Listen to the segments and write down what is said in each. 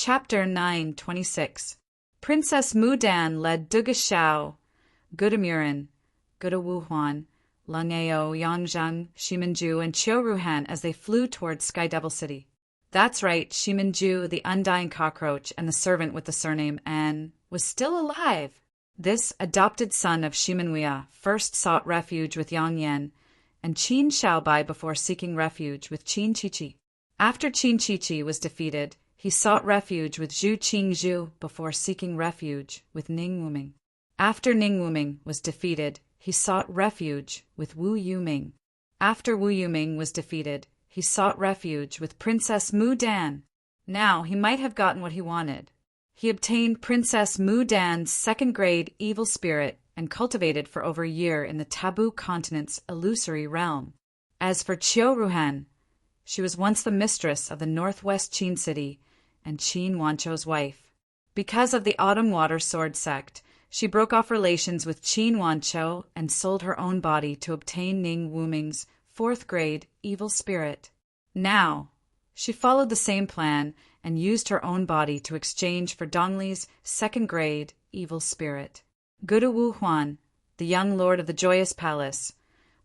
Chapter 9:26. Princess Mudan led Duga Shao, Gudamurin, Gudawuhuan, Langao, Yangzheng, Shimanju, and Qiuruhan as they flew towards Sky Devil City. That's right, Shimanju, the undying cockroach and the servant with the surname An, was still alive. This adopted son of Shimanwia first sought refuge with Yang Yan and Qin Shaobai before seeking refuge with Qin Chichi. After Qin Chichi was defeated, he sought refuge with Zhu Qingzhu before seeking refuge with Ning Wuming. After Ning Wuming was defeated, he sought refuge with Wu Yuming. After Wu Yuming was defeated, he sought refuge with Princess Mudan. Now he might have gotten what he wanted. He obtained Princess Mudan's second-grade evil spirit and cultivated for over a year in the taboo continent's illusory realm. As for Qiuruhan, she was once the mistress of the northwest Qin city and Qin Wanchou's wife. Because of the Autumn Water Sword sect, she broke off relations with Qin Wanchou and sold her own body to obtain Ning Wuming's fourth-grade evil spirit. Now, she followed the same plan and used her own body to exchange for Dongli's second-grade evil spirit. Gudu Wuhuan, the young lord of the Joyous Palace,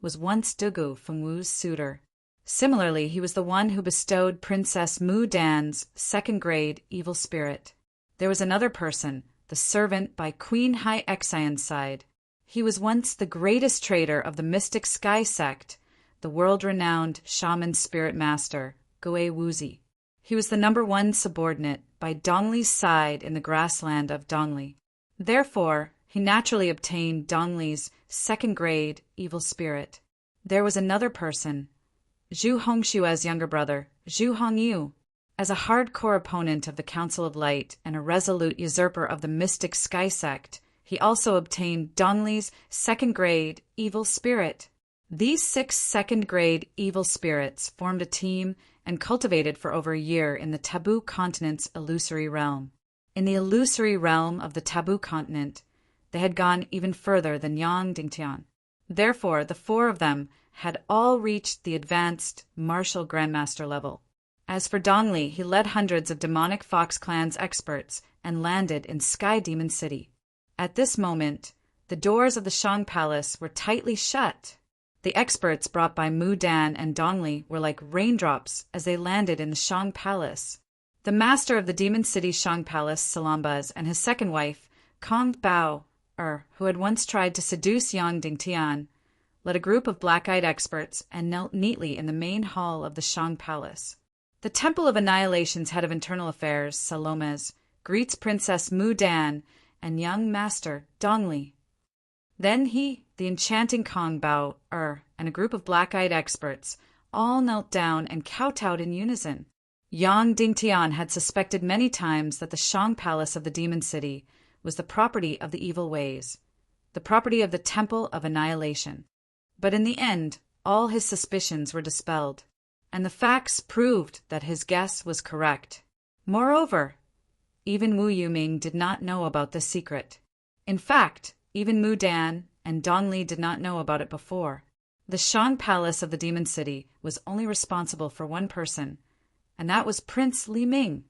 was once Dugu from Wu's suitor. Similarly, he was the one who bestowed Princess Mudan's second-grade evil spirit. There was another person, the servant by Queen Hai Xian's side. He was once the greatest trader of the mystic sky sect, the world-renowned shaman spirit master, Gui Wuzi. He was the number one subordinate by Dongli's side in the grassland of Dongli. Therefore, he naturally obtained Dongli's second-grade evil spirit. There was another person, Zhu Hongshua's younger brother, Zhu Hongyu. As a hardcore opponent of the Council of Light and a resolute usurper of the mystic sky sect, he also obtained Dongli's second-grade evil spirit. These 6 second-grade evil spirits formed a team and cultivated for over a year in the taboo continent's illusory realm. In the illusory realm of the taboo continent, they had gone even further than Yang Dingtian. Therefore, the 4 of them had all reached the advanced martial grandmaster level. As for Dongli, he led hundreds of demonic Fox Clan's experts and landed in Sky Demon City. At this moment, the doors of the Shang Palace were tightly shut. The experts brought by Mudan and Dongli were like raindrops as they landed in the Shang Palace. The master of the Demon City Shang Palace, Salambas, and his second wife, Kong Bao, who had once tried to seduce Yang Dingtian, led a group of black-eyed experts and knelt neatly in the main hall of the Shang Palace. The Temple of Annihilation's head of internal affairs, Salomes, greets Princess Mudan and young master Dongli. Then he, the enchanting Kong Bao, and a group of black-eyed experts all knelt down and kowtowed in unison. Yang Dingtian had suspected many times that the Shang Palace of the Demon City was the property of the evil ways, the property of the Temple of Annihilation. But in the end, all his suspicions were dispelled, and the facts proved that his guess was correct. Moreover, even Wu Yuming did not know about this secret. In fact, even Mudan and Dongli did not know about it before. The Shang Palace of the Demon City was only responsible for one person, and that was Prince Li Ming.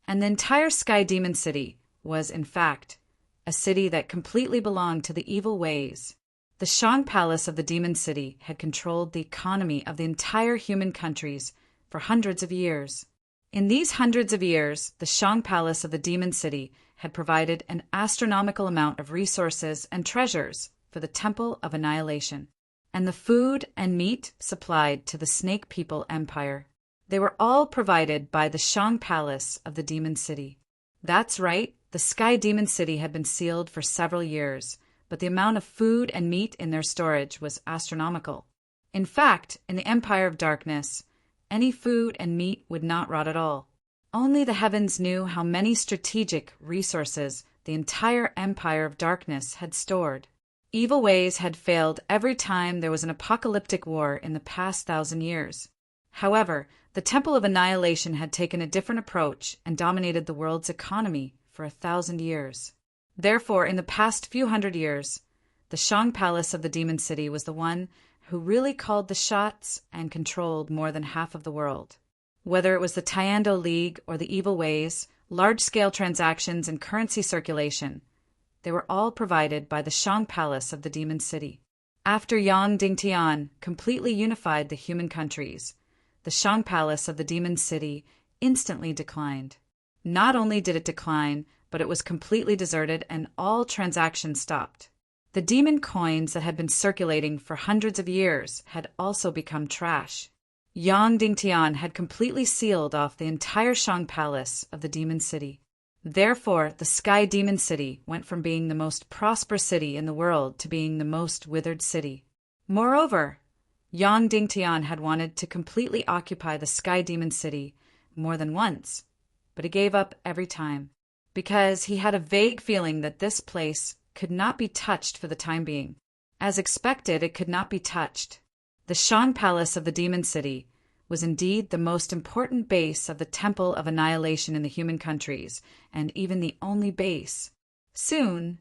And the entire Sky Demon City was, in fact, a city that completely belonged to the evil ways. The Shang Palace of the Demon City had controlled the economy of the entire human countries for hundreds of years. In these hundreds of years, the Shang Palace of the Demon City had provided an astronomical amount of resources and treasures for the Temple of Annihilation, and the food and meat supplied to the Snake People Empire. They were all provided by the Shang Palace of the Demon City. That's right, the Sky Demon City had been sealed for several years, but the amount of food and meat in their storage was astronomical. In fact, in the Empire of Darkness, any food and meat would not rot at all. Only the heavens knew how many strategic resources the entire Empire of Darkness had stored. Evil ways had failed every time there was an apocalyptic war in the past 1,000 years. However, the Temple of Annihilation had taken a different approach and dominated the world's economy for 1,000 years. Therefore, in the past few hundred years, the Shang Palace of the Demon City was the one who really called the shots and controlled more than half of the world. Whether it was the Tiando League or the Evil Ways large-scale transactions and currency circulation. They were all provided by the Shang Palace of the Demon City. After Yang Dingtian completely unified the human countries, the Shang Palace of the Demon City instantly declined. Not only did it decline, but it was completely deserted and all transactions stopped. The demon coins that had been circulating for hundreds of years had also become trash. Yang Dingtian had completely sealed off the entire Shang Palace of the Demon City. Therefore, the Sky Demon City went from being the most prosperous city in the world to being the most withered city. Moreover, Yang Dingtian had wanted to completely occupy the Sky Demon City more than once, but he gave up every time, because he had a vague feeling that this place could not be touched for the time being. As expected, it could not be touched. The Shang Palace of the Demon City was indeed the most important base of the Temple of Annihilation in the human countries, and even the only base. Soon,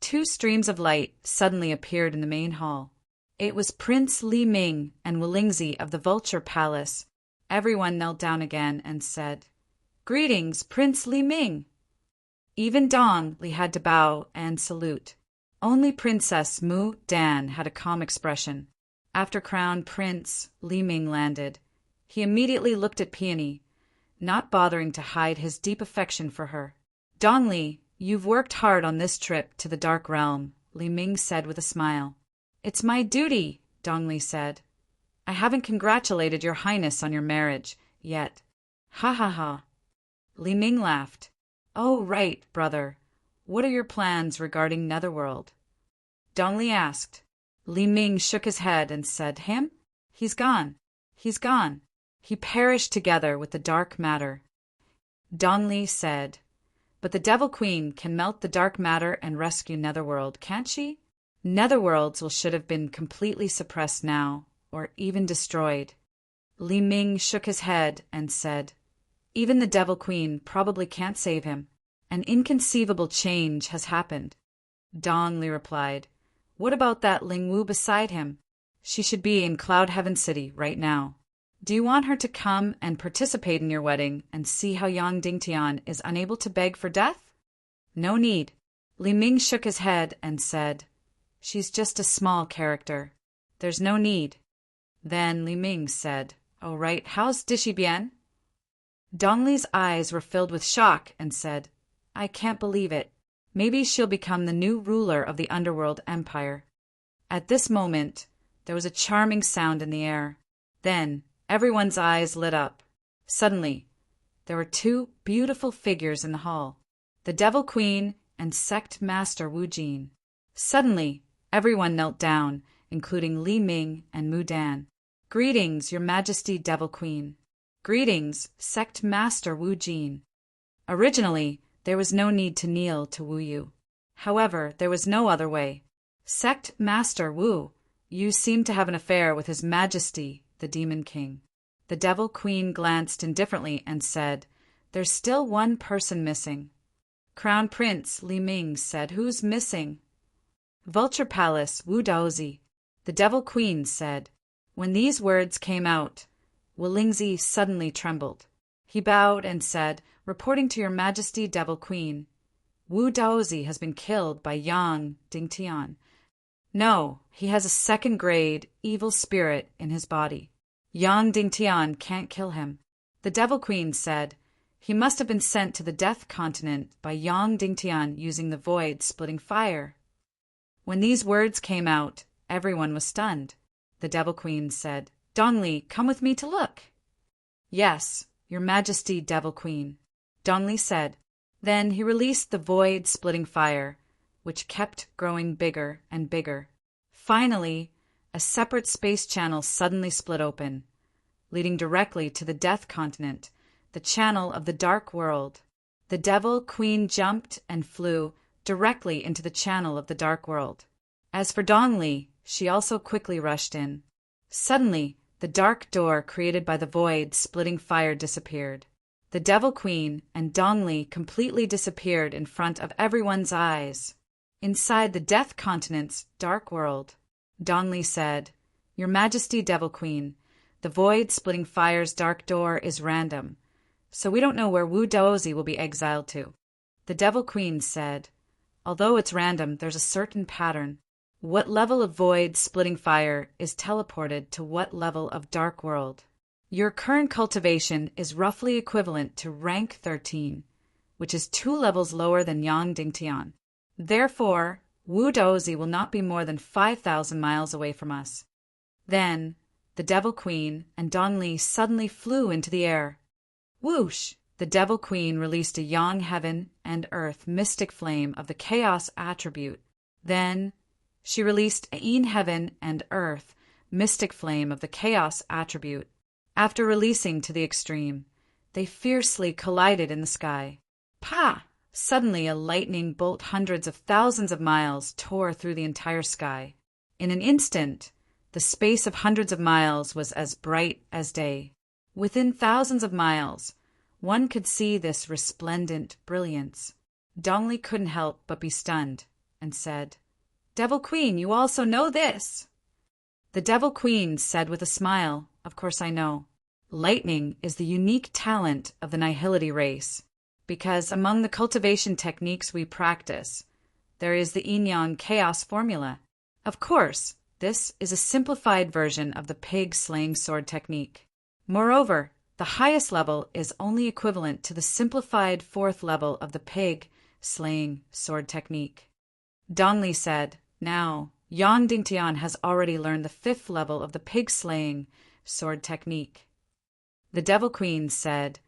2 streams of light suddenly appeared in the main hall. It was Prince Li Ming and Wolingzi of the Vulture Palace. Everyone knelt down again and said, "Greetings, Prince Li Ming." Even Dong Li had to bow and salute. Only Princess Mu Dan had a calm expression. After Crown Prince Li Ming landed, he immediately looked at Peony, not bothering to hide his deep affection for her. "Dong Li, you've worked hard on this trip to the Dark Realm," Li Ming said with a smile. "It's my duty," Dong Li said. "I haven't congratulated your highness on your marriage yet." "Ha ha ha." Li Ming laughed. "Oh, right, brother. What are your plans regarding Netherworld?" Dong Li asked. Li Ming shook his head and said, "Him? He's gone. He's gone. He perished together with the dark matter." Dong Li said, "But the Devil Queen can melt the dark matter and rescue Netherworld, can't she? Netherworlds should have been completely suppressed now, or even destroyed." Li Ming shook his head and said, "Even the Devil Queen probably can't save him. An inconceivable change has happened." Dong Li replied, "What about that Ling Wu beside him? She should be in Cloud Heaven City right now. Do you want her to come and participate in your wedding and see how Yang Dingtian is unable to beg for death?" "No need." Li Ming shook his head and said, "She's just a small character. There's no need." Then Li Ming said, "Oh right, how's Dishi Bian?" Dong Li's eyes were filled with shock and said, "I can't believe it. Maybe she'll become the new ruler of the Underworld Empire." At this moment, there was a charming sound in the air. Then, everyone's eyes lit up. Suddenly, there were 2 beautiful figures in the hall, the Devil Queen and Sect Master Wu Jin. Suddenly, everyone knelt down, including Li Ming and Mu Dan. "Greetings, Your Majesty Devil Queen." "Greetings, Sect Master Wu Jin." Originally, there was no need to kneel to Wu Yu. However, there was no other way. "Sect Master Wu, you seem to have an affair with His Majesty, the Demon King." The Devil Queen glanced indifferently and said, "There's still one person missing." Crown Prince Li Ming said, "Who's missing?" "Vulture Palace, Wu Daozi," the Devil Queen said. When these words came out, Wolingzi suddenly trembled. He bowed and said, "Reporting to Your Majesty Devil Queen, Wu Daozi has been killed by Yang Dingtian. No, he has a 2nd-grade evil spirit in his body. Yang Dingtian can't kill him." The Devil Queen said, "He must have been sent to the Death Continent by Yang Dingtian using the void-splitting fire." When these words came out, everyone was stunned. The Devil Queen said, "Dong Li, come with me to look." "Yes, Your Majesty Devil Queen," Dong Li said. Then he released the void-splitting fire, which kept growing bigger and bigger. Finally, a separate space channel suddenly split open, leading directly to the Death Continent, the channel of the Dark World. The Devil Queen jumped and flew directly into the channel of the Dark World. As for Dong Li, she also quickly rushed in. Suddenly, the dark door created by the void-splitting fire disappeared. The Devil Queen and Dong Li completely disappeared in front of everyone's eyes. Inside the Death Continent's Dark World, Dong Li said, "Your Majesty Devil Queen, the void-splitting fire's dark door is random. so we don't know where Wu Daozi will be exiled to. The Devil Queen said, although it's random, there's a certain pattern. What level of void-splitting fire is teleported to what level of dark world? Your current cultivation is roughly equivalent to rank 13, which is 2 levels lower than Yang Dingtian. Therefore, Wu Daozi will not be more than 5,000 miles away from us. Then, the Devil Queen and Don Li suddenly flew into the air. Whoosh! The Devil Queen released a Yang Heaven and Earth mystic flame of the Chaos attribute. Then, she released a Yin Heaven and Earth mystic flame of the Chaos attribute. After releasing to the extreme, they fiercely collided in the sky. Pa! Suddenly a lightning bolt hundreds of thousands of miles tore through the entire sky. In an instant, the space of hundreds of miles was as bright as day. Within thousands of miles, one could see this resplendent brilliance. Dongli couldn't help but be stunned, and said, "Devil Queen, you also know this?" The Devil Queen said with a smile, "Of course I know. Lightning is the unique talent of the Nihility race, because among the cultivation techniques we practice, there is the Yin-Yang Chaos formula. Of course, this is a simplified version of the pig-slaying sword technique. Moreover, the highest level is only equivalent to the simplified 4th level of the pig-slaying sword technique." Dongli said, "Now, Yang Dingtian has already learned the 5th level of the pig-slaying sword technique." The Devil Queen said,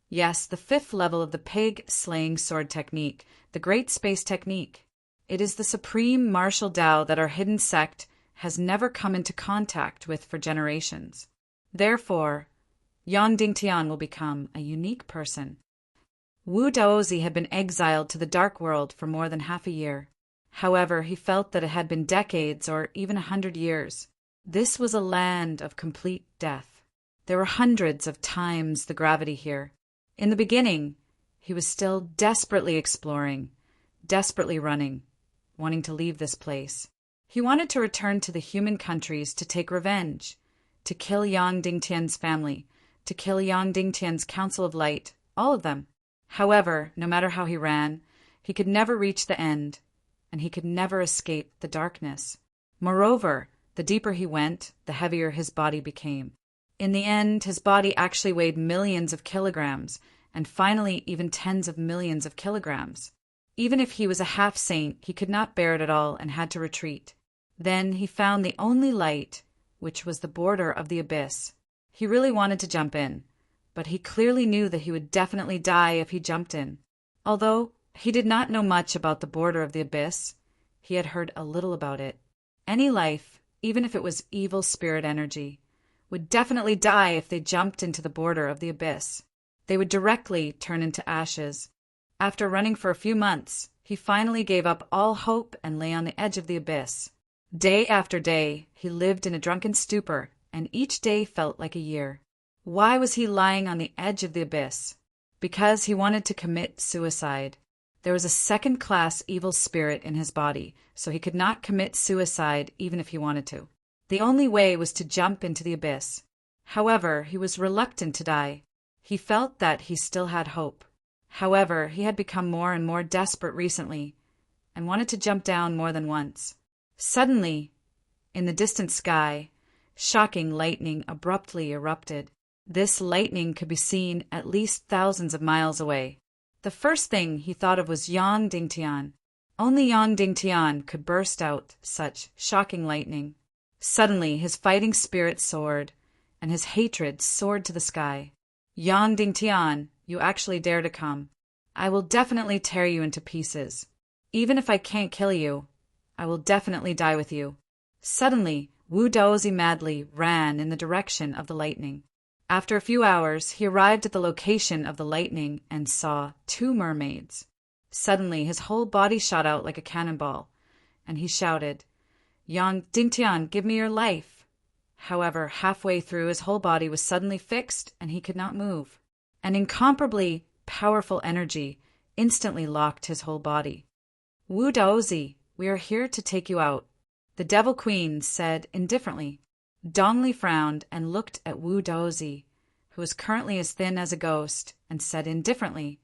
"Yes, the 5th level of the pig-slaying sword technique, the Great Space Technique. It is the supreme martial Tao that our hidden sect has never come into contact with for generations. Therefore, Yang Dingtian will become a unique person." Wu Daozi had been exiled to the dark world for more than half a year. However, he felt that it had been decades or even 100 years. This was a land of complete death. There were hundreds of times the gravity here. In the beginning, he was still desperately exploring, desperately running, wanting to leave this place. He wanted to return to the human countries to take revenge, to kill Yang Dingtian's family, to kill Yang Dingtian's Council of Light, all of them. However, no matter how he ran, he could never reach the end, and he could never escape the darkness. Moreover, the deeper he went, the heavier his body became. In the end, his body actually weighed millions of kilograms, and finally even tens of millions of kilograms. Even if he was a half-saint, he could not bear it at all and had to retreat. Then he found the only light, which was the border of the abyss. He really wanted to jump in, but he clearly knew that he would definitely die if he jumped in. Although he did not know much about the border of the abyss, he had heard a little about it. Any life, even if it was evil spirit energy, would definitely die if they jumped into the border of the abyss. They would directly turn into ashes. After running for a few months, he finally gave up all hope and lay on the edge of the abyss. Day after day, he lived in a drunken stupor, and each day felt like a year. Why was he lying on the edge of the abyss? Because he wanted to commit suicide. There was a second-class evil spirit in his body, so he could not commit suicide even if he wanted to. The only way was to jump into the abyss. However, he was reluctant to die. He felt that he still had hope. However, he had become more and more desperate recently, and wanted to jump down more than once. Suddenly, in the distant sky, shocking lightning abruptly erupted. This lightning could be seen at least thousands of miles away. The first thing he thought of was Yang Dingtian. Only Yang Dingtian could burst out such shocking lightning. Suddenly, his fighting spirit soared, and his hatred soared to the sky. "Yang Dingtian, you actually dare to come. I will definitely tear you into pieces. Even if I can't kill you, I will definitely die with you." Suddenly, Wu Daozi madly ran in the direction of the lightning. After a few hours, he arrived at the location of the lightning and saw 2 mermaids. Suddenly, his whole body shot out like a cannonball, and he shouted, "Yang Dingtian, give me your life." However, halfway through, his whole body was suddenly fixed, and he could not move. An incomparably powerful energy instantly locked his whole body. "Wu Daozi, we are here to take you out," the Devil Queen said indifferently. Dongli frowned and looked at Wu Daozi, who was currently as thin as a ghost, and said indifferently,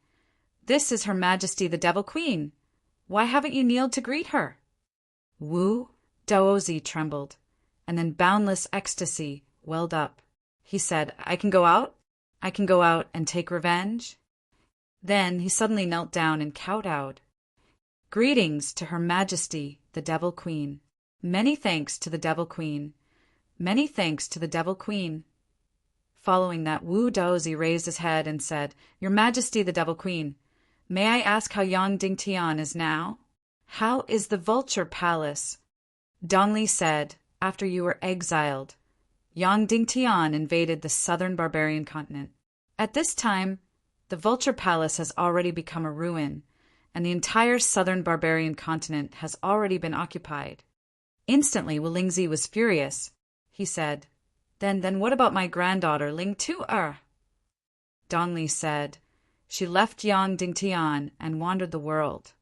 "This is Her Majesty the Devil Queen. Why haven't you kneeled to greet her?" Wu Daozi trembled, and then boundless ecstasy welled up. He said, "I can go out? I can go out and take revenge?" Then he suddenly knelt down and kowtowed. "Greetings to Her Majesty the Devil Queen. Many thanks to the Devil Queen. Many thanks to the Devil Queen." Following that, Wu Daozi raised his head and said, "Your Majesty the Devil Queen, may I ask how Yang Dingtian is now? How is the Vulture Palace?" Dongli said, "After you were exiled, Yang Dingtian invaded the southern barbarian continent. At this time, the Vulture Palace has already become a ruin, and the entire southern barbarian continent has already been occupied." Instantly, Wulingzi was furious. He said, Then what about my granddaughter Ling Tu-er?" Dongli said, "She left Yang Dingtian and wandered the world.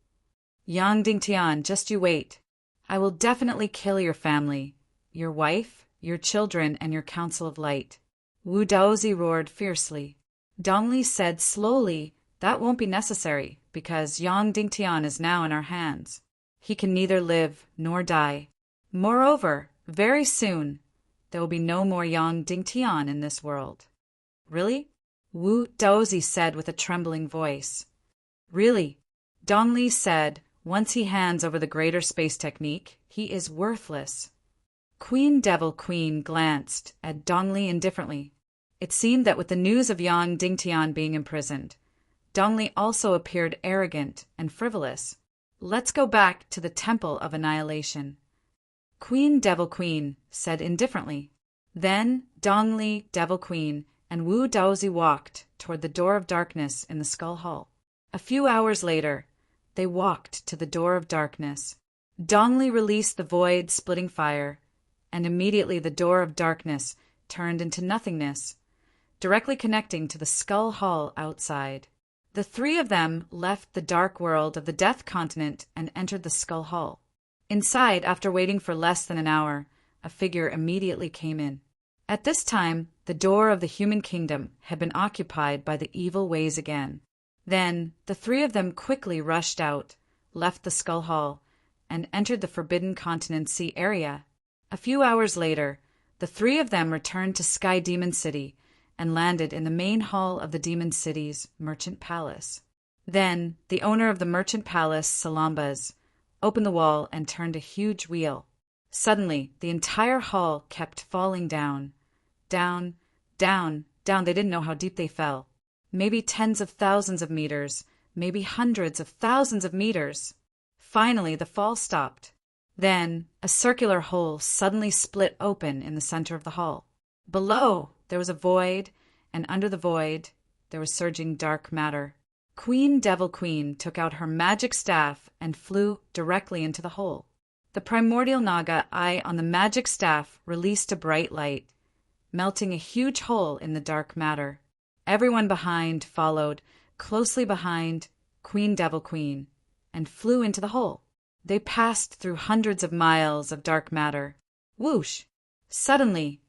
Yang Dingtian, just you wait. I will definitely kill your family, your wife, your children, and your Council of Light." Wu Daozi roared fiercely. Dongli said slowly, "That won't be necessary, because Yang Dingtian is now in our hands. He can neither live nor die. Moreover, very soon, there will be no more Yang Dingtian in this world." "Really?" Wu Daozi said with a trembling voice. "Really," Dongli said, "once he hands over the greater space technique, he is worthless." Queen Devil Queen glanced at Dongli indifferently. It seemed that with the news of Yang Dingtian being imprisoned, Dongli also appeared arrogant and frivolous. "Let's go back to the Temple of Annihilation," Queen Devil Queen said indifferently. Then Dongli, Devil Queen, and Wu Daozi walked toward the door of darkness in the Skull Hall. A few hours later, they walked to the door of darkness. Dongli released the void-splitting fire, and immediately the door of darkness turned into nothingness, directly connecting to the Skull Hall outside. The three of them left the dark world of the Death Continent and entered the Skull Hall. Inside, after waiting for less than an hour, a figure immediately came in. At this time, the door of the human kingdom had been occupied by the evil ways again. Then the three of them quickly rushed out, left the Skull Hall, and entered the Forbidden Continent Sea area. A few hours later, the three of them returned to Sky Demon City and landed in the main hall of the Demon City's Merchant Palace. Then the owner of the Merchant Palace, Salambas, opened the wall and turned a huge wheel. Suddenly, the entire hall kept falling down. Down, down, down. They didn't know how deep they fell. Maybe tens of thousands of meters, maybe hundreds of thousands of meters. Finally, the fall stopped. Then, a circular hole suddenly split open in the center of the hall. Below, there was a void, and under the void, there was surging dark matter. Queen Devil Queen took out her magic staff and flew directly into the hole. The primordial Naga eye on the magic staff released a bright light, melting a huge hole in the dark matter. Everyone behind followed, closely behind Queen Devil Queen, and flew into the hole. They passed through hundreds of miles of dark matter. Whoosh! Suddenly,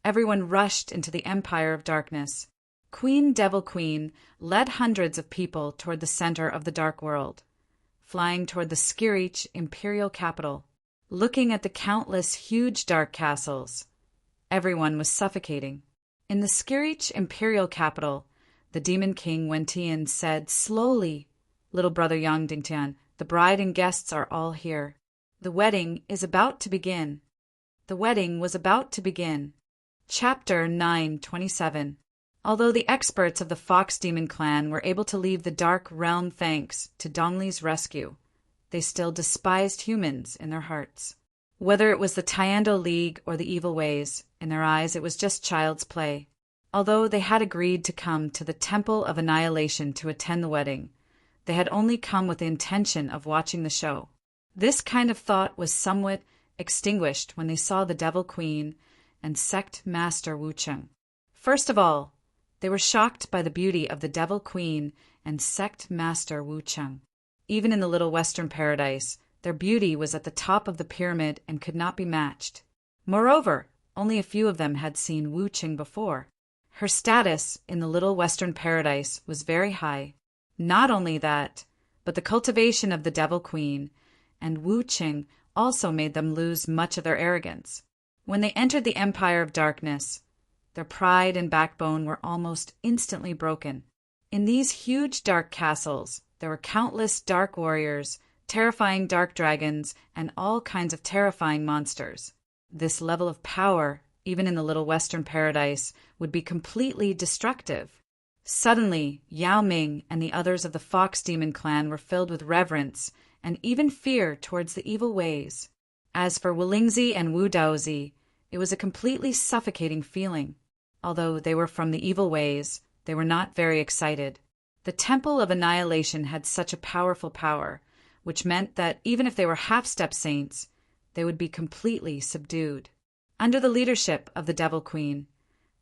everyone rushed into the Empire of Darkness. Queen Devil Queen led hundreds of people toward the center of the dark world, flying toward the Skirich imperial capital, looking at the countless huge dark castles. Everyone was suffocating. In the Skirich imperial capital, the Demon King Wentian said slowly, "Little brother Yang Dingtian, the bride and guests are all here. The wedding is about to begin." The wedding was about to begin. Chapter 927. Although the experts of the Fox Demon clan were able to leave the Dark Realm thanks to Dongli's rescue, they still despised humans in their hearts. Whether it was the Tyando League or the Evil Ways, in their eyes it was just child's play. Although they had agreed to come to the Temple of Annihilation to attend the wedding, they had only come with the intention of watching the show. This kind of thought was somewhat extinguished when they saw the Devil Queen and Sect Master Wu Cheng. First of all, they were shocked by the beauty of the Devil Queen and Sect Master Wu Cheng. Even in the Little Western Paradise, their beauty was at the top of the pyramid and could not be matched. Moreover, only a few of them had seen Wu Cheng before. Her status in the little Western paradise was very high. Not only that, but the cultivation of the Devil Queen and Wu Qing also made them lose much of their arrogance. When they entered the Empire of Darkness, their pride and backbone were almost instantly broken. In these huge dark castles, there were countless dark warriors, terrifying dark dragons, and all kinds of terrifying monsters. This level of power, even in the little Western paradise, would be completely destructive. Suddenly, Yao Ming and the others of the Fox Demon clan were filled with reverence and even fear towards the evil ways. As for Wulingzi and Wu Daozi, it was a completely suffocating feeling. Although they were from the evil ways, they were not very excited. The Temple of Annihilation had such a powerful power, which meant that even if they were half-step saints, they would be completely subdued. Under the leadership of the Devil Queen,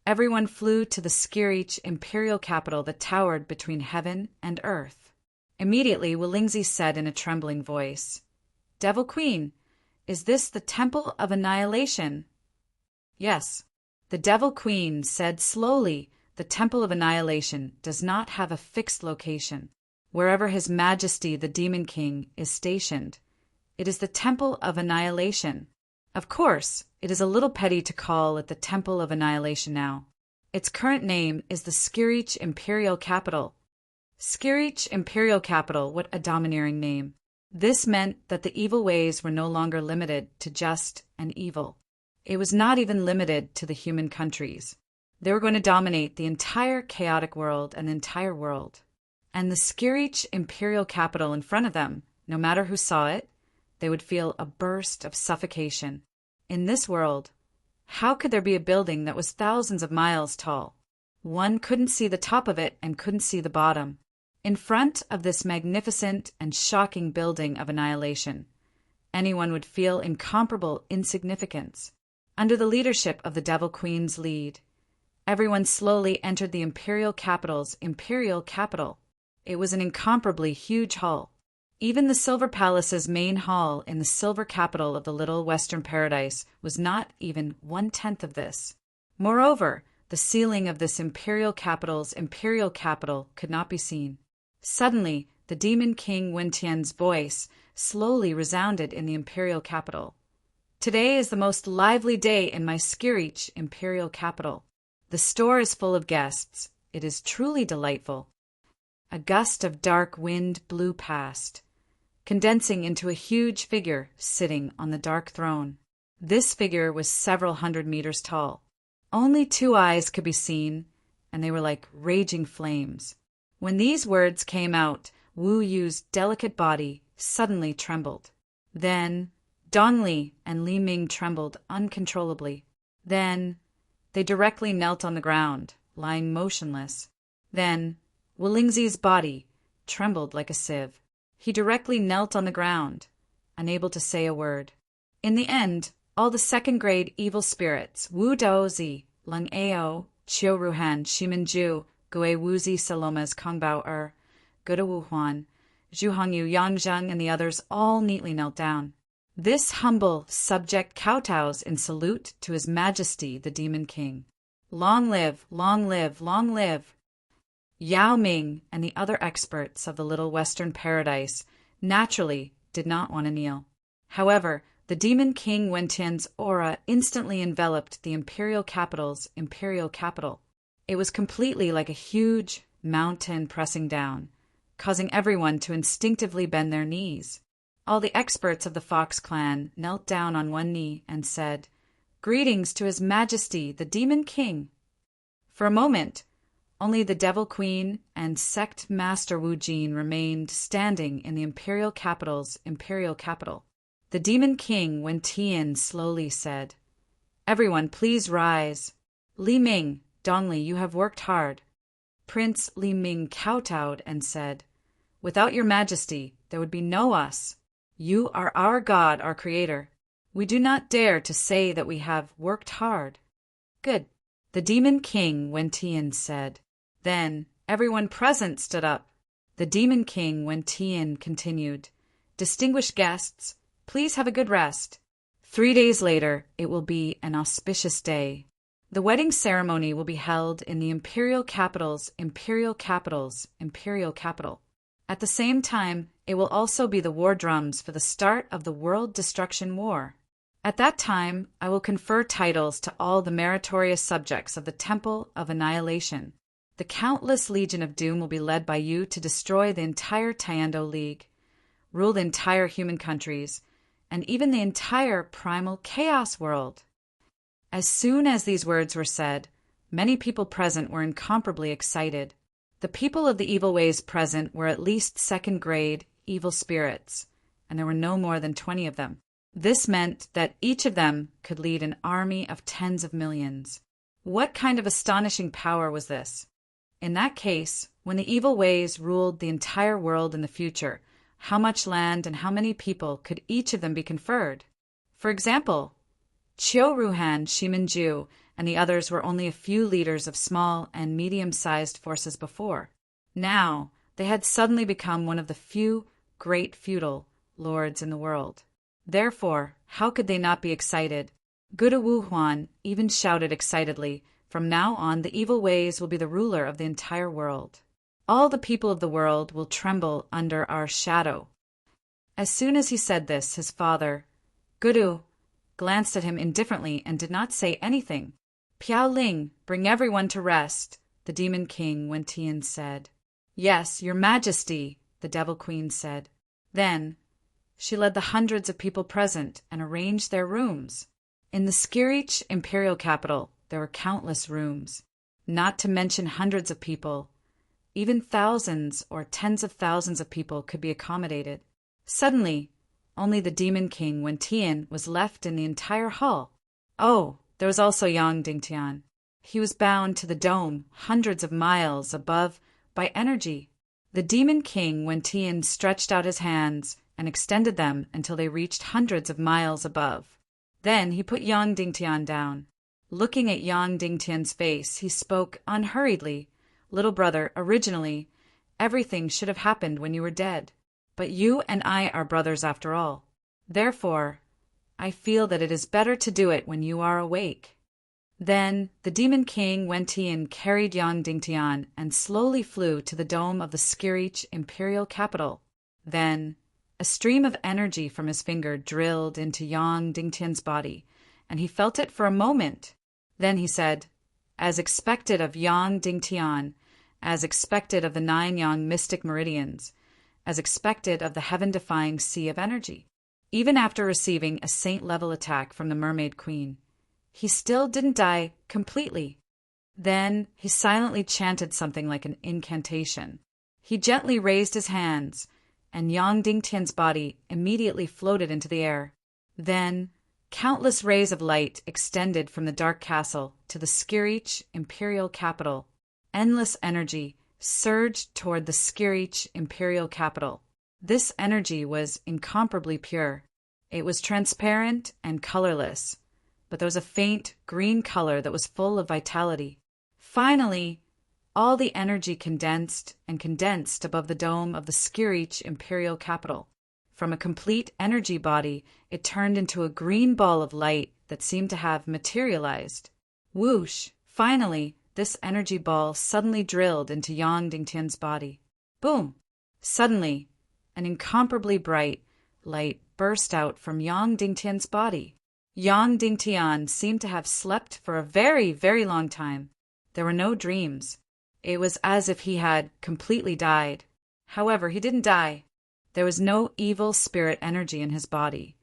everyone flew to the Skirich imperial capital that towered between heaven and earth. Immediately, Wulingzi said in a trembling voice, "Devil Queen, is this the Temple of Annihilation?" "Yes." The Devil Queen said slowly, "The Temple of Annihilation does not have a fixed location. Wherever His Majesty the Demon King is stationed, it is the Temple of Annihilation. Of course, it is a little petty to call it the Temple of Annihilation now. Its current name is the Skirich Imperial Capital." Skirich Imperial Capital, what a domineering name. This meant that the evil ways were no longer limited to just and evil. It was not even limited to the human countries. They were going to dominate the entire chaotic world and the entire world. And the Skirich Imperial Capital in front of them, no matter who saw it, they would feel a burst of suffocation. In this world, how could there be a building that was thousands of miles tall? One couldn't see the top of it and couldn't see the bottom. In front of this magnificent and shocking building of annihilation, anyone would feel incomparable insignificance. Under the leadership of the Devil Queen's lead, everyone slowly entered the imperial capital's imperial capital. It was an incomparably huge hall. Even the Silver Palace's main hall in the silver capital of the little Western paradise was not even 1/10 of this. Moreover, the ceiling of this imperial capital's imperial capital could not be seen. Suddenly, the Demon King Wentian's voice slowly resounded in the imperial capital. "Today is the most lively day in my Skirich imperial capital. The store is full of guests. It is truly delightful." A gust of dark wind blew past, condensing into a huge figure sitting on the dark throne. This figure was several hundred meters tall. Only 2 eyes could be seen, and they were like raging flames. When these words came out, Wu Yu's delicate body suddenly trembled. Then Dongli and Li Ming trembled uncontrollably. Then they directly knelt on the ground, lying motionless. Then Wulingzi's body trembled like a sieve. He directly knelt on the ground, unable to say a word. In the end, all the second-grade evil spirits, Wu Daozi, Leng Ao, Qiu Ruhan, Shimenju, Gui Wuzi Saloma's Kongbao Guda Wuhuan, Zhu Hongyu, Yang Zheng, and the others all neatly knelt down. This humble subject kowtows in salute to His Majesty the Demon King. Long live, long live, long live! Yao Ming and the other experts of the little Western paradise naturally did not want to kneel. However, the Demon King Wentian's aura instantly enveloped the imperial capital's imperial capital. It was completely like a huge mountain pressing down, causing everyone to instinctively bend their knees. All the experts of the Fox clan knelt down on one knee and said, "Greetings to His Majesty, the Demon King." For a moment, only the Devil Queen and Sect Master Wu Jin remained standing in the imperial capital's imperial capital. The Demon King Wentian slowly said, "Everyone, please rise. Li Ming, Dongli, you have worked hard." Prince Li Ming kowtowed and said, "Without your Majesty, there would be no us. You are our God, our Creator. We do not dare to say that we have worked hard." "Good," the Demon King Wentian said. Then everyone present stood up. The Demon King Wentian continued, "Distinguished guests, please have a good rest. 3 days later, it will be an auspicious day. The wedding ceremony will be held in the imperial capital's imperial capital's imperial capital. At the same time, it will also be the war drums for the start of the World Destruction War. At that time, I will confer titles to all the meritorious subjects of the Temple of Annihilation. The countless Legion of Doom will be led by you to destroy the entire Tayendo League, rule the entire human countries, and even the entire primal chaos world. As soon as these words were said, many people present were incomparably excited. The people of the evil ways present were at least second-grade evil spirits, and there were no more than 20 of them. This meant that each of them could lead an army of tens of millions. What kind of astonishing power was this? In that case, when the evil ways ruled the entire world in the future, how much land and how many people could each of them be conferred? For example, Qiu Ruhan, Shiminju, and the others were only a few leaders of small and medium-sized forces before. Now, they had suddenly become one of the few great feudal lords in the world. Therefore, how could they not be excited? Guru Wuhuan even shouted excitedly, "From now on, the evil ways will be the ruler of the entire world. All the people of the world will tremble under our shadow." As soon as he said this, his father, Guru, glanced at him indifferently and did not say anything. "Piao Ling, bring everyone to rest," the Demon King Wentian said. "Yes, your majesty," the Devil Queen said. Then she led the hundreds of people present and arranged their rooms. In the Skirich imperial capital, there were countless rooms, not to mention hundreds of people. Even thousands or tens of thousands of people could be accommodated. Suddenly, only the Demon King Wentian was left in the entire hall. Oh, there was also Yang Dingtian. He was bound to the dome hundreds of miles above by energy. The Demon King Wentian stretched out his hands and extended them until they reached hundreds of miles above. Then he put Yang Dingtian down. Looking at Yang Dingtian's face, he spoke unhurriedly. "Little brother, originally, everything should have happened when you were dead. But you and I are brothers after all. Therefore, I feel that it is better to do it when you are awake." Then the Demon King Wentian carried Yang Dingtian and slowly flew to the dome of the Skirich imperial capital. Then a stream of energy from his finger drilled into Yang Dingtian's body, and he felt it for a moment. Then he said, "As expected of Yang Dingtian, as expected of the 9 Yang mystic meridians, as expected of the heaven-defying sea of energy." Even after receiving a saint-level attack from the Mermaid Queen, he still didn't die completely. Then he silently chanted something like an incantation. He gently raised his hands, and Yang Dingtian's body immediately floated into the air. Then countless rays of light extended from the dark castle to the Skirich imperial capital. Endless energy surged toward the Skirich imperial capital. This energy was incomparably pure. It was transparent and colorless, but there was a faint green color that was full of vitality. Finally, all the energy condensed above the dome of the Skirich imperial capital. From a complete energy body, it turned into a green ball of light that seemed to have materialized. Whoosh! Finally, this energy ball suddenly drilled into Yang Dingtian's body. Boom! Suddenly, an incomparably bright light burst out from Yang Dingtian's body. Yang Dingtian seemed to have slept for a very, very long time. There were no dreams. It was as if he had completely died. However, he didn't die. There was no evil spirit energy in his body,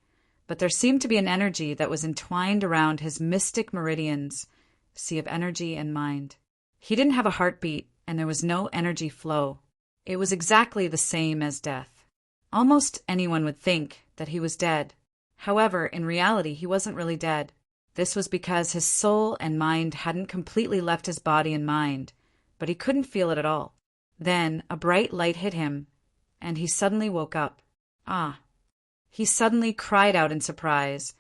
but there seemed to be an energy that was entwined around his mystic meridians, sea of energy and mind. He didn't have a heartbeat, and there was no energy flow. It was exactly the same as death. Almost anyone would think that he was dead. However, in reality, he wasn't really dead. This was because his soul and mind hadn't completely left his body and mind, but he couldn't feel it at all. Then a bright light hit him, and he suddenly woke up. Ah! He suddenly cried out in surprise,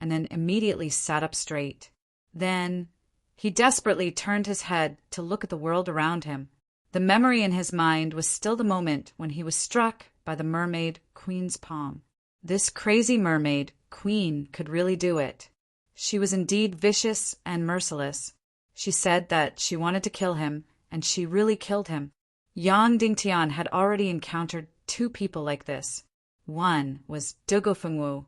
and then immediately sat up straight. Then he desperately turned his head to look at the world around him. The memory in his mind was still the moment when he was struck by the mermaid queen's palm. This crazy mermaid queen could really do it. She was indeed vicious and merciless. She said that she wanted to kill him, and she really killed him. Yang Dingtian had already encountered two people like this. One was Dugofengwu,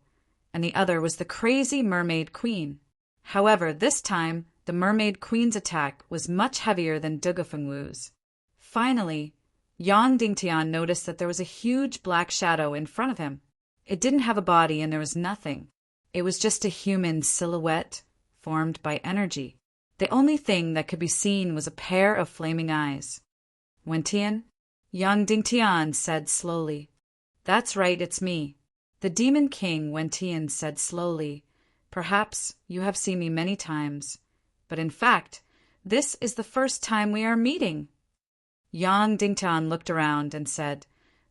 and the other was the crazy mermaid queen. However, this time, the mermaid queen's attack was much heavier than Dugofengwu's. Finally, Yang Dingtian noticed that there was a huge black shadow in front of him. It didn't have a body and there was nothing. It was just a human silhouette formed by energy. The only thing that could be seen was a pair of flaming eyes. Wentian? Yang Dingtian said slowly. That's right, it's me. The Demon King, Wentian said slowly. Perhaps you have seen me many times, but in fact, this is the first time we are meeting. Yang Dingtian looked around and said,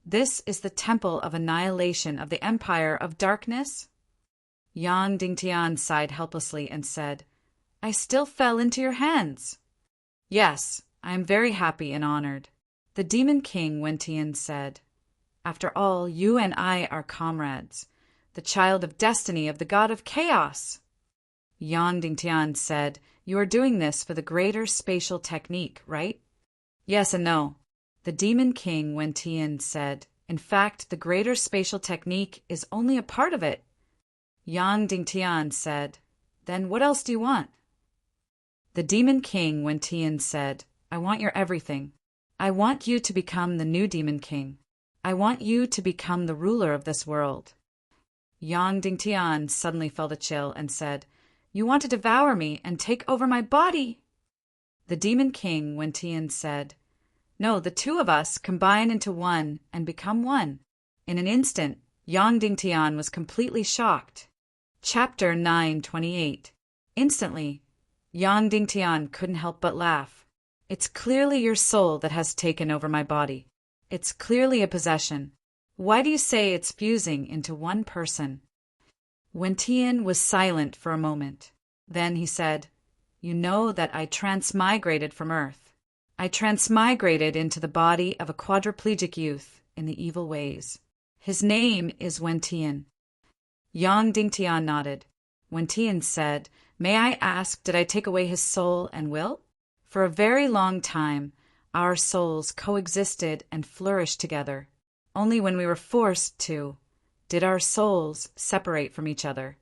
This is the temple of annihilation of the Empire of Darkness? Yang Dingtian sighed helplessly and said, I still fell into your hands. Yes, I am very happy and honored. The Demon King, Wentian said, After all, you and I are comrades, the child of destiny of the god of chaos. Yang Dingtian said, You are doing this for the greater spatial technique, right? Yes and no. The Demon King, Wentian said, In fact, the greater spatial technique is only a part of it. Yang Dingtian said, Then what else do you want? The Demon King, Wentian said, I want your everything. I want you to become the new Demon King. I want you to become the ruler of this world. Yang Dingtian suddenly felt a chill and said, You want to devour me and take over my body? The Demon King, Wentian said, No, the two of us combine into one and become one. In an instant, Yang Dingtian was completely shocked. Chapter 928. Instantly, Yang Dingtian couldn't help but laugh. It's clearly your soul that has taken over my body. It's clearly a possession. Why do you say it's fusing into one person? Wentian was silent for a moment. Then he said, You know that I transmigrated from Earth. I transmigrated into the body of a quadriplegic youth in the evil ways. His name is Wentian. Yang Dingtian nodded. Wentian said, May I ask, did I take away his soul and will? For a very long time, our souls coexisted and flourished together. Only when we were forced to, did our souls separate from each other.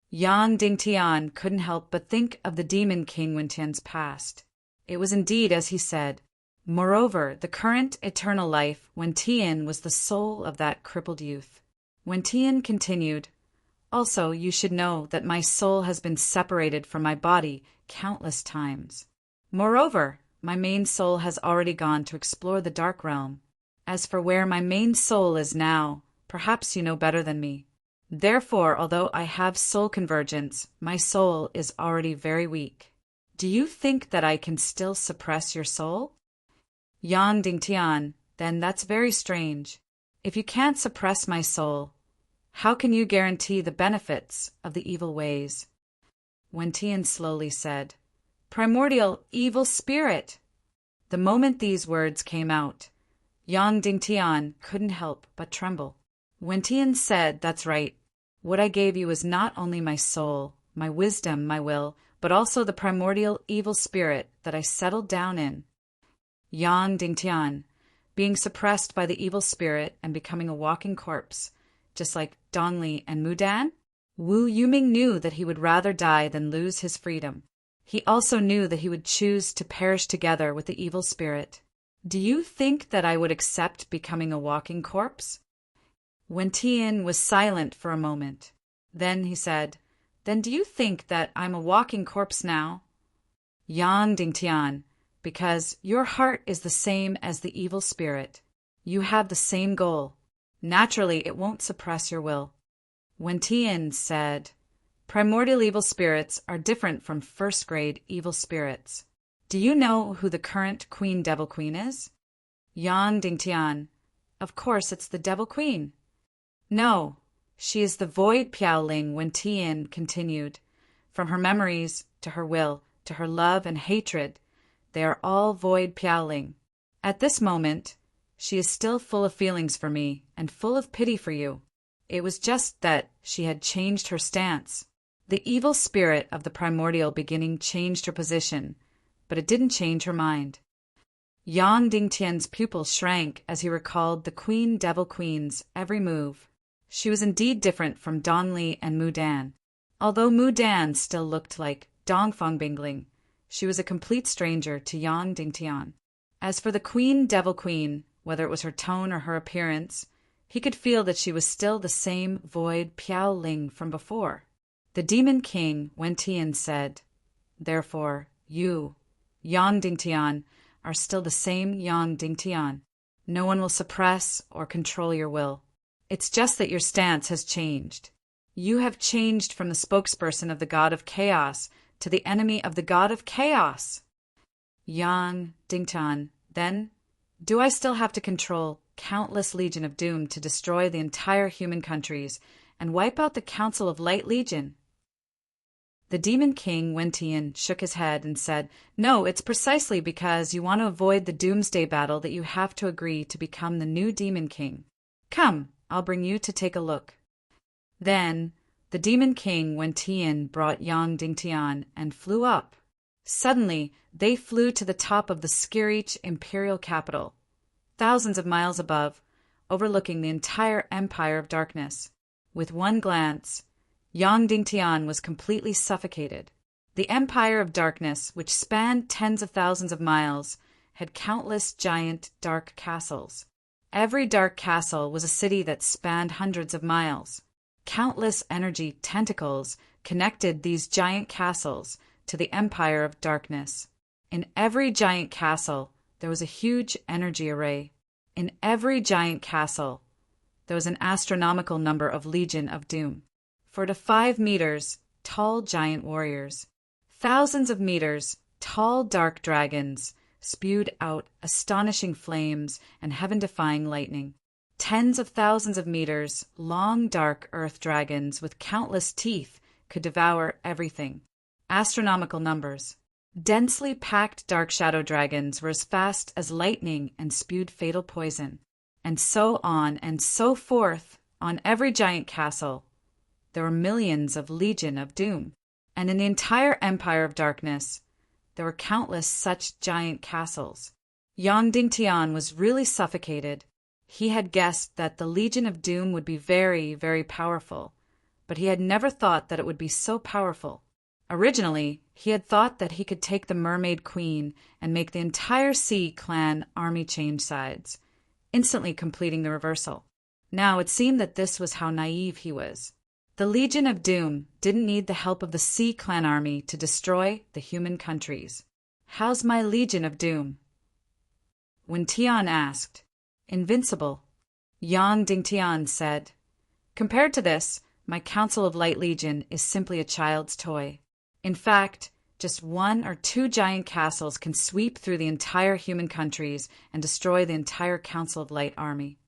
Yang Dingtian couldn't help but think of the Demon King Wentian's past. It was indeed as he said. Moreover, the current eternal life, Wentian was the soul of that crippled youth. Wentian continued, Also, you should know that my soul has been separated from my body countless times. Moreover, my main soul has already gone to explore the dark realm. As for where my main soul is now, perhaps you know better than me. Therefore, although I have soul convergence, my soul is already very weak. Do you think that I can still suppress your soul? Yang Dingtian, then that's very strange. If you can't suppress my soul, how can you guarantee the benefits of the evil ways? Wentian slowly said, Primordial evil spirit. The moment these words came out, Yang Dingtian couldn't help but tremble. Wentian said, That's right. What I gave you is not only my soul, my wisdom, my will, but also the primordial evil spirit that I settled down in. Yang Dingtian, being suppressed by the evil spirit and becoming a walking corpse, just like Dongli and Mudan, Wu Yuming knew that he would rather die than lose his freedom. He also knew that he would choose to perish together with the evil spirit. Do you think that I would accept becoming a walking corpse? Wentian was silent for a moment. Then he said, Then do you think that I'm a walking corpse now? Yang Dingtian, because your heart is the same as the evil spirit. You have the same goal. Naturally, it won't suppress your will. Wentian said, Primordial evil spirits are different from first-grade evil spirits. Do you know who the current Queen Devil Queen is? Yang Dingtian, Of course, it's the Devil Queen. No, she is the Void Piaoling, Wentian continued. From her memories, to her will, to her love and hatred, they are all Void Piaoling. At this moment, she is still full of feelings for me and full of pity for you. It was just that she had changed her stance. The evil spirit of the primordial beginning changed her position, but it didn't change her mind. Yang Dingtian's pupils shrank as he recalled the Queen Devil Queen's every move. She was indeed different from Dong Li and Mu Dan. Although Mu Dan still looked like Dongfang Bingling, she was a complete stranger to Yang Dingtian. As for the Queen Devil Queen, whether it was her tone or her appearance, he could feel that she was still the same void Piao Ling from before. The Demon King, Wen Tian, said, "Therefore, you, Yang Dingtian, are still the same Yang Dingtian. No one will suppress or control your will. It's just that your stance has changed. You have changed from the spokesperson of the god of chaos to the enemy of the god of chaos." Yang Dingtian, then, do I still have to control countless Legion of Doom to destroy the entire human countries and wipe out the Council of Light Legion? The Demon King, Wen Tian, shook his head and said, "No, it's precisely because you want to avoid the doomsday battle that you have to agree to become the new Demon King. Come, I'll bring you to take a look." Then, the Demon King, Wen Tian, brought Yang Dingtian and flew up. Suddenly, they flew to the top of the Skirich imperial capital, thousands of miles above, overlooking the entire Empire of Darkness. With one glance, Yang Dingtian was completely suffocated. The Empire of Darkness, which spanned tens of thousands of miles, had countless giant dark castles. Every dark castle was a city that spanned hundreds of miles. Countless energy tentacles connected these giant castles to the Empire of Darkness. In every giant castle, there was a huge energy array. In every giant castle, there was an astronomical number of Legion of Doom. 4 to 5 meters tall giant warriors. Thousands of meters tall dark dragons spewed out astonishing flames and heaven-defying lightning. Tens of thousands of meters long dark earth dragons with countless teeth could devour everything. Astronomical numbers. Densely packed dark shadow dragons were as fast as lightning and spewed fatal poison. And so on and so forth on every giant castle. There were millions of Legion of Doom. And in the entire Empire of Darkness, there were countless such giant castles. Yang Dingtian was really suffocated. He had guessed that the Legion of Doom would be very, very powerful, but he had never thought that it would be so powerful. Originally, he had thought that he could take the Mermaid Queen and make the entire Sea Clan army change sides, instantly completing the reversal. Now it seemed that this was how naive he was. The Legion of Doom didn't need the help of the Sea Clan army to destroy the human countries. "How's my Legion of Doom?" When Tian asked. "Invincible." Yang Dingtian said, "Compared to this, my Council of Light Legion is simply a child's toy. In fact, just 1 or 2 giant castles can sweep through the entire human countries and destroy the entire Council of Light army."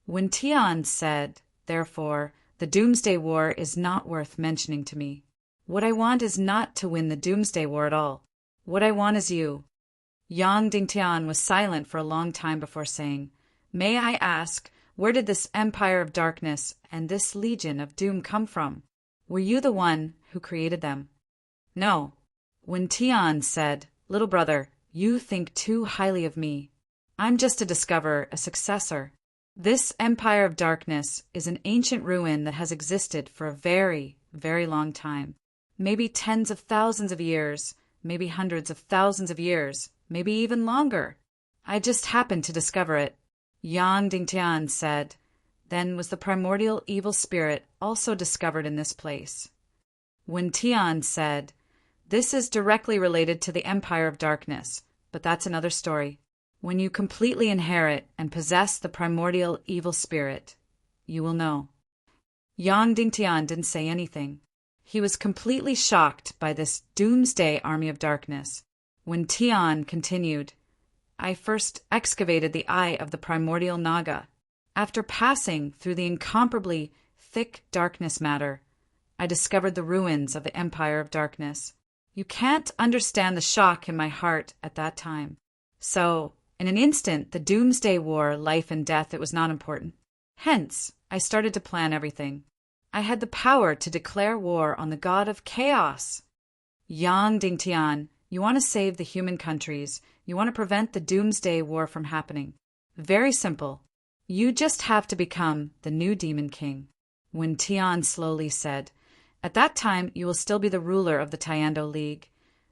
When Tian said, "Therefore, the Doomsday War is not worth mentioning to me. What I want is not to win the Doomsday War at all. What I want is you." Yang Dingtian was silent for a long time before saying, "May I ask, where did this Empire of Darkness and this Legion of Doom come from? Were you the one who created them?" "No." When Tian said, "Little brother, you think too highly of me. I'm just a discoverer, a successor. This Empire of Darkness is an ancient ruin that has existed for a very, very long time. Maybe tens of thousands of years, maybe hundreds of thousands of years, maybe even longer. I just happened to discover it." Yang Dingtian said, "Then was the primordial evil spirit also discovered in this place?" When Tian said, "This is directly related to the Empire of Darkness, but that's another story. When you completely inherit and possess the primordial evil spirit, you will know." Yang Dingtian didn't say anything. He was completely shocked by this doomsday army of darkness. When Tian continued, "I first excavated the eye of the primordial Naga. After passing through the incomparably thick darkness matter, I discovered the ruins of the Empire of Darkness. You can't understand the shock in my heart at that time. So, in an instant, the Doomsday War, life and death, it was not important. Hence, I started to plan everything. I had the power to declare war on the god of chaos. Yang Dingtian, you want to save the human countries. You want to prevent the doomsday war from happening. Very simple. You just have to become the new Demon King. Wen Tian slowly said, at that time you will still be the ruler of the Tiando League,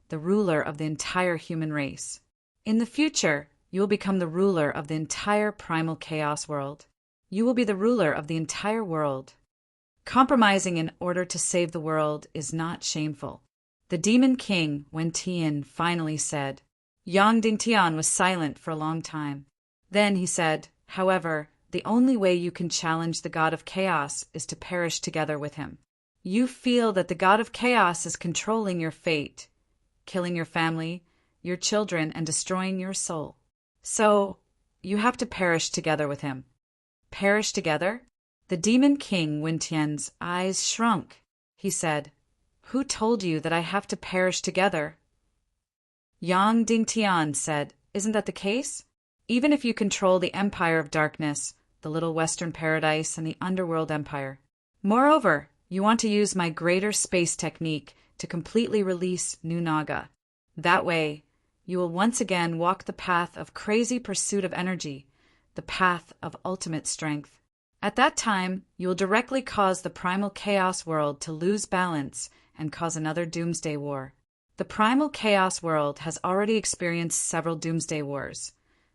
the ruler of the entire human race. In the future, you will become the ruler of the entire primal chaos world. You will be the ruler of the entire world. Compromising in order to save the world is not shameful. The Demon King, Wen Tian, finally said. Yang Dingtian was silent for a long time. Then he said, however, the only way you can challenge the god of chaos is to perish together with him. You feel that the god of chaos is controlling your fate, killing your family, your children, and destroying your soul. So, you have to perish together with him. Perish together? The Demon King, Wen Tian's eyes shrunk. He said, who told you that I have to perish together? Yang Dingtian said, isn't that the case? Even if you control the Empire of Darkness, the Little Western Paradise, and the Underworld Empire. Moreover, you want to use my greater space technique to completely release New Naga. That way, you will once again walk the path of crazy pursuit of energy, the path of ultimate strength. At that time, you will directly cause the primal chaos world to lose balance and cause another doomsday war. The primal chaos world has already experienced several doomsday wars,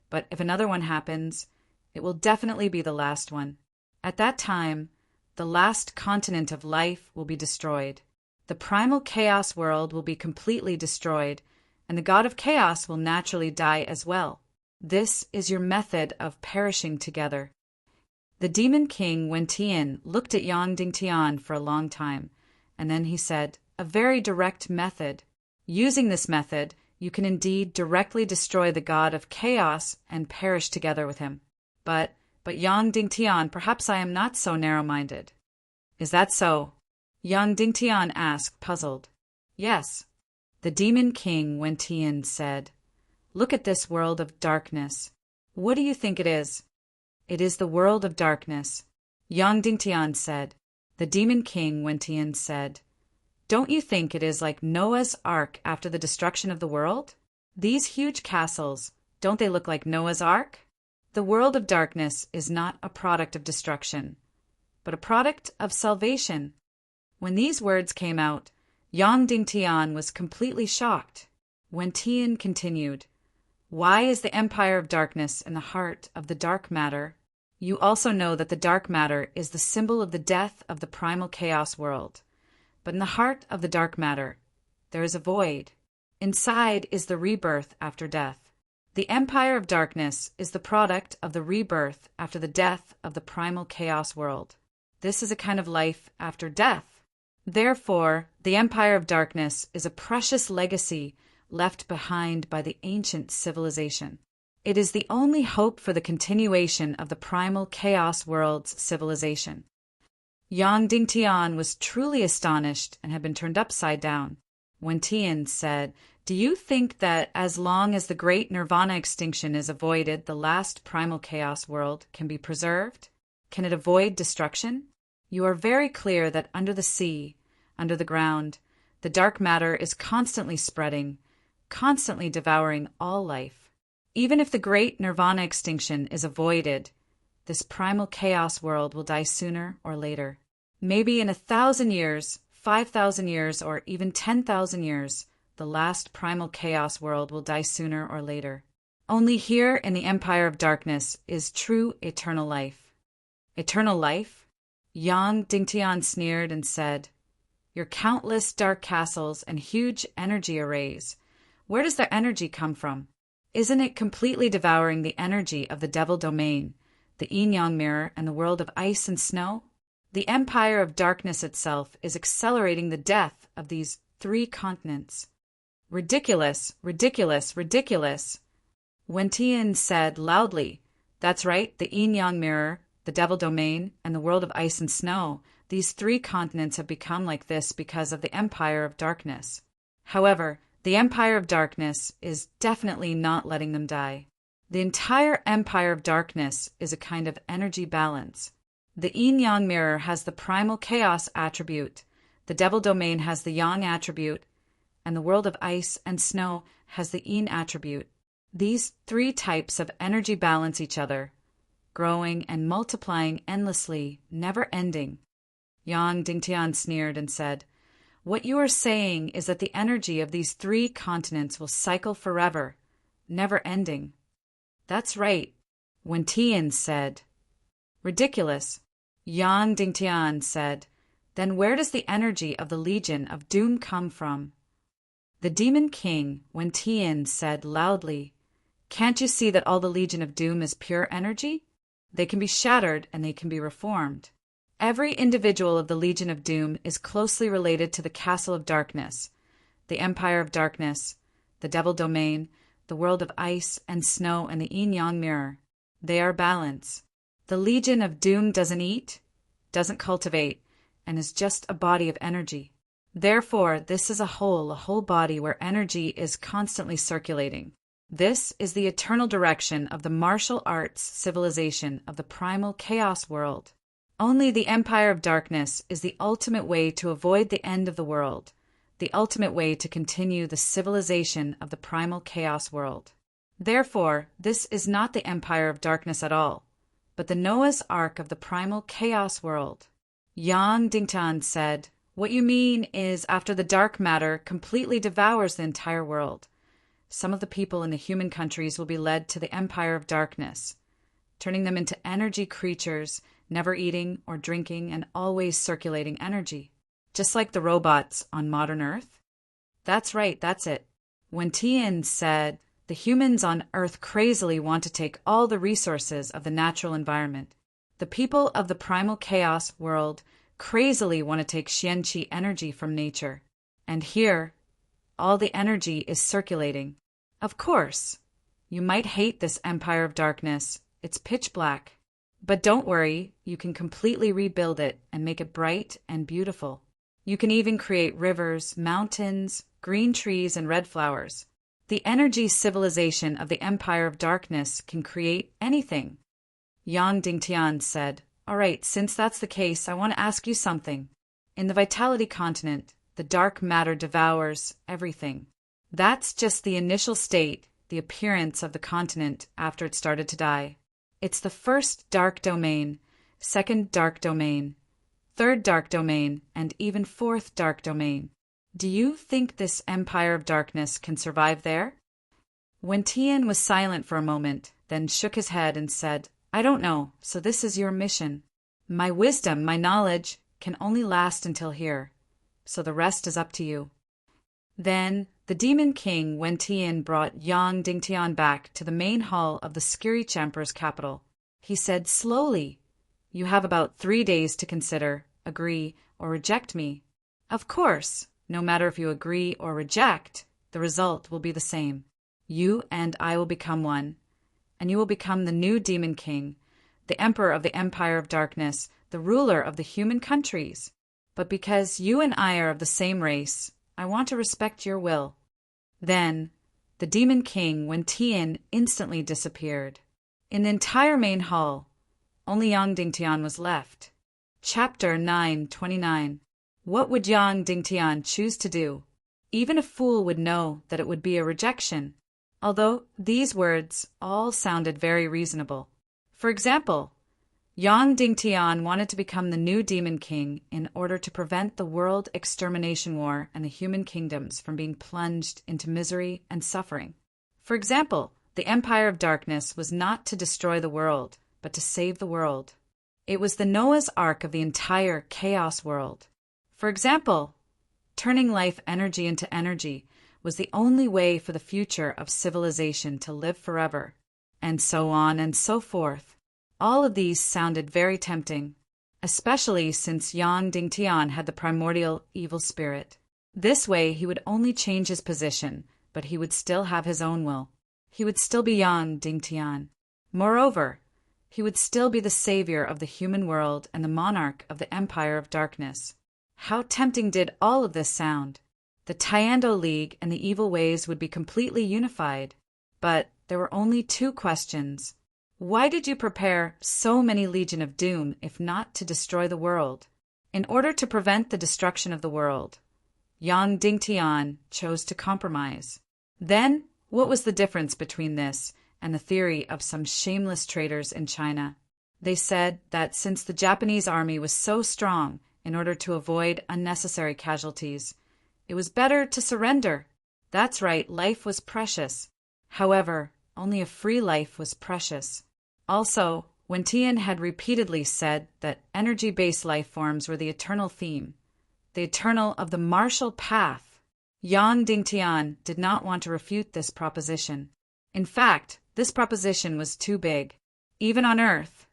but if another one happens, it will definitely be the last one. At that time, the last continent of life will be destroyed. The primal chaos world will be completely destroyed, and the god of chaos will naturally die as well. This is your method of perishing together. The Demon King, Wen Tian, looked at Yang Dingtian for a long time, and then he said, a very direct method. Using this method, you can indeed directly destroy the god of chaos and perish together with him. But Yang Dingtian, perhaps I am not so narrow-minded. Is that so? Yang Dingtian asked, puzzled. Yes. The Demon King, Wen Tian, said, look at this world of darkness. What do you think it is? It is the world of darkness. Yang Dingtian said. The Demon King, Wen Tian, said, don't you think it is like Noah's Ark after the destruction of the world? These huge castles, don't they look like Noah's Ark? The world of darkness is not a product of destruction, but a product of salvation. When these words came out, Yang Dingtian was completely shocked. Wen Tian continued, why is the Empire of Darkness in the heart of the dark matter? You also know that the dark matter is the symbol of the death of the primal chaos world. But in the heart of the dark matter, there is a void. Inside is the rebirth after death. The Empire of Darkness is the product of the rebirth after the death of the primal chaos world. This is a kind of life after death. Therefore, the Empire of Darkness is a precious legacy left behind by the ancient civilization. It is the only hope for the continuation of the primal chaos world's civilization. Yang Dingtian was truly astonished and had been turned upside down. Wen Tian said, do you think that as long as the great nirvana extinction is avoided, the last primal chaos world can be preserved? Can it avoid destruction? You are very clear that under the sea, under the ground, the dark matter is constantly spreading, constantly devouring all life. Even if the great nirvana extinction is avoided, this primal chaos world will die sooner or later. Maybe in 1,000 years, 5,000 years, or even 10,000 years, the last primal chaos world will die sooner or later. Only here in the Empire of Darkness is true eternal life. Eternal life? Yang Dingtian sneered and said, your countless dark castles and huge energy arrays, where does their energy come from? Isn't it completely devouring the energy of the devil domain, the yin-yang mirror, and the world of ice and snow? The Empire of Darkness itself is accelerating the death of these 3 continents. Ridiculous, ridiculous, ridiculous. Wen Tian said loudly, that's right, the yin-yang mirror, the devil domain, and the world of ice and snow. These 3 continents have become like this because of the Empire of Darkness. However, the Empire of Darkness is definitely not letting them die. The entire Empire of Darkness is a kind of energy balance. The yin-yang mirror has the primal chaos attribute, the devil domain has the yang attribute, and the world of ice and snow has the yin attribute. These three types of energy balance each other, growing and multiplying endlessly, never ending. Yang Dingtian sneered and said, "What you are saying is that the energy of these three continents will cycle forever, never ending." "That's right," Wen Tian said. "Ridiculous," Yang Dingtian said. "Then where does the energy of the Legion of Doom come from?" The Demon King, Wen Tian, said loudly, "Can't you see that all the Legion of Doom is pure energy? They can be shattered and they can be reformed. Every individual of the Legion of Doom is closely related to the Castle of Darkness, the Empire of Darkness, the Devil Domain, the world of ice and snow, and the yin-yang mirror. They are balance. The Legion of Doom doesn't eat, doesn't cultivate, and is just a body of energy. Therefore, this is a whole body where energy is constantly circulating. This is the eternal direction of the martial arts civilization of the primal chaos world. Only the Empire of Darkness is the ultimate way to avoid the end of the world, the ultimate way to continue the civilization of the primal chaos world. Therefore, this is not the Empire of Darkness at all, but the Noah's Ark of the primal chaos world." Yang Dingtian said, "What you mean is after the dark matter completely devours the entire world, some of the people in the human countries will be led to the Empire of Darkness, turning them into energy creatures, never eating or drinking and always circulating energy, just like the robots on modern Earth?" "That's right, that's it." Wen Tian said, "The humans on Earth crazily want to take all the resources of the natural environment. The people of the primal chaos world crazily want to take Xianqi energy from nature. And here, all the energy is circulating. Of course, you might hate this Empire of Darkness. It's pitch black. But don't worry, you can completely rebuild it and make it bright and beautiful. You can even create rivers, mountains, green trees, and red flowers. The energy civilization of the Empire of Darkness can create anything." Yang Dingtian said, "All right, since that's the case, I want to ask you something. In the Vitality Continent, the dark matter devours everything. That's just the initial state, the appearance of the continent after it started to die. It's the first dark domain, second dark domain, third dark domain, and even fourth dark domain. Do you think this Empire of Darkness can survive there?" Wen Tian was silent for a moment, then shook his head and said, "I don't know, so this is your mission. My wisdom, my knowledge, can only last until here, so the rest is up to you." Then the Demon King Wen Tian brought Yang Dingtian back to the main hall of the Skiri Emperor's capital. He said slowly, "You have about 3 days to consider, agree, or reject me. Of course, no matter if you agree or reject, the result will be the same. You and I will become one, and you will become the new Demon King, the Emperor of the Empire of Darkness, the ruler of the human countries. But because you and I are of the same race, I want to respect your will." Then, the Demon King Wen Tian instantly disappeared. In the entire main hall, only Yang Dingtian was left. Chapter 929. What would Yang Dingtian choose to do? Even a fool would know that it would be a rejection, although these words all sounded very reasonable. For example, Yang Dingtian wanted to become the new Demon King in order to prevent the world extermination war and the human kingdoms from being plunged into misery and suffering. For example, the Empire of Darkness was not to destroy the world, but to save the world. It was the Noah's Ark of the entire chaos world. For example, turning life energy into energy was the only way for the future of civilization to live forever, and so on and so forth. All of these sounded very tempting, especially since Yang Dingtian had the primordial evil spirit. This way he would only change his position, but he would still have his own will. He would still be Yang Dingtian. Moreover, he would still be the savior of the human world and the monarch of the Empire of Darkness. How tempting did all of this sound! The Tiando League and the evil ways would be completely unified. But there were only 2 questions. Why did you prepare so many legion of doom if not to destroy the world? In order to prevent the destruction of the world, Yang Dingtian chose to compromise. Then, what was the difference between this and the theory of some shameless traitors in China? They said that since the Japanese army was so strong, in order to avoid unnecessary casualties, it was better to surrender. That's right, life was precious. However, only a free life was precious. Also, Wen Tian had repeatedly said that energy-based life forms were the eternal theme, the eternal of the martial path. Yang Dingtian did not want to refute this proposition. In fact, this proposition was too big. Even on Earth,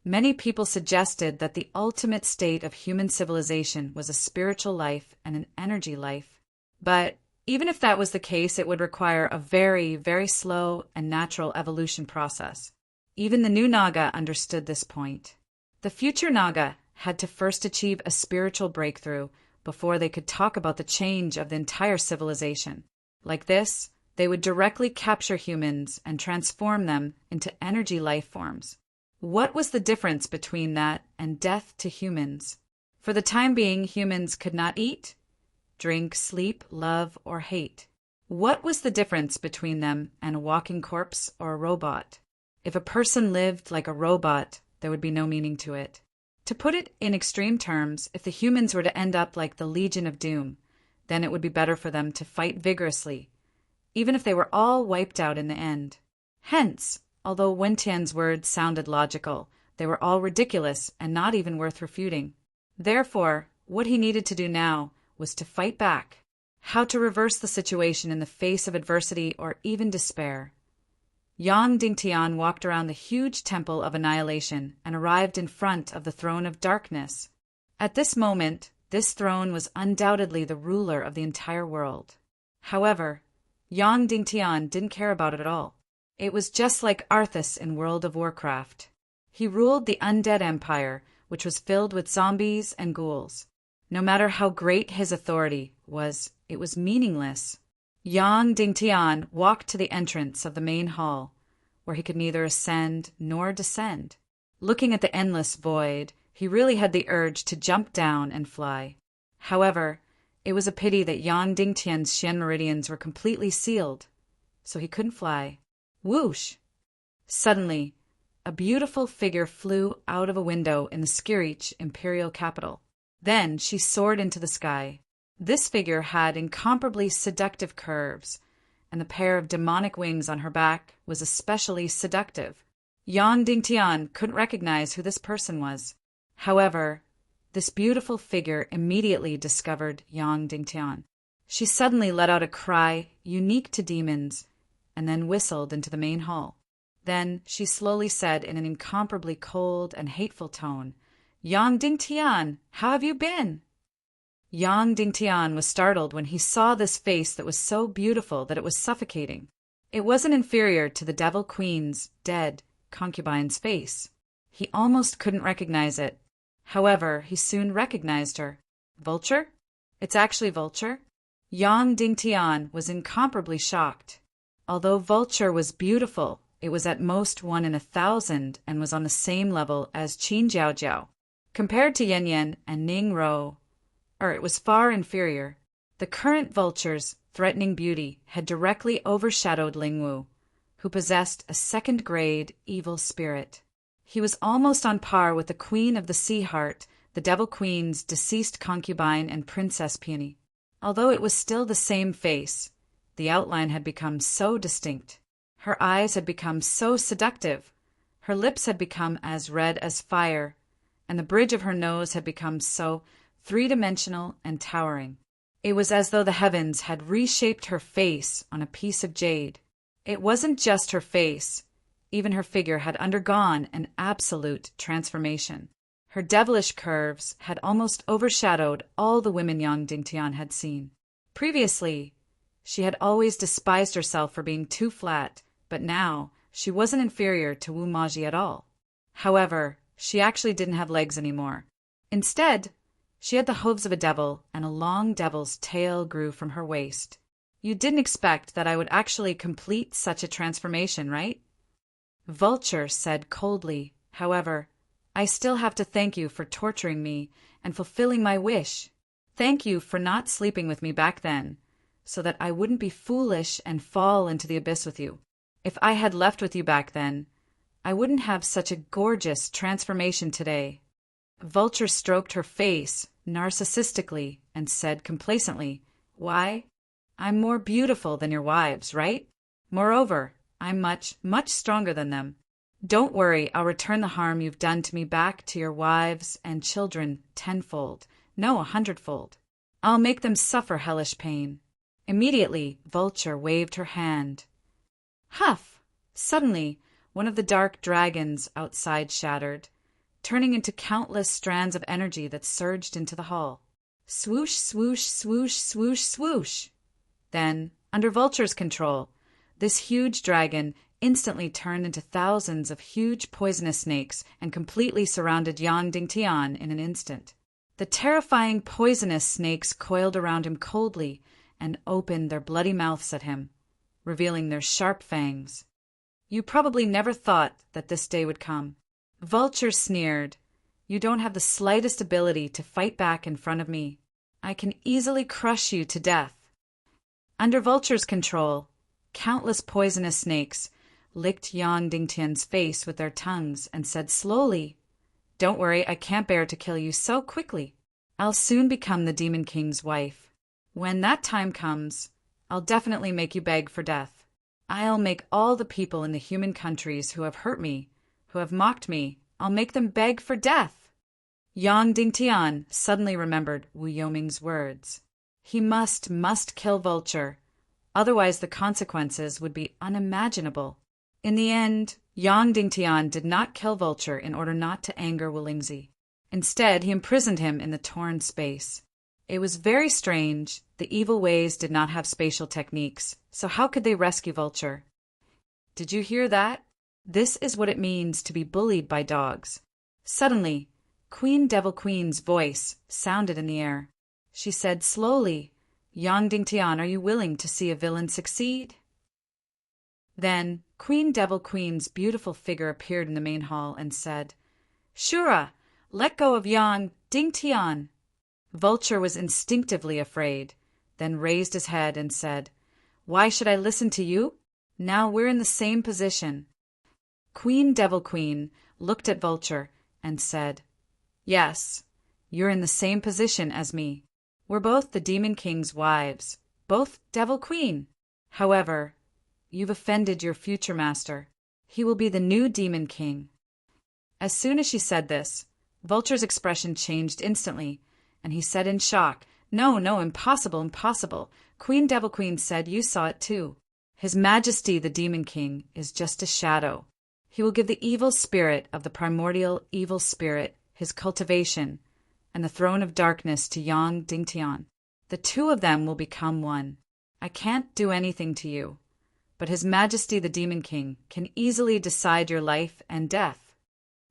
many people suggested that the ultimate state of human civilization was a spiritual life and an energy life. But even if that was the case, it would require a very, very slow and natural evolution process. Even the new Naga understood this point. The future Naga had to first achieve a spiritual breakthrough before they could talk about the change of the entire civilization. Like this, they would directly capture humans and transform them into energy life forms. What was the difference between that and death to humans? For the time being, humans could not eat, drink, sleep, love, or hate. What was the difference between them and a walking corpse or a robot? If a person lived like a robot, there would be no meaning to it. To put it in extreme terms, if the humans were to end up like the Legion of Doom, then it would be better for them to fight vigorously, even if they were all wiped out in the end. Hence, although Wen Tian's words sounded logical, they were all ridiculous and not even worth refuting. Therefore, what he needed to do now was to fight back. How to reverse the situation in the face of adversity or even despair. Yang Dingtian walked around the huge temple of annihilation and arrived in front of the throne of darkness. At this moment, this throne was undoubtedly the ruler of the entire world. However, Yang Dingtian didn't care about it at all. It was just like Arthas in World of Warcraft. He ruled the undead empire, which was filled with zombies and ghouls. No matter how great his authority was, it was meaningless. Yang Dingtian walked to the entrance of the main hall, where he could neither ascend nor descend. Looking at the endless void, he really had the urge to jump down and fly. However, it was a pity that Yang Dingtian's Xian meridians were completely sealed, so he couldn't fly. Whoosh! Suddenly, a beautiful figure flew out of a window in the Skirich imperial capital. Then she soared into the sky. This figure had incomparably seductive curves, and the pair of demonic wings on her back was especially seductive. Yang Dingtian couldn't recognize who this person was. However, this beautiful figure immediately discovered Yang Dingtian. She suddenly let out a cry unique to demons, and then whistled into the main hall. Then she slowly said in an incomparably cold and hateful tone, "Yang Dingtian, how have you been?" Yang Dingtian was startled when he saw this face that was so beautiful that it was suffocating. It wasn't inferior to the Devil Queen's dead concubine's face. He almost couldn't recognize it. However, he soon recognized her. Vulture? It's actually Vulture? Yang Dingtian was incomparably shocked. Although Vulture was beautiful, it was at most 1 in 1,000 and was on the same level as Qin Jiaojiao. Compared to Yan Yan and Ning Rou, it was far inferior. The current Vulture's threatening beauty had directly overshadowed Lingwu, who possessed a second-grade evil spirit. He was almost on par with the Queen of the Sea Heart, the Devil Queen's deceased concubine and Princess Peony. Although it was still the same face, the outline had become so distinct. Her eyes had become so seductive. Her lips had become as red as fire, and the bridge of her nose had become so three-dimensional and towering. It was as though the heavens had reshaped her face on a piece of jade. It wasn't just her face. Even her figure had undergone an absolute transformation. Her devilish curves had almost overshadowed all the women Yang Dingtian had seen. Previously, she had always despised herself for being too flat, but now she wasn't inferior to Wu Maji at all. However, she actually didn't have legs anymore. Instead, she had the hooves of a devil, and a long devil's tail grew from her waist. You didn't expect that I would actually complete such a transformation, right? Vulture said coldly, "However, I still have to thank you for torturing me and fulfilling my wish. Thank you for not sleeping with me back then, so that I wouldn't be foolish and fall into the abyss with you. If I had left with you back then, I wouldn't have such a gorgeous transformation today." Vulture stroked her face narcissistically and said complacently, "Why? I'm more beautiful than your wives, right? Moreover, I'm much, much stronger than them. Don't worry, I'll return the harm you've done to me back to your wives and children tenfold, no, 100-fold. I'll make them suffer hellish pain." Immediately, Vulture waved her hand. Huff! Suddenly, one of the dark dragons outside shattered, turning into countless strands of energy that surged into the hall. Swoosh, swoosh, swoosh, swoosh, swoosh! Then, under Vulture's control, this huge dragon instantly turned into thousands of huge poisonous snakes and completely surrounded Yang Dingtian in an instant. The terrifying poisonous snakes coiled around him coldly and opened their bloody mouths at him, revealing their sharp fangs. "You probably never thought that this day would come." Vulture sneered. "You don't have the slightest ability to fight back in front of me. I can easily crush you to death." Under Vulture's control, countless poisonous snakes licked Yang Dingtian's face with their tongues and said slowly, "Don't worry, I can't bear to kill you so quickly. I'll soon become the Demon King's wife. When that time comes, I'll definitely make you beg for death. I'll make all the people in the human countries who have hurt me, who have mocked me, I'll make them beg for death." Yang Dingtian suddenly remembered Wu Yoming's words. He must kill Vulture, otherwise the consequences would be unimaginable. In the end, Yang Dingtian did not kill Vulture in order not to anger Wu Lingzi. Instead, he imprisoned him in the torn space. It was very strange. The evil ways did not have spatial techniques, so how could they rescue Vulture? Did you hear that? This is what it means to be bullied by dogs. Suddenly, Queen Devil Queen's voice sounded in the air. She said slowly, "Yang Dingtian, are you willing to see a villain succeed?" Then Queen Devil Queen's beautiful figure appeared in the main hall and said, "Shura, let go of Yang Dingtian." Vulture was instinctively afraid, then raised his head and said, "Why should I listen to you? Now we're in the same position." Queen Devil Queen looked at Vulture and said, "Yes, you're in the same position as me. We're both the Demon King's wives, both Devil Queen. However, you've offended your future master. He will be the new Demon King." As soon as she said this, Vulture's expression changed instantly, and he said in shock, "No, no, impossible, impossible. Queen Devil Queen said you saw it too. His Majesty the Demon King is just a shadow. He will give the evil spirit of the primordial evil spirit his cultivation, and the throne of darkness to Yang Dingtian. The two of them will become one. I can't do anything to you, but His Majesty the Demon King can easily decide your life and death."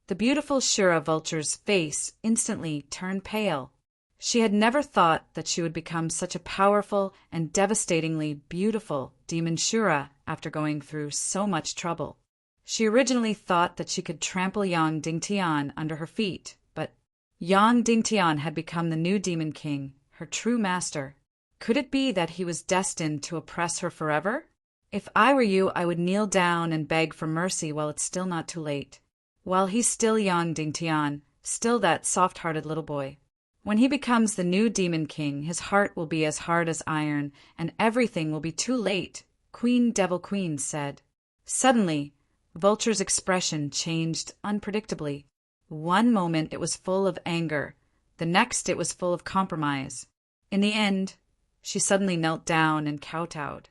The beautiful Shura Vulture's face instantly turned pale. She had never thought that she would become such a powerful and devastatingly beautiful demon Shura after going through so much trouble. She originally thought that she could trample Yang Dingtian under her feet, but Yang Dingtian had become the new Demon King, her true master. Could it be that he was destined to oppress her forever? If I were you, I would kneel down and beg for mercy while it's still not too late. While he's still Yang Dingtian, still that soft-hearted little boy. When he becomes the new Demon King, his heart will be as hard as iron, and everything will be too late, Queen Devil Queen said. Suddenly, Vulture's expression changed unpredictably. One moment it was full of anger, the next it was full of compromise. In the end, she suddenly knelt down and kowtowed.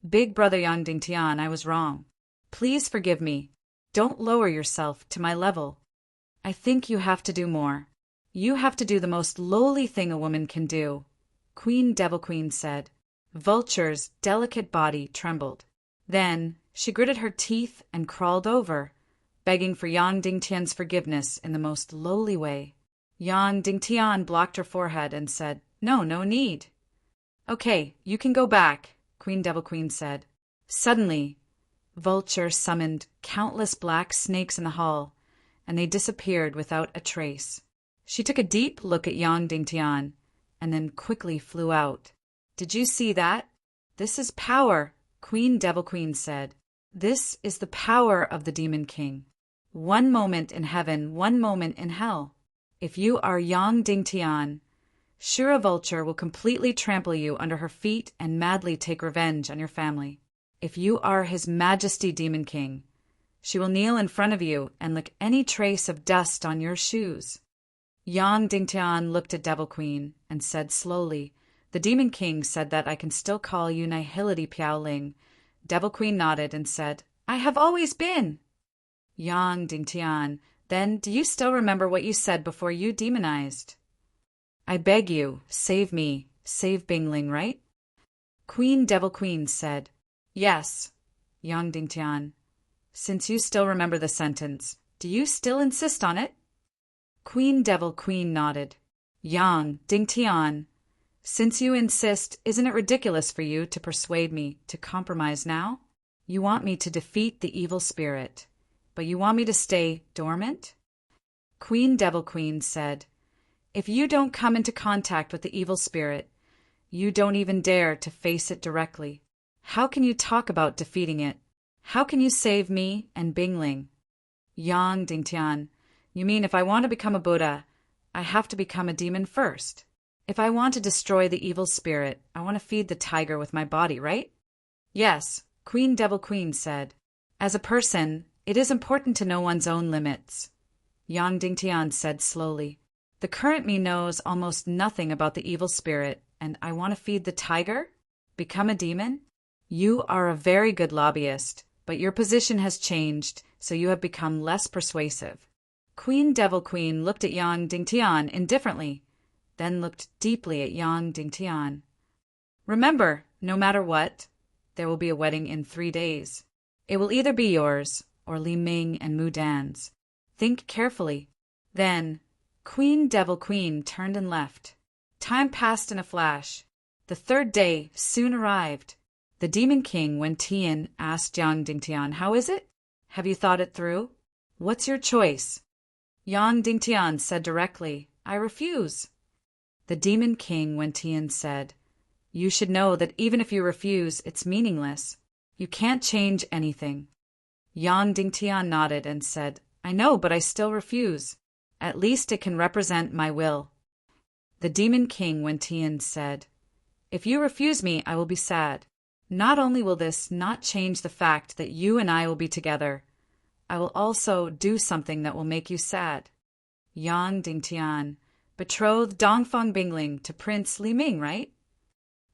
"Big brother Yang Dingtian, I was wrong. Please forgive me. Don't lower yourself to my level. I think you have to do more. You have to do the most lowly thing a woman can do," Queen Devil Queen said. Vulture's delicate body trembled. Then she gritted her teeth and crawled over, begging for Yang Dingtian's forgiveness in the most lowly way. Yang Dingtian blocked her forehead and said, "No, no need." "Okay, you can go back," Queen Devil Queen said. Suddenly, Vulture summoned countless black snakes in the hall, and they disappeared without a trace. She took a deep look at Yang Dingtian, and then quickly flew out. "Did you see that? This is power," Queen Devil Queen said. "This is the power of the Demon King. One moment in heaven, one moment in hell. If you are Yang Dingtian, Shura Vulture will completely trample you under her feet and madly take revenge on your family. If you are His Majesty Demon King, she will kneel in front of you and lick any trace of dust on your shoes." Yang Dingtian looked at Devil Queen and said slowly, "The Demon King said that I can still call you Nihility Piaoling." Devil Queen nodded and said, "I have always been." Yang Dingtian, "Then do you still remember what you said before you demonized?" "I beg you, save me, save Bingling, right?" Queen Devil Queen said, "Yes." Yang Dingtian, "Since you still remember the sentence, do you still insist on it?" Queen Devil Queen nodded. "Yang Dingtian, since you insist, isn't it ridiculous for you to persuade me to compromise now? You want me to defeat the evil spirit, but you want me to stay dormant?" Queen Devil Queen said, "If you don't come into contact with the evil spirit, you don't even dare to face it directly. How can you talk about defeating it? How can you save me and Bingling?" Yang Dingtian, "You mean if I want to become a Buddha, I have to become a demon first? If I want to destroy the evil spirit, I want to feed the tiger with my body, right?" "Yes," Queen Devil Queen said. "As a person, it is important to know one's own limits." Yang Dingtian said slowly, "The current me knows almost nothing about the evil spirit, and I want to feed the tiger? Become a demon? You are a very good lobbyist, but your position has changed, so you have become less persuasive." Queen Devil Queen looked at Yang Dingtian indifferently, then looked deeply at Yang Dingtian. "Remember, no matter what, there will be a wedding in 3 days. It will either be yours or Li Ming and Mu Dan's. Think carefully." Then Queen Devil Queen turned and left. Time passed in a flash. The 3rd day soon arrived. The Demon King Wen Tian asked Yang Dingtian, "How is it? Have you thought it through? What's your choice?" Yang Dingtian said directly, "I refuse." The Demon King Wen Tian said, "You should know that even if you refuse, it's meaningless. You can't change anything." Yang Dingtian nodded and said, "I know, but I still refuse. At least it can represent my will." The Demon King Wen Tian said, "If you refuse me, I will be sad. Not only will this not change the fact that you and I will be together, I will also do something that will make you sad." Yang Dingtian, "Betrothed Dongfang Bingling to Prince Li Ming, right?"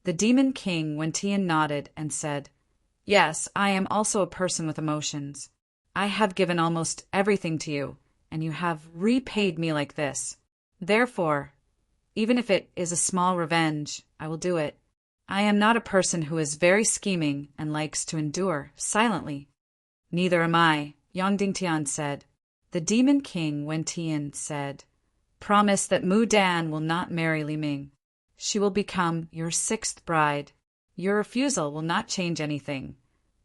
The Demon King Wen Tian nodded and said, "Yes, I am also a person with emotions. I have given almost everything to you, and you have repaid me like this. Therefore, even if it is a small revenge, I will do it. I am not a person who is very scheming and likes to endure silently." "Neither am I," Yang Dingtian said. The Demon King Wen Tian said, "Promise that Mu Dan will not marry Li Ming. She will become your 6th bride. Your refusal will not change anything,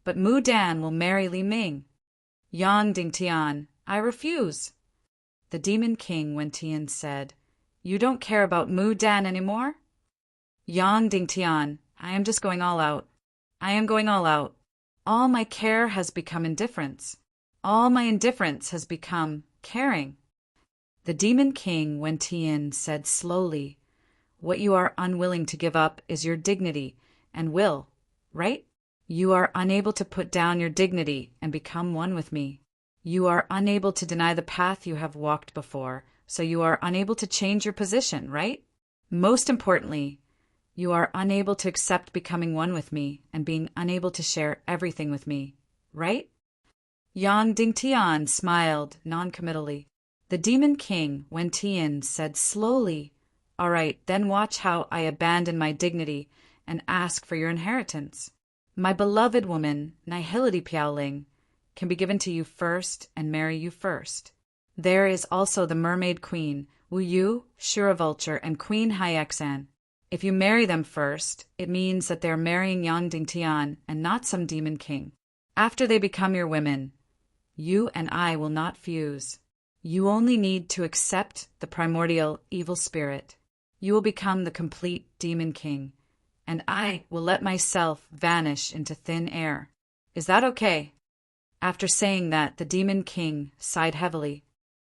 but Mu Dan will marry Li Ming." Yang Dingtian, "I refuse." The Demon King Wen Tian said, "You don't care about Mu Dan anymore?" Yang Dingtian, "I am just going all out. I am going all out. All my care has become indifference. All my indifference has become caring." The Demon King Wen Tian said slowly, "What you are unwilling to give up is your dignity and will, right? You are unable to put down your dignity and become one with me. You are unable to deny the path you have walked before, so you are unable to change your position, right? Most importantly, you are unable to accept becoming one with me and being unable to share everything with me, right?" Yang Dingtian smiled noncommittally. The Demon King Wen Tian said slowly, "All right, then watch how I abandon my dignity and ask for your inheritance. My beloved woman, Nihility Piaoling, can be given to you first and marry you first. There is also the Mermaid Queen, Wu Yu, Shura Vulture, and Queen Hyexan. If you marry them first, it means that they are marrying Yang Dingtian and not some demon king. After they become your women, you and I will not fuse. You only need to accept the primordial evil spirit. You will become the complete demon king, and I will let myself vanish into thin air. Is that okay?" After saying that, the demon king sighed heavily.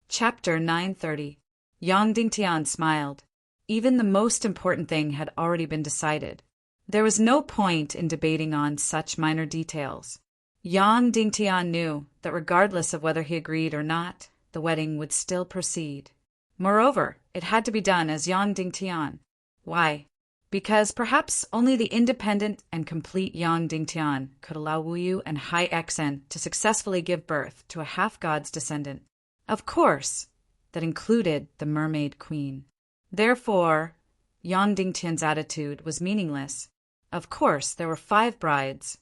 Chapter 930. Yang Dingtian smiled. Even the most important thing had already been decided. There was no point in debating on such minor details. Yang Dingtian knew that regardless of whether he agreed or not, the wedding would still proceed. Moreover, it had to be done as Yang Dingtian. Why? Because perhaps only the independent and complete Yang Dingtian could allow Wu Yu and Hai Exen to successfully give birth to a half-god's descendant. Of course, that included the mermaid queen. Therefore, Yang Dingtian's attitude was meaningless. Of course, there were 5 brides.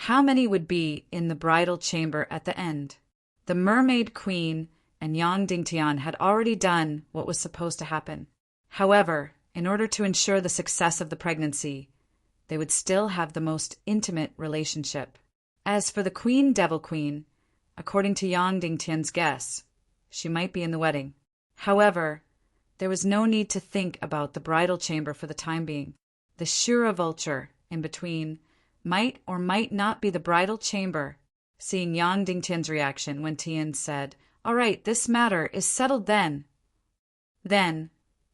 How many would be in the bridal chamber at the end? The mermaid queen and Yang Dingtian had already done what was supposed to happen. However, in order to ensure the success of the pregnancy, they would still have the most intimate relationship. As for the Queen Devil Queen, according to Yang Dingtian's guess, she might be in the wedding. However, there was no need to think about the bridal chamber for the time being. The Shura vulture, in between, might or might not be the bridal chamber. Seeing Yang Dingtian's reaction when Tian said, "All right, this matter is settled then." Then,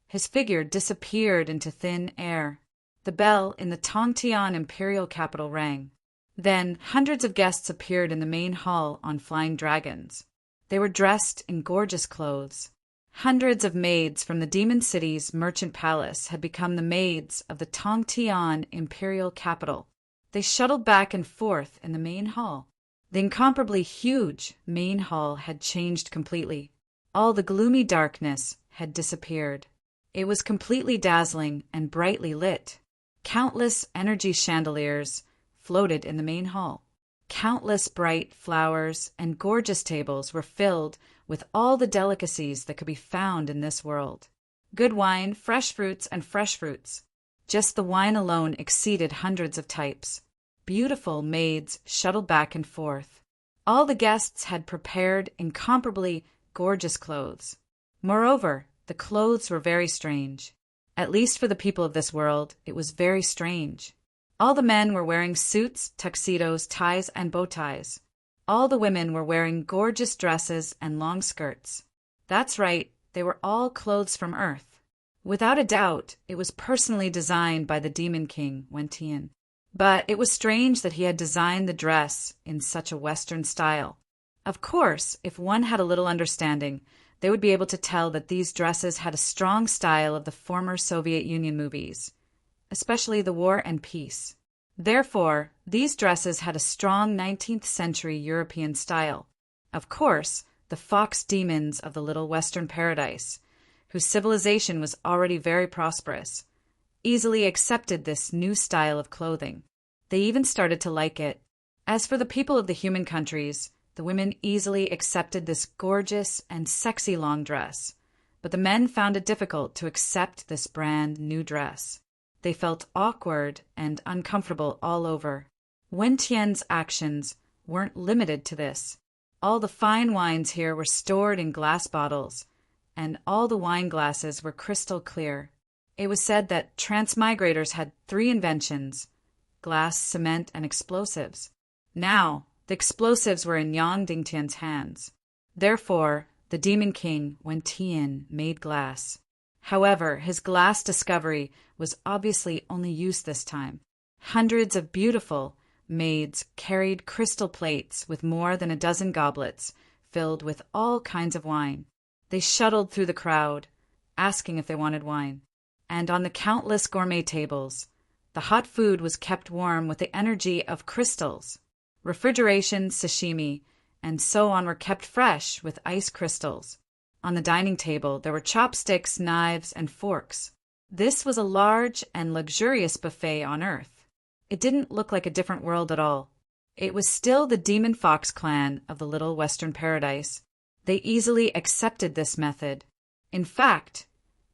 his figure disappeared into thin air. The bell in the Tongtian imperial capital rang. Then hundreds of guests appeared in the main hall on flying dragons. They were dressed in gorgeous clothes. Hundreds of maids from the Demon City's merchant palace had become the maids of the Tongtian imperial capital. They shuttled back and forth in the main hall. The incomparably huge main hall had changed completely. All the gloomy darkness had disappeared. It was completely dazzling and brightly lit. Countless energy chandeliers floated in the main hall. Countless bright flowers and gorgeous tables were filled with all the delicacies that could be found in this world. Good wine, fresh fruits, and fresh fruits. Just the wine alone exceeded hundreds of types. Beautiful maids shuttled back and forth. All the guests had prepared incomparably gorgeous clothes. Moreover, the clothes were very strange. At least for the people of this world, it was very strange. All the men were wearing suits, tuxedos, ties, and bow ties. All the women were wearing gorgeous dresses and long skirts. That's right, they were all clothes from Earth. Without a doubt, it was personally designed by the Demon King, Wen Tian. But it was strange that he had designed the dress in such a Western style. Of course, if one had a little understanding, they would be able to tell that these dresses had a strong style of the former Soviet Union movies, especially The War and Peace. Therefore, these dresses had a strong 19th century European style. Of course, the fox demons of the Little Western Paradise, whose civilization was already very prosperous, easily accepted this new style of clothing. They even started to like it. As for the people of the human countries, the women easily accepted this gorgeous and sexy long dress, but the men found it difficult to accept this brand new dress. They felt awkward and uncomfortable all over. Wen Tian's actions weren't limited to this. All the fine wines here were stored in glass bottles, and all the wine glasses were crystal clear. It was said that transmigrators had 3 inventions: glass, cement, and explosives. Now, the explosives were in Yang Dingtian's hands. Therefore, the Demon King, Wen Tian, made glass. However, his glass discovery was obviously only used this time. Hundreds of beautiful maids carried crystal plates with more than a dozen goblets filled with all kinds of wine. They shuttled through the crowd, asking if they wanted wine. And on the countless gourmet tables, the hot food was kept warm with the energy of crystals. Refrigeration, sashimi, and so on were kept fresh with ice crystals. On the dining table, there were chopsticks, knives, and forks. This was a large and luxurious buffet on Earth. It didn't look like a different world at all. It was still the Demon Fox clan of the Little Western Paradise. They easily accepted this method. In fact,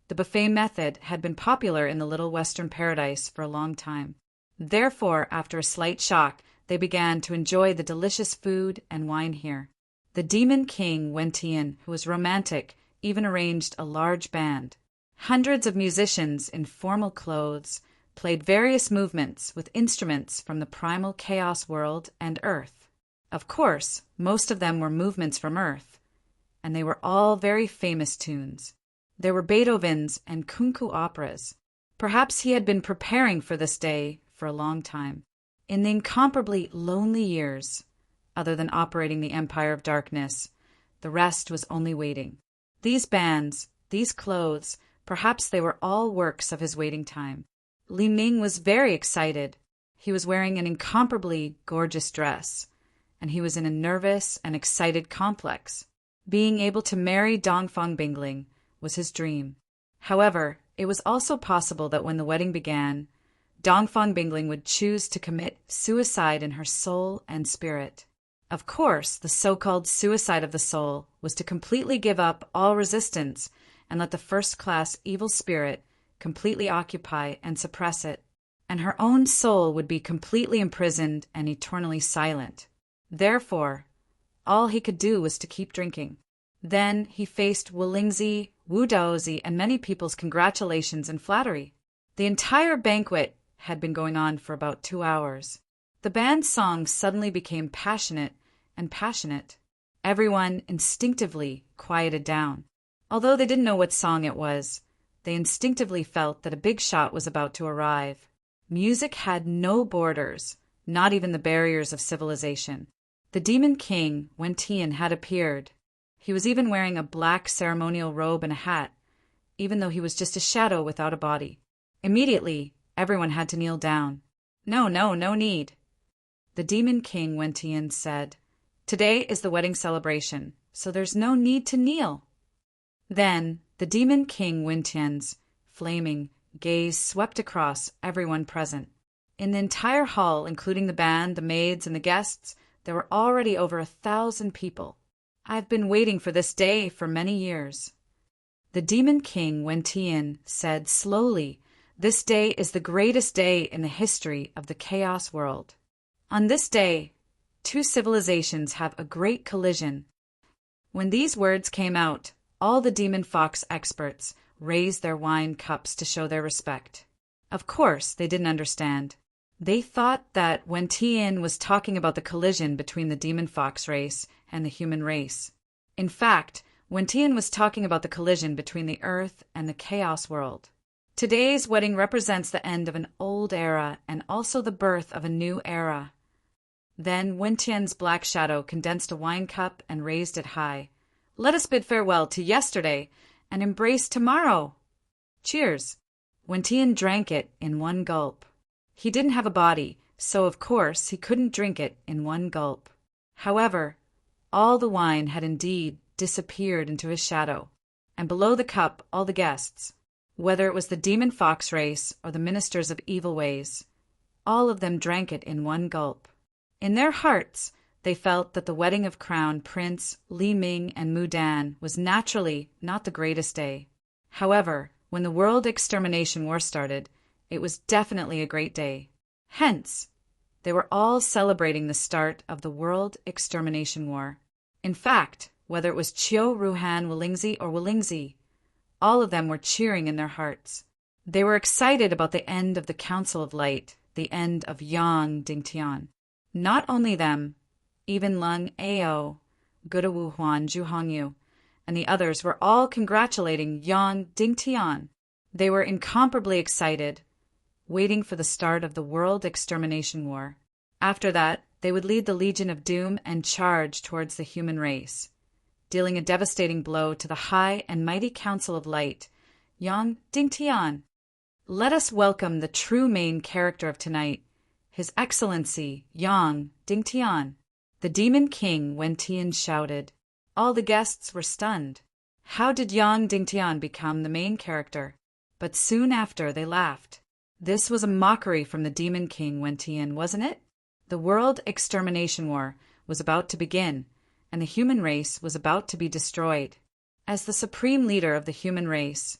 the buffet method had been popular in the Little Western Paradise for a long time. Therefore, after a slight shock, they began to enjoy the delicious food and wine here. The Demon King Wentian, who was romantic, even arranged a large band. Hundreds of musicians in formal clothes played various movements with instruments from the primal chaos world and Earth. Of course, most of them were movements from Earth, and they were all very famous tunes. There were Beethoven's and kunku operas. Perhaps he had been preparing for this day for a long time. In the incomparably lonely years, other than operating the Empire of Darkness, the rest was only waiting. These bands, these clothes, perhaps they were all works of his waiting time. Li Ming was very excited. He was wearing an incomparably gorgeous dress, and he was in a nervous and excited complex. Being able to marry Dongfang Bingling was his dream. However, it was also possible that when the wedding began, Dongfang Bingling would choose to commit suicide in her soul and spirit. Of course, the so-called suicide of the soul was to completely give up all resistance and let the first-class evil spirit completely occupy and suppress it, and her own soul would be completely imprisoned and eternally silent. Therefore, all he could do was to keep drinking. Then he faced Wu Lingzi, Wu Daozi, and many people's congratulations and flattery. The entire banquet had been going on for about 2 hours. The band's song suddenly became passionate and passionate. Everyone instinctively quieted down. Although they didn't know what song it was, they instinctively felt that a big shot was about to arrive. Music had no borders, not even the barriers of civilization. The Demon King, Wentian, had appeared. He was even wearing a black ceremonial robe and a hat, even though he was just a shadow without a body. Immediately, everyone had to kneel down. No need. The Demon King Wentian said, "Today is the wedding celebration, so there's no need to kneel." Then, the Demon King Wentian's flaming gaze swept across everyone present. In the entire hall, including the band, the maids, and the guests, there were already over 1,000 people. "I've been waiting for this day for many years." The Demon King Wentian said slowly, "This day is the greatest day in the history of the Chaos world. On this day, 2 civilizations have a great collision." When these words came out, all the Demon Fox experts raised their wine cups to show their respect. Of course, they didn't understand. They thought that Wentian was talking about the collision between the Demon Fox race and the human race. In fact, Wentian was talking about the collision between the Earth and the Chaos world. Today's wedding represents the end of an old era and also the birth of a new era. Then Wentian's black shadow condensed a wine cup and raised it high. "Let us bid farewell to yesterday and embrace tomorrow." Cheers! Wentian drank it in one gulp. He didn't have a body, so of course he couldn't drink it in one gulp. However, all the wine had indeed disappeared into his shadow, and below the cup all the guests, whether it was the Demon Fox race or the ministers of evil ways, all of them drank it in one gulp. In their hearts, they felt that the wedding of Crown Prince Li Ming and Mu Dan was naturally not the greatest day. However, when the World Extermination War started, it was definitely a great day. Hence, they were all celebrating the start of the World Extermination War. In fact, whether it was Chiu, Ruhan, Wulingzi, or Wulingzi, all of them were cheering in their hearts. They were excited about the end of the Council of Light, the end of Yang Dingtian. Not only them, even Lung Ao, Gudawu Huan, Zhu Hongyu, and the others were all congratulating Yang Dingtian. They were incomparably excited, waiting for the start of the World Extermination War. After that, they would lead the Legion of Doom and charge towards the human race, dealing a devastating blow to the high and mighty Council of Light, Yang Dingtian. Let us welcome the true main character of tonight, His Excellency Yang Dingtian. The Demon King Wentian shouted. All the guests were stunned. How did Yang Dingtian become the main character? But soon after they laughed. This was a mockery from the Demon King Wentian, wasn't it? The World Extermination War was about to begin, and the human race was about to be destroyed. As the supreme leader of the human race,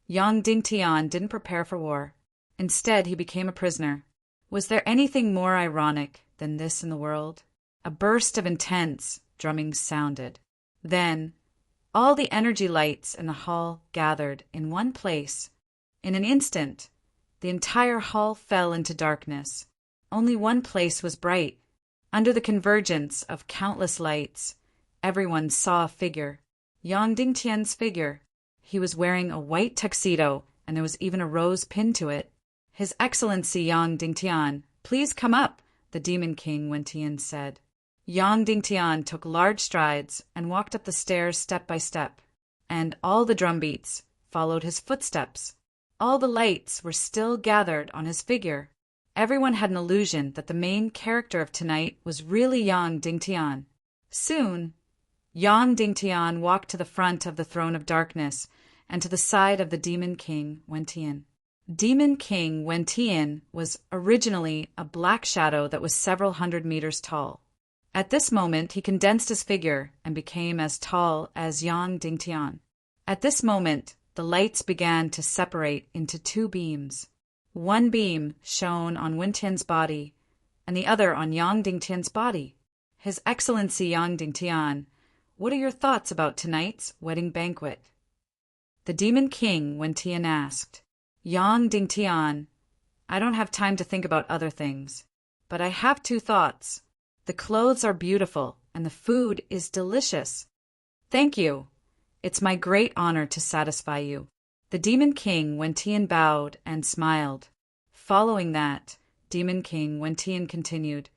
Yang Dingtian didn't prepare for war. Instead, he became a prisoner. Was there anything more ironic than this in the world? A burst of intense drumming sounded. Then, all the energy lights in the hall gathered in one place. In an instant, the entire hall fell into darkness. Only one place was bright. Under the convergence of countless lights, everyone saw a figure. Yang Dingtian's figure. He was wearing a white tuxedo, and there was even a rose pinned to it. His Excellency Yang Dingtian, please come up, the Demon King Wen-Tian said. Yang Dingtian took large strides and walked up the stairs step by step, and all the drumbeats followed his footsteps. All the lights were still gathered on his figure. Everyone had an illusion that the main character of tonight was really Yang Dingtian. Soon, Yang Dingtian walked to the front of the throne of darkness and to the side of the Demon King Wen-Tian. Demon King Wen-Tian was originally a black shadow that was several hundred meters tall. At this moment, he condensed his figure and became as tall as Yang Dingtian. At this moment, the lights began to separate into two beams. One beam shone on Wen-Tian's body, and the other on Yang Dingtian's body. His Excellency Yang Dingtian, what are your thoughts about tonight's wedding banquet? The Demon King Wen-Tian asked. Yang Dingtian, I don't have time to think about other things, but I have two thoughts. The clothes are beautiful, and the food is delicious. Thank you. It's my great honor to satisfy you. The Demon King Wen-Tian bowed and smiled. Following that, Demon King Wen-Tian continued,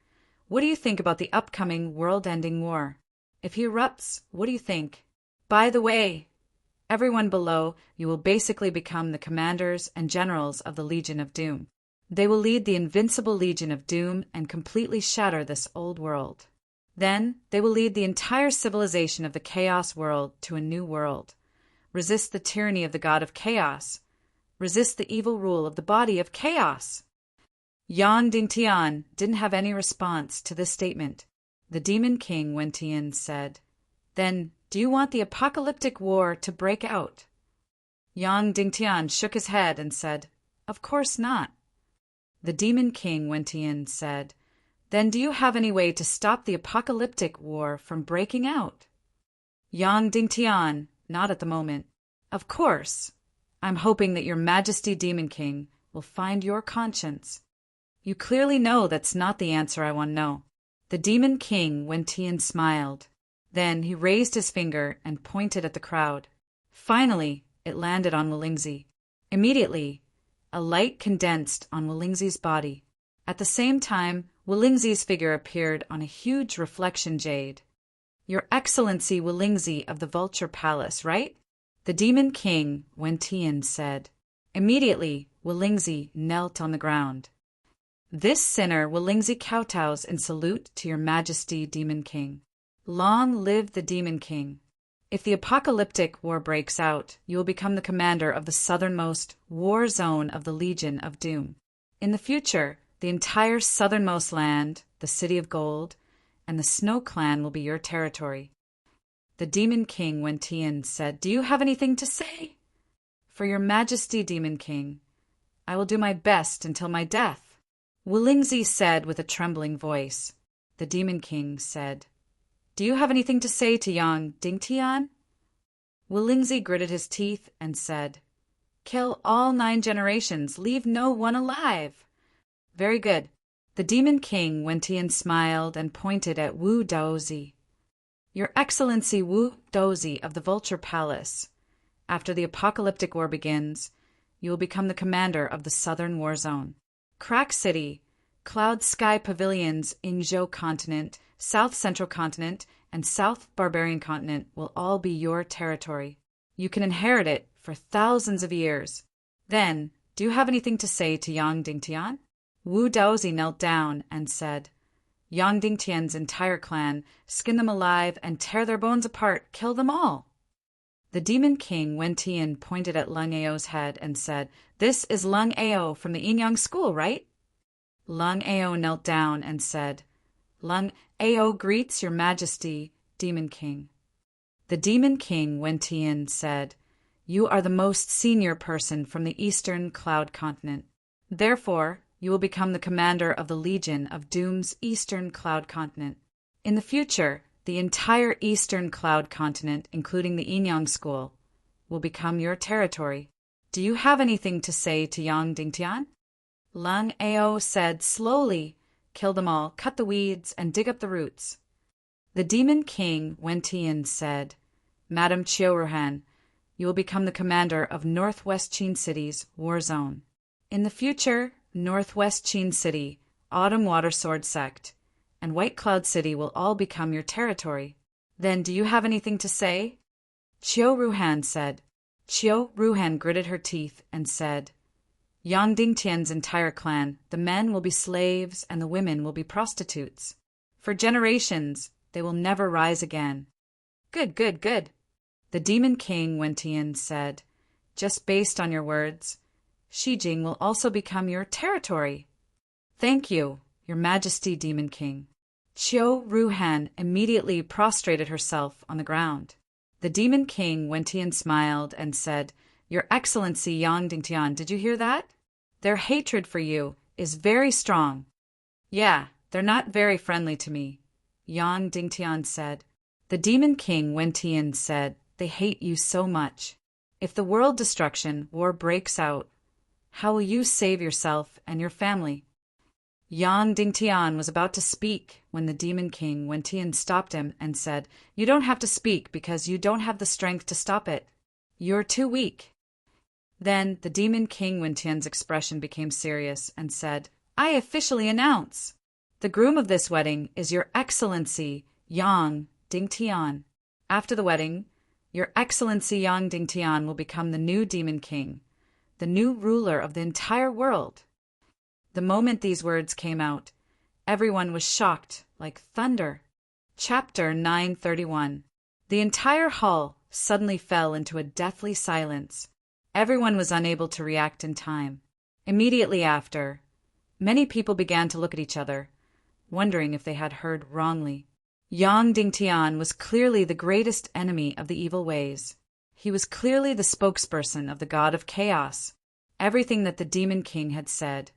what do you think about the upcoming world-ending war? If he erupts, what do you think? By the way, everyone below, you will basically become the commanders and generals of the Legion of Doom. They will lead the invincible Legion of Doom and completely shatter this old world. Then, they will lead the entire civilization of the Chaos world to a new world. Resist the tyranny of the God of Chaos. Resist the evil rule of the body of Chaos. Yang Dingtian didn't have any response to this statement. The Demon King Wen-Tian said, Then, do you want the apocalyptic war to break out? Yang Dingtian shook his head and said, Of course not. The Demon King Wen-Tian said, Then do you have any way to stop the apocalyptic war from breaking out? Yang Dingtian, not at the moment. Of course. I'm hoping that your Majesty Demon King will find your conscience. You clearly know that's not the answer I want to know. The Demon King Wen-Tian smiled. Then he raised his finger and pointed at the crowd. Finally, it landed on Wolingzi. Immediately, a light condensed on Wolingzi's body. At the same time, Wolingzi's figure appeared on a huge reflection jade. Your Excellency Wolingzi of the Vulture Palace, right? The Demon King Wen-Tian said. Immediately, Wolingzi knelt on the ground. This sinner Wolingzi kowtows in salute to your Majesty Demon King. Long live the Demon King. If the apocalyptic war breaks out, you will become the commander of the southernmost war zone of the Legion of Doom. In the future, the entire southernmost land, the City of Gold, and the Snow Clan will be your territory. The Demon King Wen-Tian said, Do you have anything to say? For your Majesty Demon King, I will do my best until my death. Wolingzi said with a trembling voice. The Demon King said, Do you have anything to say to Yang Dingtian? Wolingzi gritted his teeth and said, Kill all 9 generations, leave no one alive. Very good. The Demon King Wen-Tian smiled and pointed at Wu Daozi. Your Excellency Wu Daozi of the Vulture Palace, after the apocalyptic war begins, you will become the commander of the Southern War Zone. Crack City, Cloud Sky Pavilions in Zhou Continent, South Central Continent, and South Barbarian Continent will all be your territory. You can inherit it for thousands of years. Then, do you have anything to say to Yang Dingtian? Wu Daozi knelt down and said, Yang Dingtian's entire clan, skin them alive and tear their bones apart, kill them all. The Demon King Wen-Tian pointed at Lung Ao's head and said, This is Lung Ao from the Yin-Yang School, right? Lung Ao knelt down and said, Lung Ao greets your Majesty, Demon King. The Demon King Wen-Tian said, You are the most senior person from the Eastern Cloud Continent. Therefore, you will become the commander of the Legion of Doom's Eastern Cloud Continent. In the future, the entire Eastern Cloud Continent, including the Inyang School, will become your territory. Do you have anything to say to Yang Dingtian? Lung Ao said slowly, kill them all, cut the weeds, and dig up the roots. The Demon King Wentian said, Madam Chiuruhan, you will become the commander of Northwest Qin City's war zone. In the future, Northwest Qin City, Autumn Water Sword Sect, and White Cloud City will all become your territory. Then do you have anything to say? Chiuruhan said. Chiuruhan gritted her teeth and said, Yang Dingtian's entire clan, the men will be slaves and the women will be prostitutes. For generations, they will never rise again. Good, good, good. The Demon King Wentian said, just based on your words, Shijing will also become your territory. Thank you, Your Majesty, Demon King. Chiuruhan immediately prostrated herself on the ground. The Demon King Wentian smiled and said, Your Excellency Yang Dingtian, did you hear that? Their hatred for you is very strong. Yeah, they're not very friendly to me, Yang Dingtian said. The Demon King Wentian said, They hate you so much. If the world destruction war breaks out, how will you save yourself and your family? Yang Dingtian was about to speak when the Demon King Wentian stopped him and said, You don't have to speak because you don't have the strength to stop it. You're too weak. Then the Demon King Wentian's expression became serious and said, I officially announce, the groom of this wedding is Your Excellency Yang Dingtian. After the wedding, Your Excellency Yang Dingtian will become the new Demon King, the new ruler of the entire world. The moment these words came out, everyone was shocked like thunder. Chapter 931. The entire hall suddenly fell into a deathly silence. Everyone was unable to react in time. Immediately after, many people began to look at each other, wondering if they had heard wrongly. Yang Dingtian was clearly the greatest enemy of the evil ways. He was clearly the spokesperson of the god of chaos. Everything that the Demon King had said,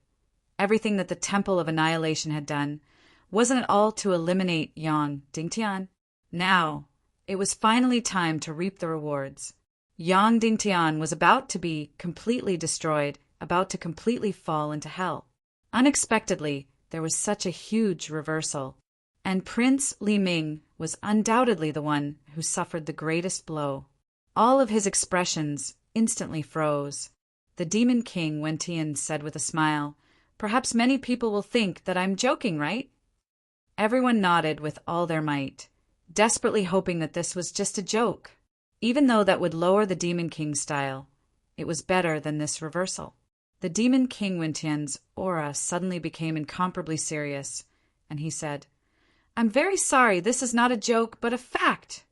everything that the Temple of Annihilation had done, wasn't it all to eliminate Yang Dingtian? Now, it was finally time to reap the rewards. Yang Dingtian was about to be completely destroyed, about to completely fall into hell. Unexpectedly, there was such a huge reversal, and Prince Li Ming was undoubtedly the one who suffered the greatest blow. All of his expressions instantly froze. The Demon King Wentian said with a smile, Perhaps many people will think that I'm joking, right? Everyone nodded with all their might, desperately hoping that this was just a joke. Even though that would lower the Demon King's style, it was better than this reversal. The Demon King Wentian's aura suddenly became incomparably serious, and he said, I'm very sorry, this is not a joke, but a fact.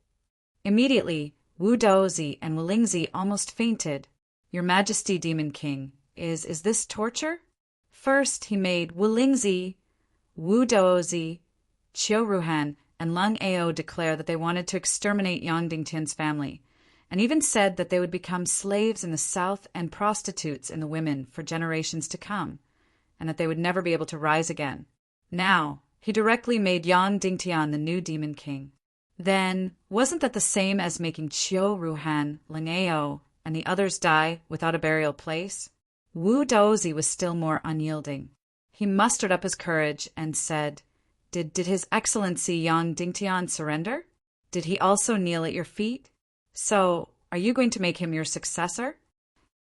Immediately, Wu Dozi and Wulingzi almost fainted. Your Majesty, Demon King, is this torture? First, he made Wulingzi, Wu Dozi, Chiuruhan, and Lung Ao declare that they wanted to exterminate Yang Dingtian's family, and even said that they would become slaves in the south and prostitutes in the women for generations to come, and that they would never be able to rise again. Now, he directly made Yang Dingtian the new Demon King. Then, wasn't that the same as making Chiuruhan, Lung Ao, and the others die without a burial place? Wu Dozi was still more unyielding. He mustered up his courage and said, Did His Excellency Yang Dingtian surrender? Did he also kneel at your feet? So, are you going to make him your successor?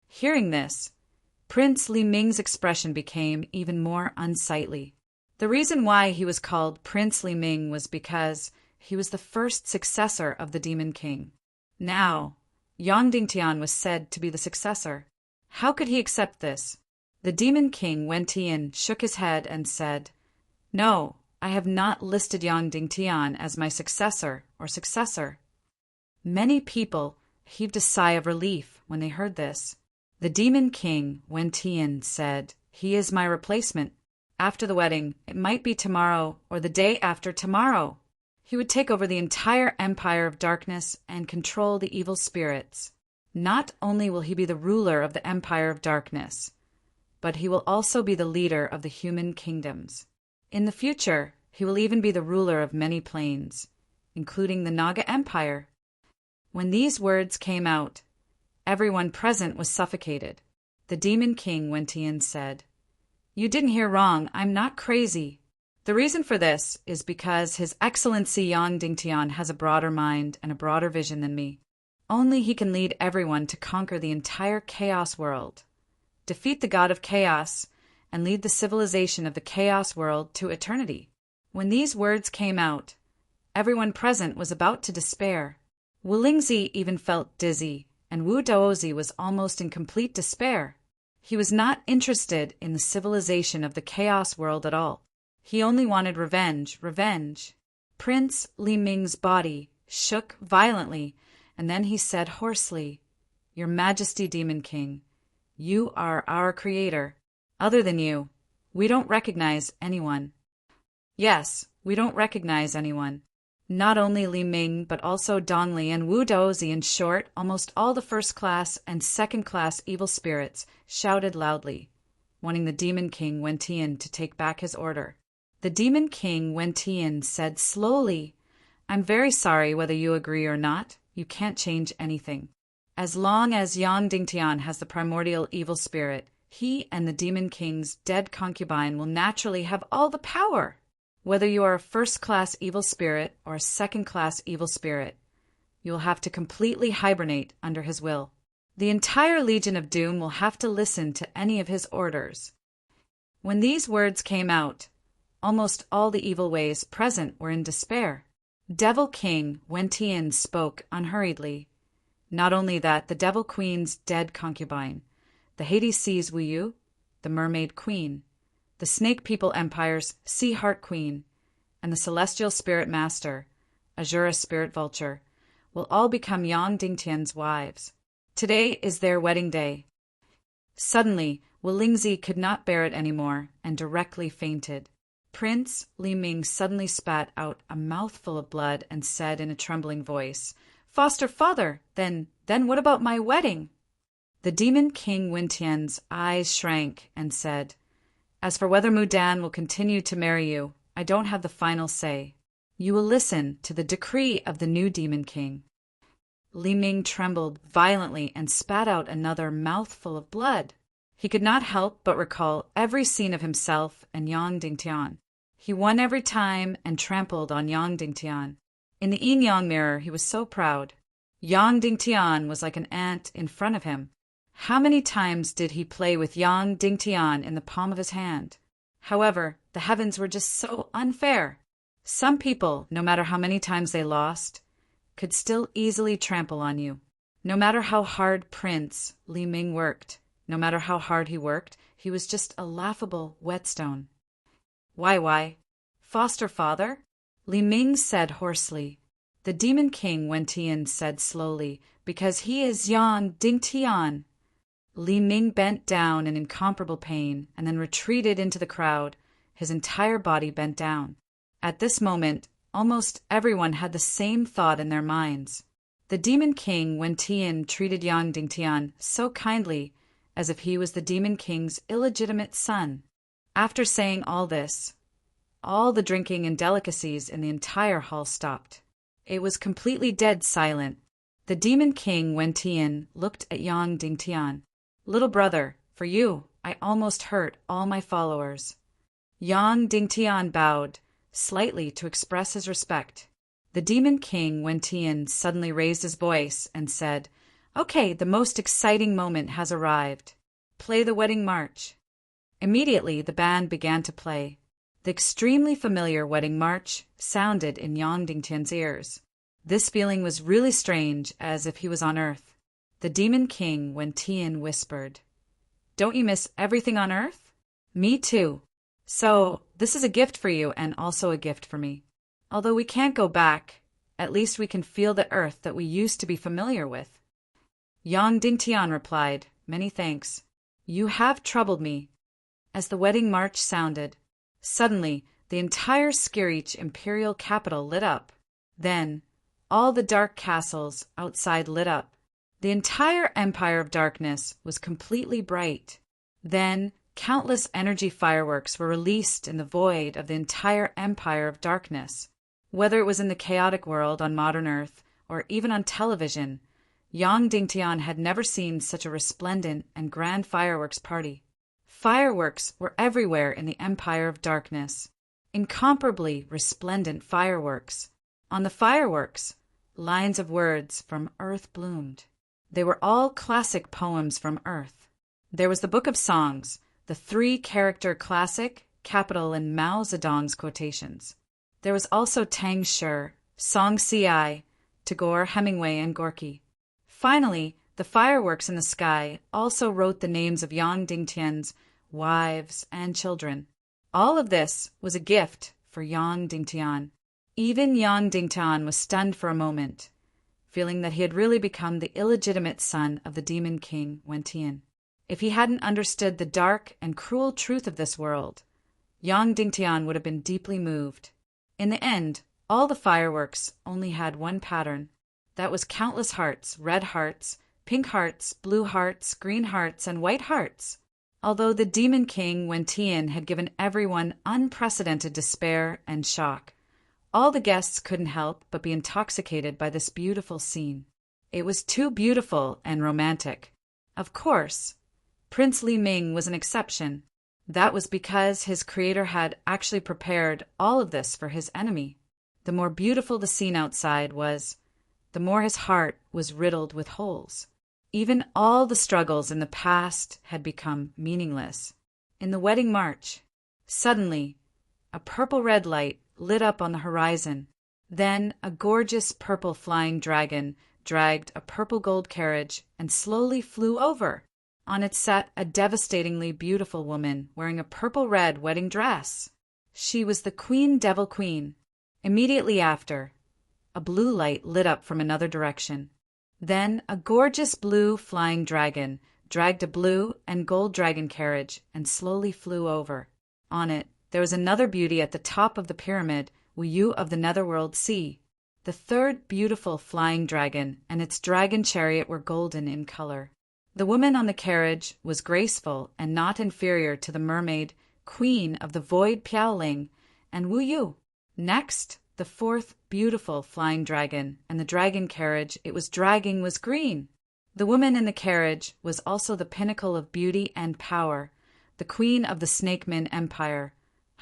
Hearing this, Prince Li Ming's expression became even more unsightly. The reason why he was called Prince Li Ming was because he was the first successor of the Demon King. Now, Yang Dingtian was said to be the successor. How could he accept this? The Demon King Wentian shook his head and said, No, I have not listed Yang Dingtian as my successor or successor. Many people heaved a sigh of relief when they heard this. The Demon King Wentian said, He is my replacement. After the wedding, it might be tomorrow or the day after tomorrow. He would take over the entire empire of darkness and control the evil spirits. Not only will he be the ruler of the empire of darkness, but he will also be the leader of the human kingdoms. In the future, he will even be the ruler of many planes, including the Naga Empire. When these words came out, everyone present was suffocated. The Demon King Wentian said, "You didn't hear wrong, I'm not crazy. The reason for this is because His Excellency Yang Dingtian has a broader mind and a broader vision than me. Only he can lead everyone to conquer the entire chaos world, defeat the god of chaos, and lead the civilization of the chaos world to eternity." When these words came out, everyone present was about to despair. Wu Lingzi even felt dizzy, and Wu Daozi was almost in complete despair. He was not interested in the civilization of the chaos world at all. He only wanted revenge, revenge. Prince Li Ming's body shook violently, and then he said hoarsely, "Your Majesty, Demon King, you are our creator. Other than you, we don't recognize anyone." Yes, we don't recognize anyone. Not only Li Ming, but also Dongli and Wu Daozi, in short, almost all the first-class and second-class evil spirits, shouted loudly, wanting the Demon King Wentian to take back his order. The Demon King Wentian said slowly, "I'm very sorry whether you agree or not. You can't change anything. As long as Yang Dingtian has the primordial evil spirit, he and the Demon King's dead concubine will naturally have all the power. Whether you are a first-class evil spirit or a second-class evil spirit, you will have to completely hibernate under his will. The entire Legion of Doom will have to listen to any of his orders." When these words came out, almost all the evil ways present were in despair. Devil King Wentian spoke unhurriedly. Not only that, the Devil Queen's dead concubine, the Hades Sea's Wu Yu, the Mermaid Queen, the Snake People Empire's Sea Heart Queen, and the Celestial Spirit Master, Azura Spirit Vulture, will all become Yang Dingtian's wives. Today is their wedding day. Suddenly, Wu Lingzi could not bear it anymore and directly fainted. Prince Li Ming suddenly spat out a mouthful of blood and said in a trembling voice, "Foster father, then what about my wedding?" The Demon King Wentian's eyes shrank and said, "As for whether Mudan will continue to marry you, I don't have the final say. You will listen to the decree of the new Demon King." Li Ming trembled violently and spat out another mouthful of blood. He could not help but recall every scene of himself and Yang Dingtian. He won every time and trampled on Yang Dingtian. In the yin-yang mirror, he was so proud. Yang Dingtian was like an ant in front of him. How many times did he play with Yang Dingtian in the palm of his hand? However, the heavens were just so unfair. Some people, no matter how many times they lost, could still easily trample on you. No matter how hard Prince Li Ming worked, no matter how hard he worked, he was just a laughable whetstone. Why? Foster father? Li Ming said hoarsely. The Demon King Wentian said slowly, "Because he is Yang Dingtian." Li Ming bent down in incomparable pain and then retreated into the crowd, his entire body bent down. At this moment, almost everyone had the same thought in their minds. The Demon King Wentian treated Yang Dingtian so kindly, as if he was the Demon King's illegitimate son. After saying all this, all the drinking and delicacies in the entire hall stopped. It was completely dead silent. The Demon King Wentian looked at Yang Dingtian. "Little brother, for you, I almost hurt all my followers." Yang Dingtian bowed slightly to express his respect. The Demon King Wentian suddenly raised his voice and said, "Okay, the most exciting moment has arrived. Play the wedding march." Immediately, the band began to play. The extremely familiar wedding march sounded in Yang Dingtian's ears. This feeling was really strange, as if he was on Earth. The Demon King Wentian whispered, "Don't you miss everything on Earth?" "Me too. So, this is a gift for you and also a gift for me. Although we can't go back, at least we can feel the Earth that we used to be familiar with." Yang Dingtian replied, "Many thanks. You have troubled me." As the wedding march sounded, suddenly the entire Skirich imperial capital lit up. Then, all the dark castles outside lit up. The entire Empire of Darkness was completely bright. Then countless energy fireworks were released in the void of the entire empire of darkness. Whether it was in the chaotic world on modern Earth or even on television, Yang Dingtian had never seen such a resplendent and grand fireworks party. Fireworks were everywhere in the empire of darkness. Incomparably resplendent fireworks. On the fireworks, lines of words from Earth bloomed. They were all classic poems from Earth. There was the Book of Songs, the 3-character classic, capital in Mao Zedong's quotations. There was also Tang Shi, Song Ci, Tagore, Hemingway, and Gorky. Finally, the fireworks in the sky also wrote the names of Yang Dingtian's wives and children. All of this was a gift for Yang Dingtian. Even Yang Dingtian was stunned for a moment, feeling that he had really become the illegitimate son of the demon king Wen-Tian. If he hadn't understood the dark and cruel truth of this world, Yang Dingtian would have been deeply moved. In the end, all the fireworks only had one pattern. That was countless hearts, red hearts, pink hearts, blue hearts, green hearts, and white hearts. Although the demon king Wen-Tian had given everyone unprecedented despair and shock, all the guests couldn't help but be intoxicated by this beautiful scene. It was too beautiful and romantic. Of course, Prince Li Ming was an exception. That was because his creator had actually prepared all of this for his enemy. The more beautiful the scene outside was, the more his heart was riddled with holes. Even all the struggles in the past had become meaningless. In the wedding march, suddenly, a purple-red light lit up on the horizon. Then a gorgeous purple flying dragon dragged a purple-gold carriage and slowly flew over. On it sat a devastatingly beautiful woman wearing a purple-red wedding dress. She was the Queen Devil Queen. Immediately after, a blue light lit up from another direction. Then a gorgeous blue flying dragon dragged a blue and gold dragon carriage and slowly flew over. On it, there was another beauty at the top of the pyramid, Wu Yu of the Netherworld Sea. The third beautiful flying dragon and its dragon chariot were golden in color. The woman on the carriage was graceful and not inferior to the mermaid, queen of the void Piaoling, and Wu Yu. Next, the fourth beautiful flying dragon, and the dragon carriage it was dragging was green. The woman in the carriage was also the pinnacle of beauty and power, the queen of the Snakeman Empire,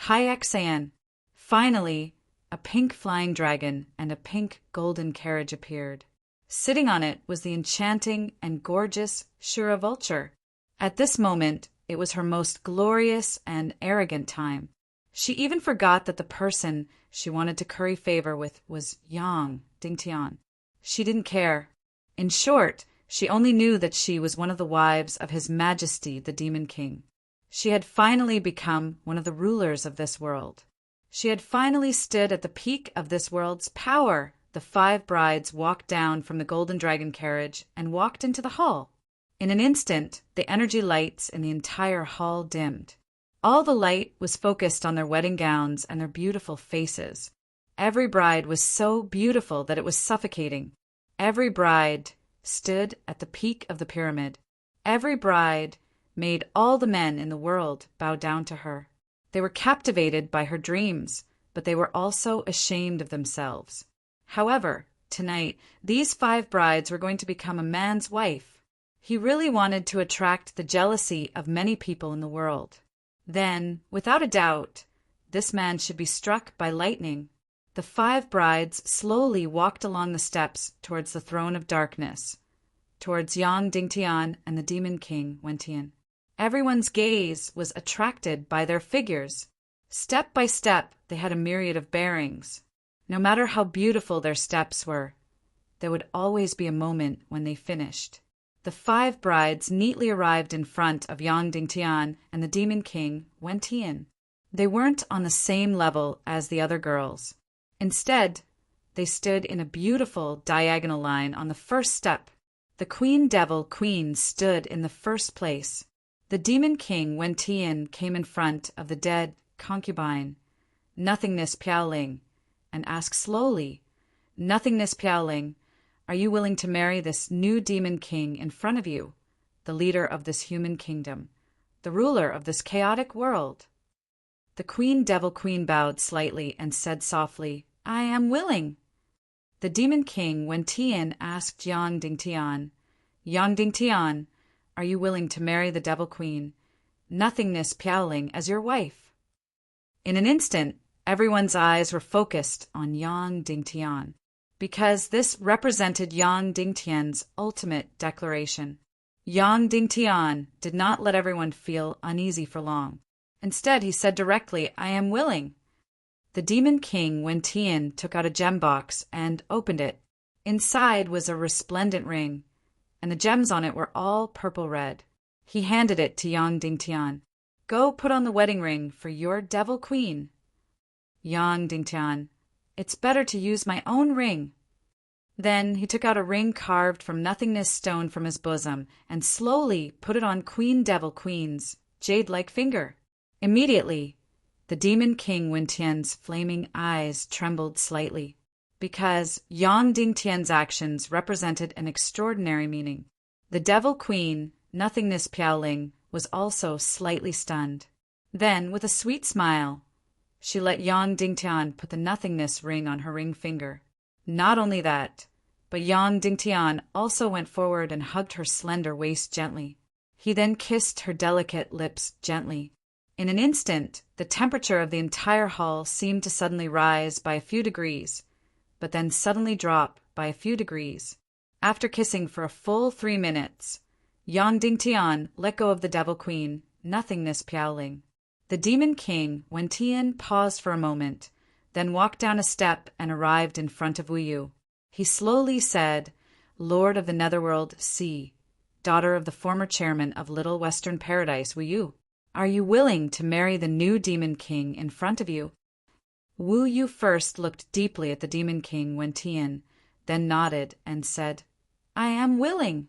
Hyexan. Finally, a pink flying dragon and a pink golden carriage appeared. Sitting on it was the enchanting and gorgeous Shura Vulture. At this moment, it was her most glorious and arrogant time. She even forgot that the person she wanted to curry favor with was Yang Dingtian. She didn't care. In short, she only knew that she was one of the wives of His Majesty the Demon King. She had finally become one of the rulers of this world. She had finally stood at the peak of this world's power. The 5 brides walked down from the golden dragon carriage and walked into the hall. In an instant, the energy lights in the entire hall dimmed. All the light was focused on their wedding gowns and their beautiful faces. Every bride was so beautiful that it was suffocating. Every bride stood at the peak of the pyramid. Every bride made all the men in the world bow down to her. They were captivated by her dreams, but they were also ashamed of themselves. However, tonight, these 5 brides were going to become a man's wife. He really wanted to attract the jealousy of many people in the world. Then, without a doubt, this man should be struck by lightning. The 5 brides slowly walked along the steps towards the throne of darkness, towards Yang Dingtian and the Demon King Wen-Tian. Everyone's gaze was attracted by their figures. Step by step, they had a myriad of bearings. No matter how beautiful their steps were, there would always be a moment when they finished. The 5 brides neatly arrived in front of Yang Dingtian and the Demon King Wen-Tian. They weren't on the same level as the other girls. Instead, they stood in a beautiful diagonal line on the first step. The Queen Devil Queen stood in the first place. The Demon King Wen-Tian came in front of the dead concubine, Nothingness Piaoling, and asked slowly, "Nothingness Piaoling, are you willing to marry this new demon king in front of you, the leader of this human kingdom?" the ruler of this chaotic world. The Devil Queen bowed slightly and said softly, I am willing. The Demon King Wen Tian asked Yang Dingtian, Yang Dingtian, are you willing to marry the Devil Queen, Nothingness Piaoling, as your wife? In an instant, everyone's eyes were focused on Yang Dingtian, because this represented Yang Dingtian's ultimate declaration. Yang Dingtian did not let everyone feel uneasy for long. Instead, he said directly, I am willing. The Demon King Wen Tian took out a gem box and opened it. Inside was a resplendent ring, and the gems on it were all purple-red. He handed it to Yang Dingtian. Go put on the wedding ring for your Devil Queen. Yang Dingtian, it's better to use my own ring. Then he took out a ring carved from nothingness stone from his bosom and slowly put it on Queen Devil Queen's jade-like finger. Immediately, the Demon King Wen Tian's flaming eyes trembled slightly, because Yang Dingtian's actions represented an extraordinary meaning. The Devil Queen, Nothingness Piaoling, was also slightly stunned. Then, with a sweet smile, she let Yang Dingtian put the nothingness ring on her ring finger. Not only that, but Yang Dingtian also went forward and hugged her slender waist gently. He then kissed her delicate lips gently. In an instant, the temperature of the entire hall seemed to suddenly rise by a few degrees, but then suddenly drop by a few degrees. After kissing for a full 3 minutes, Yang Dingtian let go of the Devil Queen, Nothingness Piaoling. The Demon King Wen Tian paused for a moment, then walked down a step and arrived in front of Wu Yu. He slowly said, Lord of the Netherworld Sea, daughter of the former chairman of Little Western Paradise, Wu Yu, are you willing to marry the new Demon King in front of you? Wu Yu first looked deeply at the Demon King Wen Tian, then nodded and said, I am willing.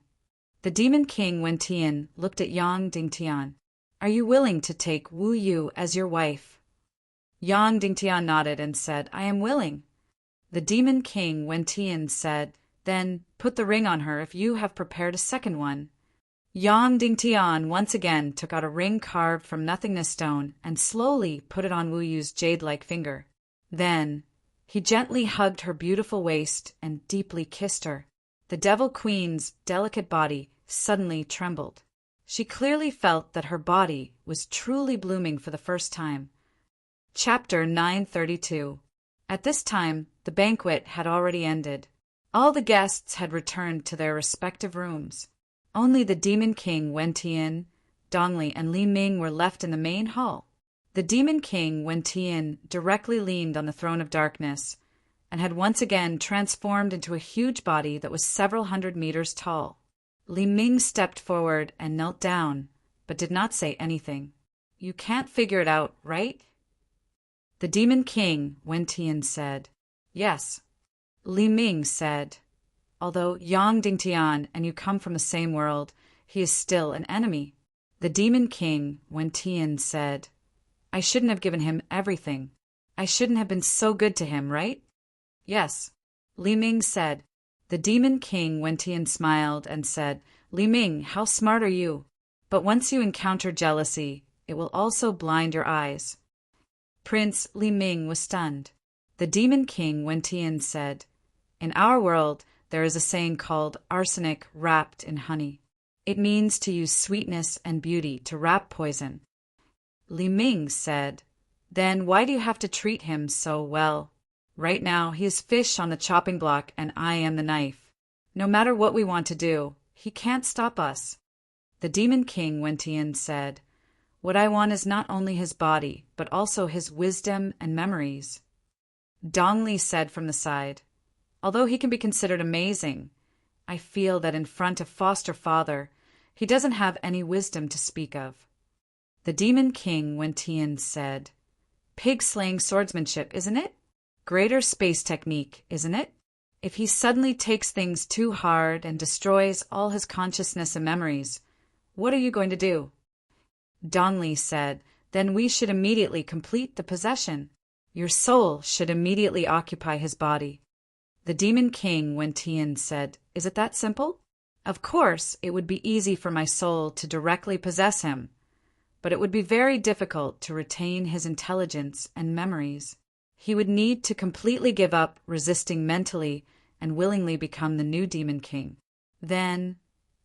The Demon King Wen Tian looked at Yang Dingtian. Are you willing to take Wu Yu as your wife? Yang Dingtian nodded and said, I am willing. The Demon King Wen Tian said, then put the ring on her if you have prepared a second one. Yang Dingtian once again took out a ring carved from nothingness stone and slowly put it on Wu Yu's jade-like finger. Then he gently hugged her beautiful waist and deeply kissed her. The Devil Queen's delicate body suddenly trembled. She clearly felt that her body was truly blooming for the first time. Chapter 932. At this time, the banquet had already ended. All the guests had returned to their respective rooms. Only the Demon King Wen Tian, Dongli, and Li Ming were left in the main hall. The Demon King Wen Tian directly leaned on the throne of darkness and had once again transformed into a huge body that was several hundred meters tall. Li Ming stepped forward and knelt down, but did not say anything. You can't figure it out, right? The Demon King Wen Tian said. Yes. Li Ming said. Although Yang Dingtian and you come from the same world, he is still an enemy. The Demon King Wen Tian said. I shouldn't have given him everything. I shouldn't have been so good to him, right? Yes. Li Ming said. The Demon King Wen Tian smiled and said, Li Ming, how smart are you? But once you encounter jealousy, it will also blind your eyes. Prince Li Ming was stunned. The Demon King Wen Tian said, in our world, there is a saying called arsenic wrapped in honey. It means to use sweetness and beauty to wrap poison. Li Ming said, then why do you have to treat him so well? Right now, he is fish on the chopping block and I am the knife. No matter what we want to do, he can't stop us. The Demon King Wen Tian said, what I want is not only his body, but also his wisdom and memories. Dongli said from the side, although he can be considered amazing, I feel that in front of foster father, he doesn't have any wisdom to speak of. The Demon King Wen Tian said, pig-slaying swordsmanship, isn't it? Greater space technique, isn't it? If he suddenly takes things too hard and destroys all his consciousness and memories, what are you going to do? Dongli said, then we should immediately complete the possession. Your soul should immediately occupy his body. The Demon King Wen Tian said, is it that simple? Of course, it would be easy for my soul to directly possess him, but it would be very difficult to retain his intelligence and memories. He would need to completely give up resisting mentally and willingly become the new Demon King. Then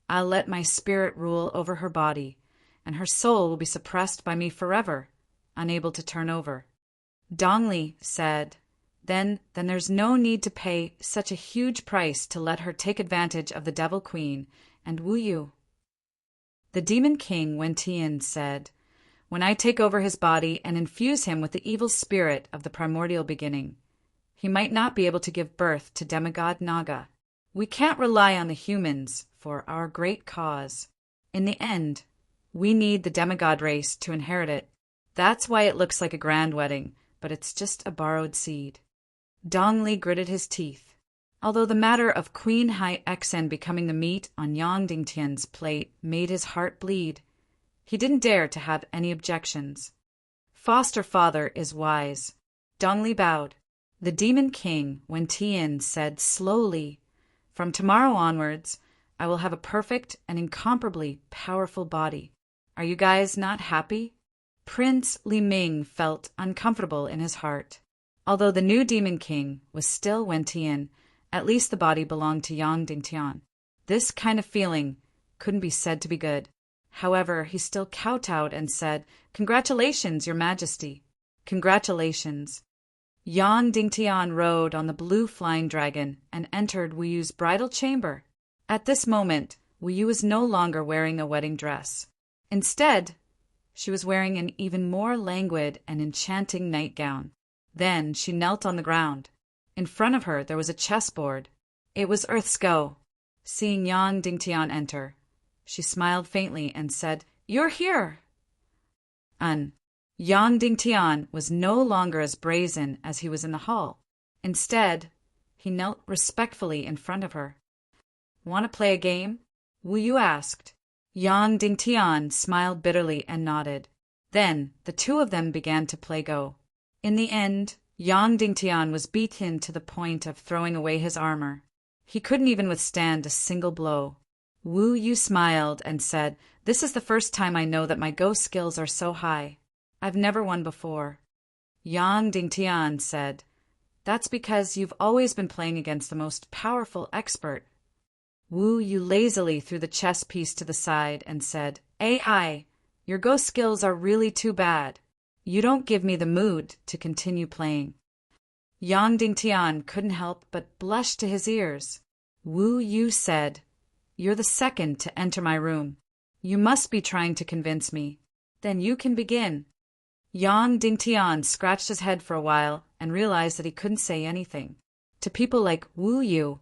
I'll let my spirit rule over her body, and her soul will be suppressed by me forever, unable to turn over. Dongli said, Then there's no need to pay such a huge price to let her take advantage of the Devil Queen and woo you. The Demon King Wentian said, When I take over his body and infuse him with the evil spirit of the primordial beginning, he might not be able to give birth to demigod Naga. We can't rely on the humans for our great cause. In the end, we need the demigod race to inherit it. That's why it looks like a grand wedding, but it's just a borrowed seed. Dongli gritted his teeth. Although the matter of Queen Hai Exen becoming the meat on Yang Dingtian's plate made his heart bleed, he didn't dare to have any objections. Foster father is wise. Dongli bowed. The Demon King Wentian said slowly, From tomorrow onwards, I will have a perfect and incomparably powerful body. Are you guys not happy? Prince Li Ming felt uncomfortable in his heart. Although the new Demon King was still Wentian, at least the body belonged to Yang Dingtian. This kind of feeling couldn't be said to be good. However, he still kowtowed and said, Congratulations, Your Majesty. Congratulations. Yang Dingtian rode on the blue flying dragon and entered Wu Yu's bridal chamber. At this moment, Wu Yu was no longer wearing a wedding dress. Instead, she was wearing an even more languid and enchanting nightgown. Then she knelt on the ground. In front of her there was a chessboard. It was Earth's Go. Seeing Yang Dingtian enter, she smiled faintly and said, You're here! Yang Dingtian was no longer as brazen as he was in the hall. Instead, he knelt respectfully in front of her. Want to play a game? Wu Yu asked. Yang Dingtian smiled bitterly and nodded. Then the two of them began to play Go. In the end, Yang Dingtian was beaten to the point of throwing away his armor. He couldn't even withstand a single blow. Wu Yu smiled and said, This is the first time I know that my Go skills are so high. I've never won before. Yang Dingtian said, That's because you've always been playing against the most powerful expert. Wu Yu lazily threw the chess piece to the side and said, AI, your Go skills are really too bad. You don't give me the mood to continue playing. Yang Dingtian couldn't help but blush to his ears. Wu Yu said, You're the second to enter my room. You must be trying to convince me. Then you can begin. Yang Dingtian scratched his head for a while and realized that he couldn't say anything. To people like Wu Yu,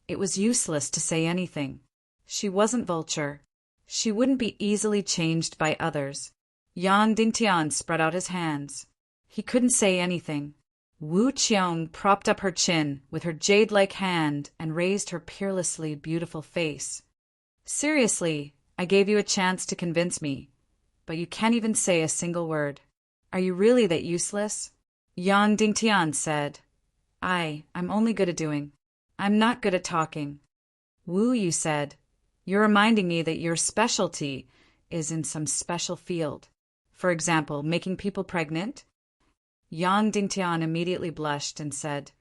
it was useless to say anything. She wasn't Vulture. She wouldn't be easily changed by others. Yang Dingtian spread out his hands. He couldn't say anything. Wu Qiong propped up her chin with her jade-like hand and raised her peerlessly beautiful face. Seriously, I gave you a chance to convince me, but you can't even say a single word. Are you really that useless? Yang Dingtian said, I'm only good at doing. I'm not good at talking. Wu Yu said, You're reminding me that your specialty is in some special field. For example, making people pregnant? Yang Dingtian immediately blushed and said,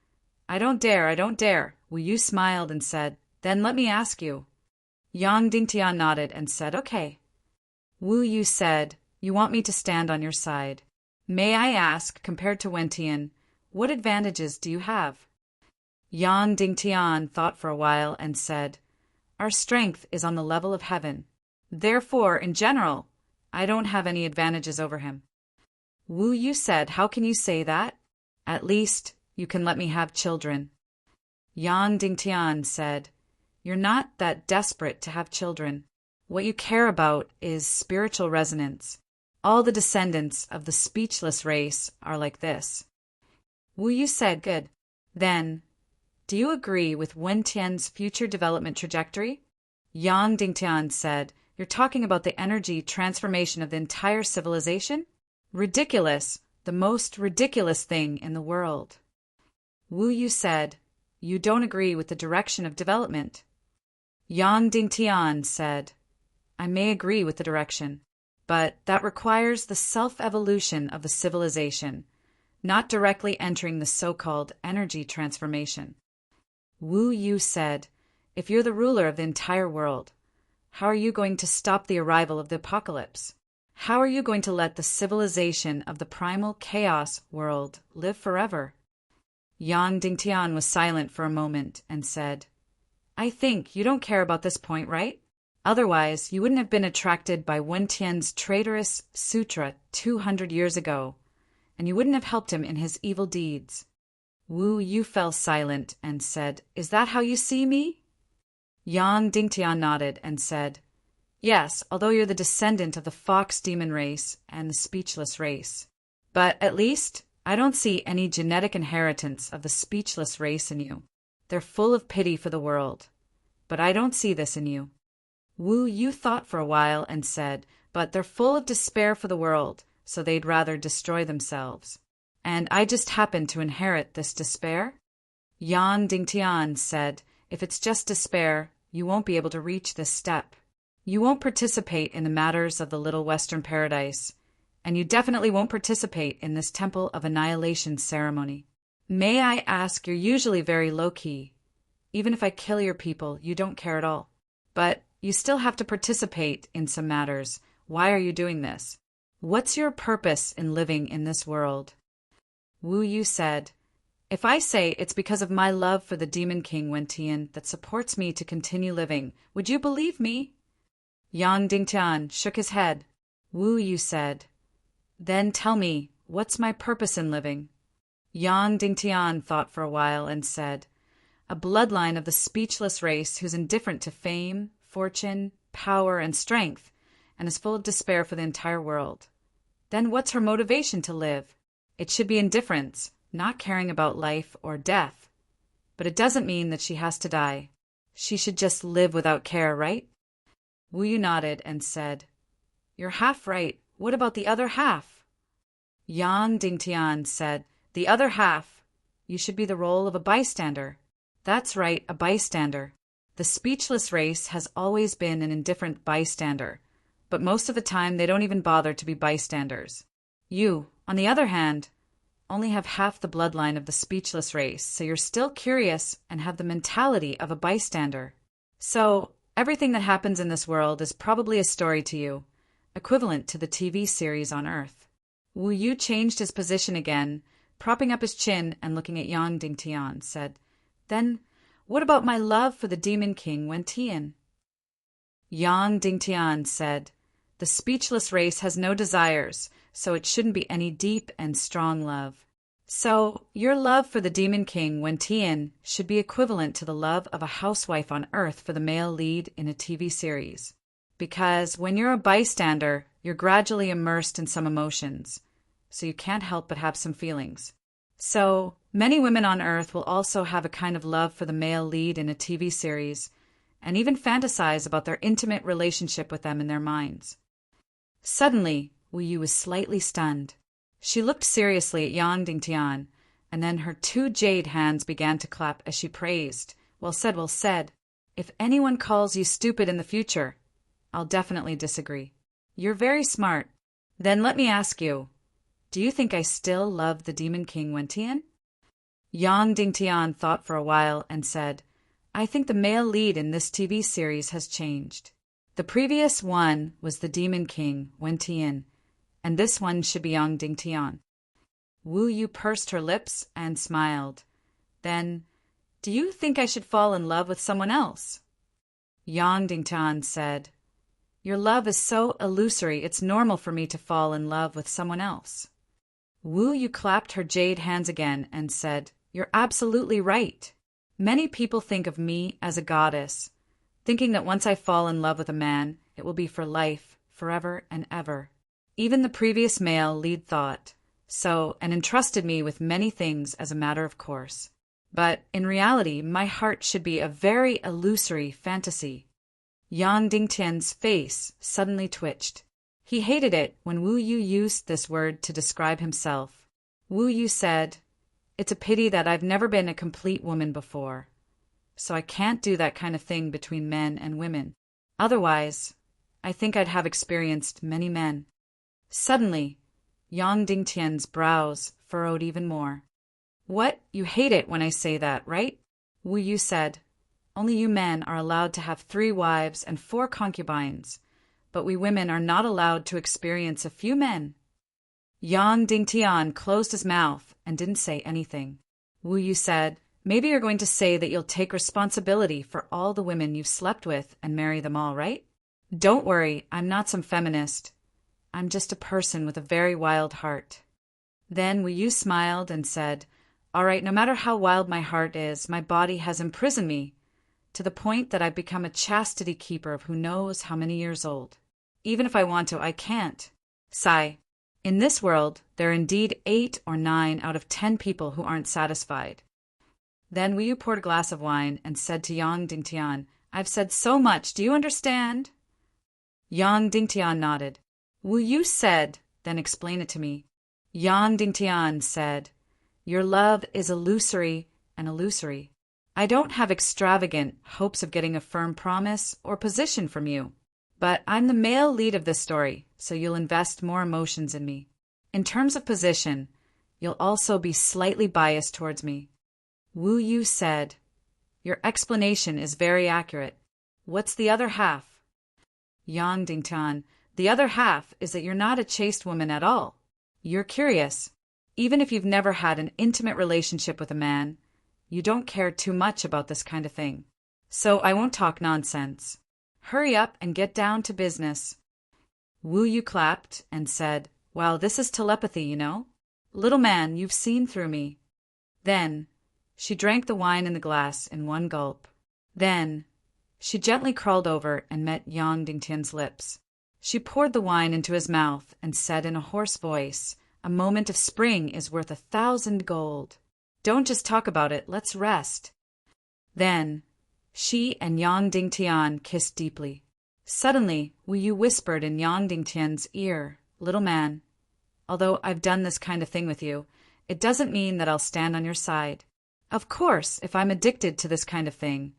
I don't dare. Wu Yu smiled and said, Then let me ask you. Yang Dingtian nodded and said, Okay. Wu Yu said, You want me to stand on your side. May I ask, compared to Wentian, what advantages do you have? Yang Dingtian thought for a while and said, Our strength is on the level of heaven. Therefore, in general, I don't have any advantages over him. Wu Yu said, How can you say that? At least, you can let me have children. Yang Dingtian said, You're not that desperate to have children. What you care about is spiritual resonance. All the descendants of the speechless race are like this. Wu Yu said, Good. Then, do you agree with Wen Tian's future development trajectory? Yang Dingtian said, You're talking about the energy transformation of the entire civilization? Ridiculous. The most ridiculous thing in the world. Wu Yu said, You don't agree with the direction of development. Yang Dingtian said, I may agree with the direction, but that requires the self-evolution of the civilization, not directly entering the so-called energy transformation. Wu Yu said, "If you're the ruler of the entire world, how are you going to stop the arrival of the apocalypse? How are you going to let the civilization of the primal chaos world live forever?" Yang Dingtian was silent for a moment and said, "I think you don't care about this point, right? Otherwise, you wouldn't have been attracted by Wen Tian's traitorous sutra 200 years ago, and you wouldn't have helped him in his evil deeds." Wu Yu fell silent and said, "Is that how you see me?" Yang Dingtian nodded and said, "Yes, although you're the descendant of the fox demon race and the speechless race. But at least I don't see any genetic inheritance of the speechless race in you. They're full of pity for the world, but I don't see this in you." Wu Yu thought for a while and said, "But they're full of despair for the world, so they'd rather destroy themselves. And I just happen to inherit this despair?" Yang Dingtian said, "If it's just despair, you won't be able to reach this step. You won't participate in the matters of the Little Western Paradise, and you definitely won't participate in this Temple of Annihilation ceremony. May I ask, you're usually very low-key. Even if I kill your people, you don't care at all. But you still have to participate in some matters. Why are you doing this? What's your purpose in living in this world?" Wu Yu said, "If I say it's because of my love for the Demon King Wen Tian that supports me to continue living, would you believe me?" Yang Dingtian shook his head. Wu Yu said, "Then tell me, what's my purpose in living?" Yang Dingtian thought for a while and said, "A bloodline of the speechless race who's indifferent to fame, fortune, power, and strength, and is full of despair for the entire world. Then what's her motivation to live? It should be indifference, not caring about life or death. But it doesn't mean that she has to die. She should just live without care, right?" Wu Yu nodded and said, "You're half right. What about the other half?" Yang Dingtian said, "The other half. You should be the role of a bystander." "That's right, a bystander. The speechless race has always been an indifferent bystander, but most of the time they don't even bother to be bystanders. You, on the other hand, only have half the bloodline of the speechless race, so you're still curious and have the mentality of a bystander. So, everything that happens in this world is probably a story to you, equivalent to the TV series on Earth." Wu Yu changed his position again, propping up his chin and looking at Yang Dingtian, said, "Then, what about my love for the Demon King Wen Tian?" Yang Dingtian said, "The speechless race has no desires, so it shouldn't be any deep and strong love. So, your love for the Demon King Wen Tian should be equivalent to the love of a housewife on Earth for the male lead in a TV series. Because when you're a bystander, you're gradually immersed in some emotions, so you can't help but have some feelings. So, many women on Earth will also have a kind of love for the male lead in a TV series, and even fantasize about their intimate relationship with them in their minds." Suddenly, Wu Yu was slightly stunned. She looked seriously at Yang Dingtian, and then her two jade hands began to clap as she praised. "Well said, well said. If anyone calls you stupid in the future, I'll definitely disagree. You're very smart. Then let me ask you, do you think I still love the Demon King Wen Tian?" Yang Dingtian thought for a while and said, "I think the male lead in this TV series has changed. The previous one was the Demon King Wen Tian, and this one should be Yang Dingtian." Wu Yu pursed her lips and smiled. "Then, do you think I should fall in love with someone else?" Yang Dingtian said, "Your love is so illusory, it's normal for me to fall in love with someone else." Wu Yu clapped her jade hands again and said, "You're absolutely right. Many people think of me as a goddess, thinking that once I fall in love with a man, it will be for life, forever and ever. Even the previous male lead thought so and entrusted me with many things as a matter of course. But in reality, my heart should be a very illusory fantasy." Yang Dingtian's face suddenly twitched. He hated it when Wu Yu used this word to describe himself. Wu Yu said, "It's a pity that I've never been a complete woman before, so I can't do that kind of thing between men and women. Otherwise, I think I'd have experienced many men. Suddenly, Yang Dingtian's brows furrowed even more. What? You hate it when I say that, right? Wu Yu said. Only you men are allowed to have 3 wives and 4 concubines, but we women are not allowed to experience a few men. Yang Dingtian closed his mouth and didn't say anything. Wu Yu said, maybe you're going to say that you'll take responsibility for all the women you've slept with and marry them all, right? Don't worry, I'm not some feminist. I'm just a person with a very wild heart. Then Wu Yu smiled and said, all right, no matter how wild my heart is, my body has imprisoned me to the point that I've become a chastity keeper of who knows how many years old. Even if I want to, I can't. Sigh. In this world, there are indeed 8 or 9 out of 10 people who aren't satisfied. Then Wu Yu poured a glass of wine and said to Yang Dingtian, I've said so much, do you understand? Yang Dingtian nodded. Wu Yu said, then explain it to me. Yang Dingtian said, your love is illusory and illusory. I don't have extravagant hopes of getting a firm promise or position from you. But I'm the male lead of this story, so you'll invest more emotions in me. In terms of position, you'll also be slightly biased towards me. Wu Yu said, your explanation is very accurate. What's the other half? Yang Dingtian, the other half is that you're not a chaste woman at all. You're curious. Even if you've never had an intimate relationship with a man, you don't care too much about this kind of thing. So I won't talk nonsense. Hurry up and get down to business. Wu Yu clapped and said, wow, this is telepathy, you know? Little man, you've seen through me. Then she drank the wine in the glass in one gulp. Then she gently crawled over and met Yang Dingtian's lips. She poured the wine into his mouth and said in a hoarse voice, a moment of spring is worth 1,000 gold. Don't just talk about it, let's rest. Then she and Yang Dingtian kissed deeply. Suddenly, Wu Yu whispered in Yang Dingtian's ear, little man, although I've done this kind of thing with you, it doesn't mean that I'll stand on your side. Of course, if I'm addicted to this kind of thing,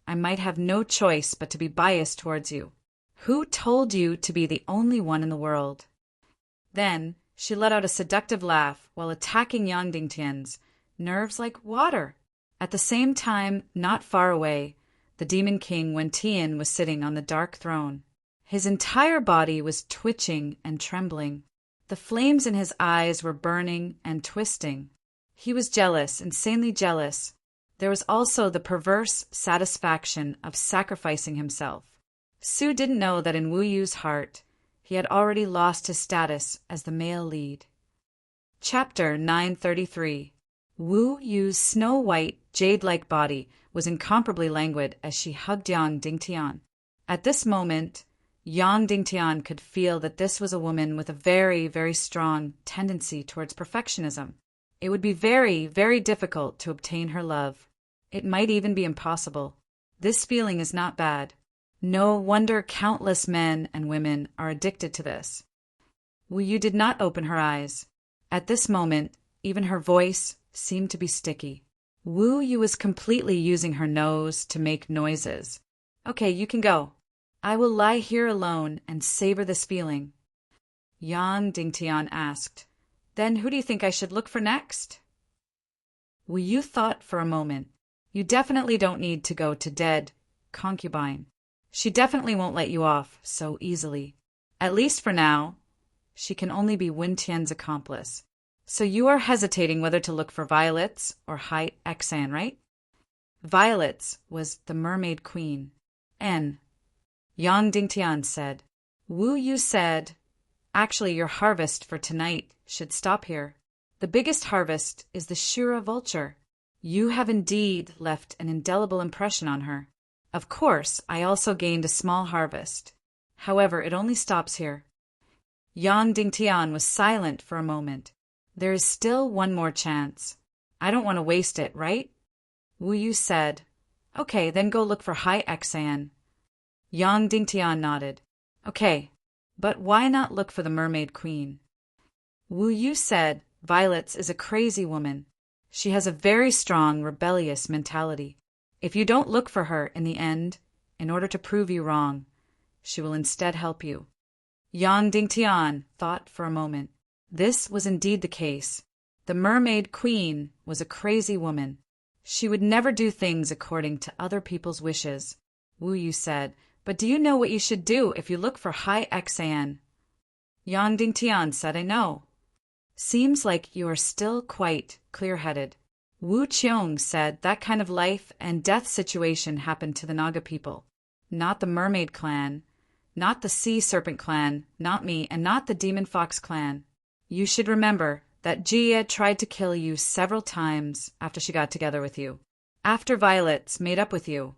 I might have no choice but to be biased towards you. Who told you to be the only one in the world? Then she let out a seductive laugh while attacking Yang Dingtian's nerves like water. At the same time, not far away, the demon king Wentian was sitting on the dark throne. His entire body was twitching and trembling. The flames in his eyes were burning and twisting. He was jealous, insanely jealous. There was also the perverse satisfaction of sacrificing himself. Su didn't know that in Wu Yu's heart, he had already lost his status as the male lead. Chapter 933. Wu Yu's snow-white, jade-like body was incomparably languid as she hugged Yang Dingtian. At this moment, Yang Dingtian could feel that this was a woman with a very, very strong tendency towards perfectionism. It would be very, very difficult to obtain her love. It might even be impossible. This feeling is not bad. No wonder countless men and women are addicted to this. Wu Yu did not open her eyes. At this moment, even her voice seemed to be sticky. Wu Yu was completely using her nose to make noises. Okay, you can go. I will lie here alone and savor this feeling. Yang Dingtian asked, then who do you think I should look for next? Wu Yu thought for a moment. You definitely don't need to go to dead concubine. She definitely won't let you off so easily. At least for now, she can only be Wentian's accomplice. So you are hesitating whether to look for Violets or Hai Exan, right? Violets was the mermaid queen. N. Yang Dingtian said. Wu Yu said, actually your harvest for tonight should stop here. The biggest harvest is the Shura vulture. You have indeed left an indelible impression on her. Of course, I also gained a small harvest. However, it only stops here. Yang Dingtian was silent for a moment. There is still one more chance. I don't want to waste it, right? Wu Yu said, okay, then go look for Hai Exan. Yang Dingtian nodded. Okay, but why not look for the mermaid queen? Wu Yu said, Violets is a crazy woman. She has a very strong, rebellious mentality. If you don't look for her in the end, in order to prove you wrong, she will instead help you. Yang Dingtian thought for a moment. This was indeed the case. The mermaid queen was a crazy woman. She would never do things according to other people's wishes. Wu Yu said, "But do you know what you should do if you look for Hai Xan?" Yang Dingtian said, "I know." "Seems like you are still quite clear-headed." Wu Qiong said, "That kind of life and death situation happened to the Naga people. Not the mermaid clan, not the sea serpent clan, not me, and not the demon fox clan. You should remember that Jia tried to kill you several times after she got together with you. After Violet's made up with you,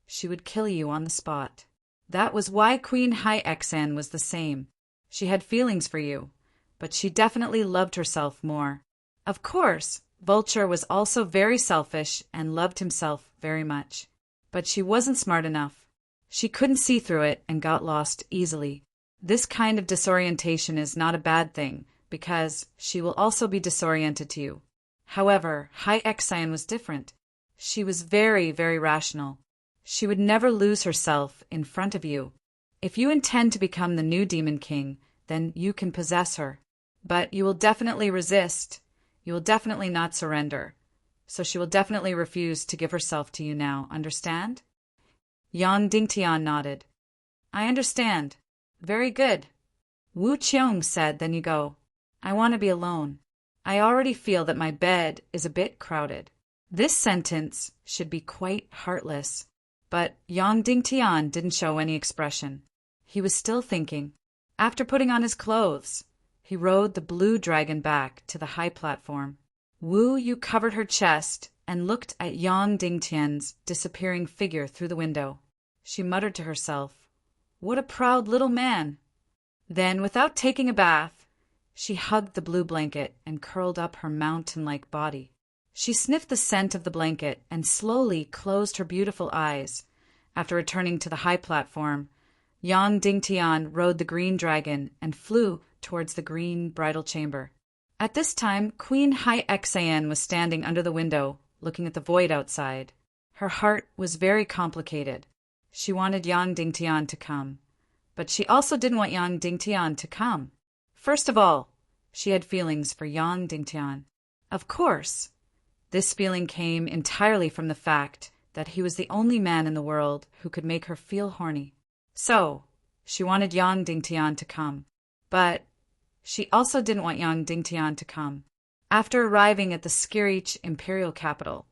she would kill you on the spot. That was why Queen Hai Xan was the same. She had feelings for you, but she definitely loved herself more. Of course, Vulture was also very selfish and loved himself very much. But she wasn't smart enough. She couldn't see through it and got lost easily. This kind of disorientation is not a bad thing, because she will also be disoriented to you. However, Hai Xan was different. She was very, very rational. She would never lose herself in front of you. If you intend to become the new Demon King, then you can possess her. But you will definitely resist. You will definitely not surrender. So she will definitely refuse to give herself to you now, understand? Yang Dingtian nodded. I understand. Very good. Wu Qiong said, then you go. I want to be alone. I already feel that my bed is a bit crowded. This sentence should be quite heartless. But Yang Dingtian didn't show any expression. He was still thinking. After putting on his clothes, he rode the blue dragon back to the high platform. Wu Yu covered her chest and looked at Yang Dingtian's disappearing figure through the window. She muttered to herself, "What a proud little man!" Then, without taking a bath, she hugged the blue blanket and curled up her mountain-like body. She sniffed the scent of the blanket and slowly closed her beautiful eyes. After returning to the high platform, Yang Dingtian rode the green dragon and flew towards the green bridal chamber. At this time, Queen Hai Xan was standing under the window, looking at the void outside. Her heart was very complicated. She wanted Yang Dingtian to come, but she also didn't want Yang Dingtian to come. First of all, she had feelings for Yang Dingtian. Of course, this feeling came entirely from the fact that he was the only man in the world who could make her feel horny. So, she wanted Yang Dingtian to come. But she also didn't want Yang Dingtian to come. After arriving at the Skirich imperial capital,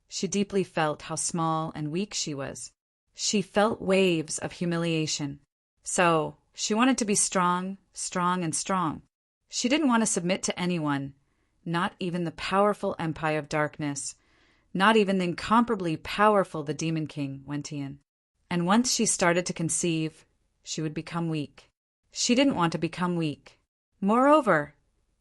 she deeply felt how small and weak she was. She felt waves of humiliation. So, she wanted to be strong, strong, and strong. She didn't want to submit to anyone, not even the powerful Empire of Darkness, not even the incomparably powerful the Demon King, Wentian. And once she started to conceive, she would become weak. She didn't want to become weak. Moreover,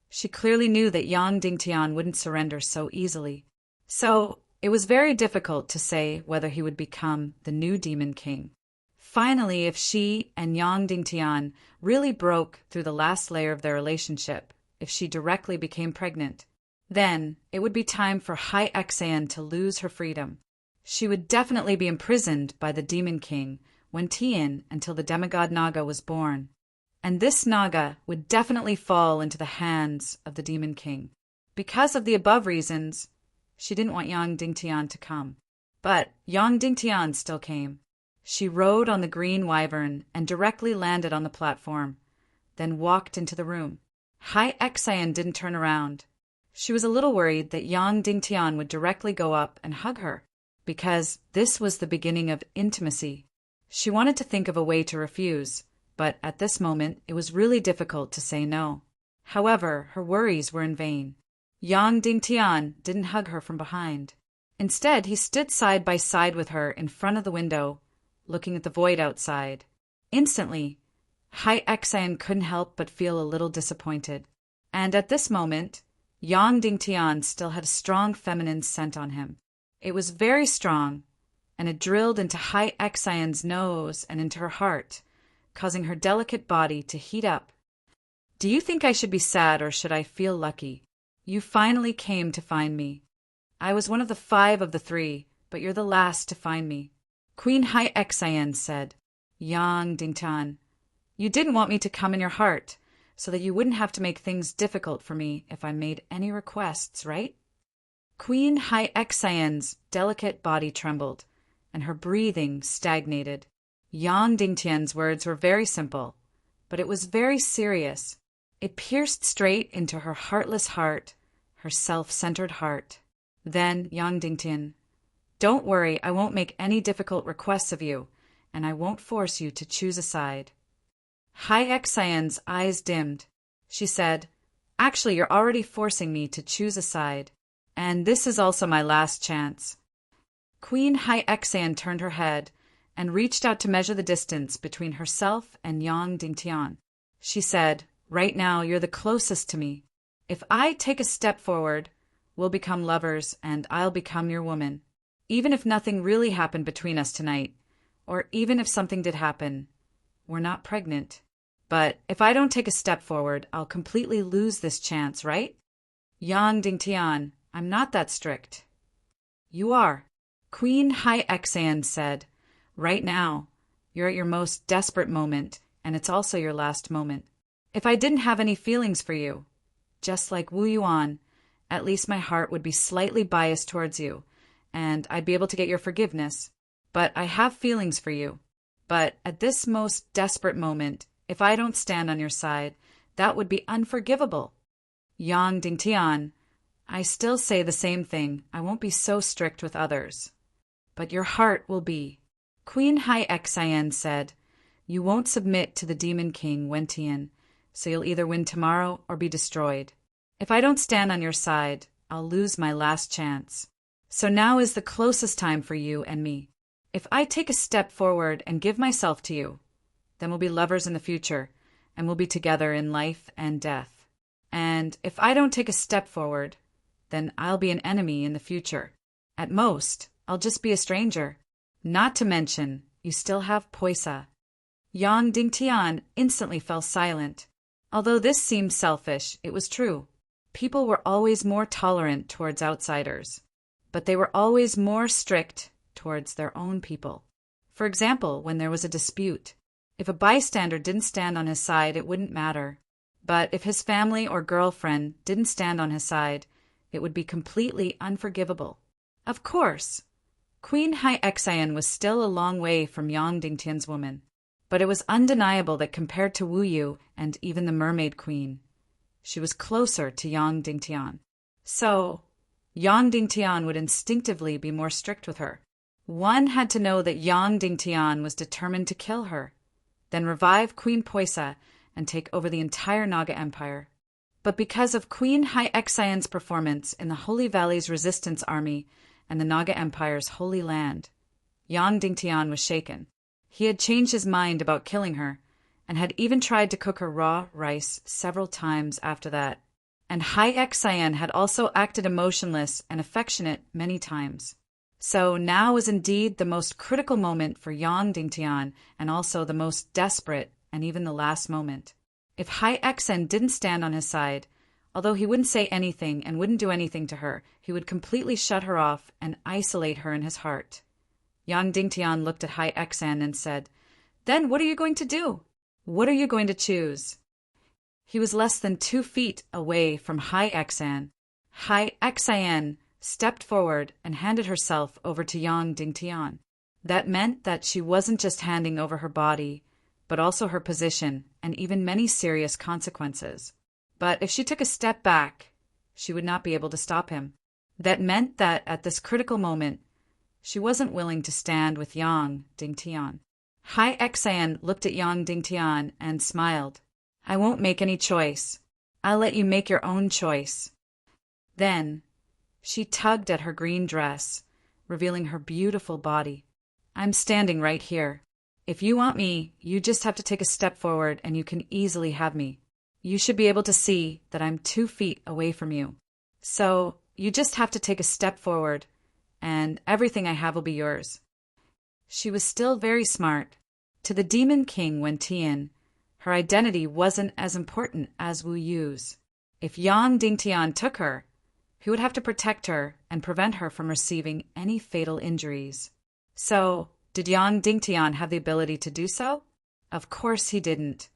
she clearly knew that Yang Dingtian wouldn't surrender so easily. So, it was very difficult to say whether he would become the new Demon King. Finally, if she and Yang Dingtian really broke through the last layer of their relationship, if she directly became pregnant, then it would be time for Hai Xan to lose her freedom. She would definitely be imprisoned by the Demon King, Wentian, until the demigod Naga was born. And this Naga would definitely fall into the hands of the Demon King. Because of the above reasons, she didn't want Yang Dingtian to come. But Yang Dingtian still came. She rode on the green wyvern and directly landed on the platform, then walked into the room. Hai Xan didn't turn around. She was a little worried that Yang Dingtian would directly go up and hug her, because this was the beginning of intimacy. She wanted to think of a way to refuse, but at this moment it was really difficult to say no. However, her worries were in vain. Yang Dingtian didn't hug her from behind. Instead, he stood side by side with her in front of the window, looking at the void outside. Instantly, Hai Xan couldn't help but feel a little disappointed. And at this moment, Yang Dingtian still had a strong feminine scent on him. It was very strong, and it drilled into Hai Xan's nose and into her heart, causing her delicate body to heat up. Do you think I should be sad or should I feel lucky? You finally came to find me. I was one of the 5 of the 3, but you're the last to find me. Queen Hai Xan said. Yang Dingtian, you didn't want me to come in your heart, so that you wouldn't have to make things difficult for me if I made any requests, right? Queen Haixan's delicate body trembled, and her breathing stagnated. Yang Dingtian's words were very simple, but it was very serious. It pierced straight into her heartless heart, her self-centered heart. Then Yang Dingtian, don't worry, I won't make any difficult requests of you, and I won't force you to choose a side. Haixan's eyes dimmed. She said, actually, you're already forcing me to choose a side, and this is also my last chance. Queen Haixan turned her head and reached out to measure the distance between herself and Yang Dingtian. She said, right now you're the closest to me. If I take a step forward, we'll become lovers and I'll become your woman. Even if nothing really happened between us tonight, or even if something did happen, we're not pregnant. But if I don't take a step forward, I'll completely lose this chance, right? Yang Dingtian, I'm not that strict. You are. Queen Haixan said, right now, you're at your most desperate moment, and it's also your last moment. If I didn't have any feelings for you, just like Wu Yuan, at least my heart would be slightly biased towards you, and I'd be able to get your forgiveness. But I have feelings for you. But at this most desperate moment, if I don't stand on your side, that would be unforgivable. Yang Dingtian, I still say the same thing. I won't be so strict with others. But your heart will be. Queen Haixan said, you won't submit to the Demon King Wentian, so you'll either win tomorrow or be destroyed. If I don't stand on your side, I'll lose my last chance. So now is the closest time for you and me. If I take a step forward and give myself to you, then we'll be lovers in the future, and we'll be together in life and death. And if I don't take a step forward, then I'll be an enemy in the future. At most, I'll just be a stranger. Not to mention, you still have Poisa. Yang Dingtian instantly fell silent. Although this seemed selfish, it was true. People were always more tolerant towards outsiders, but they were always more strict towards their own people. For example, when there was a dispute, if a bystander didn't stand on his side, it wouldn't matter. But if his family or girlfriend didn't stand on his side, it would be completely unforgivable. Of course, Queen Haixan was still a long way from Yang Dingtian's woman, but it was undeniable that compared to Wu Yu and even the Mermaid Queen, she was closer to Yang Dingtian. So, Yang Dingtian would instinctively be more strict with her. One had to know that Yang Dingtian was determined to kill her, then revive Queen Poisa and take over the entire Naga Empire. But because of Queen Haixan's performance in the Holy Valley's resistance army and the Naga Empire's holy land, Yang Dingtian was shaken. He had changed his mind about killing her, and had even tried to cook her raw rice several times after that. And Haixan had also acted emotionless and affectionate many times. So now was indeed the most critical moment for Yang Dingtian, and also the most desperate and even the last moment. If Haixan didn't stand on his side, although he wouldn't say anything and wouldn't do anything to her, he would completely shut her off and isolate her in his heart. Yang Dingtian looked at Haixan and said, then what are you going to do? What are you going to choose? He was less than 2 feet away from Haixan. Haixan stepped forward and handed herself over to Yang Dingtian. That meant that she wasn't just handing over her body, but also her position and even many serious consequences. But if she took a step back, she would not be able to stop him. That meant that at this critical moment, she wasn't willing to stand with Yang Dingtian. Haixan looked at Yang Dingtian and smiled. I won't make any choice. I'll let you make your own choice. Then, she tugged at her green dress, revealing her beautiful body. I'm standing right here. If you want me, you just have to take a step forward and you can easily have me. You should be able to see that I'm 2 feet away from you. So, you just have to take a step forward, and everything I have will be yours. She was still very smart. To the Demon King Wentian, her identity wasn't as important as Wu Yu's. If Yang Dingtian took her, he would have to protect her and prevent her from receiving any fatal injuries. So, Did Yang Dingtian have the ability to do so? Of course he didn't.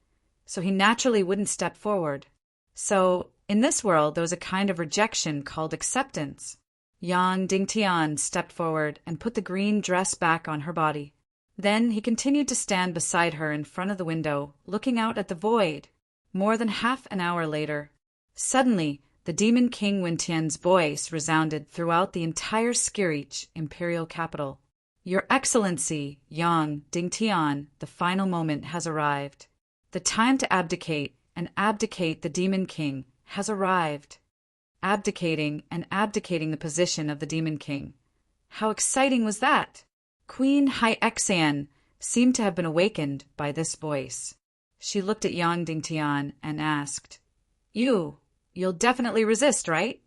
So he naturally wouldn't step forward. So, in this world, there was a kind of rejection called acceptance. Yang Dingtian stepped forward and put the green dress back on her body. Then he continued to stand beside her in front of the window, looking out at the void. More than half an hour later, suddenly, the Demon King Wentian's voice resounded throughout the entire Skirich imperial capital. Your Excellency, Yang Dingtian, the final moment has arrived. The time to abdicate and abdicate the Demon King has arrived. Abdicating and abdicating the position of the Demon King. How exciting was that? Queen Hyexian seemed to have been awakened by this voice. She looked at Yang Dingtian and asked, You'll definitely resist, right?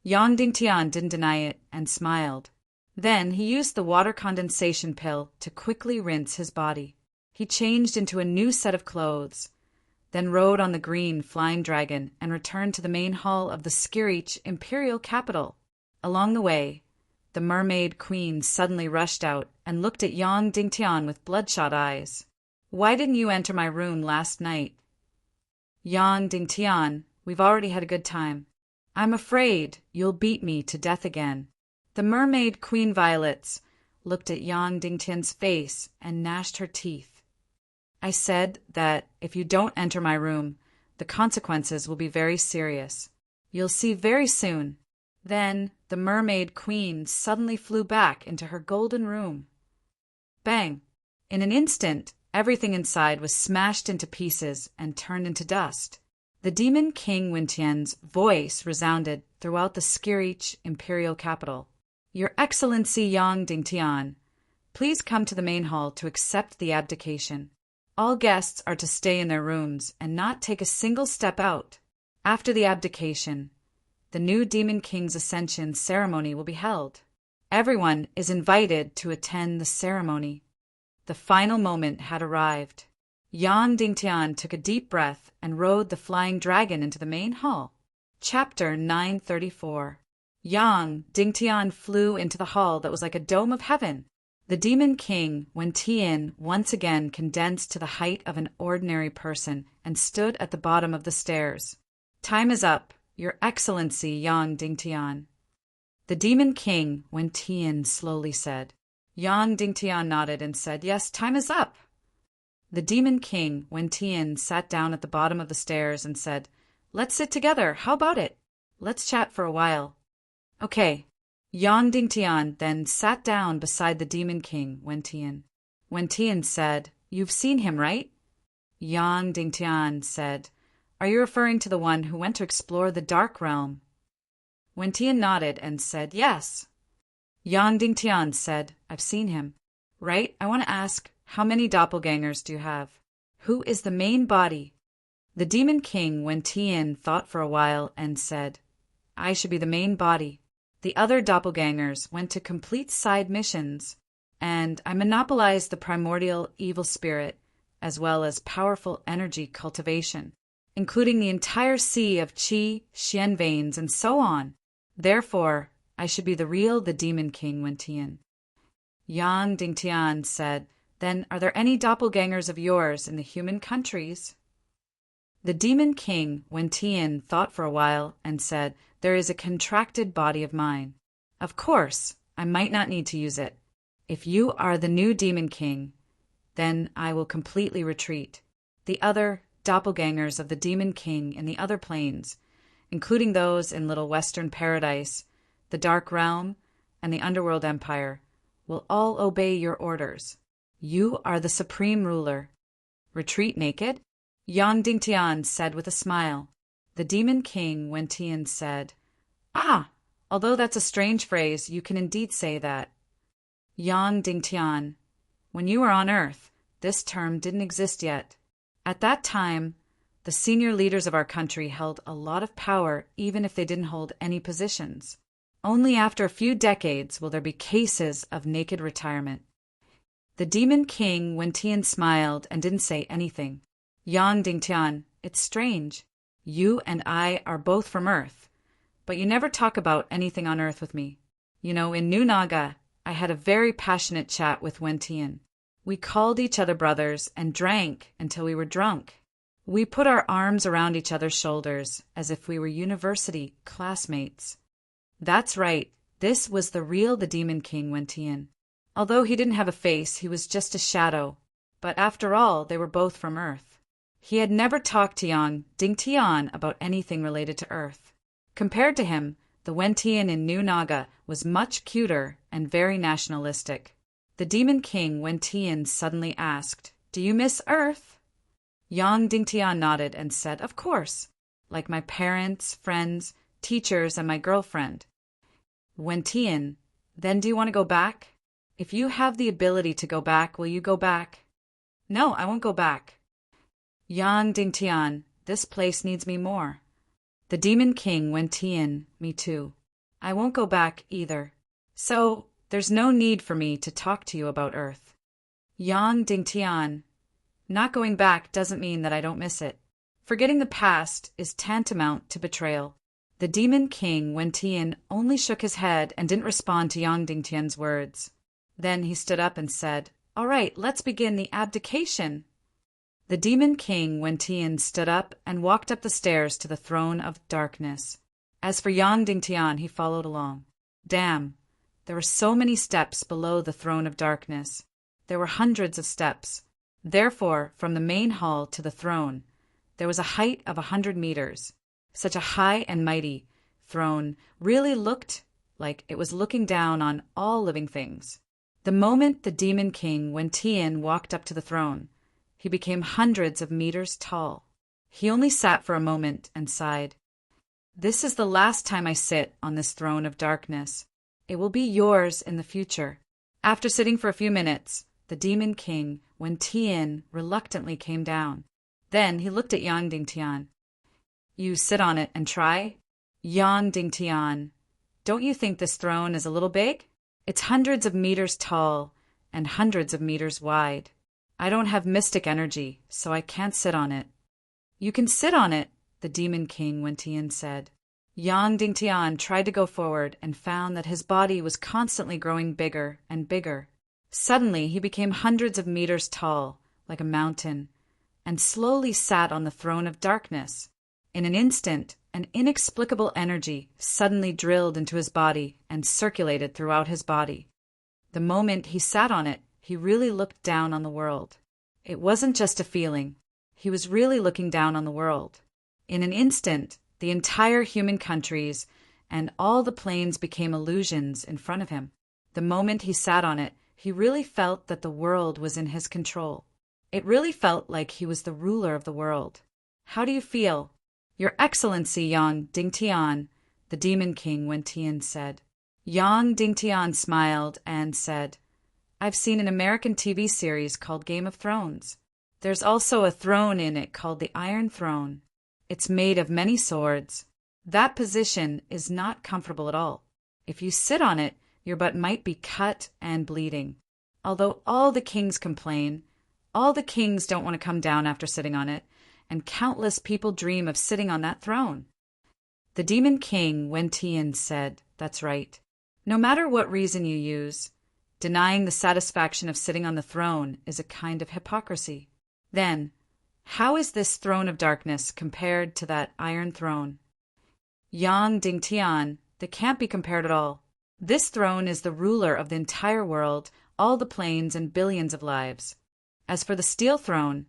Yang Dingtian didn't deny it and smiled. Then he used the water condensation pill to quickly rinse his body. He changed into a new set of clothes, then rode on the green flying dragon and returned to the main hall of the Skirich imperial capital. Along the way, the mermaid queen suddenly rushed out and looked at Yang Dingtian with bloodshot eyes. Why didn't you enter my room last night? Yang Dingtian, we've already had a good time. I'm afraid you'll beat me to death again. The mermaid Queen Violets looked at Yang Dingtian's face and gnashed her teeth. I said that if you don't enter my room, the consequences will be very serious. You'll see very soon. Then the mermaid queen suddenly flew back into her golden room. Bang! In an instant, everything inside was smashed into pieces and turned into dust. The Demon King Wentian's voice resounded throughout the Skirich imperial capital. Your Excellency Yang Dingtian, please come to the main hall to accept the abdication. All guests are to stay in their rooms and not take a single step out. After the abdication, the new Demon King's ascension ceremony will be held. Everyone is invited to attend the ceremony. The final moment had arrived. Yang Dingtian took a deep breath and rode the flying dragon into the main hall. Chapter 934. Yang Dingtian flew into the hall that was like a dome of heaven. The Demon King Wentian once again condensed to the height of an ordinary person and stood at the bottom of the stairs. Time is up, Your Excellency Yang Dingtian. The Demon King Wentian slowly said. Yang Dingtian nodded and said, Yes, time is up. The Demon King Wentian sat down at the bottom of the stairs and said, Let's sit together, how about it? Let's chat for a while. Okay. Yang Dingtian then sat down beside the Demon King, Wentian. Wentian said, You've seen him, right? Yang Dingtian said, Are you referring to the one who went to explore the Dark Realm? Wentian nodded and said, Yes. Yang Dingtian said, I've seen him. Right? I want to ask, how many doppelgangers do you have? Who is the main body? The Demon King Wentian thought for a while and said, I should be the main body. The other doppelgangers went to complete side missions, and I monopolized the primordial evil spirit, as well as powerful energy cultivation, including the entire sea of qi, xian veins, and so on. Therefore, I should be the Demon King Wentian. Yang Dingtian said, Then are there any doppelgangers of yours in the human countries? The Demon King Wentian thought for a while and said, There is a contracted body of mine. Of course, I might not need to use it. If you are the new Demon King, then I will completely retreat. The other doppelgangers of the Demon King in the other planes, including those in Little Western Paradise, the Dark Realm, and the Underworld Empire, will all obey your orders. You are the supreme ruler. Retreat naked? Yang Dingtian said with a smile. The Demon King Wentian said, Although that's a strange phrase, you can indeed say that. Yang Dingtian, when you were on Earth, this term didn't exist yet. At that time, the senior leaders of our country held a lot of power even if they didn't hold any positions. Only after a few decades will there be cases of naked retirement. The Demon King Wentian smiled and didn't say anything. Yang Dingtian, it's strange. You and I are both from Earth, but you never talk about anything on Earth with me. You know, in New Naga, I had a very passionate chat with Wen Tian. We called each other brothers and drank until we were drunk. We put our arms around each other's shoulders as if we were university classmates. That's right, this was the Demon King Wen Tian. Although he didn't have a face, he was just a shadow. But after all, they were both from Earth. He had never talked to Yang Dingtian about anything related to Earth. Compared to him, the Wen Tian in New Naga was much cuter and very nationalistic. The Demon King Wen Tian suddenly asked, "Do you miss Earth?" Yang Dingtian nodded and said, "Of course, like my parents, friends, teachers, and my girlfriend." Wen Tian, "Then do you want to go back? If you have the ability to go back, will you go back?" "No, I won't go back." Yang Dingtian, "This place needs me more." The Demon King Wen Tian, "Me too. I won't go back either. So, there's no need for me to talk to you about Earth." Yang Dingtian, "Not going back doesn't mean that I don't miss it. Forgetting the past is tantamount to betrayal." The Demon King Wen Tian only shook his head and didn't respond to Yang Dingtian's words. Then he stood up and said, "All right, let's begin the abdication." The Demon King Wen Tian stood up and walked up the stairs to the throne of darkness. As for Yang Dingtian, he followed along. Damn, there were so many steps below the throne of darkness. There were hundreds of steps. Therefore, from the main hall to the throne, there was a height of 100 meters. Such a high and mighty throne really looked like it was looking down on all living things. The moment the Demon King Wen Tian walked up to the throne, he became hundreds of meters tall. He only sat for a moment and sighed. "This is the last time I sit on this throne of darkness. It will be yours in the future." After sitting for a few minutes, the Demon King Wen Tian reluctantly came down. Then he looked at Yang Dingtian. "You sit on it and try?" "Yang Dingtian, don't you think this throne is a little big? It's hundreds of meters tall and hundreds of meters wide. I don't have mystic energy, so I can't sit on it." "You can sit on it," the Demon King Wen Tian said. Yang Dingtian tried to go forward and found that his body was constantly growing bigger and bigger. Suddenly he became hundreds of meters tall, like a mountain, and slowly sat on the throne of darkness. In an instant, an inexplicable energy suddenly drilled into his body and circulated throughout his body. The moment he sat on it, he really looked down on the world. It wasn't just a feeling. He was really looking down on the world. In an instant, the entire human countries and all the planes became illusions in front of him. The moment he sat on it, he really felt that the world was in his control. It really felt like he was the ruler of the world. "How do you feel?" "Your Excellency Yang Dingtian," the Demon King Wen Tian said. Yang Dingtian smiled and said, "I've seen an American TV series called Game of Thrones. There's also a throne in it called the Iron Throne. It's made of many swords. That position is not comfortable at all. If you sit on it, your butt might be cut and bleeding. Although all the kings complain, all the kings don't want to come down after sitting on it, and countless people dream of sitting on that throne." The Demon King Wen Tian said, "That's right. No matter what reason you use, denying the satisfaction of sitting on the throne is a kind of hypocrisy. Then, how is this throne of darkness compared to that iron throne?" "Yang Dingtian, they can't be compared at all. This throne is the ruler of the entire world, all the planes, and billions of lives. As for the steel throne,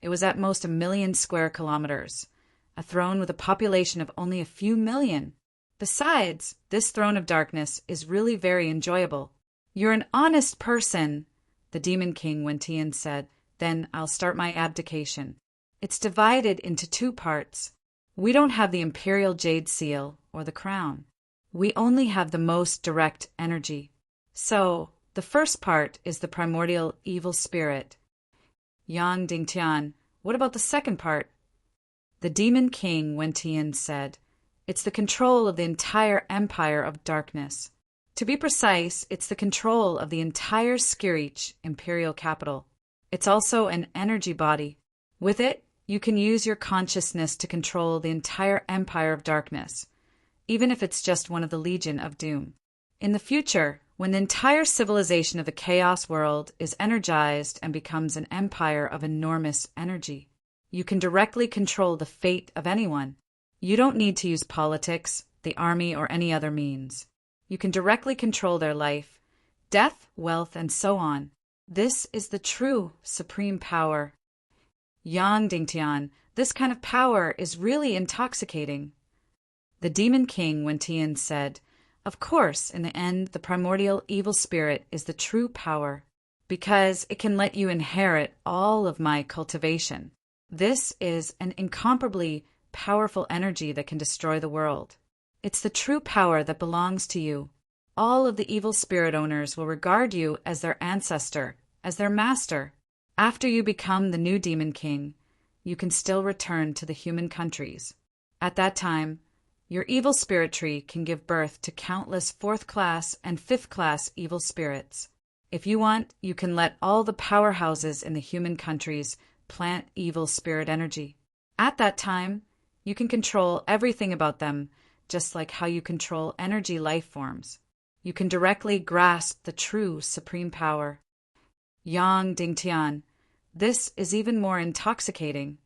it was at most 1,000,000 square kilometers, a throne with a population of only a few million. Besides, this throne of darkness is really very enjoyable." "You're an honest person," the Demon King Wen Tian said. "Then I'll start my abdication. It's divided into 2 parts. We don't have the imperial jade seal or the crown. We only have the most direct energy. So, the first part is the primordial evil spirit." "Yang Dingtian, what about the second part?" The Demon King Wen Tian said, "It's the control of the entire empire of darkness. To be precise, it's the control of the entire Skirich imperial capital. It's also an energy body. With it, you can use your consciousness to control the entire empire of darkness, even if it's just one of the Legion of Doom. In the future, when the entire civilization of the chaos world is energized and becomes an empire of enormous energy. You can directly control the fate of anyone. You don't need to use politics, the army, or any other means. You can directly control their life, death, wealth, and so on. This is the true supreme power. Yang Dingtian, this kind of power is really intoxicating. The Demon King Wentian said, "Of course, in the end, the primordial evil spirit is the true power, because it can let you inherit all of my cultivation. This is an incomparably powerful energy that can destroy the world. It's the true power that belongs to you. All of the evil spirit owners will regard you as their ancestor, as their master. After you become the new Demon King, you can still return to the human countries. At that time, your evil spirit tree can give birth to countless 4th class and 5th class evil spirits. If you want, you can let all the powerhouses in the human countries plant evil spirit energy. At that time, you can control everything about them, just like how you control energy life forms. You can directly grasp the true supreme power." Yang Dingtian, this is even more intoxicating.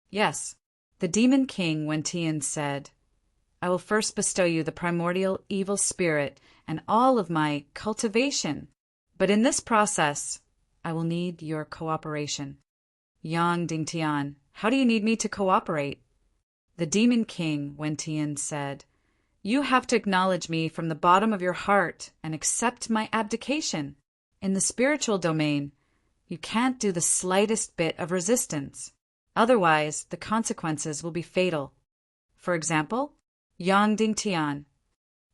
Yes, the Demon King Wentian said, "I will first bestow you the primordial evil spirit and all of my cultivation. But in this process, I will need your cooperation." Yang Dingtian, how do you need me to cooperate? The Demon King Wentian said, "You have to acknowledge me from the bottom of your heart and accept my abdication. In the spiritual domain, you can't do the slightest bit of resistance. Otherwise, the consequences will be fatal. For example, Yang Dingtian,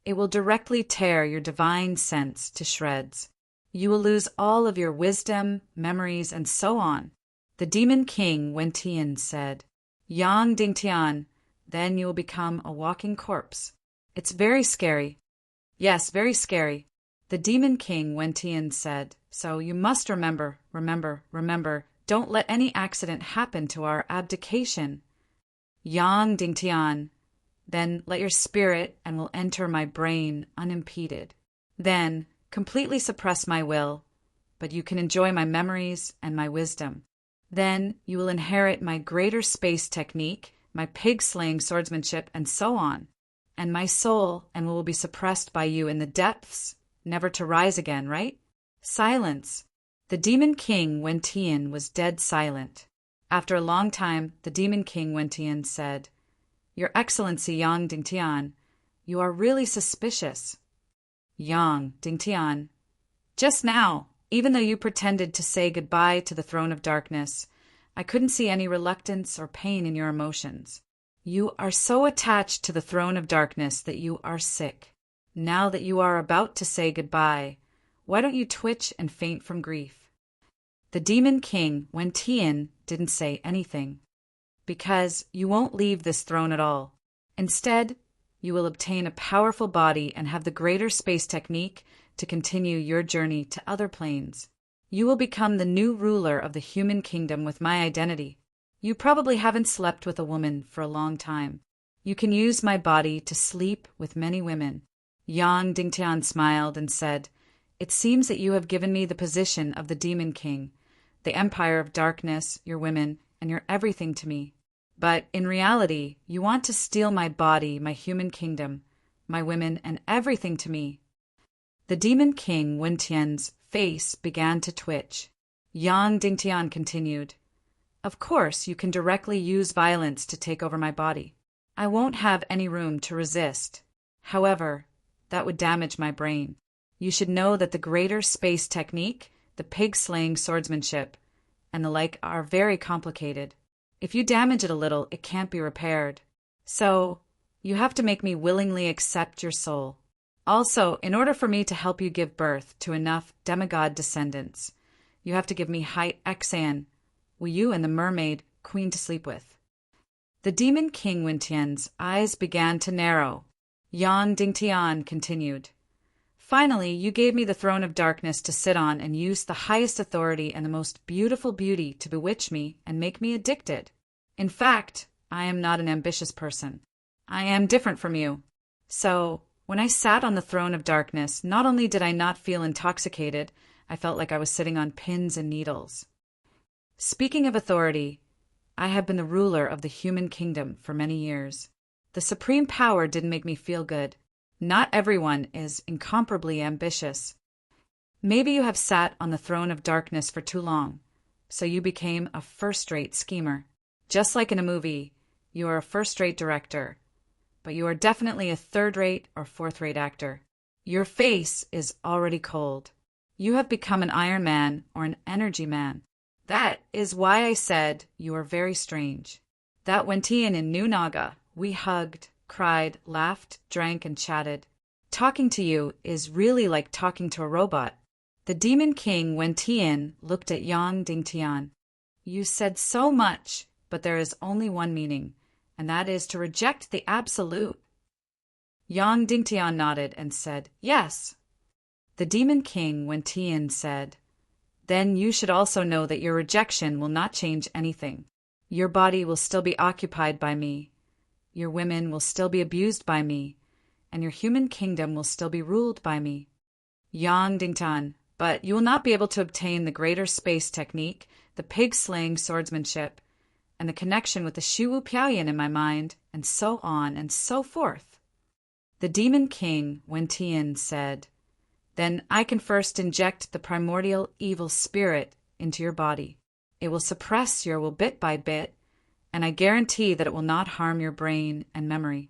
it will directly tear your divine sense to shreds. You will lose all of your wisdom, memories, and so on." The Demon King Wentian said, "Yang Dingtian, then you will become a walking corpse. It's very scary." Yes, very scary. The Demon King Wentian said, "So you must remember, don't let any accident happen to our abdication." Yang Dingtian, then let your spirit and will enter my brain unimpeded. Then completely suppress my will, but you can enjoy my memories and my wisdom. Then you will inherit my greater space technique, my pig-slaying swordsmanship, and so on, and my soul, and will be suppressed by you in the depths, never to rise again, right? Silence. The Demon King Wentian was dead silent. After a long time, the Demon King Wentian said, "Your Excellency Yang Dingtian, you are really suspicious." Yang Dingtian, just now, even though you pretended to say goodbye to the throne of darkness, I couldn't see any reluctance or pain in your emotions. You are so attached to the throne of darkness that you are sick. Now that you are about to say goodbye, why don't you twitch and faint from grief? The Demon King Wentian didn't say anything, because you won't leave this throne at all. Instead, you will obtain a powerful body and have the greater space technique to continue your journey to other planes. You will become the new ruler of the human kingdom with my identity. You probably haven't slept with a woman for a long time. You can use my body to sleep with many women." Yang Dingtian smiled and said, "It seems that you have given me the position of the Demon King, the empire of darkness, your women, and your everything to me. But in reality, you want to steal my body, my human kingdom, my women, and everything to me." The Demon King Wentian's face began to twitch. Yang Dingtian continued, "Of course, you can directly use violence to take over my body. I won't have any room to resist. However, that would damage my brain. You should know that the greater space technique, the pig-slaying swordsmanship, and the like are very complicated. If you damage it a little, it can't be repaired. So, you have to make me willingly accept your soul. Also, in order for me to help you give birth to enough demigod descendants, you have to give me height Xan, will you and the mermaid queen to sleep with." The Demon King Wentian's eyes began to narrow. Yang Dingtian continued, "Finally, you gave me the throne of darkness to sit on and used the highest authority and the most beautiful beauty to bewitch me and make me addicted. In fact, I am not an ambitious person. I am different from you. So, When I sat on the throne of darkness, not only did I not feel intoxicated, I felt like I was sitting on pins and needles. Speaking of authority, I have been the ruler of the human kingdom for many years. The supreme power didn't make me feel good. Not everyone is incomparably ambitious. Maybe you have sat on the throne of darkness for too long, so you became a first-rate schemer. Just like in a movie, you are a first-rate director, but you are definitely a third-rate or fourth-rate actor. Your face is already cold. You have become an Iron Man or an Energy Man. That is why I said you are very strange. That Wentian in New Naga, we hugged, cried, laughed, drank, and chatted. Talking to you is really like talking to a robot. The Demon King Wentian looked at Yang Dingtian. You said so much, but there is only one meaning, and that is to reject the absolute. Yang Dingtian nodded and said, yes. The Demon King Wentian said, then you should also know that your rejection will not change anything. Your body will still be occupied by me. Your women will still be abused by me, and your human kingdom will still be ruled by me. Yang Dingtan, but you will not be able to obtain the greater space technique, the pig-slaying swordsmanship, and the connection with the Shiwu Piaoyan in my mind, and so on and so forth. The Demon King Wentian said, then I can first inject the primordial evil spirit into your body. It will suppress your will bit by bit, and I guarantee that it will not harm your brain and memory.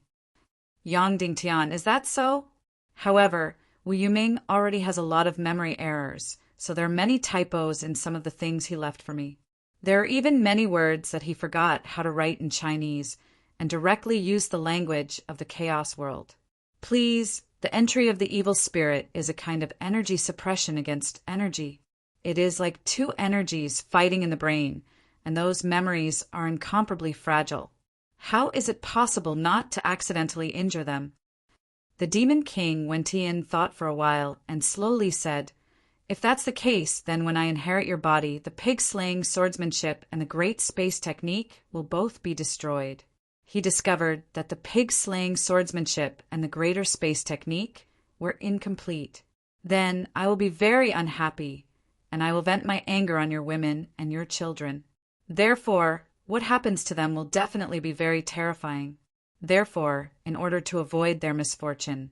Yang Dingtian, is that so? However, Wu Yuming already has a lot of memory errors, so there are many typos in some of the things he left for me. There are even many words that he forgot how to write in Chinese and directly used the language of the chaos world. Please, the entry of the evil spirit is a kind of energy suppression against energy. It is like two energies fighting in the brain, and those memories are incomparably fragile. How is it possible not to accidentally injure them? The Demon King Wentian thought for a while and slowly said, if that's the case, then when I inherit your body, the pig-slaying swordsmanship and the great space technique will both be destroyed. He discovered that the pig-slaying swordsmanship and the greater space technique were incomplete. Then I will be very unhappy, and I will vent my anger on your women and your children. Therefore, what happens to them will definitely be very terrifying. Therefore, in order to avoid their misfortune,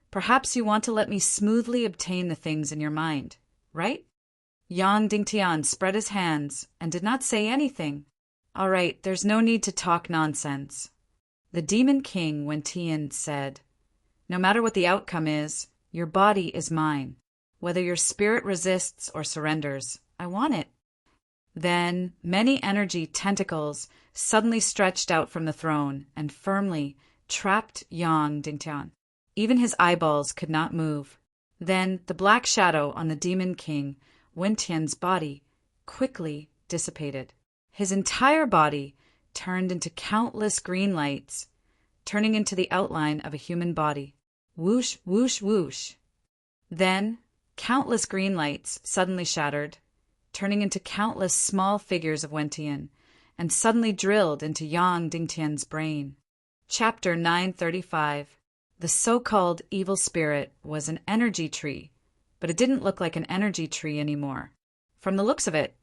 perhaps you want to let me smoothly obtain the things in your mind, right? Yang Dingtian spread his hands and did not say anything. All right, there's no need to talk nonsense. The Demon King Wentian said, no matter what the outcome is, your body is mine. Whether your spirit resists or surrenders, I want it. Then many energy tentacles suddenly stretched out from the throne and firmly trapped Yang Dingtian. Even his eyeballs could not move. Then the black shadow on the Demon King Wentian's body quickly dissipated. His entire body turned into countless green lights, turning into the outline of a human body. Whoosh, whoosh, whoosh. Then countless green lights suddenly shattered, turning into countless small figures of Wentian, and suddenly drilled into Yang Dingtian's brain. Chapter 935. The so-called evil spirit was an energy tree, but it didn't look like an energy tree anymore. From the looks of it,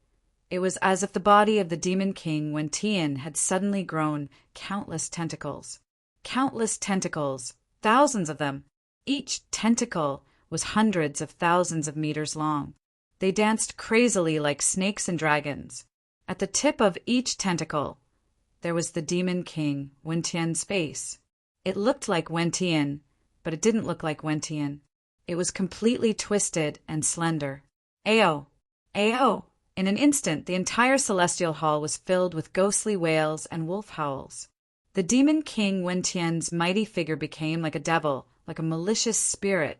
it was as if the body of the Demon King Wentian had suddenly grown countless tentacles. Countless tentacles, thousands of them. Each tentacle was hundreds of thousands of meters long. They danced crazily like snakes and dragons. At the tip of each tentacle, there was the Demon King Wentian's face. It looked like Wentian, but it didn't look like Wentian. It was completely twisted and slender. Ayo! Ayo! In an instant, the entire celestial hall was filled with ghostly wails and wolf howls. The Demon King Wentian's mighty figure became like a devil, like a malicious spirit,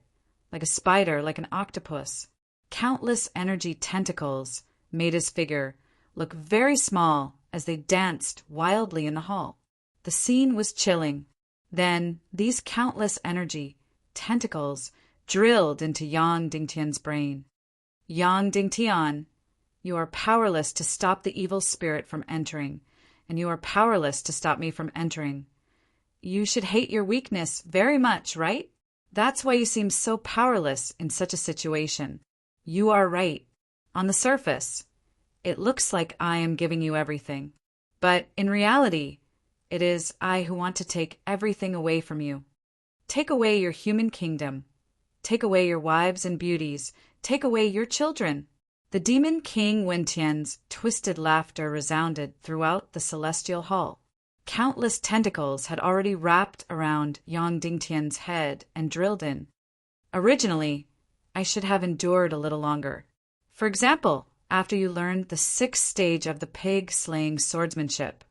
like a spider, like an octopus. Countless energy tentacles made his figure look very small as they danced wildly in the hall. The scene was chilling. Then these countless energy tentacles drilled into Yang Dingtian's brain. Yang Dingtian, you are powerless to stop the evil spirit from entering, and you are powerless to stop me from entering. You should hate your weakness very much, right? That's why you seem so powerless in such a situation. You are right. On the surface, it looks like I am giving you everything. But in reality, it is I who want to take everything away from you. Take away your human kingdom. Take away your wives and beauties. Take away your children. The demon king Wentian's twisted laughter resounded throughout the celestial hall. Countless tentacles had already wrapped around Yang Dingtian's head and drilled in. Originally, I should have endured a little longer. For example, after you learned the 6th stage of the pig-slaying swordsmanship,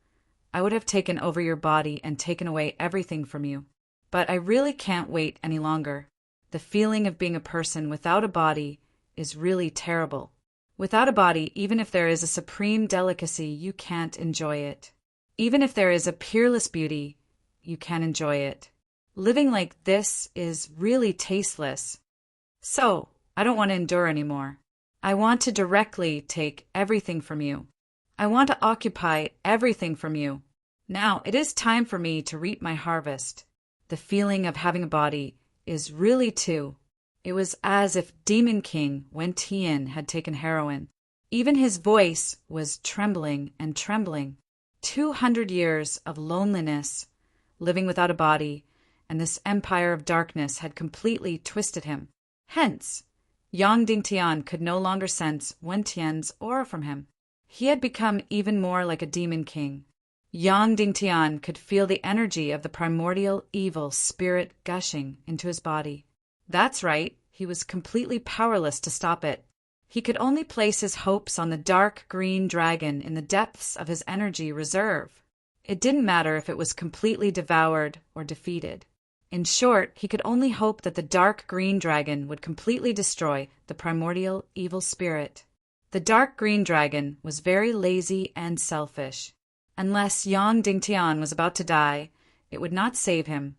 I would have taken over your body and taken away everything from you. But I really can't wait any longer. The feeling of being a person without a body is really terrible. Without a body, even if there is a supreme delicacy, you can't enjoy it. Even if there is a peerless beauty, you can't enjoy it. Living like this is really tasteless. So, I don't want to endure anymore. I want to directly take everything from you. I want to occupy everything from you. Now, it is time for me to reap my harvest. The feeling of having a body is really too. It was as if Demon King Wen Tian had taken heroin. Even his voice was trembling and trembling. 200 years of loneliness, living without a body, and this empire of darkness had completely twisted him. Hence, Yang Dingtian could no longer sense Wen Tian's aura from him. He had become even more like a demon king. Yang Dingtian could feel the energy of the primordial evil spirit gushing into his body. That's right, he was completely powerless to stop it. He could only place his hopes on the dark green dragon in the depths of his energy reserve. It didn't matter if it was completely devoured or defeated. In short, he could only hope that the dark green dragon would completely destroy the primordial evil spirit. The dark green dragon was very lazy and selfish. Unless Yang Dingtian was about to die, it would not save him,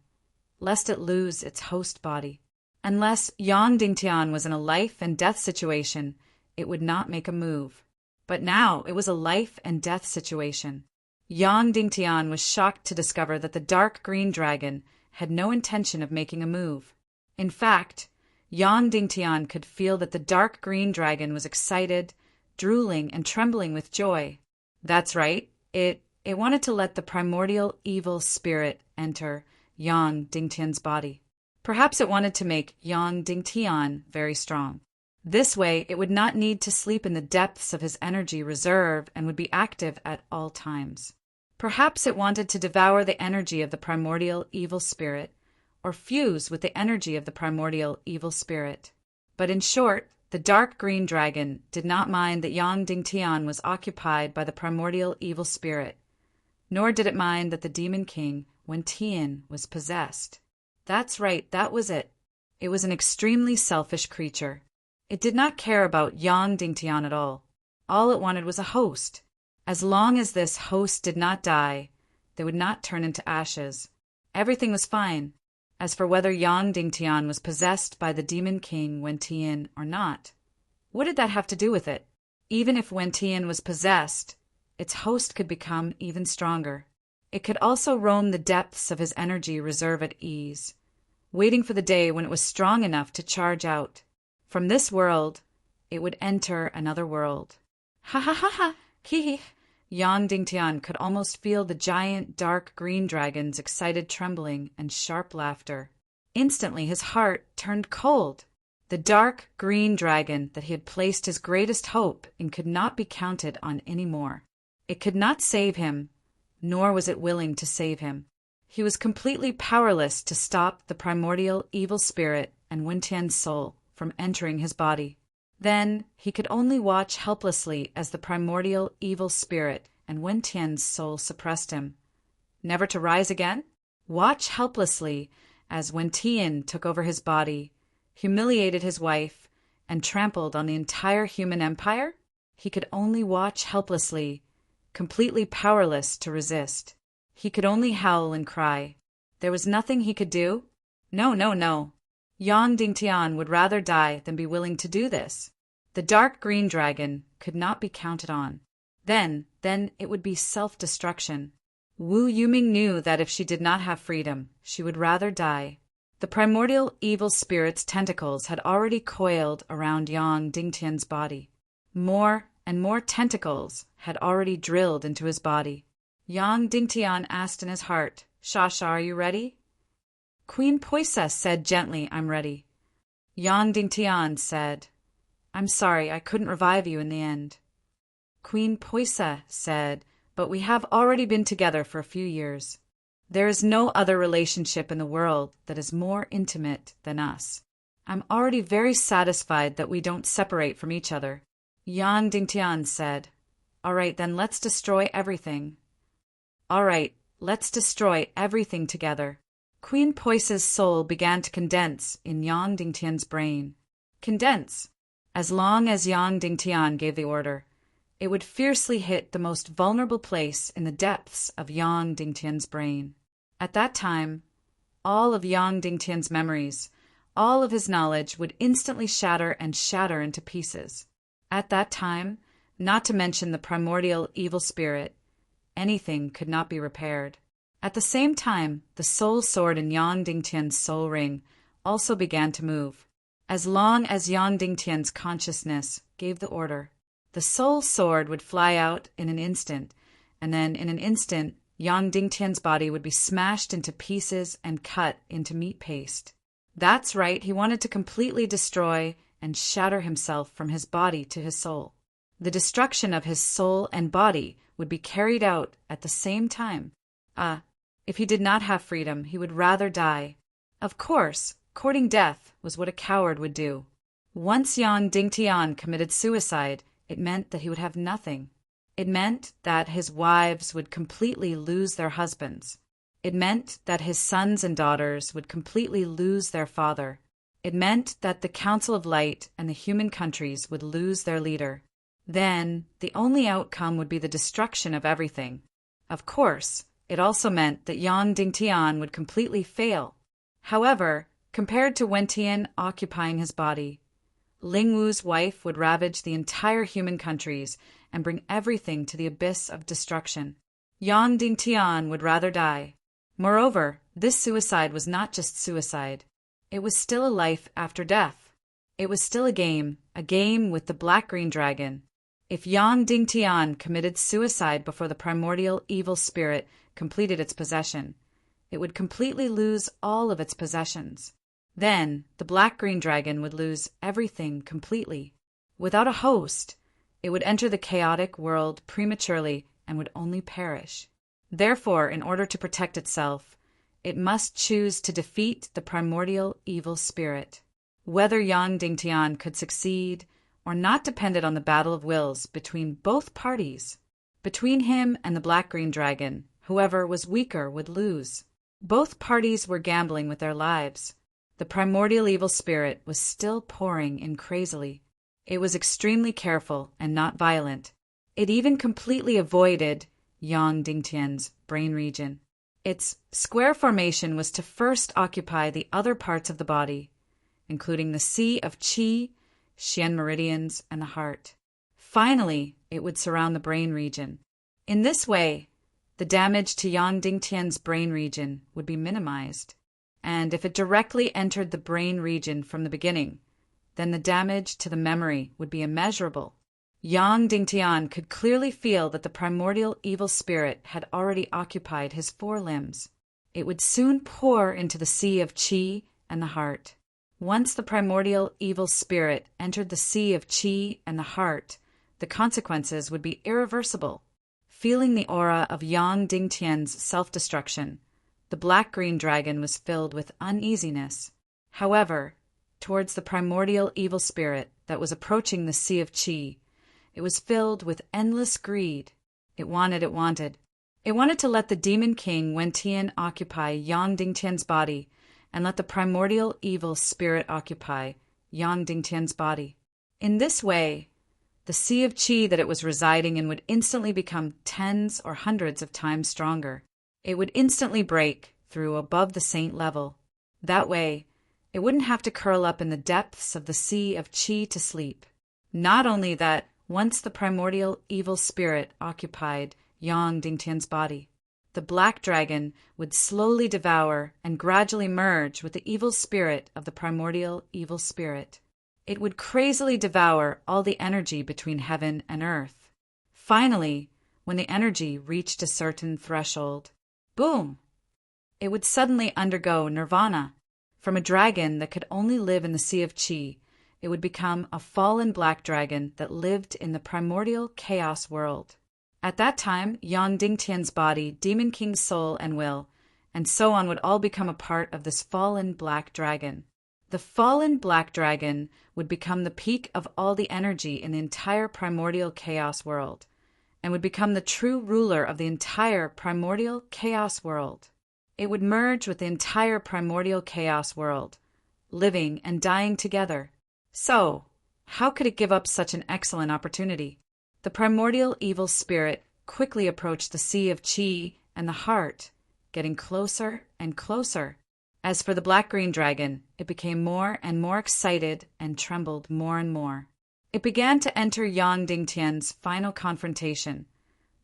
lest it lose its host body. Unless Yang Dingtian was in a life and death situation, it would not make a move. But now it was a life and death situation. Yang Dingtian was shocked to discover that the dark green dragon had no intention of making a move. In fact, Yang Dingtian could feel that the dark green dragon was excited, drooling, and trembling with joy. That's right, it wanted to let the primordial evil spirit enter Yang Dingtian's body. Perhaps it wanted to make Yang Dingtian very strong. This way, it would not need to sleep in the depths of his energy reserve and would be active at all times. Perhaps it wanted to devour the energy of the primordial evil spirit, or fuse with the energy of the primordial evil spirit. But in short, the dark green dragon did not mind that Yang Dingtian was occupied by the primordial evil spirit, nor did it mind that the demon king Wen Tian was possessed. That's right, that was it. It was an extremely selfish creature. It did not care about Yang Dingtian at all. All it wanted was a host. As long as this host did not die, they would not turn into ashes. Everything was fine. As for whether Yang Dingtian was possessed by the demon king Wen Tian or not, what did that have to do with it? Even if Wen Tian was possessed, its host could become even stronger. It could also roam the depths of his energy reserve at ease, waiting for the day when it was strong enough to charge out. From this world, it would enter another world. Ha ha ha ha! Hee hee! Yang Dingtian could almost feel the giant dark green dragon's excited trembling and sharp laughter. Instantly his heart turned cold. The dark green dragon that he had placed his greatest hope in could not be counted on any more. It could not save him, nor was it willing to save him. He was completely powerless to stop the primordial evil spirit and Wen Tian's soul from entering his body. Then he could only watch helplessly as the primordial evil spirit and Wen Tian's soul suppressed him, never to rise again? Watch helplessly as Wen Tian took over his body, humiliated his wife, and trampled on the entire human empire? He could only watch helplessly, completely powerless to resist. He could only howl and cry. There was nothing he could do? No, no, no. Yang Dingtian would rather die than be willing to do this. The dark green dragon could not be counted on. Then it would be self-destruction. Wu Yuming knew that if she did not have freedom, she would rather die. The primordial evil spirit's tentacles had already coiled around Yang Dingtian's body. More and more tentacles had already drilled into his body. Yang Dingtian asked in his heart, "Shasha, are you ready?" Queen Poisa said gently, "I'm ready." Yang Dingtian said, "I'm sorry, I couldn't revive you in the end." Queen Poisa said, "But we have already been together for a few years. There is no other relationship in the world that is more intimate than us. I'm already very satisfied that we don't separate from each other." Yang Dingtian said, "All right, then let's destroy everything." "All right, let's destroy everything together." Queen Poisa's soul began to condense in Yang Dingtian's brain. Condense. As long as Yang Dingtian gave the order, it would fiercely hit the most vulnerable place in the depths of Yang Dingtian's brain. At that time, all of Yang Dingtian's memories, all of his knowledge would instantly shatter into pieces. At that time, not to mention the primordial evil spirit, anything could not be repaired. At the same time, the soul sword in Yang Dingtian's soul ring also began to move. As long as Yang Dingtian's consciousness gave the order, the soul sword would fly out in an instant, and then in an instant, Yang Dingtian's body would be smashed into pieces and cut into meat paste. That's right, he wanted to completely destroy and shatter himself from his body to his soul. The destruction of his soul and body would be carried out at the same time. If he did not have freedom, he would rather die. Of course, courting death was what a coward would do. Once Yang Dingtian committed suicide, it meant that he would have nothing. It meant that his wives would completely lose their husbands. It meant that his sons and daughters would completely lose their father. It meant that the Council of Light and the human countries would lose their leader. Then, the only outcome would be the destruction of everything. Of course, it also meant that Yang Dingtian would completely fail. However, compared to Wentian occupying his body, Ling Wu's wife would ravage the entire human countries and bring everything to the abyss of destruction. Yang Dingtian would rather die. Moreover, this suicide was not just suicide. It was still a life after death. It was still a game with the black-green dragon. If Yang Dingtian committed suicide before the primordial evil spirit completed its possession, it would completely lose all of its possessions. Then, the black-green dragon would lose everything completely. Without a host, it would enter the chaotic world prematurely and would only perish. Therefore, in order to protect itself, it must choose to defeat the primordial evil spirit. Whether Yang Dingtian could succeed or not depended on the battle of wills between both parties. Between him and the black-green dragon, whoever was weaker would lose. Both parties were gambling with their lives. The primordial evil spirit was still pouring in crazily. It was extremely careful and not violent. It even completely avoided Yang Dingtian's brain region. Its square formation was to first occupy the other parts of the body, including the sea of qi, Xian meridians, and the heart. Finally, it would surround the brain region. In this way, the damage to Yang Dingtian's brain region would be minimized. And if it directly entered the brain region from the beginning, then the damage to the memory would be immeasurable. Yang Dingtian could clearly feel that the primordial evil spirit had already occupied his forelimbs. It would soon pour into the sea of qi and the heart. Once the primordial evil spirit entered the sea of qi and the heart, the consequences would be irreversible. Feeling the aura of Yang Dingtian's self-destruction, the black-green dragon was filled with uneasiness. However, towards the primordial evil spirit that was approaching the sea of qi, it was filled with endless greed. It wanted. It wanted to let the demon king Wentian occupy Yang Dingtian's body and let the primordial evil spirit occupy Yang Dingtian's body. In this way, the sea of qi that it was residing in would instantly become tens or hundreds of times stronger. It would instantly break through above the saint level. That way, it wouldn't have to curl up in the depths of the sea of qi to sleep. Not only that, once the primordial evil spirit occupied Yang Dingtian's body, The black dragon would slowly devour and gradually merge with the evil spirit of the primordial evil spirit. It would crazily devour all the energy between heaven and earth. Finally, when the energy reached a certain threshold, boom! It would suddenly undergo nirvana. From a dragon that could only live in the Sea of Qi, it would become a fallen black dragon that lived in the primordial chaos world. At that time, Yang Dingtian's body, Demon King's soul and will, and so on would all become a part of this fallen black dragon. The fallen black dragon would become the peak of all the energy in the entire primordial chaos world, and would become the true ruler of the entire primordial chaos world. It would merge with the entire primordial chaos world, living and dying together. So, how could it give up such an excellent opportunity? The primordial evil spirit quickly approached the Sea of Qi and the heart, getting closer and closer. As for the black-green dragon, it became more and more excited and trembled more and more. It began to enter Yang Dingtian's final confrontation,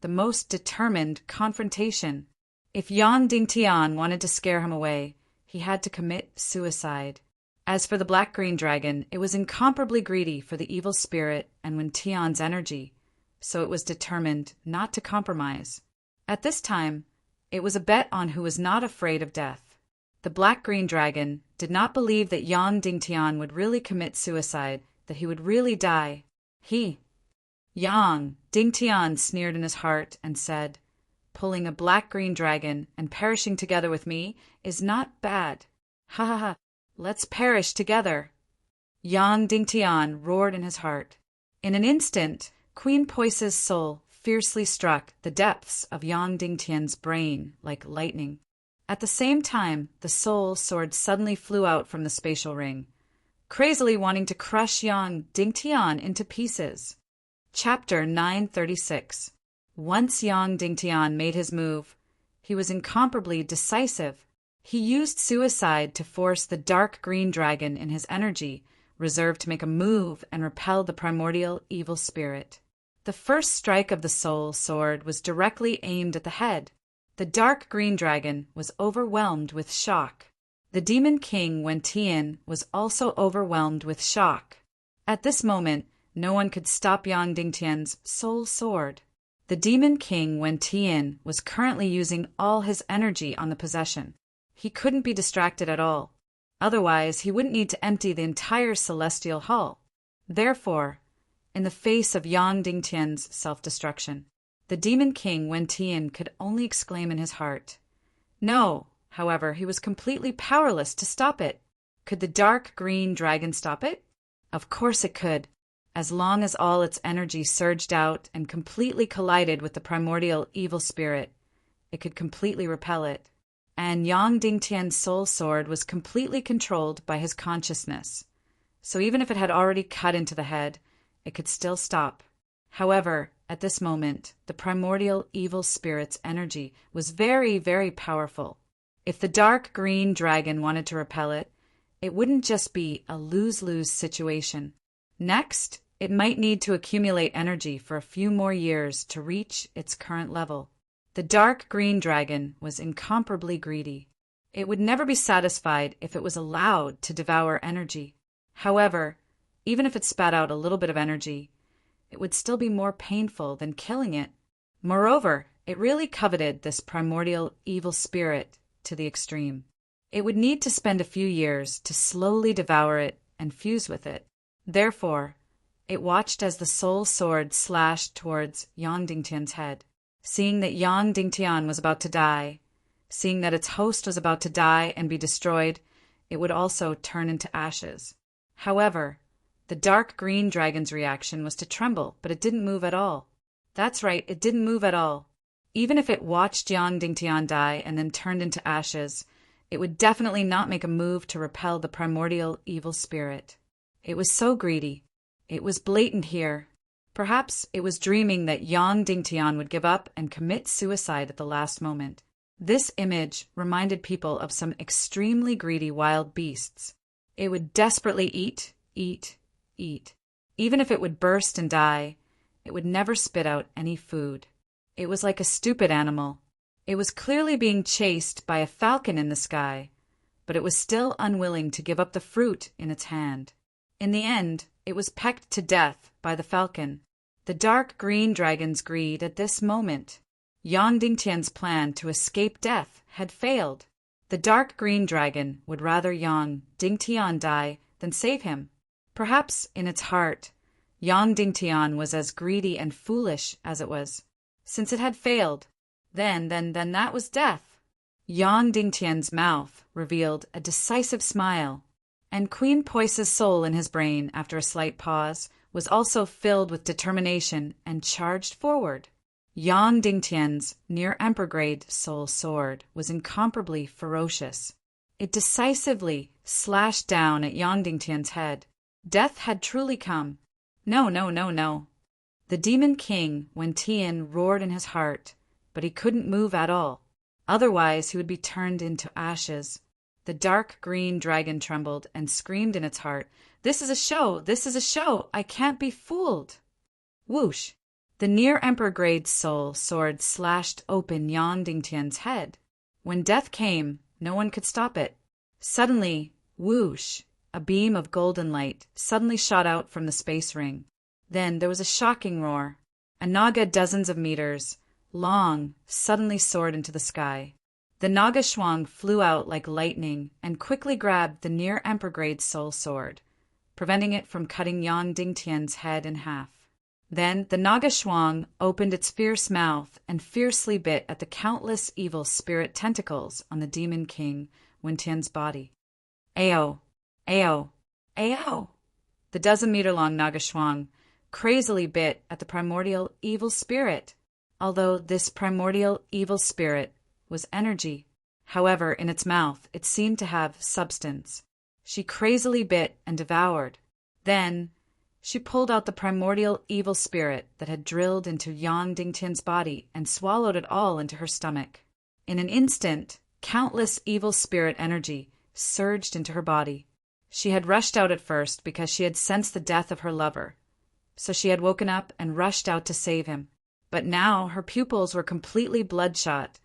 the most determined confrontation. If Yang Dingtian wanted to scare him away, he had to commit suicide. As for the black-green dragon, it was incomparably greedy for the evil spirit and Wen Tian's energy, so it was determined not to compromise. At this time, it was a bet on who was not afraid of death. The black-green dragon did not believe that Yang Dingtian would really commit suicide, that he would really die. Yang Dingtian sneered in his heart and said, "Pulling a black-green dragon and perishing together with me is not bad. Ha ha ha, let's perish together." Yang Dingtian roared in his heart. In an instant, Queen Poise's soul fiercely struck the depths of Yang Dingtian's brain like lightning. At the same time, the soul sword suddenly flew out from the spatial ring, crazily wanting to crush Yang Dingtian into pieces. Chapter 936. Once Yang Dingtian made his move, he was incomparably decisive. He used suicide to force the dark green dragon in his energy, reserved to make a move and repel the primordial evil spirit. The first strike of the soul sword was directly aimed at the head. The dark green dragon was overwhelmed with shock. The Demon King Wen Tian was also overwhelmed with shock. At this moment, no one could stop Yang Dingtian's soul sword. The Demon King Wen Tian was currently using all his energy on the possession. He couldn't be distracted at all. Otherwise, he wouldn't need to empty the entire celestial hall. Therefore, in the face of Yang Dingtian's self-destruction, the Demon King Wen Tian could only exclaim in his heart. No, however, he was completely powerless to stop it. Could the dark green dragon stop it? Of course it could. As long as all its energy surged out and completely collided with the primordial evil spirit, it could completely repel it. And Yang Dingtian's soul sword was completely controlled by his consciousness. So even if it had already cut into the head, it could still stop. However, at this moment, the primordial evil spirit's energy was very, very powerful. If the dark green dragon wanted to repel it, it wouldn't just be a lose-lose situation. Next, it might need to accumulate energy for a few more years to reach its current level. The dark green dragon was incomparably greedy. It would never be satisfied if it was allowed to devour energy. However, even if it spat out a little bit of energy, it would still be more painful than killing it. Moreover, it really coveted this primordial evil spirit to the extreme. It would need to spend a few years to slowly devour it and fuse with it. Therefore, it watched as the soul sword slashed towards Yang Dingtian's head. Seeing that Yang Dingtian was about to die, seeing that its host was about to die and be destroyed, it would also turn into ashes. However, the dark green dragon's reaction was to tremble, but it didn't move at all. That's right, it didn't move at all. Even if it watched Yang Dingtian die and then turned into ashes, it would definitely not make a move to repel the primordial evil spirit. It was so greedy. It was blatant here. Perhaps it was dreaming that Yang Dingtian would give up and commit suicide at the last moment. This image reminded people of some extremely greedy wild beasts. It would desperately eat. Even if it would burst and die, it would never spit out any food. It was like a stupid animal. It was clearly being chased by a falcon in the sky, but it was still unwilling to give up the fruit in its hand. In the end, it was pecked to death by the falcon. The dark green dragon's greed at this moment. Yang Dingtian's plan to escape death had failed. The dark green dragon would rather Yang Dingtian die than save him. Perhaps in its heart, Yang Dingtian was as greedy and foolish as it was. Since it had failed, then that was death. Yang Dingtian's mouth revealed a decisive smile, and Queen Poise's soul in his brain, after a slight pause, was also filled with determination and charged forward. Yang Dingtian's near-emperor-grade soul sword was incomparably ferocious. It decisively slashed down at Yang Dingtian's head. Death had truly come. No. The Demon King Wen Tian roared in his heart, but he couldn't move at all. Otherwise he would be turned into ashes. The dark green dragon trembled and screamed in its heart, "This is a show! This is a show! I can't be fooled!" Whoosh! The near-emperor-grade soul sword slashed open Yang Dingtian's head. When death came, no one could stop it. Suddenly, whoosh! A beam of golden light suddenly shot out from the space ring. Then there was a shocking roar. A naga dozens of meters long suddenly soared into the sky. The naga shuang flew out like lightning and quickly grabbed the near-emperor-grade soul sword, preventing it from cutting Yang Dingtian's head in half. Then the naga shuang opened its fierce mouth and fiercely bit at the countless evil spirit tentacles on the Demon King Wen Tian's body. Ao! Ao! Ao! The dozen-meter-long naga shuang crazily bit at the primordial evil spirit, although this primordial evil spirit was energy. However, in its mouth it seemed to have substance. She crazily bit and devoured. Then she pulled out the primordial evil spirit that had drilled into Yang Dingtian's body and swallowed it all into her stomach. In an instant, countless evil spirit energy surged into her body. She had rushed out at first because she had sensed the death of her lover, so she had woken up and rushed out to save him. But now her pupils were completely bloodshot,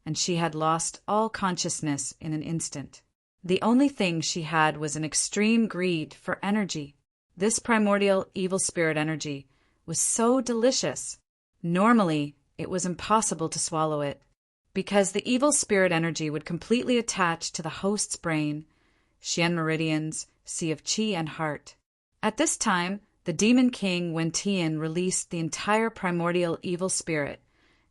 and she had lost all consciousness in an instant. The only thing she had was an extreme greed for energy. This primordial evil spirit energy was so delicious. Normally, it was impossible to swallow it, because the evil spirit energy would completely attach to the host's brain, Xian meridians, sea of qi, and heart. At this time, the Demon King Wen Tian released the entire primordial evil spirit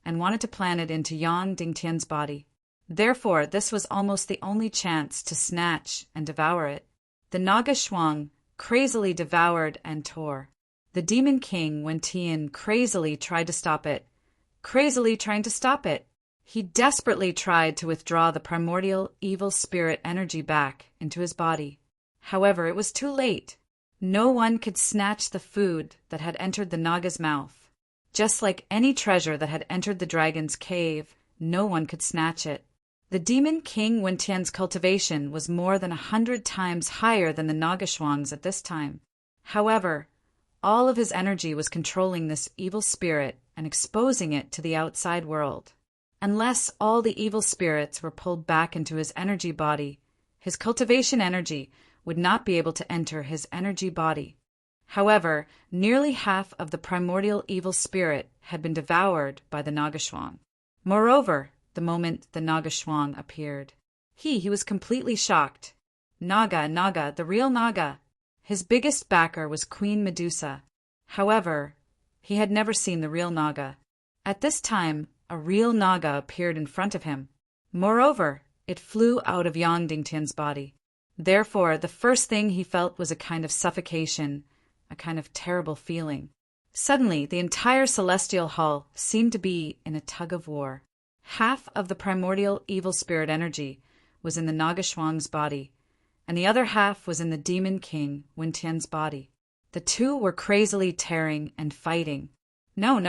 and wanted to plant it into Yang Dingtian's body. Therefore, this was almost the only chance to snatch and devour it. The naga shuang crazily devoured and tore. The Demon King Wen Tian crazily tried to stop it. He desperately tried to withdraw the primordial evil spirit energy back into his body. However, it was too late. No one could snatch the food that had entered the naga's mouth. Just like any treasure that had entered the dragon's cave, no one could snatch it. The Demon King Wen Tian's cultivation was more than 100 times higher than the naga shuang's at this time. However, all of his energy was controlling this evil spirit and exposing it to the outside world. Unless all the evil spirits were pulled back into his energy body, his cultivation energy would not be able to enter his energy body. However, nearly half of the primordial evil spirit had been devoured by the naga shuang. Moreover, the moment the naga shuang appeared, he was completely shocked. Naga, the real Naga. His biggest backer was Queen Medusa. However, he had never seen the real Naga. At this time, a real Naga appeared in front of him. Moreover, it flew out of Yang Dingtian's body. Therefore, the first thing he felt was a kind of suffocation, a kind of terrible feeling. Suddenly, the entire celestial hall seemed to be in a tug-of-war. Half of the primordial evil spirit energy was in the naga shuang's body, and the other half was in the Demon King Wen Tian's body. The two were crazily tearing and fighting. No.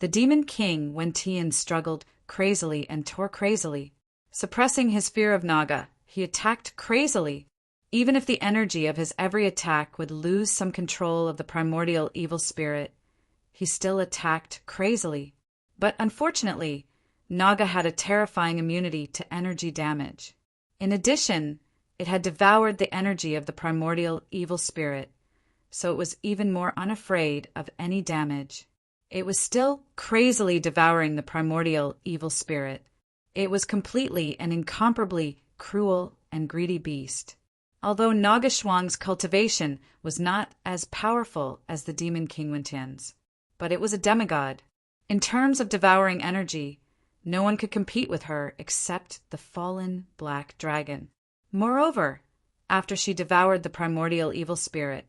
The Demon King Wen Tian struggled crazily and tore crazily. Suppressing his fear of Naga, he attacked crazily. Even if the energy of his every attack would lose some control of the primordial evil spirit, he still attacked crazily. But unfortunately, Naga had a terrifying immunity to energy damage. In addition, it had devoured the energy of the primordial evil spirit, so it was even more unafraid of any damage. It was still crazily devouring the primordial evil spirit. It was completely and incomparably cruel and greedy beast. Although Naga Shuang's cultivation was not as powerful as the demon King Wentian's, but it was a demigod. In terms of devouring energy, no one could compete with her except the fallen black dragon. Moreover, after she devoured the primordial evil spirit,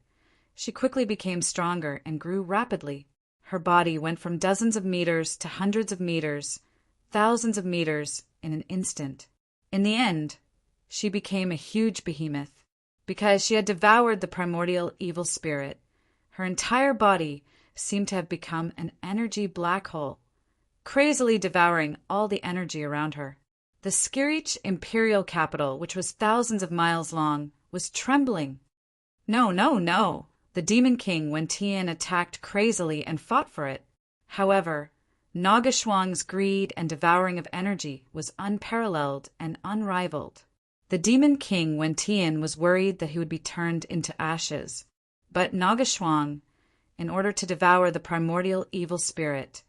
she quickly became stronger and grew rapidly. Her body went from dozens of meters to hundreds of meters, thousands of meters in an instant. In the end, she became a huge behemoth. Because she had devoured the primordial evil spirit, her entire body seemed to have become an energy black hole, crazily devouring all the energy around her. The Skirich imperial capital, which was thousands of miles long, was trembling. No, no, no! The demon king Wentian attacked crazily and fought for it. However, Naga Shuang's greed and devouring of energy was unparalleled and unrivaled. The demon king Wentian was worried that he would be turned into ashes, but Naga Shuang, in order to devour the primordial evil spirit,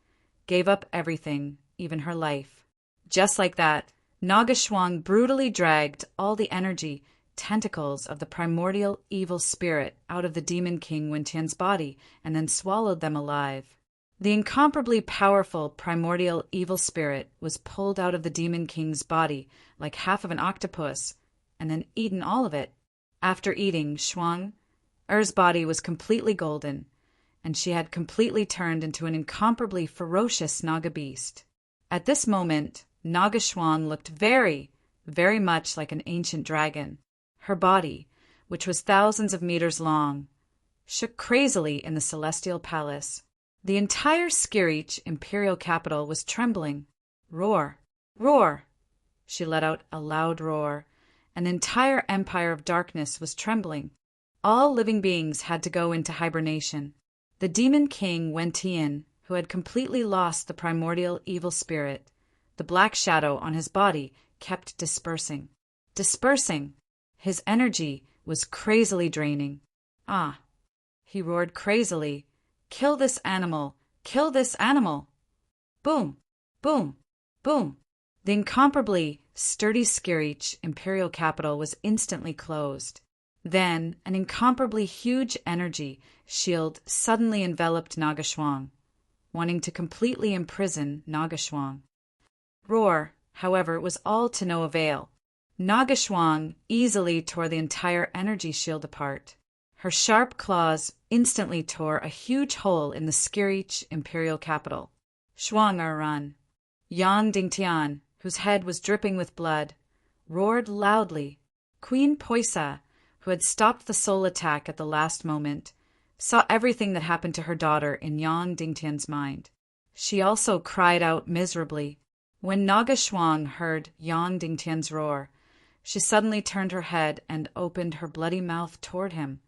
gave up everything, even her life. Just like that, Naga Shuang brutally dragged all the energy tentacles of the primordial evil spirit out of the demon king Wentian's body and then swallowed them alive. The incomparably powerful primordial evil spirit was pulled out of the demon king's body like half of an octopus and then eaten all of it. After eating Shuang, Er's body was completely golden, and she had completely turned into an incomparably ferocious Naga beast. At this moment, Naga Shuang looked very, very much like an ancient dragon. Her body, which was thousands of meters long, shook crazily in the celestial palace. The entire Skirich imperial capital was trembling. Roar! Roar! She let out a loud roar. An entire empire of darkness was trembling. All living beings had to go into hibernation. The demon king Wentian, who had completely lost the primordial evil spirit, the black shadow on his body kept dispersing. Dispersing! His energy was crazily draining. Ah! He roared crazily. Kill this animal! Kill this animal! Boom! Boom! Boom! The incomparably sturdy Skirich imperial capital was instantly closed. Then an incomparably huge energy shield suddenly enveloped Naga Shuang, wanting to completely imprison Naga Shuang. Roar, however, was all to no avail. Naga Shuang easily tore the entire energy shield apart. Her sharp claws instantly tore a huge hole in the Skirich imperial capital. Shuang run. Yang Dingtian, whose head was dripping with blood, roared loudly. Queen Poisa, who had stopped the soul attack at the last moment, saw everything that happened to her daughter in Yang Dingtian's mind. She also cried out miserably. When Naga Shuang heard Yang Dingtian's roar, she suddenly turned her head and opened her bloody mouth toward him,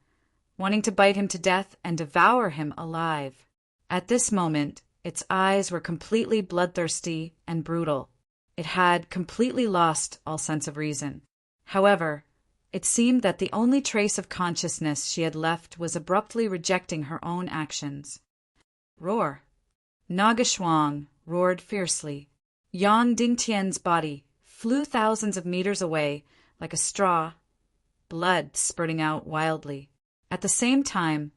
wanting to bite him to death and devour him alive. At this moment, its eyes were completely bloodthirsty and brutal. It had completely lost all sense of reason. However, it seemed that the only trace of consciousness she had left was abruptly rejecting her own actions. Roar! Naga Shuang roared fiercely. Yang Dingtian's body flew thousands of meters away like a straw, blood spurting out wildly. At the same time,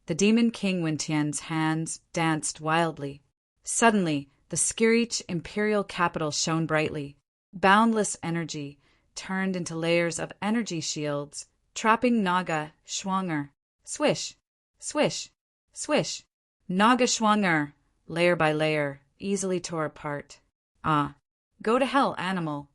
the demon king Wentian's hands danced wildly. Suddenly, the Skirich imperial capital shone brightly. Boundless energy turned into layers of energy shields, trapping Naga Shuang. Swish! Swish! Swish! Naga Shuang, layer by layer, easily tore apart. Ah! Go to hell, animal!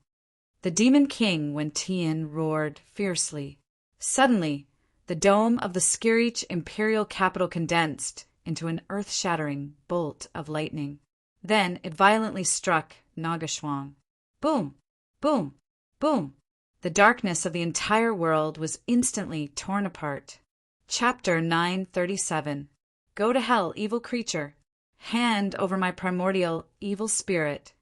The demon king Wentian roared fiercely. Suddenly, the dome of the Skirich imperial capital condensed into an earth-shattering bolt of lightning. Then it violently struck Naga Shuang. Boom! Boom! Boom! The darkness of the entire world was instantly torn apart. Chapter 937. Go to hell, evil creature! Hand over my primordial evil spirit.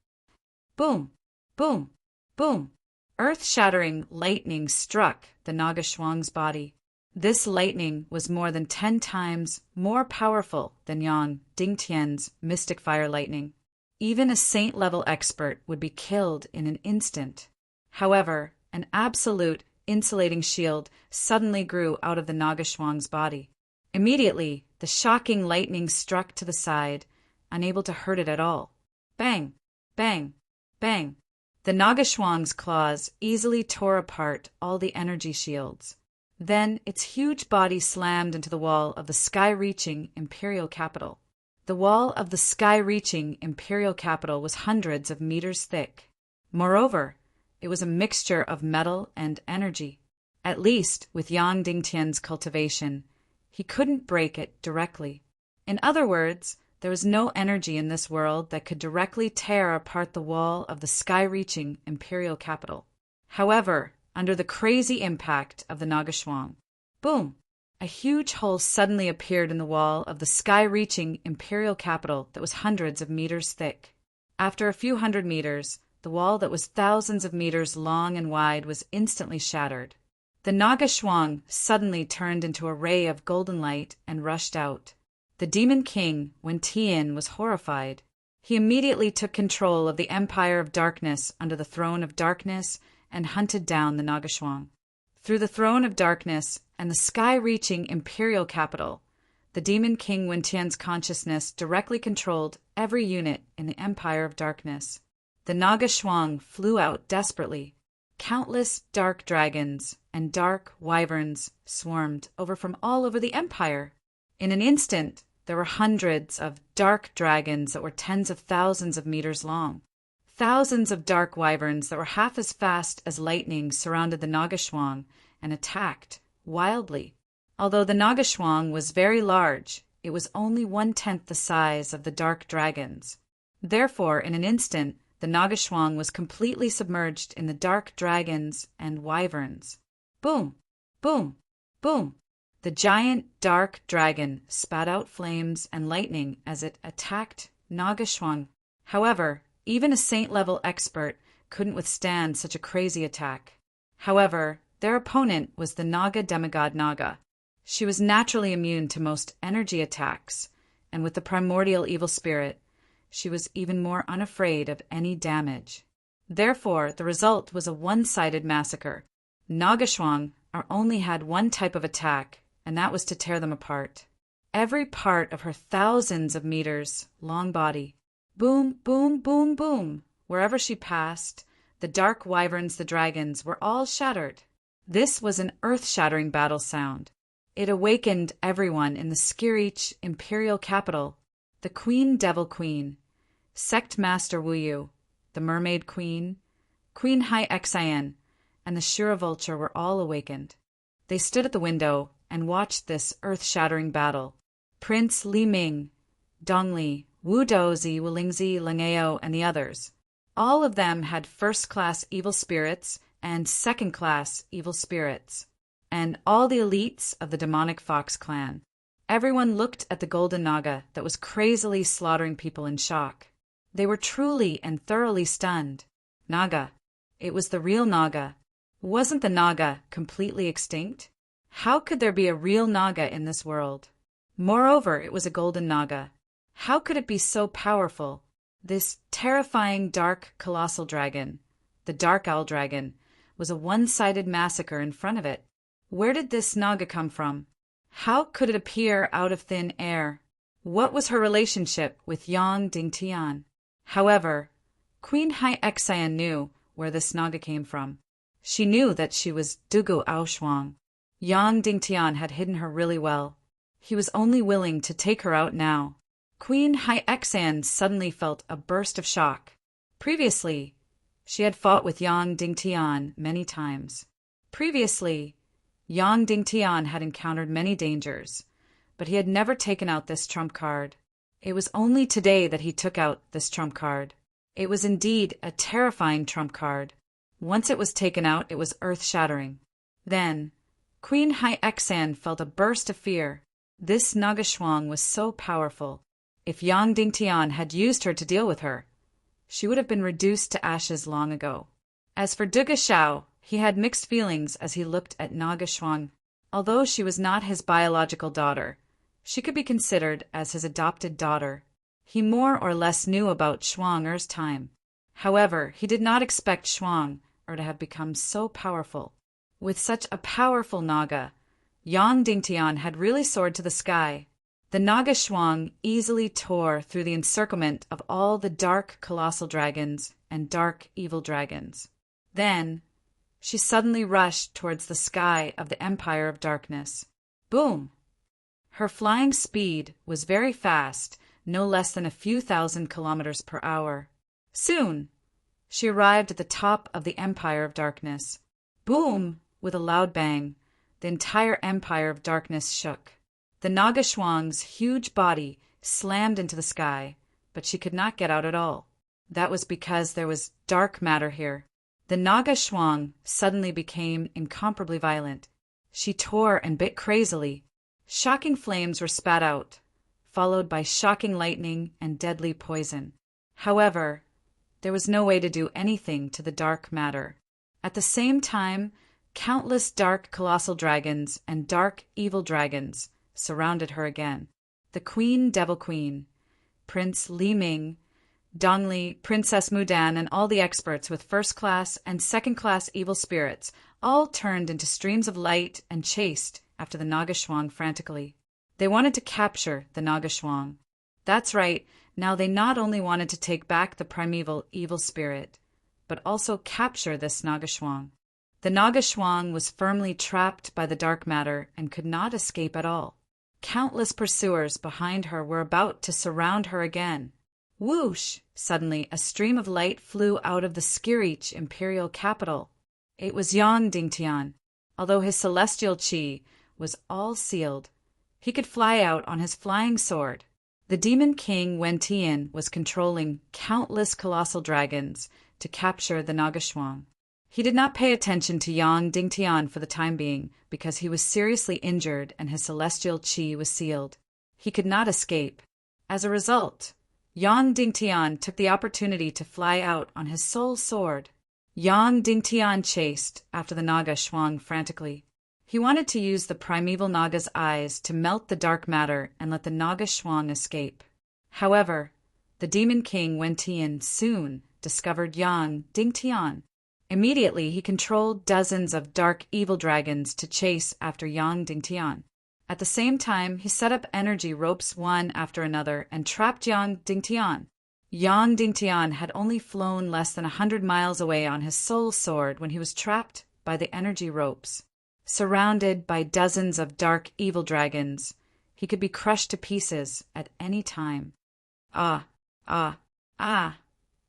Boom, boom, boom. Earth-shattering lightning struck the Naga Shuang's body. This lightning was more than 10 times more powerful than Yang Dingtian's mystic fire lightning. Even a saint-level expert would be killed in an instant. However, an absolute insulating shield suddenly grew out of the Naga Shuang's body. Immediately, the shocking lightning struck to the side, unable to hurt it at all. Bang! Bang! Bang! The Naga Shuang's claws easily tore apart all the energy shields. Then its huge body slammed into the wall of the sky-reaching imperial capital. The wall of the sky-reaching imperial capital was hundreds of meters thick. Moreover, it was a mixture of metal and energy. At least, with Yang Dingtian's cultivation, he couldn't break it directly. In other words, there was no energy in this world that could directly tear apart the wall of the sky-reaching imperial capital. However, under the crazy impact of the Naga Shuang, boom! A huge hole suddenly appeared in the wall of the sky-reaching imperial capital that was hundreds of meters thick. After a few hundred meters, the wall that was thousands of meters long and wide was instantly shattered. The Naga Shuang suddenly turned into a ray of golden light and rushed out. The Demon King, Wen Tian, was horrified. He immediately took control of the Empire of Darkness under the Throne of Darkness and hunted down the Naga Shuang. Through the Throne of Darkness and the sky-reaching imperial capital, the Demon King Wen Tian's consciousness directly controlled every unit in the Empire of Darkness. The Naga Shuang flew out desperately. Countless dark dragons and dark wyverns swarmed over from all over the empire. In an instant, there were hundreds of dark dragons that were tens of thousands of meters long. Thousands of dark wyverns that were half as fast as lightning surrounded the Naga Shuang and attacked wildly. Although the Naga Shuang was very large, it was only 1/10 the size of the dark dragons. Therefore, in an instant, the Naga Shuang was completely submerged in the dark dragons and wyverns. Boom! Boom! Boom! The giant dark dragon spat out flames and lightning as it attacked Naga Shuang. However, even a saint-level expert couldn't withstand such a crazy attack. However, their opponent was the Naga demigod Naga. She was naturally immune to most energy attacks, and with the primordial evil spirit, she was even more unafraid of any damage. Therefore, the result was a one-sided massacre. Naga Shuang only had one type of attack, and that was to tear them apart. Every part of her thousands of meters long body. Boom, boom, boom, boom. Wherever she passed, the dark wyverns, the dragons, were all shattered. This was an earth-shattering battle sound. It awakened everyone in the Skirich imperial capital. The Queen Devil Queen, Sect Master Wuyu, the Mermaid Queen, Queen Hai Xian, and the Shura Vulture were all awakened. They stood at the window and watched this earth-shattering battle. Prince Li Ming, Dong Li, Wu Dozi, Wulingzi, Langeo, and the others. All of them had first-class evil spirits and second-class evil spirits, and all the elites of the demonic Fox clan. Everyone looked at the golden Naga that was crazily slaughtering people in shock. They were truly and thoroughly stunned. Naga. It was the real Naga. Wasn't the Naga completely extinct? How could there be a real Naga in this world? Moreover, it was a golden Naga. How could it be so powerful? This terrifying dark colossal dragon, the dark owl dragon, was a one-sided massacre in front of it. Where did this Naga come from? How could it appear out of thin air? What was her relationship with Yang Dingtian? However, Queen Hai Xian knew where this Naga came from. She knew that she was Dugu Aoshuang. Yang Dingtian had hidden her really well. He was only willing to take her out now. Queen Hai Xian suddenly felt a burst of shock. Previously, she had fought with Yang Dingtian many times. Previously, Yang Dingtian had encountered many dangers, but he had never taken out this trump card. It was only today that he took out this trump card. It was indeed a terrifying trump card. Once it was taken out, it was earth-shattering. Then, Queen Hai Xian felt a burst of fear. This Naga Shuang was so powerful. If Yang Dingtian had used her to deal with her, she would have been reduced to ashes long ago. As for Duga Shao, he had mixed feelings as he looked at Naga Shuang. Although she was not his biological daughter, she could be considered as his adopted daughter. He more or less knew about Shuang-er's time. However, he did not expect Shuang-er to have become so powerful. With such a powerful Naga, Yang Dingtian had really soared to the sky. The Naga Shuang easily tore through the encirclement of all the dark colossal dragons and dark evil dragons. Then, she suddenly rushed towards the sky of the Empire of Darkness. Boom! Her flying speed was very fast, no less than a few thousand kilometers per hour. Soon, she arrived at the top of the Empire of Darkness. Boom! With a loud bang, the entire Empire of Darkness shook. The Naga Shuang's huge body slammed into the sky, but she could not get out at all. That was because there was dark matter here. The Naga Shuang suddenly became incomparably violent. She tore and bit crazily. Shocking flames were spat out, followed by shocking lightning and deadly poison. However, there was no way to do anything to the dark matter. At the same time, countless dark colossal dragons and dark evil dragons surrounded her again. The Queen Devil Queen, Prince Li Ming, Dongli, Princess Mudan, and all the experts with first-class and second-class evil spirits all turned into streams of light and chased after the Naga Shuang frantically. They wanted to capture the Naga Shuang. That's right, now they not only wanted to take back the primeval evil spirit, but also capture this Naga Shuang. The Naga Shuang was firmly trapped by the dark matter and could not escape at all. Countless pursuers behind her were about to surround her again. Whoosh! Suddenly, a stream of light flew out of the Skirich imperial capital. It was Yang Dingtian. Although his celestial qi was all sealed, he could fly out on his flying sword. The demon king Wen Tian was controlling countless colossal dragons to capture the Naga Shuang. He did not pay attention to Yang Dingtian for the time being because he was seriously injured and his celestial qi was sealed. He could not escape. As a result, Yang Dingtian took the opportunity to fly out on his soul sword. Yang Dingtian chased after the Naga Shuang frantically. He wanted to use the primeval Naga's eyes to melt the dark matter and let the Naga Shuang escape. However, the demon king Wen Tian soon discovered Yang Dingtian. Immediately, he controlled dozens of dark evil dragons to chase after Yang Dingtian. At the same time, he set up energy ropes one after another and trapped Yang Dingtian. Yang Dingtian had only flown less than 100 miles away on his soul sword when he was trapped by the energy ropes. Surrounded by dozens of dark evil dragons, he could be crushed to pieces at any time. Ah!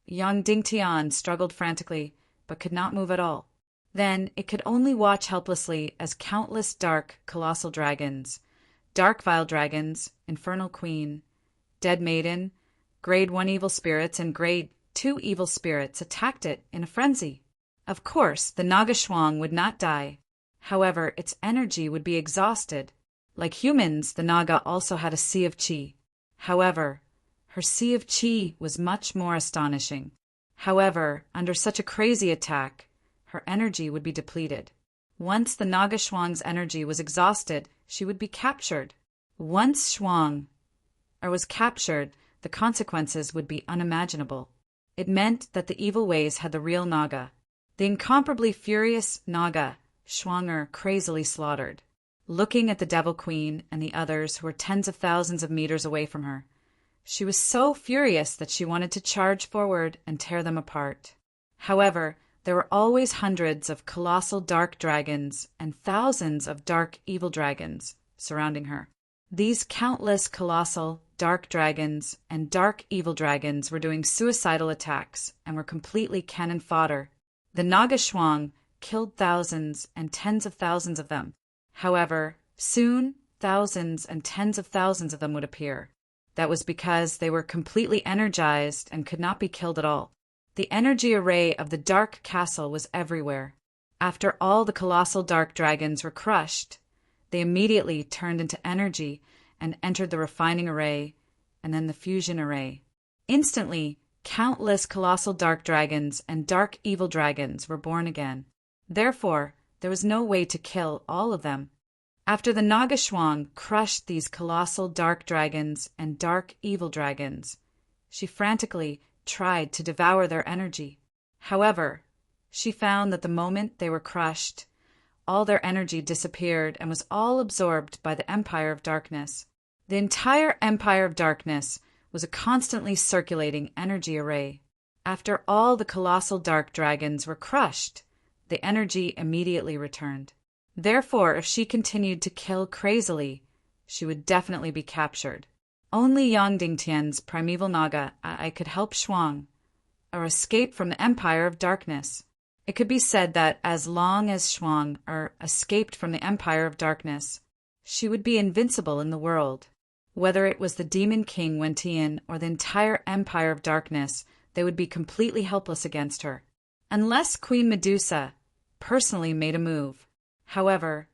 Yang Dingtian struggled frantically, but could not move at all. Then it could only watch helplessly as countless dark, colossal dragons, dark vile dragons, infernal queen, dead maiden, grade 1 evil spirits, and grade 2 evil spirits attacked it in a frenzy. Of course, the Naga Shuang would not die. However, its energy would be exhausted. Like humans, the Naga also had a sea of qi. However, her sea of qi was much more astonishing. However, under such a crazy attack, her energy would be depleted. Once the Naga Shuang's energy was exhausted, she would be captured. Once Shuang was captured, the consequences would be unimaginable. It meant that the evil ways had the real Naga. The incomparably furious Naga, Shuang crazily slaughtered. Looking at the Devil Queen and the others who were tens of thousands of meters away from her, she was so furious that she wanted to charge forward and tear them apart. However, there were always hundreds of colossal dark dragons and thousands of dark evil dragons surrounding her. These countless colossal dark dragons and dark evil dragons were doing suicidal attacks and were completely cannon fodder. The Naga Shuang killed thousands and tens of thousands of them. However, soon thousands and tens of thousands of them would appear. That was because they were completely energized and could not be killed at all. The energy array of the dark castle was everywhere. After all the colossal dark dragons were crushed, they immediately turned into energy and entered the refining array and then the fusion array. Instantly, Countless colossal dark dragons and dark evil dragons were born again. Therefore, there was no way to kill all of them. After the Nagashwang crushed these colossal dark dragons and dark evil dragons, she frantically tried to devour their energy. However, she found that the moment they were crushed, all their energy disappeared and was all absorbed by the Empire of Darkness. The entire Empire of Darkness was a constantly circulating energy array. After all the colossal dark dragons were crushed, the energy immediately returned. Therefore, if she continued to kill crazily, she would definitely be captured. Only Yang Dingtian's primeval Naga I could help Shuang, or escape from the Empire of Darkness. It could be said that as long as Shuang escaped from the Empire of Darkness, she would be invincible in the world. Whether it was the Demon King Wentian or the entire Empire of Darkness, they would be completely helpless against her. Unless Queen Medusa personally made a move. However,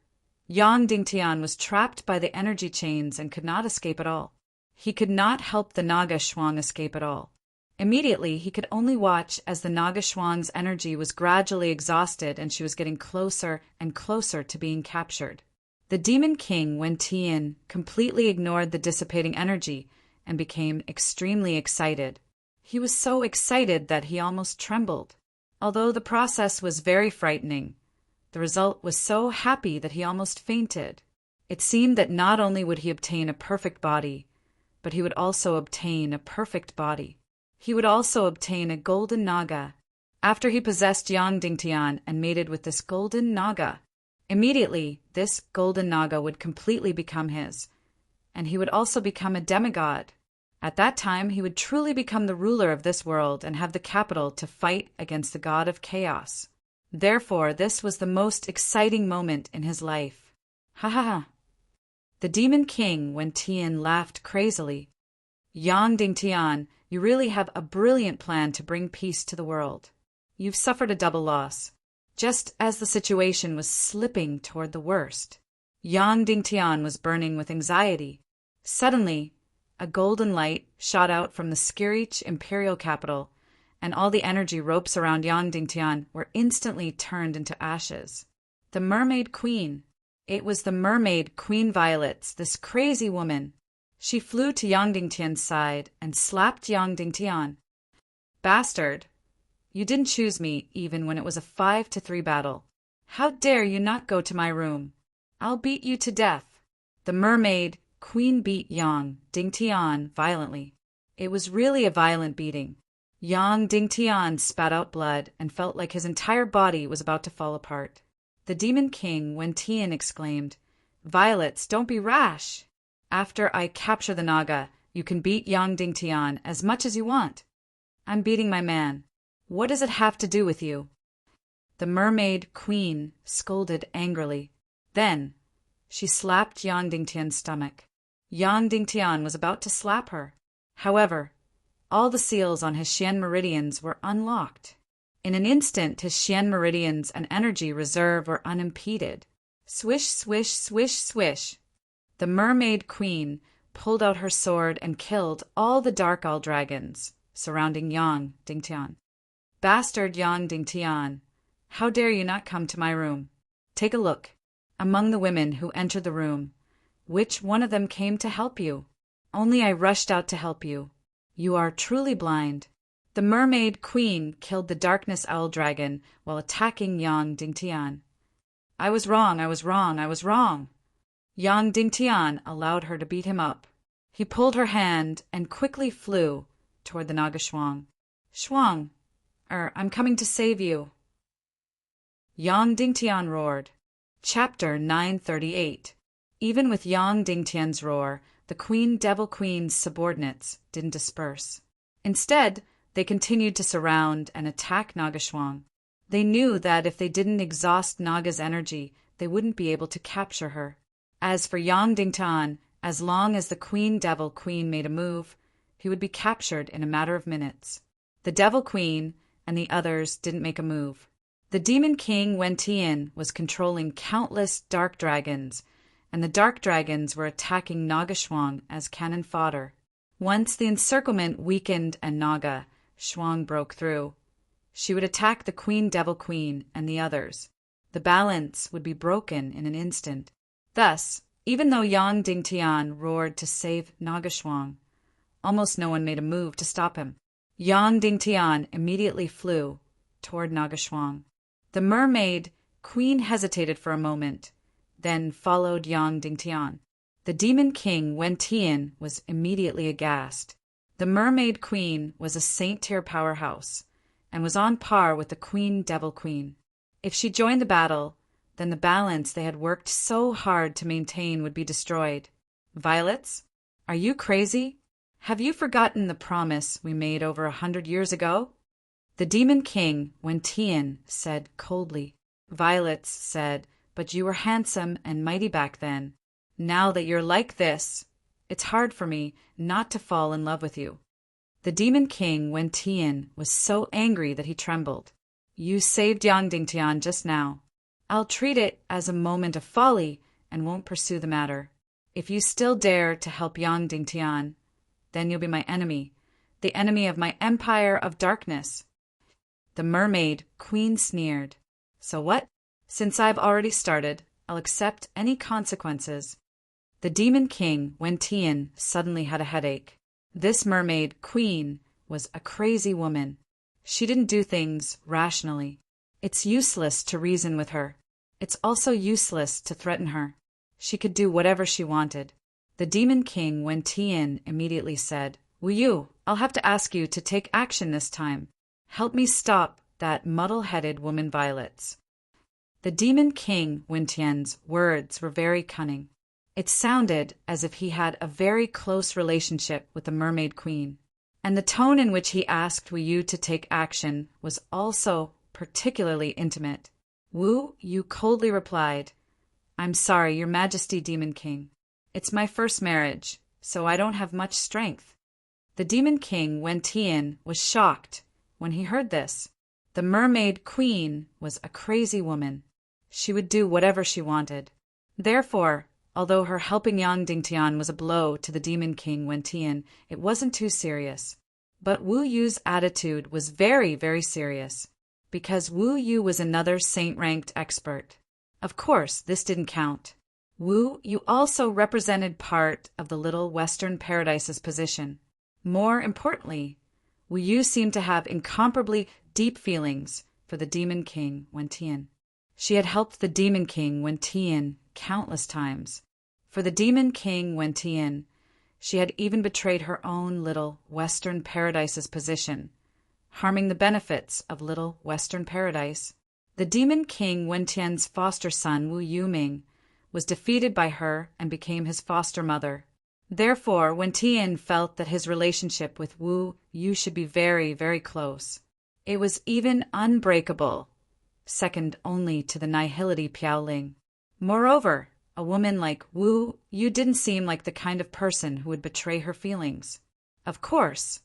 Yang Dingtian was trapped by the energy chains and could not escape at all. He could not help the Naga Shuang escape at all. Immediately, he could only watch as the Naga Shuang's energy was gradually exhausted and she was getting closer and closer to being captured. The Demon King Wentian completely ignored the dissipating energy and became extremely excited. He was so excited that he almost trembled. Although the process was very frightening, the result was so happy that he almost fainted. It seemed that not only would he obtain a perfect body, but he would also obtain a perfect body. He would also obtain a golden Naga. After he possessed Yang Dingtian and mated with this golden Naga, immediately this golden Naga would completely become his, and he would also become a demigod. At that time, he would truly become the ruler of this world and have the capital to fight against the god of chaos. Therefore, this was the most exciting moment in his life. Ha ha ha! The Demon King Wentian laughed crazily. Yang Dingtian, you really have a brilliant plan to bring peace to the world. You've suffered a double loss, just as the situation was slipping toward the worst. Yang Dingtian was burning with anxiety. Suddenly, a golden light shot out from the Skirich imperial capital, and all the energy ropes around Yang Dingtian were instantly turned into ashes. The Mermaid Queen. It was the Mermaid Queen Violets, this crazy woman. She flew to Yang Dingtian's side and slapped Yang Dingtian. Bastard! You didn't choose me even when it was a 5-3 battle. How dare you not go to my room? I'll beat you to death. The Mermaid Queen beat Yang Dingtian violently. It was really a violent beating. Yang Dingtian spat out blood and felt like his entire body was about to fall apart. The Demon King Wentian exclaimed, "Violets, don't be rash! After I capture the Naga, you can beat Yang Dingtian as much as you want. I'm beating my man. What does it have to do with you?" The Mermaid Queen scolded angrily. Then, she slapped Yang Dingtian's stomach. Yang Dingtian was about to slap her. However, all the seals on his Xian meridians were unlocked. In an instant, his Xian meridians and energy reserve were unimpeded. Swish, swish, swish, swish. The Mermaid Queen pulled out her sword and killed all the dark owl dragons surrounding Yang Dingtian. Bastard Yang Dingtian, how dare you not come to my room? Take a look. Among the women who entered the room, which one of them came to help you? Only I rushed out to help you. You are truly blind. The Mermaid Queen killed the Darkness Owl Dragon while attacking Yang Dingtian. I was wrong, I was wrong, I was wrong. Yang Dingtian allowed her to beat him up. He pulled her hand and quickly flew toward the Naga Shuang. Shuang, I'm coming to save you. Yang Dingtian roared. Chapter 938. Even with Yang Dingtian's roar, the Queen Devil Queen's subordinates didn't disperse. Instead, they continued to surround and attack Naga Shuang. They knew that if they didn't exhaust Naga's energy, they wouldn't be able to capture her. As for Yang Dingtian, as long as the Queen Devil Queen made a move, he would be captured in a matter of minutes. The Devil Queen and the others didn't make a move. The Demon King Wentian was controlling countless dark dragons, and the dark dragons were attacking Naga Shuang as cannon fodder. Once the encirclement weakened and Naga, Shuang broke through. She would attack the Queen Devil Queen and the others. The balance would be broken in an instant. Thus, even though Yang Dingtian roared to save Nagashuang, almost no one made a move to stop him. Yang Dingtian immediately flew toward Nagashuang. The mermaid queen hesitated for a moment, then followed Yang Dingtian. The demon king Wen Tian was immediately aghast. The mermaid queen was a saint-tier powerhouse and was on par with the Queen Devil Queen. If she joined the battle, then the balance they had worked so hard to maintain would be destroyed. Violets, are you crazy? Have you forgotten the promise we made over 100 years ago? The demon king, Wen Tian, said coldly. Violets said, but you were handsome and mighty back then. Now that you're like this, it's hard for me not to fall in love with you. The demon king, Wen Tian, was so angry that he trembled. You saved Yang Dingtian just now. I'll treat it as a moment of folly and won't pursue the matter. If you still dare to help Yang Dingtian, then you'll be my enemy, the enemy of my empire of darkness. The mermaid queen sneered. So what? Since I've already started, I'll accept any consequences. The demon king, Wen Tian, suddenly had a headache. This mermaid queen was a crazy woman. She didn't do things rationally. It's useless to reason with her. It's also useless to threaten her. She could do whatever she wanted. The demon king, Wen Tian, immediately said, Wu Yu, I'll have to ask you to take action this time. Help me stop that muddle-headed woman Violets. The demon king, Wen Tian's words were very cunning. It sounded as if he had a very close relationship with the mermaid queen. And the tone in which he asked Wu Yu to take action was also particularly intimate. Wu Yu coldly replied, I'm sorry, Your Majesty, Demon King. It's my first marriage, so I don't have much strength. The Demon King, Wen Tian, was shocked when he heard this. The mermaid queen was a crazy woman. She would do whatever she wanted. Therefore, although her helping Yang Dingtian was a blow to the Demon King Wen Tian, it wasn't too serious. But Wu Yu's attitude was very, very serious, because Wu Yu was another saint-ranked expert. Of course, this didn't count. Wu Yu also represented part of the Little Western Paradise's position. More importantly, Wu Yu seemed to have incomparably deep feelings for the Demon King Wen Tian. She had helped the Demon King Wen Tian countless times. For the Demon King Wen Tian, she had even betrayed her own Little Western Paradise's position, harming the benefits of Little Western Paradise. The Demon King Wen Tian's foster son Wu Yuming was defeated by her and became his foster mother. Therefore, Wen Tian felt that his relationship with Wu Yu should be very, very close. It was even unbreakable, second only to the nihility Piaoling. Moreover, a woman like Wu Yu didn't seem like the kind of person who would betray her feelings. Of course,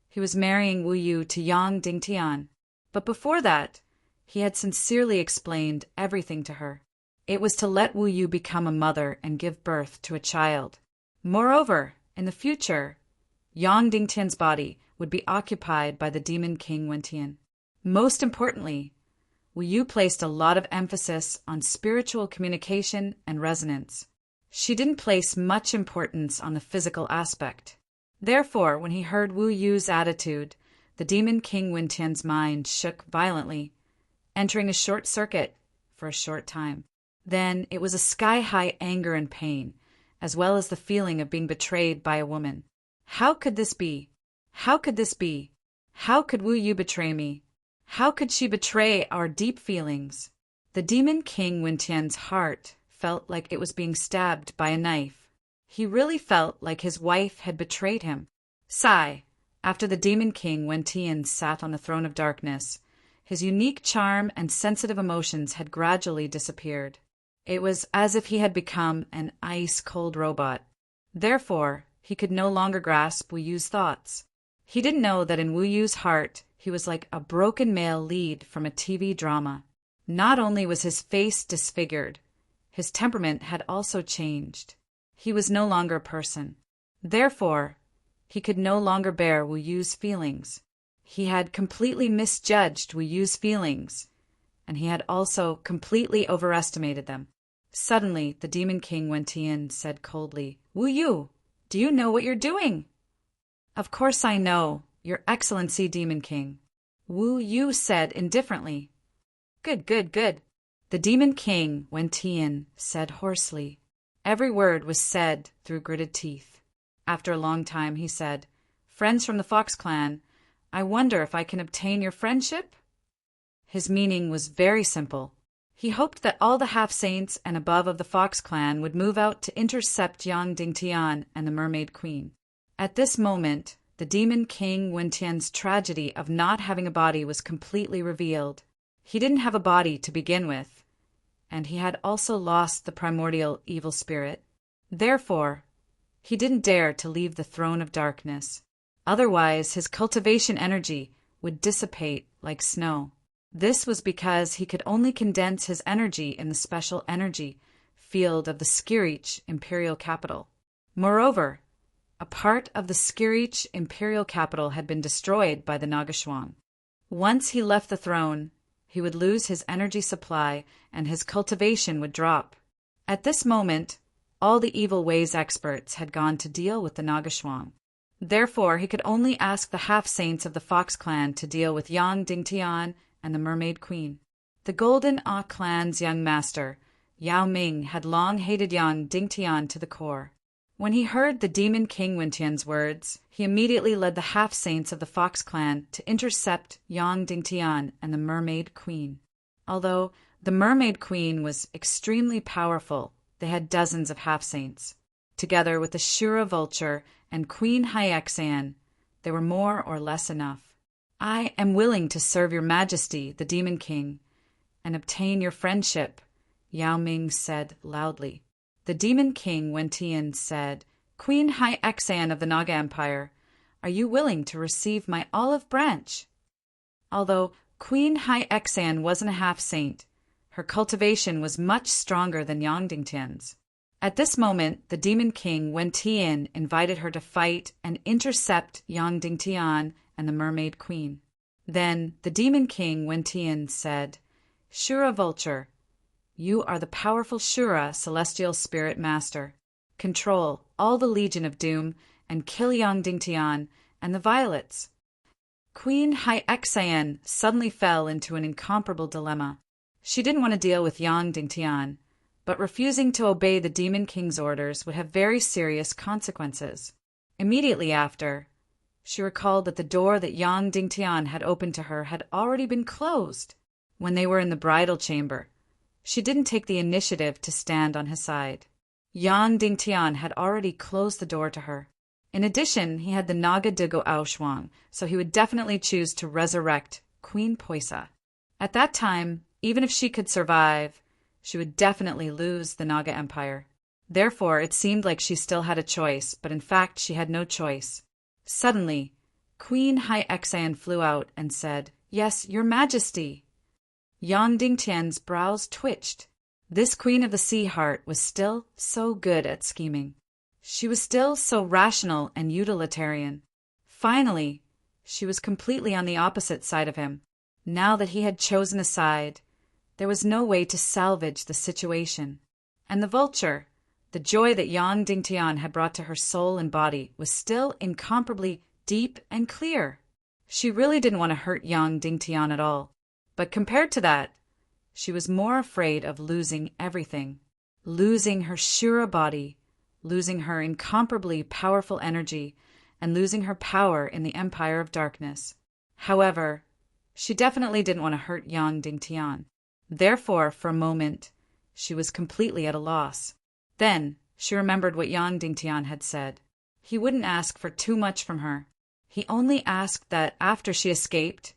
he was marrying Wu Yu to Yang Dingtian, but before that, he had sincerely explained everything to her. It was to let Wu Yu become a mother and give birth to a child. Moreover, in the future, Yang Dingtian's body would be occupied by the Demon King Wen Tian. Most importantly, Wu Yu placed a lot of emphasis on spiritual communication and resonance. She didn't place much importance on the physical aspect. Therefore, when he heard Wu Yu's attitude, the Demon King Wen Tian's mind shook violently, entering a short circuit for a short time. Then it was a sky-high anger and pain, as well as the feeling of being betrayed by a woman. How could this be? How could this be? How could Wu Yu betray me? How could she betray our deep feelings? The Demon King Wen Tian's heart felt like it was being stabbed by a knife. He really felt like his wife had betrayed him. Sigh. After the Demon King Wen Tian sat on the throne of darkness, his unique charm and sensitive emotions had gradually disappeared. It was as if he had become an ice-cold robot. Therefore, he could no longer grasp Wu Yu's thoughts. He didn't know that in Wu Yu's heart, he was like a broken male lead from a TV drama. Not only was his face disfigured, his temperament had also changed. He was no longer a person. Therefore, he could no longer bear Wu Yu's feelings. He had completely misjudged Wu Yu's feelings, and he had also completely overestimated them. Suddenly, the Demon King Wentian said coldly, "Wu Yu, do you know what you're doing?" "Of course I know, Your Excellency Demon King," Wu Yu said indifferently. "Good, good, good," the Demon King Wentian said hoarsely. Every word was said through gritted teeth. After a long time, he said, "Friends from the Fox clan, I wonder if I can obtain your friendship?" His meaning was very simple. He hoped that all the half-saints and above of the Fox clan would move out to intercept Yang Dingtian and the Mermaid Queen. At this moment, the Demon King Wentian's tragedy of not having a body was completely revealed. He didn't have a body to begin with, and he had also lost the primordial evil spirit. Therefore, he didn't dare to leave the throne of darkness. Otherwise, his cultivation energy would dissipate like snow. This was because he could only condense his energy in the special energy field of the Skirich imperial capital. Moreover, a part of the Skirich imperial capital had been destroyed by the Nagashwang. Once he left the throne, he would lose his energy supply and his cultivation would drop. At this moment, all the evil ways experts had gone to deal with the Nagashwang. Therefore, he could only ask the half-saints of the Fox clan to deal with Yang Dingtian and the Mermaid Queen. The Golden Ah clan's young master, Yao Ming, had long hated Yang Dingtian to the core. When he heard the Demon King Wentian's words, he immediately led the half-saints of the Fox clan to intercept Yang Dingtian and the Mermaid Queen. Although the Mermaid Queen was extremely powerful, they had dozens of half-saints. Together with the Shura Vulture and Queen Hyexan, they were more or less enough. "I am willing to serve your majesty, the Demon King, and obtain your friendship," Yao Ming said loudly. The Demon King Wentian said, "Queen Hyexan of the Naga Empire, are you willing to receive my olive branch?" Although Queen Hyexan wasn't a half-saint, her cultivation was much stronger than Yang Dingtian's. At this moment, the Demon King Wentian invited her to fight and intercept Yang Dingtian and the Mermaid Queen. Then the Demon King Wentian said, "Shura Vulture, you are the powerful Shura Celestial Spirit Master. Control all the Legion of Doom and kill Yang Dingtian and the Violets." Queen Hyexan suddenly fell into an incomparable dilemma. She didn't want to deal with Yang Dingtian, but refusing to obey the Demon King's orders would have very serious consequences. Immediately after, she recalled that the door that Yang Dingtian had opened to her had already been closed. When they were in the bridal chamber, she didn't take the initiative to stand on his side. Yang Dingtian had already closed the door to her. In addition, he had the Naga Dugo Aoshwang, so he would definitely choose to resurrect Queen Poisa. At that time, even if she could survive, she would definitely lose the Naga Empire. Therefore, it seemed like she still had a choice, but in fact she had no choice. Suddenly, Queen Hyexan flew out and said, "Yes, Your Majesty." Yang Dingtian's brows twitched. This Queen of the Sea Heart was still so good at scheming. She was still so rational and utilitarian. Finally, she was completely on the opposite side of him. Now that he had chosen a side, there was no way to salvage the situation. And the Vulture, the joy that Yang Dingtian had brought to her soul and body, was still incomparably deep and clear. She really didn't want to hurt Yang Dingtian at all. But compared to that, she was more afraid of losing everything. Losing her Shura body, losing her incomparably powerful energy, and losing her power in the Empire of Darkness. However, she definitely didn't want to hurt Yang Dingtian. Therefore, for a moment, she was completely at a loss. Then she remembered what Yang Dingtian had said. He wouldn't ask for too much from her. He only asked that after she escaped,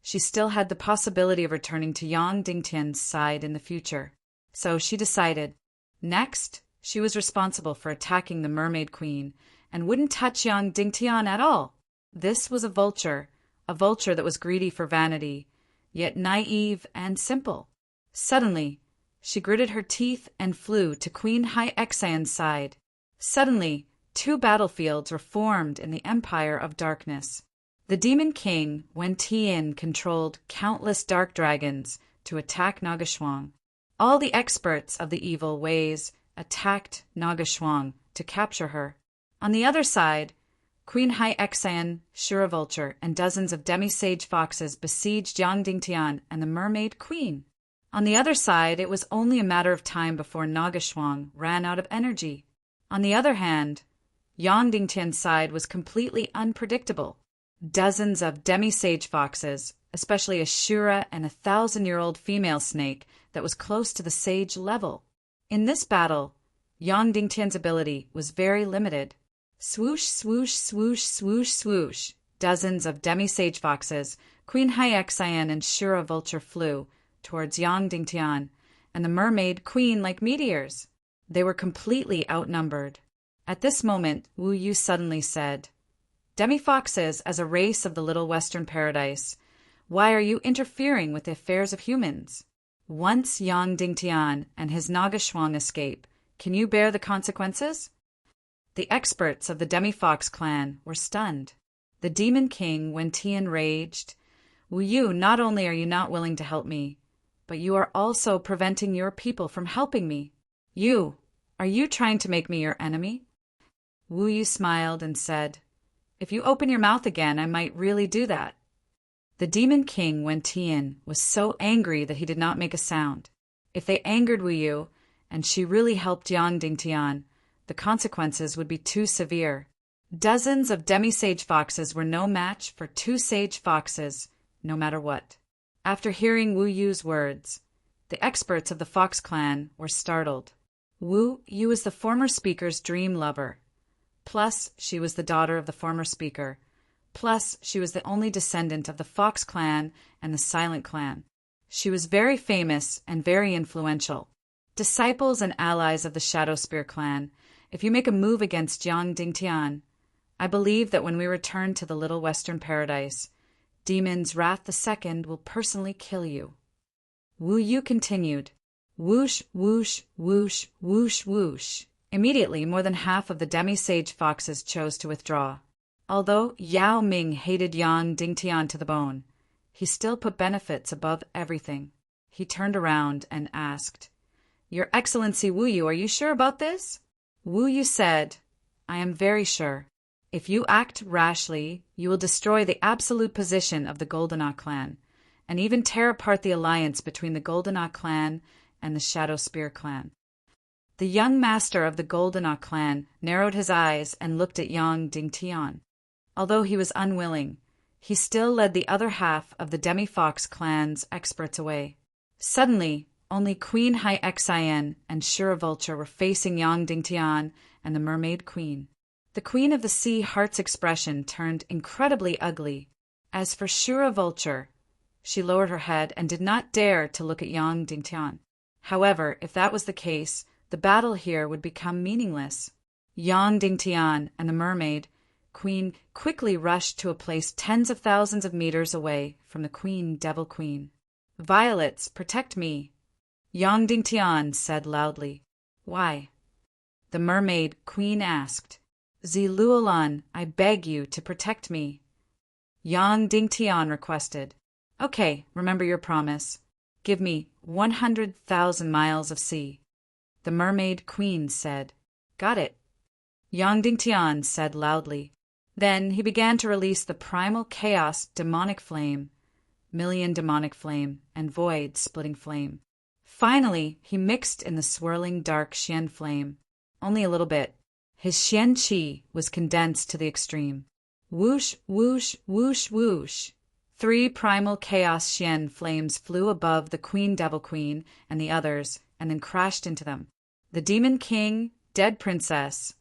she still had the possibility of returning to Yang Dingtian's side in the future. So she decided. Next, she was responsible for attacking the Mermaid Queen and wouldn't touch Yang Dingtian at all. This was a vulture that was greedy for vanity, yet naive and simple. Suddenly, she gritted her teeth and flew to Queen Hyexan's side. Suddenly, two battlefields were formed in the Empire of Darkness. The Demon King, Wen Tian, controlled countless dark dragons to attack Nagashwang. All the experts of the evil ways attacked Nagashwang to capture her. On the other side, Queen Hai Exan, Shura Vulture, and dozens of demi-sage foxes besieged Yang Dingtian and the Mermaid Queen. On the other side, it was only a matter of time before Nagashwang ran out of energy. On the other hand, Yang Dingtian's side was completely unpredictable. Dozens of demi-sage foxes, especially a Shura and a 1,000-year-old female snake that was close to the sage level. In this battle, Yang Dingtian's ability was very limited. Swoosh, swoosh, swoosh, swoosh, swoosh. Dozens of demi-sage foxes, Queen Hai Exan and Shura Vulture flew towards Yang Dingtian and the Mermaid Queen like meteors. They were completely outnumbered. At this moment, Wu Yu suddenly said, "Demi-foxes, as a race of the Little Western Paradise, why are you interfering with the affairs of humans? Once Yang Dingtian and his Nagashwang escape, can you bear the consequences?" The experts of the Demi-Fox clan were stunned. The Demon King, Wen Tian, raged, "Wu Yu, not only are you not willing to help me, but you are also preventing your people from helping me. Are you trying to make me your enemy?" Wu Yu smiled and said, "If you open your mouth again, I might really do that." The Demon King, Wen Tian, was so angry that he did not make a sound. If they angered Wu Yu, and she really helped Yang Dingtian, the consequences would be too severe. Dozens of demi-sage foxes were no match for 2 sage foxes, no matter what. After hearing Wu Yu's words, the experts of the Fox clan were startled. Wu Yu is the former speaker's dream lover. Plus, she was the daughter of the former speaker. Plus, she was the only descendant of the Fox clan and the Silent clan. She was very famous and very influential. Disciples and allies of the Shadow Spear clan, if you make a move against Yang Dingtian, I believe that when we return to the Little Western Paradise, Demon's Wrath II will personally kill you. Wu Yu continued, "Whoosh, whoosh, whoosh, whoosh, whoosh." Immediately, more than half of the demi-sage foxes chose to withdraw. Although Yao Ming hated Yang Dingtian to the bone, he still put benefits above everything. He turned around and asked, "Your Excellency Wu Yu, are you sure about this?" Wu Yu said, "I am very sure. If you act rashly, you will destroy the absolute position of the Goldenah clan, and even tear apart the alliance between the Goldenah clan and the Shadow Spear clan." The young master of the Goldenah clan narrowed his eyes and looked at Yang Dingtian. Although he was unwilling, he still led the other half of the Demi-Fox clan's experts away. Suddenly, only Queen Hai Exan and Shura Vulture were facing Yang Dingtian and the Mermaid Queen. The Queen of the Sea Heart's expression turned incredibly ugly. As for Shura Vulture, she lowered her head and did not dare to look at Yang Dingtian. However, if that was the case, the battle here would become meaningless. Yang Dingtian and the Mermaid Queen quickly rushed to a place tens of thousands of meters away from the Queen Devil Queen. "Violets, protect me," Yang Dingtian said loudly. "Why?" the Mermaid Queen asked. "Ziluolan, I beg you to protect me," Yang Dingtian requested. "Okay, remember your promise. Give me 100,000 miles of sea," the Mermaid Queen said. "Got it," Yang Dingtian said loudly. Then he began to release the primal chaos demonic flame, million demonic flame, and void splitting flame. Finally, he mixed in the swirling dark Xian flame. Only a little bit. His Xian Qi was condensed to the extreme. Whoosh, whoosh, whoosh, whoosh. 3 primal chaos Xian flames flew above the Queen Devil Queen and the others, and then crashed into them. The Demon King, Dead Princess,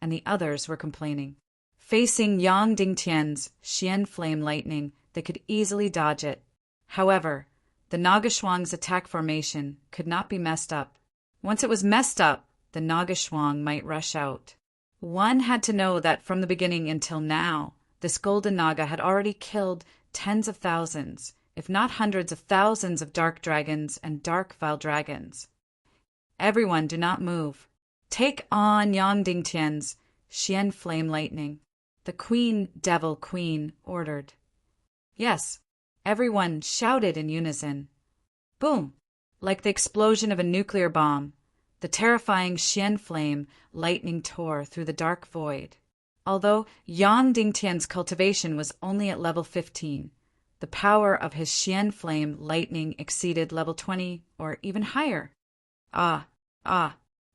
and the others were complaining. Facing Yang Dingtian's Xian flame lightning, they could easily dodge it. However, the Nagashwang's attack formation could not be messed up. Once it was messed up, the Nagashwang might rush out. One had to know that from the beginning until now, this golden Naga had already killed tens of thousands, if not hundreds of thousands of dark dragons and dark vile dragons. "Everyone, do not move. Take on Yang Dingtian's Xian flame lightning." The Queen, Devil Queen, ordered. Yes, everyone shouted in unison. Boom! Like the explosion of a nuclear bomb, the terrifying Xian flame lightning tore through the dark void. Although Yang Dingtian's cultivation was only at level 15, the power of his Xian flame lightning exceeded level 20 or even higher. Ah!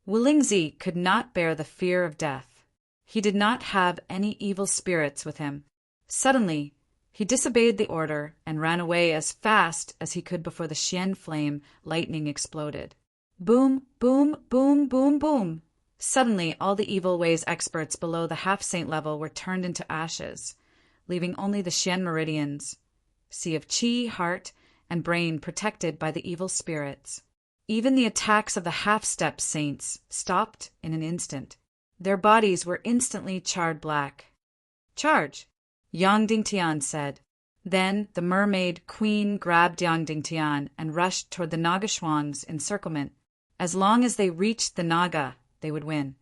Wu Lingzi could not bear the fear of death. He did not have any evil spirits with him. Suddenly, he disobeyed the order and ran away as fast as he could before the Xian flame lightning exploded. Boom, boom, boom, boom, boom. Suddenly, all the evil ways experts below the half-saint level were turned into ashes, leaving only the Xian meridians, sea of qi, heart, and brain protected by the evil spirits. Even the attacks of the half-step saints stopped in an instant. Their bodies were instantly charred black. Charge! Yang Dingtian said. Then the mermaid queen grabbed Yang Dingtian and rushed toward the Naga Shuang's encirclement. As long as they reached the Naga, they would win.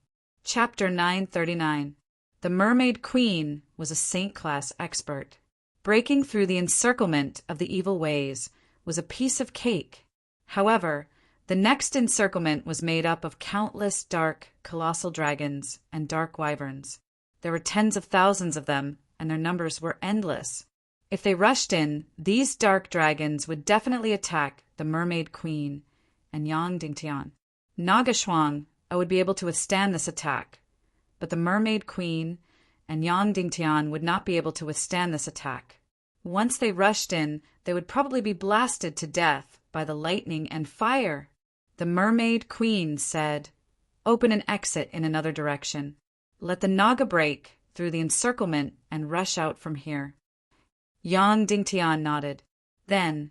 Chapter 939. The mermaid queen was a saint-class expert. Breaking through the encirclement of the evil ways was a piece of cake. However, the next encirclement was made up of countless dark, colossal dragons and dark wyverns. There were tens of thousands of them, and their numbers were endless. If they rushed in, these dark dragons would definitely attack the mermaid queen and Yang Dingtian. Naga Shuang would be able to withstand this attack, but the mermaid queen and Yang Dingtian would not be able to withstand this attack. Once they rushed in, they would probably be blasted to death by the lightning and fire. The mermaid queen said, "Open an exit in another direction. Let the Naga break through the encirclement and rush out from here." Yang Dingtian nodded. Then,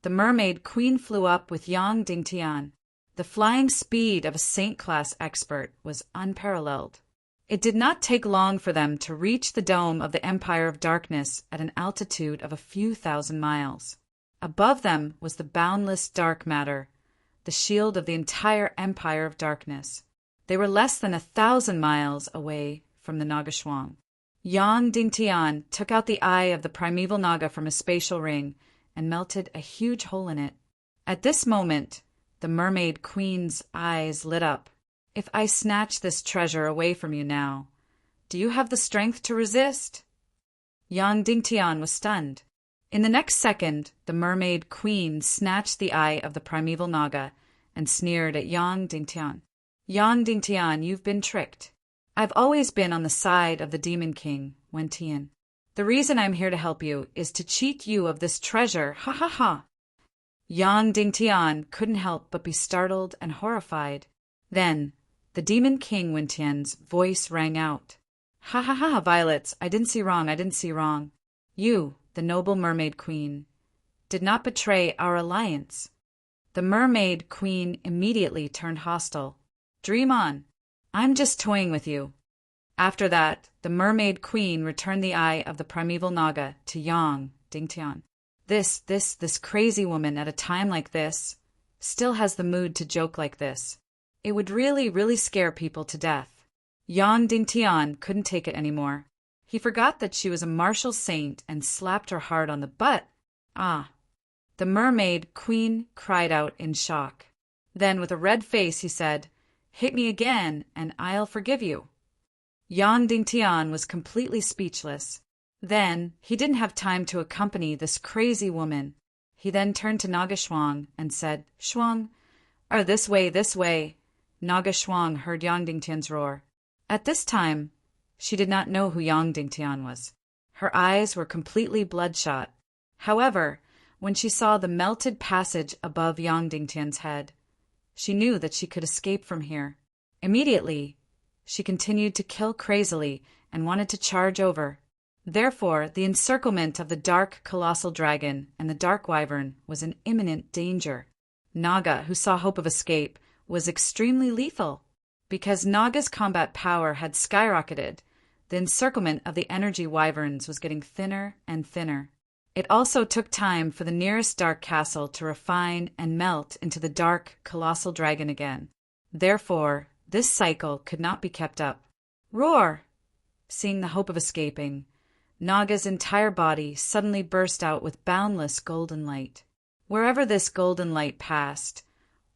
the mermaid queen flew up with Yang Dingtian. The flying speed of a saint-class expert was unparalleled. It did not take long for them to reach the dome of the Empire of Darkness at an altitude of a few thousand miles. Above them was the boundless dark matter, the shield of the entire Empire of Darkness. They were less than 1,000 miles away from the Naga Shuang. Yang Dingtian took out the eye of the primeval Naga from a spatial ring and melted a huge hole in it. At this moment, the mermaid queen's eyes lit up. "If I snatch this treasure away from you now, do you have the strength to resist?" Yang Dingtian was stunned. In the next second, the mermaid queen snatched the eye of the primeval Naga and sneered at Yang Dingtian. "Yang Dingtian, you've been tricked. I've always been on the side of the Demon King, Wen Tian. The reason I'm here to help you is to cheat you of this treasure, ha ha ha." Yang Dingtian couldn't help but be startled and horrified. Then, the Demon King Wen Tian's voice rang out. "Ha ha ha, Violets, I didn't see wrong. You, the noble mermaid queen, did not betray our alliance." The mermaid queen immediately turned hostile. "Dream on. I'm just toying with you." After that, the mermaid queen returned the eye of the primeval Naga to Yang Dingtian. This crazy woman at a time like this still has the mood to joke like this. It would really scare people to death. Yang Dingtian couldn't take it anymore. He forgot that she was a martial saint and slapped her hard on the butt. "Ah!" The mermaid queen cried out in shock. Then, with a red face, he said, "Hit me again, and I'll forgive you." Yang Dingtian was completely speechless. Then, he didn't have time to accompany this crazy woman. He then turned to Naga Shuang and said, "Shuang, this way. Naga Shuang heard Yang Dingtian's roar. At this time, she did not know who Yang Dingtian was. Her eyes were completely bloodshot. However, when she saw the melted passage above Yang Dingtian's head, she knew that she could escape from here. Immediately, she continued to kill crazily and wanted to charge over. Therefore, the encirclement of the dark colossal dragon and the dark wyvern was in imminent danger. Naga, who saw hope of escape, was extremely lethal. Because Naga's combat power had skyrocketed, the encirclement of the energy wyverns was getting thinner and thinner. It also took time for the nearest dark castle to refine and melt into the dark colossal dragon again. Therefore, this cycle could not be kept up. "Roar! seeing the hope of escaping, Naga's entire body suddenly burst out with boundless golden light. Wherever this golden light passed,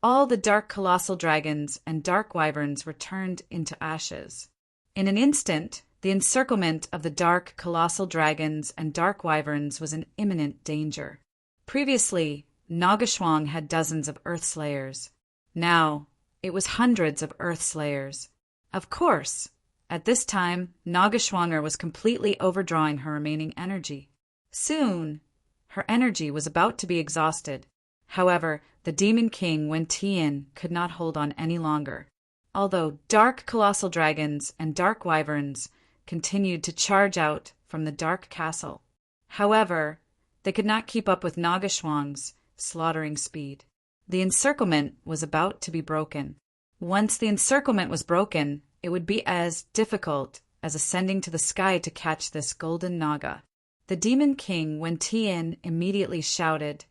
all the dark colossal dragons and dark wyverns were turned into ashes. In an instant, the encirclement of the dark colossal dragons and dark wyverns was in imminent danger. Previously, Nagashwang had dozens of Earth Slayers. Now, it was hundreds of Earth Slayers. Of course, at this time, Nagashwanger was completely overdrawing her remaining energy. Soon, her energy was about to be exhausted. However, the Demon King Wen Tian could not hold on any longer. Although dark colossal dragons and dark wyverns continued to charge out from the dark castle. However, they could not keep up with Nagashwang's slaughtering speed. The encirclement was about to be broken. Once the encirclement was broken, it would be as difficult as ascending to the sky to catch this golden Naga. The Demon King Wen Tian immediately shouted,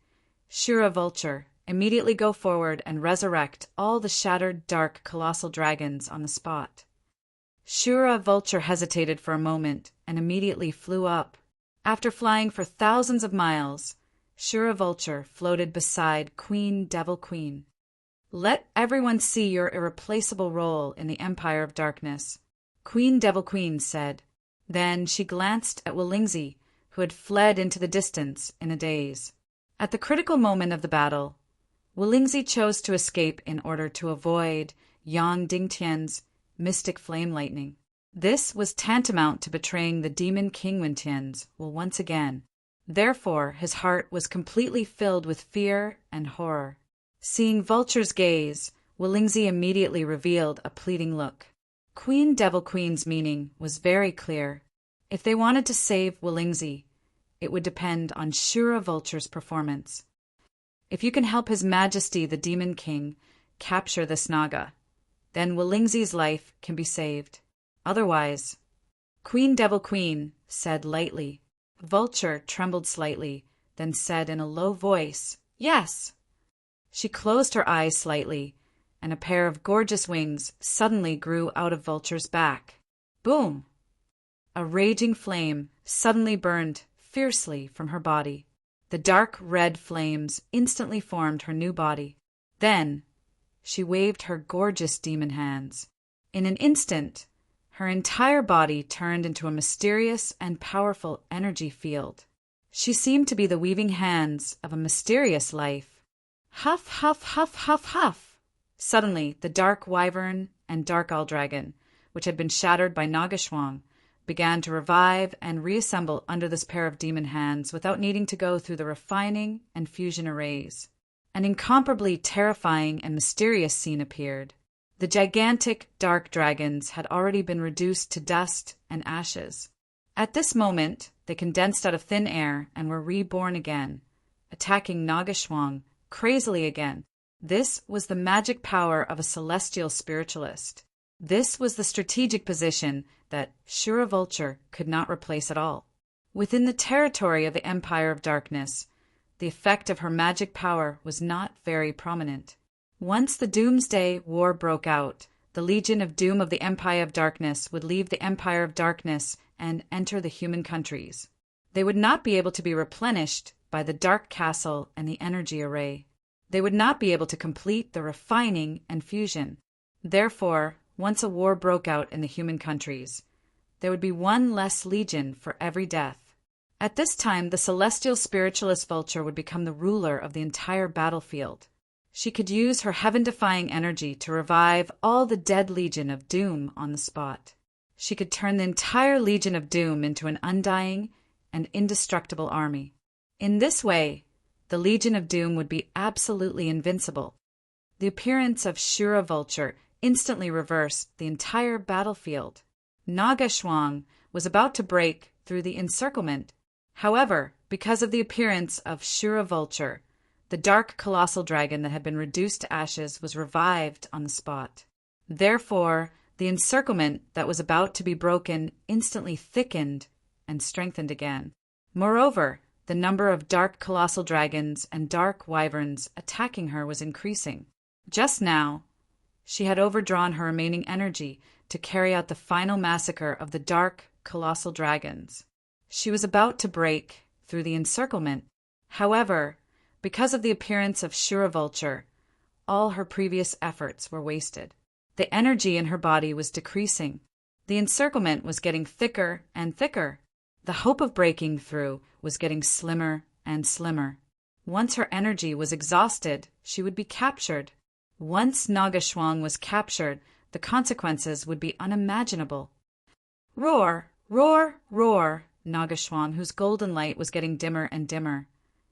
"Shura Vulture, immediately go forward and resurrect all the shattered dark colossal dragons on the spot." Shura Vulture hesitated for a moment and immediately flew up. After flying for thousands of miles, Shura Vulture floated beside Queen Devil Queen. "Let everyone see your irreplaceable role in the Empire of Darkness," Queen Devil Queen said. Then she glanced at Wolingzi, who had fled into the distance in a daze. At the critical moment of the battle, Wolingzi chose to escape in order to avoid Yang Dingtian's mystic flame lightning. This was tantamount to betraying the Demon King Wintian's will once again. Therefore, his heart was completely filled with fear and horror. Seeing Vulture's gaze, Wolingzi immediately revealed a pleading look. Queen Devil Queen's meaning was very clear. If they wanted to save Wolingzi, it would depend on Shura Vulture's performance. If you can help His Majesty the Demon King capture this Naga, then Wolingzi's life can be saved. Otherwise, Queen Devil Queen said lightly. Vulture trembled slightly, then said in a low voice, "Yes." She closed her eyes slightly, and a pair of gorgeous wings suddenly grew out of Vulture's back. Boom! A raging flame suddenly burned fiercely from her body. The dark red flames instantly formed her new body. Then, she waved her gorgeous demon hands. In an instant, her entire body turned into a mysterious and powerful energy field. She seemed to be the weaving hands of a mysterious life. Huff, huff, huff, huff, huff! Suddenly, the dark wyvern and dark owl dragon, which had been shattered by Nagashwang, began to revive and reassemble under this pair of demon hands without needing to go through the refining and fusion arrays. An incomparably terrifying and mysterious scene appeared. The gigantic dark dragons had already been reduced to dust and ashes. At this moment, they condensed out of thin air and were reborn again, attacking Nagashwang crazily again. This was the magic power of a celestial spiritualist. This was the strategic position that Shura Vulture could not replace at all. Within the territory of the Empire of Darkness, the effect of her magic power was not very prominent. Once the Doomsday War broke out, the Legion of Doom of the Empire of Darkness would leave the Empire of Darkness and enter the human countries. They would not be able to be replenished by the Dark Castle and the Energy Array. They would not be able to complete the refining and fusion. Therefore, once a war broke out in the human countries, there would be one less legion for every death. At this time, the celestial spiritualist Vulture would become the ruler of the entire battlefield. She could use her heaven-defying energy to revive all the dead Legion of Doom on the spot. She could turn the entire Legion of Doom into an undying and indestructible army. In this way, the Legion of Doom would be absolutely invincible. The appearance of Shura Vulture instantly reversed the entire battlefield. Nagashwang was about to break through the encirclement. However, because of the appearance of Shura Vulture, the dark colossal dragon that had been reduced to ashes was revived on the spot. Therefore, the encirclement that was about to be broken instantly thickened and strengthened again. Moreover, the number of dark colossal dragons and dark wyverns attacking her was increasing. Just now, she had overdrawn her remaining energy to carry out the final massacre of the dark colossal dragons. She was about to break through the encirclement. However, because of the appearance of Shura Vulture, all her previous efforts were wasted. The energy in her body was decreasing. The encirclement was getting thicker and thicker. The hope of breaking through was getting slimmer and slimmer. Once her energy was exhausted, she would be captured. Once Nagashwang was captured, the consequences would be unimaginable. Roar, roar, roar! Nagashwang, whose golden light was getting dimmer and dimmer,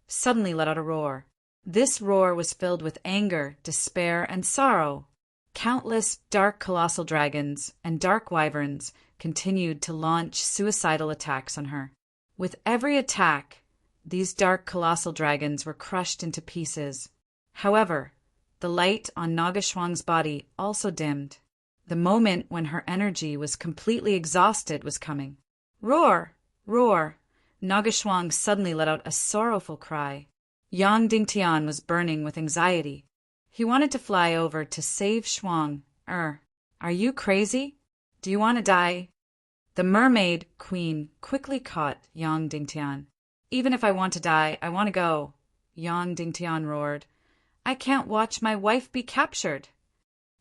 suddenly let out a roar. This roar was filled with anger, despair, and sorrow. Countless dark colossal dragons and dark wyverns continued to launch suicidal attacks on her. With every attack, these dark colossal dragons were crushed into pieces. However, the light on Nagashwang's body also dimmed. The moment when her energy was completely exhausted was coming. Roar! Roar! Nagashwang suddenly let out a sorrowful cry. Yang Dingtian was burning with anxiety. He wanted to fly over to save Shuang. Are you crazy? Do you want to die? The mermaid queen quickly caught Yang Dingtian. Even if I want to die, I want to go, Yang Dingtian roared. I can't watch my wife be captured.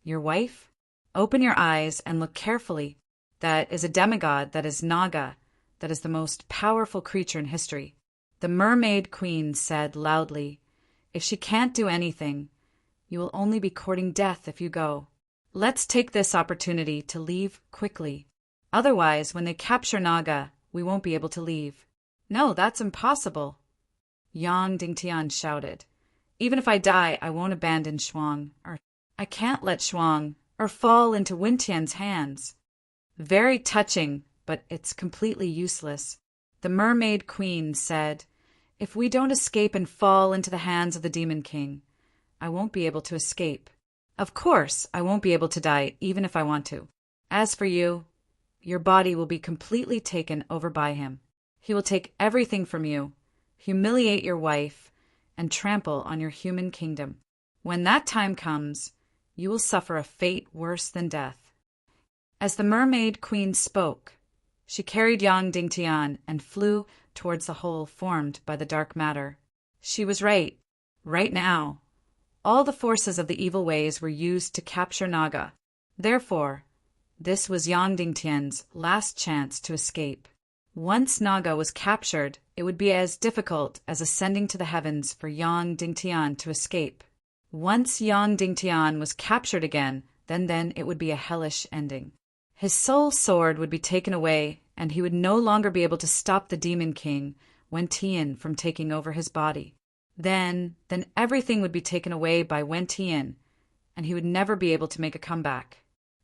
Your wife? Open your eyes and look carefully. That is a demigod, that is Naga, that is the most powerful creature in history. The mermaid queen said loudly, if she can't do anything, you will only be courting death if you go. Let's take this opportunity to leave quickly. Otherwise, when they capture Naga, we won't be able to leave. No, that's impossible, Yang Dingtian shouted. Even if I die, I won't abandon Shuang. I can't let Shuang fall into Wintian's hands. Very touching, but it's completely useless. The mermaid queen said, if we don't escape and fall into the hands of the Demon King, I won't be able to escape. Of course, I won't be able to die even if I want to. As for you, your body will be completely taken over by him. He will take everything from you, humiliate your wife, and trample on your human kingdom. When that time comes, you will suffer a fate worse than death. As the mermaid queen spoke, she carried Yang Dingtian and flew towards the hole formed by the dark matter. She was right. Right now, all the forces of the evil ways were used to capture Naga. Therefore, this was Yang Dingtian's last chance to escape. Once Naga was captured, it would be as difficult as ascending to the heavens for Yang Dingtian to escape. Once Yang Dingtian was captured again, then it would be a hellish ending. His soul sword would be taken away, and he would no longer be able to stop the Demon King, Wen Tian, from taking over his body. Then everything would be taken away by Wen Tian, and he would never be able to make a comeback.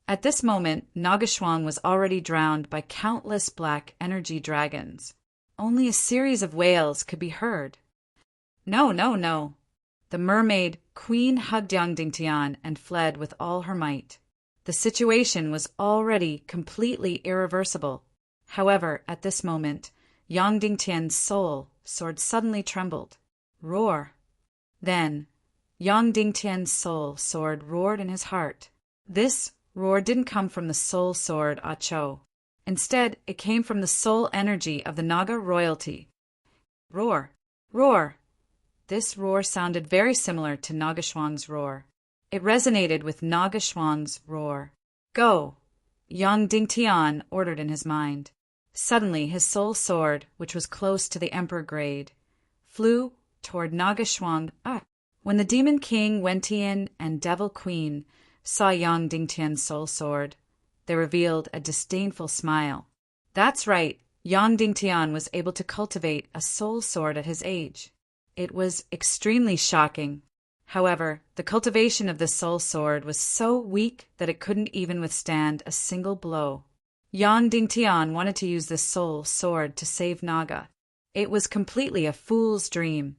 At this moment, Nagashwang was already drowned by countless black energy dragons. Only a series of wails could be heard. No, no, no. The mermaid queen hugged Yang Dingtian and fled with all her might. The situation was already completely irreversible. However, at this moment, Yang Dingtian's soul sword suddenly trembled. Roar! Then, Yang Dingtian's soul sword roared in his heart. This roar didn't come from the soul sword Cho. Instead, it came from the soul energy of the Naga royalty. Roar! Roar! This roar sounded very similar to Nagashwang's roar. It resonated with Nagashwang's roar. Go! Yang Dingtian ordered in his mind. Suddenly, his soul sword, which was close to the Emperor grade, flew toward Nagashwang. When the Demon King, Wen Tian, and Devil Queen saw Yang Dingtian's soul sword, they revealed a disdainful smile. That's right, Yang Dingtian was able to cultivate a soul sword at his age. It was extremely shocking. However, the cultivation of the soul sword was so weak that it couldn't even withstand a single blow. Yang Dingtian wanted to use this soul sword to save Naga. It was completely a fool's dream.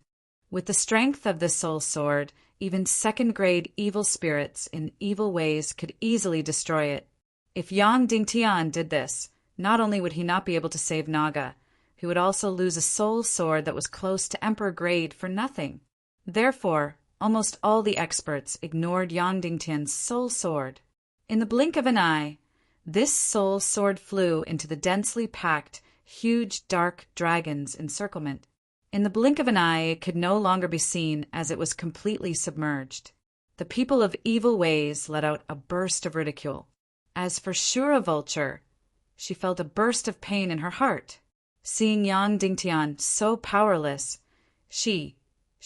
With the strength of the soul sword, even second-grade evil spirits in evil ways could easily destroy it. If Yang Dingtian did this, not only would he not be able to save Naga, he would also lose a soul sword that was close to Emperor grade for nothing. Therefore, almost all the experts ignored Yang Dingtian's soul sword. In the blink of an eye, This soul sword flew into the densely packed, huge, dark dragon's encirclement. In the blink of an eye, it could no longer be seen as it was completely submerged. The people of evil ways let out a burst of ridicule. As for Shura Vulture, she felt a burst of pain in her heart. Seeing Yang Dingtian so powerless, she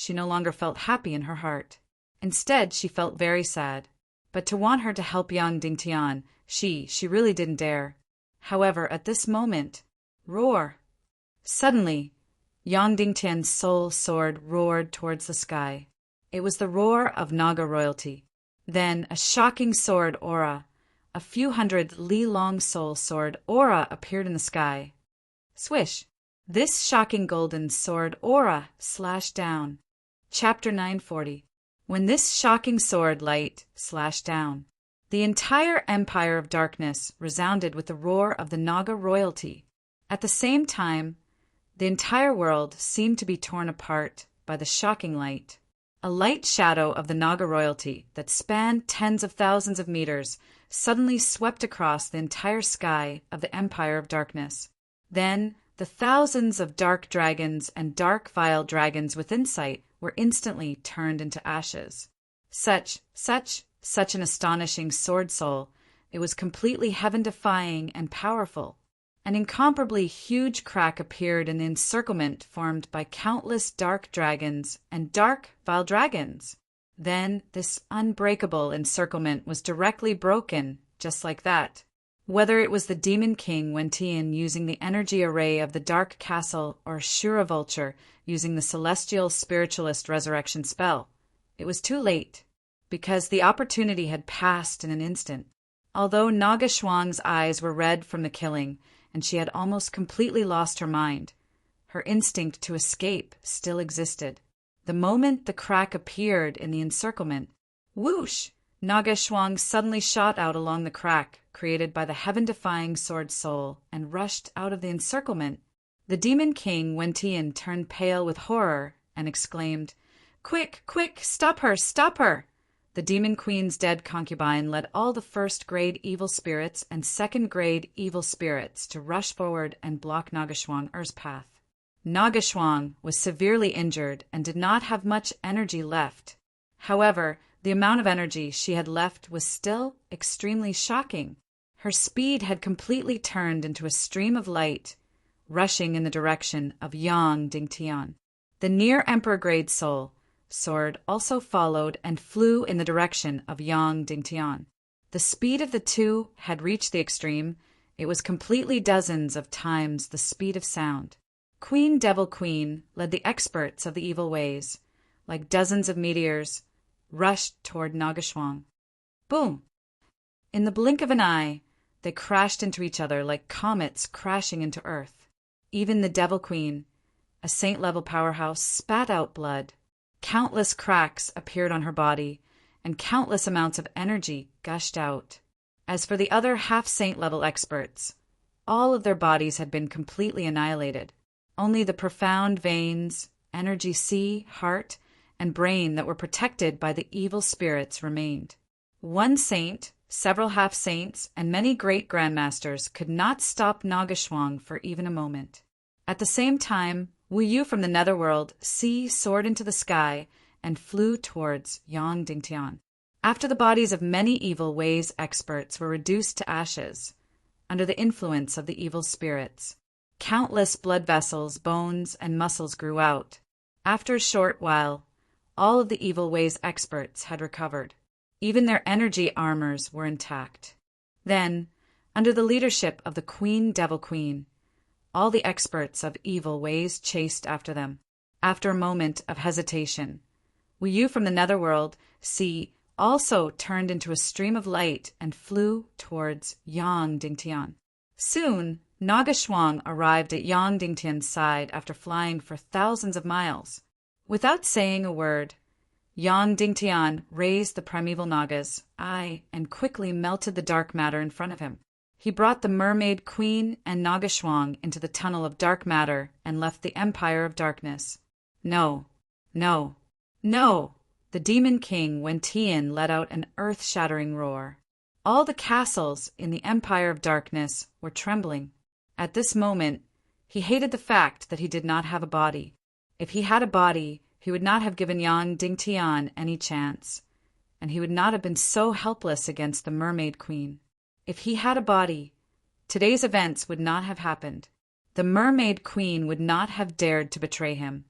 no longer felt happy in her heart. Instead, she felt very sad. But to want her to help Yang Dingtian, she really didn't dare. However, at this moment, roar! Suddenly, Yang Dingtian's soul sword roared towards the sky. It was the roar of Naga royalty. Then a shocking sword aura, a few hundred li-long soul sword aura appeared in the sky. Swish! This shocking golden sword aura slashed down. Chapter 940. When this shocking sword light slashed down, the entire empire of darkness resounded with the roar of the Naga royalty. At the same time, the entire world seemed to be torn apart by the shocking light. A light shadow of the Naga royalty that spanned tens of thousands of meters suddenly swept across the entire sky of the Empire of Darkness. Then the thousands of dark dragons and dark vile dragons within sight were instantly turned into ashes. Such an astonishing sword soul. It was completely heaven-defying and powerful. An incomparably huge crack appeared in the encirclement formed by countless dark dragons and dark vile dragons. Then this unbreakable encirclement was directly broken, just like that. Whether it was the Demon King Wentian using the energy array of the Dark Castle or Shura Vulture using the Celestial Spiritualist Resurrection spell, it was too late, because the opportunity had passed in an instant. Although Naga Shuang's eyes were red from the killing, and she had almost completely lost her mind, her instinct to escape still existed. The moment the crack appeared in the encirclement, whoosh! Naga Shuang suddenly shot out along the crack created by the heaven-defying sword soul and rushed out of the encirclement. The Demon King Wentian turned pale with horror and exclaimed, "Quick, quick, stop her, stop her!" The Demon Queen's dead concubine led all the first-grade evil spirits and second-grade evil spirits to rush forward and block Naga Shuang's path. Naga Shuang was severely injured and did not have much energy left. However, the amount of energy she had left was still extremely shocking. Her speed had completely turned into a stream of light, rushing in the direction of Yang Dingtian. The near Emperor-grade soul sword also followed and flew in the direction of Yang Dingtian. The speed of the two had reached the extreme. It was completely dozens of times the speed of sound. Queen Devil Queen led the experts of the evil ways, like dozens of meteors, rushed toward Naga Shuang. Boom! In the blink of an eye, they crashed into each other like comets crashing into Earth. Even the Devil Queen, a saint-level powerhouse, spat out blood. Countless cracks appeared on her body, and countless amounts of energy gushed out. As for the other half-saint-level experts, all of their bodies had been completely annihilated. Only the profound veins, energy sea, heart, and brain that were protected by the evil spirits remained. One saint, several half-saints, and many great grandmasters could not stop Naga Shuang for even a moment. At the same time, Wu Yu from the netherworld soared into the sky and flew towards Yang Dingtian. After the bodies of many evil ways experts were reduced to ashes, under the influence of the evil spirits, countless blood vessels, bones, and muscles grew out. After a short while, all of the evil ways experts had recovered. Even their energy armors were intact. Then, under the leadership of the Queen Devil Queen, all the experts of evil ways chased after them. After a moment of hesitation, Wu Yu from the netherworld also turned into a stream of light and flew towards Yang Dingtian. Soon, Naga Shuang arrived at Yang Dingtian's side after flying for thousands of miles. Without saying a word, Yang Dingtian raised the primeval Naga's eye and quickly melted the dark matter in front of him. He brought the Mermaid Queen and Naga Shuang into the tunnel of dark matter and left the Empire of Darkness. No, no, no! The Demon King Wentian let out an earth-shattering roar. All the castles in the Empire of Darkness were trembling. At this moment, he hated the fact that he did not have a body. If he had a body, he would not have given Yang Dingtian any chance, and he would not have been so helpless against the Mermaid Queen. If he had a body, today's events would not have happened. The Mermaid Queen would not have dared to betray him,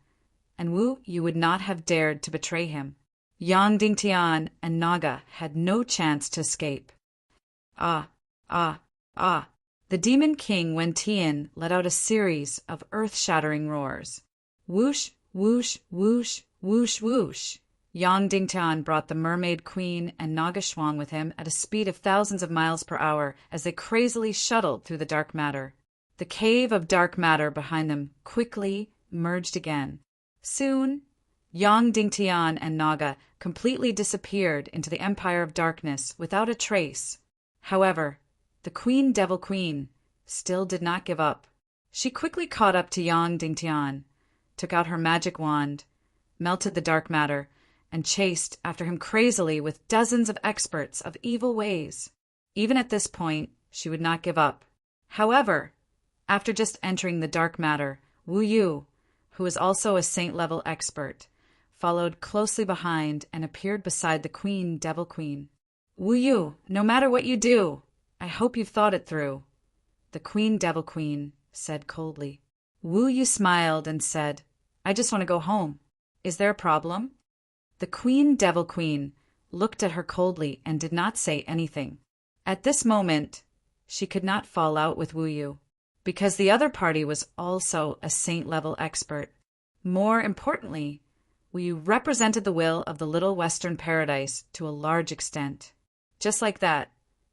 and Wu Yu would not have dared to betray him. Yang Dingtian and Naga had no chance to escape. Ah, ah, ah. The Demon King Wen Tian let out a series of earth-shattering roars. Whoosh, whoosh, whoosh, whoosh, whoosh. Yang Dingtian brought the Mermaid Queen and Naga Shuang with him at a speed of thousands of miles per hour as they crazily shuttled through the dark matter. The cave of dark matter behind them quickly merged again. Soon, Yang Dingtian and Naga completely disappeared into the Empire of Darkness without a trace. However, the Devil Queen still did not give up. She quickly caught up to Yang Dingtian, took out her magic wand, melted the dark matter, and chased after him crazily with dozens of experts of evil ways. Even at this point, she would not give up. However, after just entering the dark matter, Wu Yu, who was also a saint-level expert, followed closely behind and appeared beside the Devil Queen. Wu Yu, no matter what you do, I hope you've thought it through, the Devil Queen said coldly. Wu Yu smiled and said, I just want to go home. Is there a problem? The Devil Queen looked at her coldly and did not say anything. At this moment, she could not fall out with Wu Yu, because the other party was also a saint-level expert. More importantly, Wu Yu represented the will of the Little Western Paradise to a large extent. Just like that,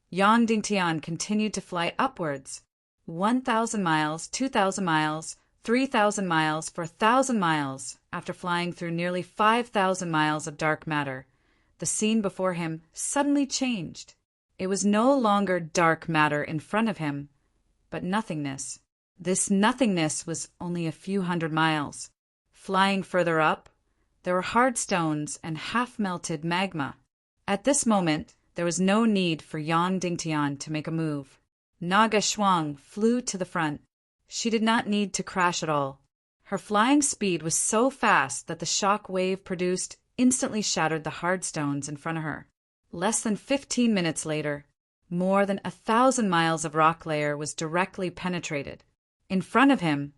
Yang Dingtian continued to fly upwards, 1,000 miles, 2,000 miles, 3,000 miles for 1,000 miles. After flying through nearly 5,000 miles of dark matter, the scene before him suddenly changed. It was no longer dark matter in front of him, but nothingness. This nothingness was only a few hundred miles. Flying further up, there were hard stones and half-melted magma. At this moment, there was no need for Yang Dingtian to make a move. Naga Shuang flew to the front. She did not need to crash at all. Her flying speed was so fast that the shock wave produced instantly shattered the hard stones in front of her. Less than 15 minutes later, more than 1,000 miles of rock layer was directly penetrated. In front of him,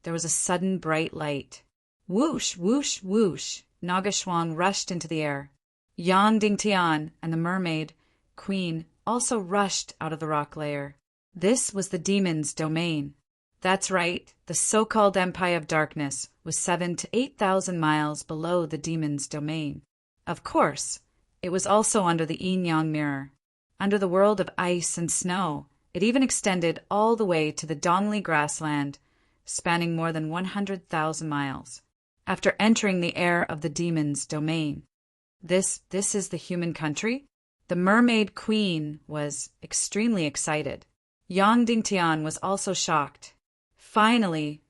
there was a sudden bright light. Whoosh, whoosh, whoosh, Naga Shuang rushed into the air. Yang Dingtian and the Mermaid Queen also rushed out of the rock layer. This was the demon's domain. That's right, the so-called Empire of Darkness was 7,000 to 8,000 miles below the demon's domain. Of course, it was also under the yin-yang mirror. Under the world of ice and snow, it even extended all the way to the Dongli grassland, spanning more than 100,000 miles. After entering the air of the demon's domain, This is the human country? The Mermaid Queen was extremely excited. Yang Dingtian was also shocked. Finally,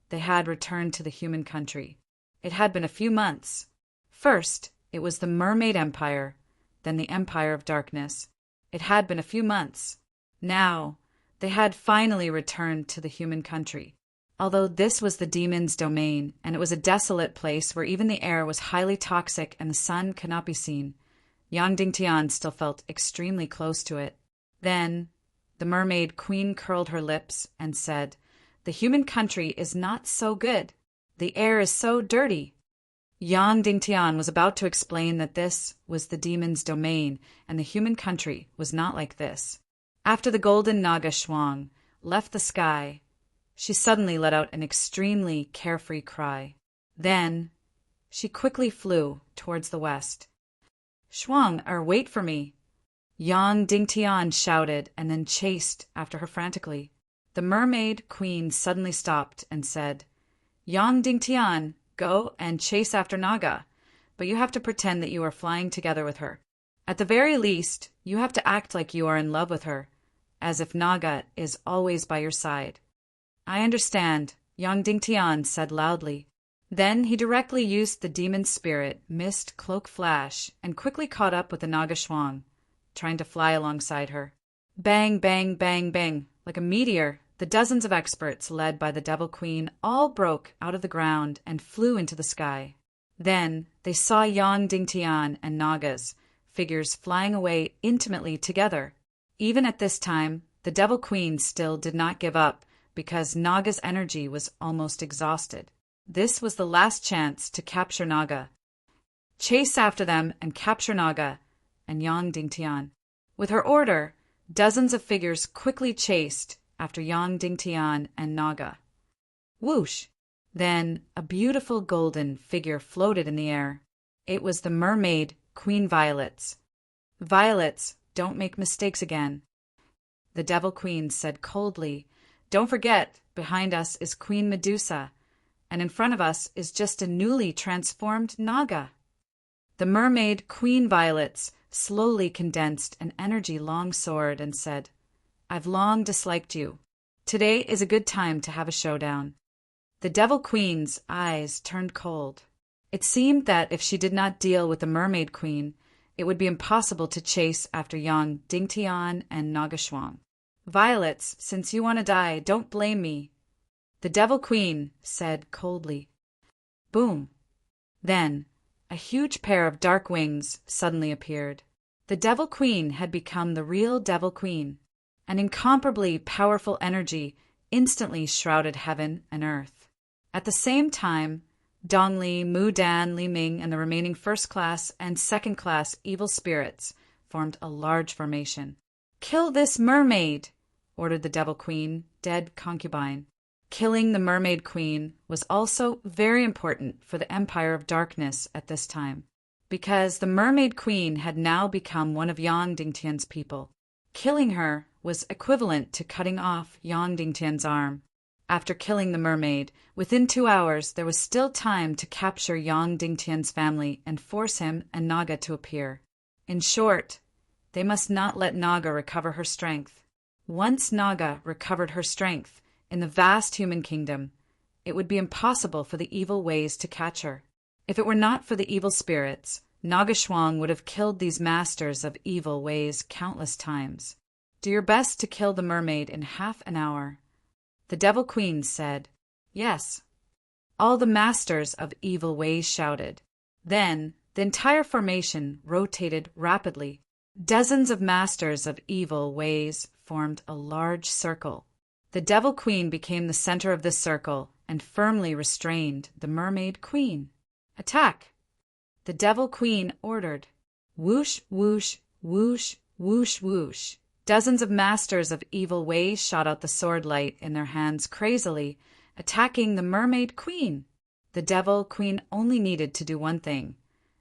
they had returned to the human country. It had been a few months. First, it was the Mermaid Empire, then the Empire of Darkness. It had been a few months. Now, they had finally returned to the human country. Although this was the demon's domain, and it was a desolate place where even the air was highly toxic and the sun could not be seen, Yang Dingtian still felt extremely close to it. Then, the Mermaid Queen curled her lips and said, "The human country is not so good. The air is so dirty." Yang Dingtian was about to explain that this was the demon's domain, and the human country was not like this. After the golden Naga Shuang left the sky, she suddenly let out an extremely carefree cry. Then, she quickly flew towards the west. "Shuang, wait for me!" Yang Dingtian shouted and then chased after her frantically. The Mermaid Queen suddenly stopped and said, "Yang Dingtian, go and chase after Naga, but you have to pretend that you are flying together with her. At the very least, you have to act like you are in love with her, as if Naga is always by your side." "I understand," Yang Dingtian said loudly. Then he directly used the demon spirit Mist Cloak Flash and quickly caught up with the Naga Shuang. trying to fly alongside her. Bang, bang, bang, bang. Like a meteor, the dozens of experts, led by the Devil Queen, all broke out of the ground and flew into the sky. Then they saw Yang Dingtian and Naga's figures flying away intimately together. Even at this time, the Devil Queen still did not give up because Naga's energy was almost exhausted. This was the last chance to capture Naga. Chase after them and capture Naga and Yang Dingtian. With her order, dozens of figures quickly chased after Yang Dingtian and Naga. Whoosh! Then a beautiful golden figure floated in the air. It was the mermaid Queen Violets. Violets, don't make mistakes again. The Devil Queen said coldly, "Don't forget, behind us is Queen Medusa, and in front of us is just a newly transformed Naga." The mermaid Queen Violets slowly condensed an energy long sword and said, "I've long disliked you. Today is a good time to have a showdown." The Devil Queen's eyes turned cold. It seemed that if she did not deal with the Mermaid Queen, it would be impossible to chase after Yang Dingtian and Nagashwang. "Violets, since you want to die, don't blame me," the Devil Queen said coldly. Boom! Then a huge pair of dark wings suddenly appeared. The Devil Queen had become the real Devil Queen. An incomparably powerful energy instantly shrouded heaven and earth. At the same time, Dongli, Mu Dan, Li Ming, and the remaining first-class and second-class evil spirits formed a large formation. "Kill this mermaid!" ordered the Devil Queen, dead concubine. Killing the Mermaid Queen was also very important for the Empire of Darkness at this time, because the Mermaid Queen had now become one of Yang Dingtian's people. Killing her was equivalent to cutting off Yang Dingtian's arm. After killing the mermaid, within 2 hours there was still time to capture Yang Dingtian's family and force him and Naga to appear. In short, they must not let Naga recover her strength. Once Naga recovered her strength in the vast human kingdom, it would be impossible for the evil ways to catch her. If it were not for the evil spirits, Nagashwang would have killed these masters of evil ways countless times. "Do your best to kill the mermaid in half an hour." The Devil Queen said, "Yes." All the masters of evil ways shouted. Then the entire formation rotated rapidly. Dozens of masters of evil ways formed a large circle. The Devil Queen became the center of this circle and firmly restrained the Mermaid Queen. "Attack!" The Devil Queen ordered. Whoosh, whoosh, whoosh, whoosh, whoosh. Dozens of masters of evil ways shot out the sword light in their hands crazily, attacking the Mermaid Queen. The Devil Queen only needed to do one thing,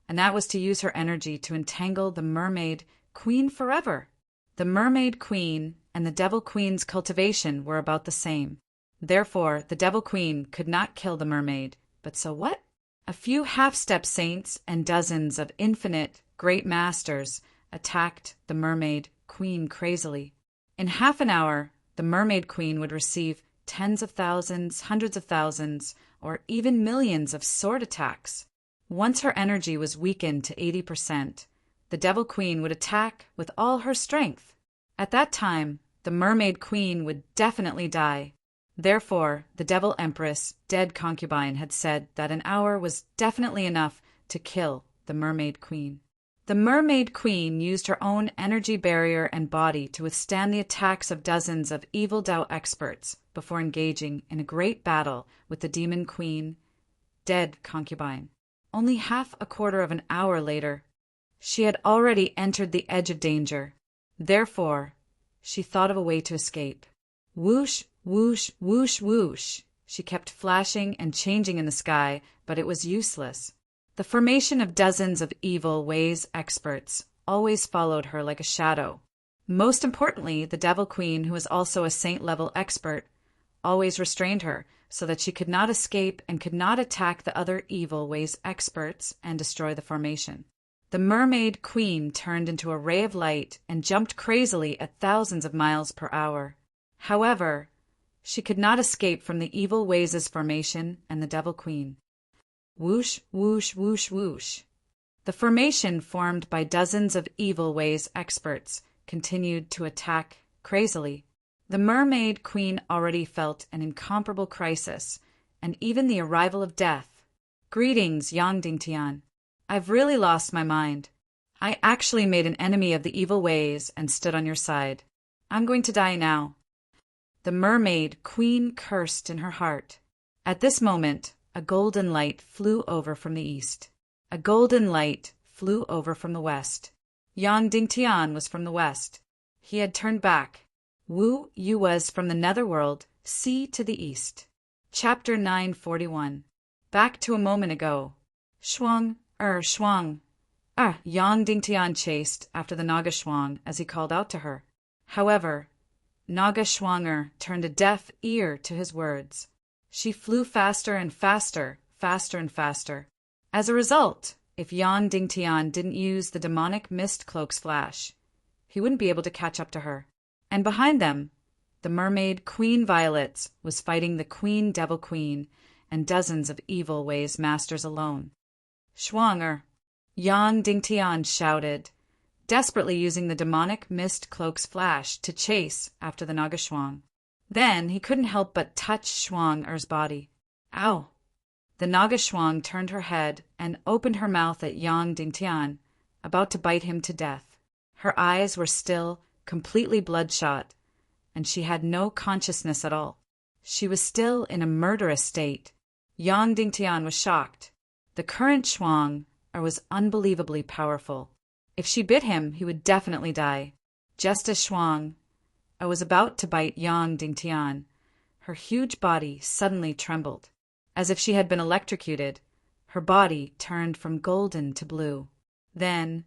and that was to use her energy to entangle the Mermaid Queen forever. The Mermaid Queen and the Devil Queen's cultivation were about the same. Therefore, the Devil Queen could not kill the mermaid. But so what? A few half-step saints and dozens of infinite great masters attacked the Mermaid Queen crazily. In half an hour, the Mermaid Queen would receive tens of thousands, hundreds of thousands, or even millions of sword attacks. Once her energy was weakened to 80%, the Devil Queen would attack with all her strength. At that time, the Mermaid Queen would definitely die. Therefore, the Devil Empress, dead concubine, had said that an hour was definitely enough to kill the Mermaid Queen. The Mermaid Queen used her own energy barrier and body to withstand the attacks of dozens of evil Tao experts before engaging in a great battle with the Demon Queen, dead concubine. Only half a quarter of an hour later, she had already entered the edge of danger. Therefore, she thought of a way to escape. Whoosh, whoosh, whoosh, whoosh. She kept flashing and changing in the sky, but it was useless. The formation of dozens of evil ways experts always followed her like a shadow. Most importantly, the Devil Queen, who was also a saint-level expert, always restrained her so that she could not escape and could not attack the other evil ways experts and destroy the formation. The Mermaid Queen turned into a ray of light and jumped crazily at thousands of miles per hour. However, she could not escape from the evil ways' formation and the Devil Queen. Whoosh, whoosh, whoosh, whoosh. The formation formed by dozens of evil ways experts continued to attack crazily. The mermaid queen already felt an incomparable crisis, and even the arrival of death. Greetings, Yang Dingtian. I've really lost my mind. I actually made an enemy of the evil ways and stood on your side. I'm going to die now. The mermaid queen cursed in her heart. At this moment, a golden light flew over from the east. A golden light flew over from the west. Yang Dingtian was from the west. He had turned back. Wu Yu was from the netherworld, sea to the east. Chapter 941. Back to a moment ago. Shuang, Shuang. Yang Dingtian chased after the Naga Shuang as he called out to her. However, Naga Shuanger turned a deaf ear to his words. She flew faster and faster, faster and faster. As a result, if Yang Dingtian didn't use the demonic mist cloak's flash, he wouldn't be able to catch up to her. And behind them, the mermaid Queen Violets was fighting the Queen Devil Queen and dozens of evil ways masters alone. Shuanger, Yang Dingtian shouted, desperately using the demonic mist cloak's flash to chase after the Naga Shuang. Then he couldn't help but touch Shuang-er's body. Ow! The Naga Shuang turned her head and opened her mouth at Yang Dingtian, about to bite him to death. Her eyes were still completely bloodshot, and she had no consciousness at all. She was still in a murderous state. Yang Dingtian was shocked. The current Shuang was unbelievably powerful. If she bit him, he would definitely die. Just as Shuang was about to bite Yang Dingtian, her huge body suddenly trembled. As if she had been electrocuted, her body turned from golden to blue. Then,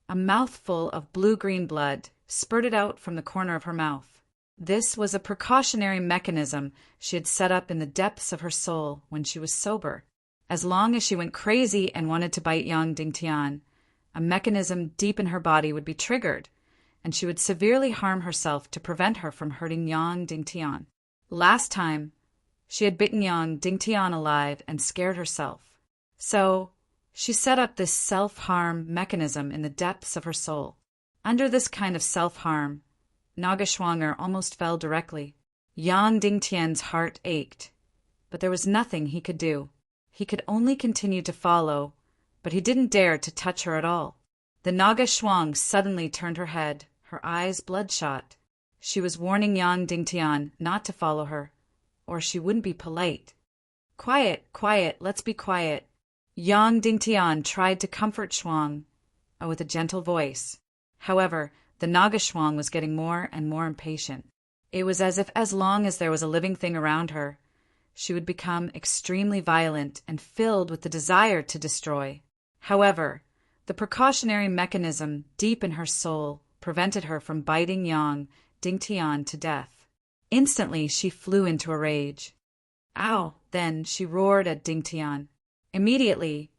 a mouthful of blue-green blood spurted out from the corner of her mouth. This was a precautionary mechanism she had set up in the depths of her soul when she was sober. As long as she went crazy and wanted to bite Yang Dingtian, a mechanism deep in her body would be triggered, and she would severely harm herself to prevent her from hurting Yang Dingtian. Last time, she had bitten Yang Dingtian alive and scared herself. So, she set up this self-harm mechanism in the depths of her soul. Under this kind of self-harm, Naga Shuanger almost fell directly. Yang Dingtian's heart ached, but there was nothing he could do. He could only continue to follow, but he didn't dare to touch her at all. The Naga Shuang suddenly turned her head, her eyes bloodshot. She was warning Yang Dingtian not to follow her, or she wouldn't be polite. Quiet, quiet, let's be quiet. Yang Dingtian tried to comfort Shuang with a gentle voice. However, the Naga Shuang was getting more and more impatient. It was as if as long as there was a living thing around her, she would become extremely violent and filled with the desire to destroy. However, the precautionary mechanism deep in her soul prevented her from biting Yang Dingtian to death. Instantly, she flew into a rage. Ow! Then she roared at Dingtian. Immediately,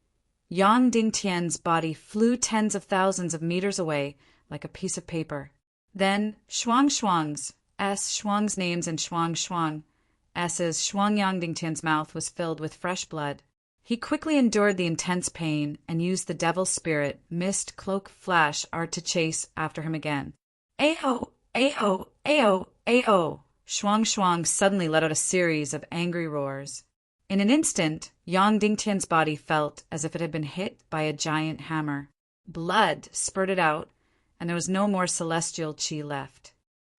Yang Dingtian's body flew tens of thousands of meters away like a piece of paper. Then Shuang's names and Shuang's Yang Dingtian's mouth was filled with fresh blood. He quickly endured the intense pain and used the devil's spirit mist cloak flash art to chase after him again. Ayo! Ayo! Ayo! Ayo! Shuang suddenly let out a series of angry roars. In an instant, Yang Dingtian's body felt as if it had been hit by a giant hammer. Blood spurted out, and there was no more celestial qi left.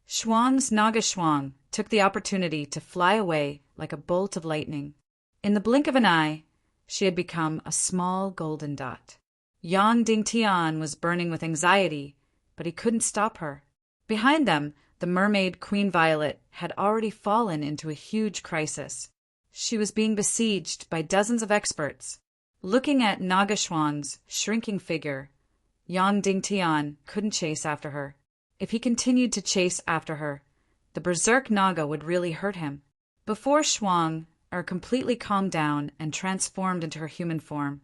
Shuang's Naga Shuang took the opportunity to fly away like a bolt of lightning. In the blink of an eye, she had become a small golden dot. Yang Dingtian was burning with anxiety, but he couldn't stop her. Behind them, the mermaid Queen Violet had already fallen into a huge crisis. She was being besieged by dozens of experts. Looking at Naga Shuang's shrinking figure, Yang Dingtian couldn't chase after her. If he continued to chase after her, the berserk Naga would really hurt him. Before Shuang completely calmed down and transformed into her human form,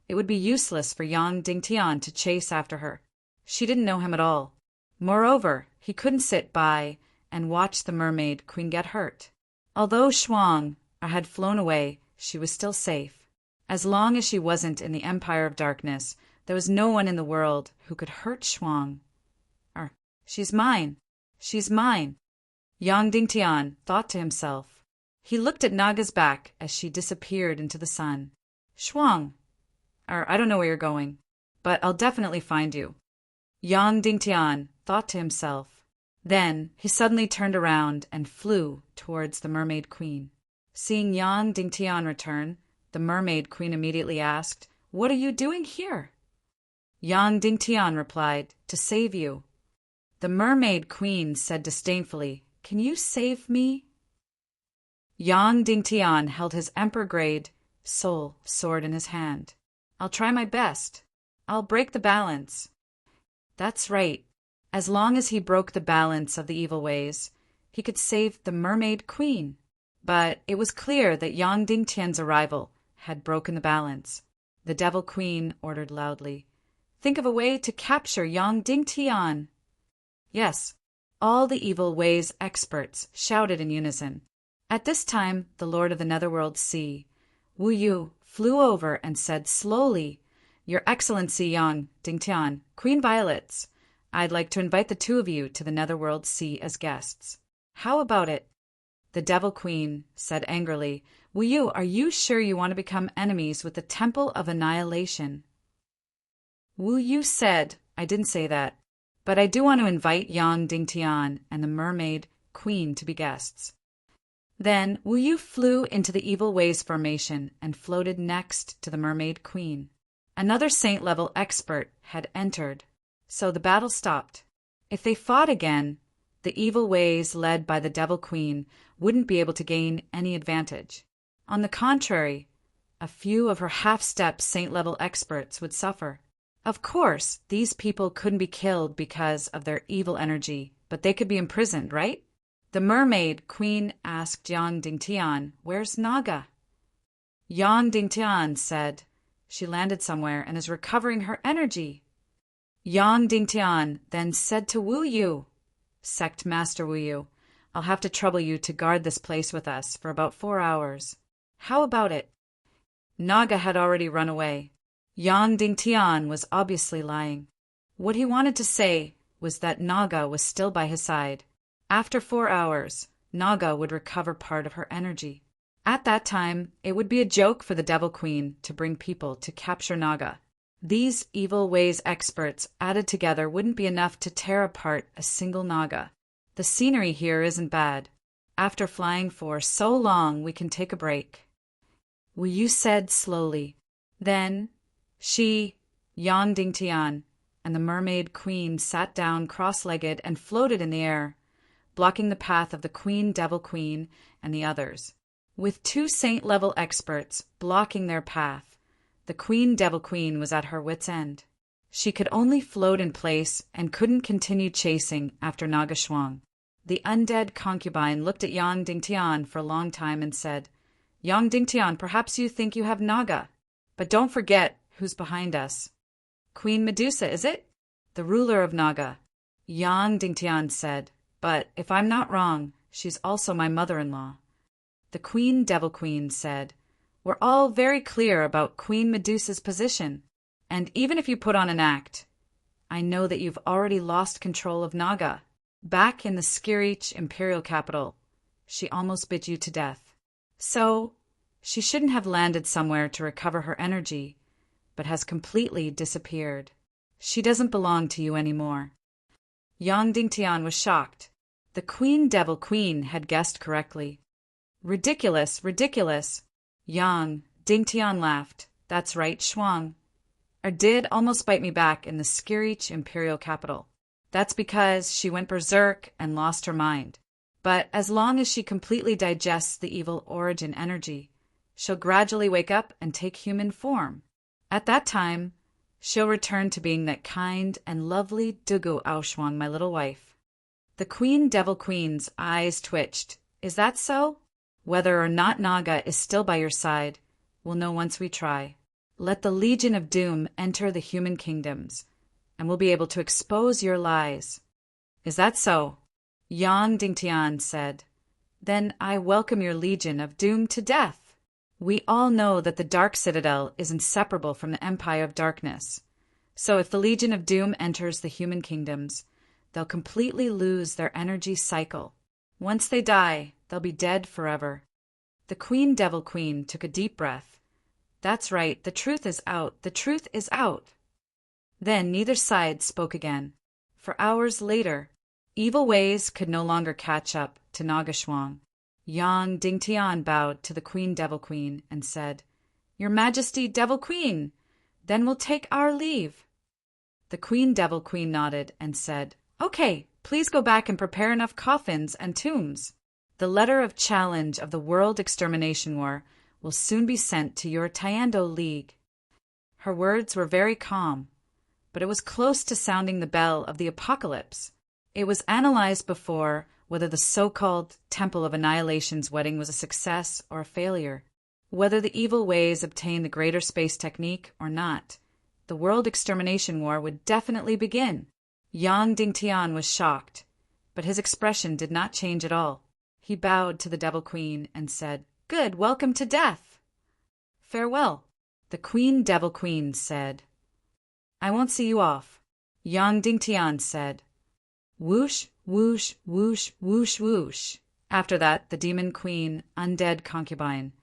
it would be useless for Yang Dingtian to chase after her. She didn't know him at all. Moreover, he couldn't sit by and watch the mermaid queen get hurt. Although Shuang had flown away, she was still safe. As long as she wasn't in the Empire of Darkness, There was no one in the world who could hurt Shuang. She's mine. She's mine, Yang Dingtian thought to himself. He looked at Naga's back as she disappeared into the sun. Shuang, I don't know where you're going, but I'll definitely find you, Yang Dingtian thought to himself. Then he suddenly turned around and flew towards the Mermaid Queen. Seeing Yang Dingtian return, the Mermaid Queen immediately asked, "What are you doing here?" Yang Dingtian replied, "To save you." The Mermaid Queen said disdainfully, "Can you save me?" Yang Dingtian held his emperor-grade soul sword in his hand. "I'll try my best. I'll break the balance." That's right. As long as he broke the balance of the evil ways, he could save the Mermaid Queen. But it was clear that Yang Dingtian's arrival had broken the balance. The Devil Queen ordered loudly, "Think of a way to capture Yang Dingtian." Yes, all the evil ways experts shouted in unison. At this time, the Lord of the Netherworld Sea, Wu Yu, flew over and said slowly, "Your Excellency Yang Dingtian, Queen Violets, I'd like to invite the two of you to the Netherworld Sea as guests. How about it?" The Devil Queen said angrily, "Wu Yu, are you sure you want to become enemies with the Temple of Annihilation?" Wu Yu said, "I didn't say that. But I do want to invite Yang Dingtian and the Mermaid Queen to be guests." Then Wu Yu flew into the Evil Ways formation and floated next to the Mermaid Queen. Another saint-level expert had entered, so the battle stopped. If they fought again, the Evil Ways led by the Devil Queen wouldn't be able to gain any advantage. On the contrary, a few of her half-step saint-level experts would suffer. Of course, these people couldn't be killed because of their evil energy, but they could be imprisoned, right? The Mermaid Queen asked Yang Dingtian, "Where's Naga?" Yang Dingtian said, "She landed somewhere and is recovering her energy." Yang Dingtian then said to Wu Yu, "Sect Master Wu Yu, I'll have to trouble you to guard this place with us for about 4 hours. How about it?" Naga had already run away. Yang Dingtian was obviously lying. What he wanted to say was that Naga was still by his side. After 4 hours, Naga would recover part of her energy. At that time, it would be a joke for the Devil Queen to bring people to capture Naga. These evil ways experts added together wouldn't be enough to tear apart a single Naga. The scenery here isn't bad. After flying for so long, we can take a break, Wu Yu said slowly. Then she, Yang Dingtian, and the Mermaid Queen sat down cross-legged and floated in the air, blocking the path of the Queen Devil Queen and the others. With 2 saint-level experts blocking their path, the Queen Devil Queen was at her wit's end. She could only float in place and couldn't continue chasing after Naga Shuang. The undead concubine looked at Yang Dingtian for a long time and said, "Yang Dingtian, perhaps you think you have Naga, but don't forget who's behind us." "Queen Medusa, is it? The ruler of Naga," Yang Dingtian said, "but if I'm not wrong, she's also my mother-in-law." The Queen Devil Queen said, "We're all very clear about Queen Medusa's position, and even if you put on an act, I know that you've already lost control of Naga. Back in the Skirich imperial capital, she almost bit you to death. So, she shouldn't have landed somewhere to recover her energy, but has completely disappeared. She doesn't belong to you anymore." Yang Dingtian was shocked. The Queen Devil Queen had guessed correctly. "Ridiculous, ridiculous." Yang Dingtian laughed. "That's right, Shuang did almost bite me back in the Skirich imperial capital. That's because she went berserk and lost her mind. But as long as she completely digests the evil origin energy, she'll gradually wake up and take human form. At that time, she'll return to being that kind and lovely Dugu Aoshuang, my little wife." The Queen Devil Queen's eyes twitched. "Is that so? Whether or not Naga is still by your side, we'll know once we try. Let the Legion of Doom enter the human kingdoms, and we'll be able to expose your lies." "Is that so?" Yang Dingtian said. "Then I welcome your Legion of Doom to death. We all know that the Dark Citadel is inseparable from the Empire of Darkness. So if the Legion of Doom enters the human kingdoms, they'll completely lose their energy cycle. Once they die, they'll be dead forever. The Queen Devil Queen took a deep breath. That's right, the truth is out, the truth is out. Then neither side spoke again. For hours later, evil ways could no longer catch up to Nagashwang. Yang Dingtian bowed to the Queen Devil Queen and said, "Your Majesty, Devil Queen, then we'll take our leave." The Queen Devil Queen nodded and said, "Okay, please go back and prepare enough coffins and tombs. The letter of challenge of the World Extermination War will soon be sent to your Tayando League." Her words were very calm, but it was close to sounding the bell of the apocalypse. It was analyzed before whether the so-called Temple of Annihilation's wedding was a success or a failure, whether the evil ways obtained the greater space technique or not. The World Extermination War would definitely begin. Yang Dingtian was shocked, but his expression did not change at all. He bowed to the Devil Queen and said, "Good, welcome to death." "Farewell." The Queen Devil Queen said, "I won't see you off." Yang Dingtian said, "Whoosh, whoosh, whoosh, whoosh, whoosh." After that, the Demon Queen, Undead Concubine,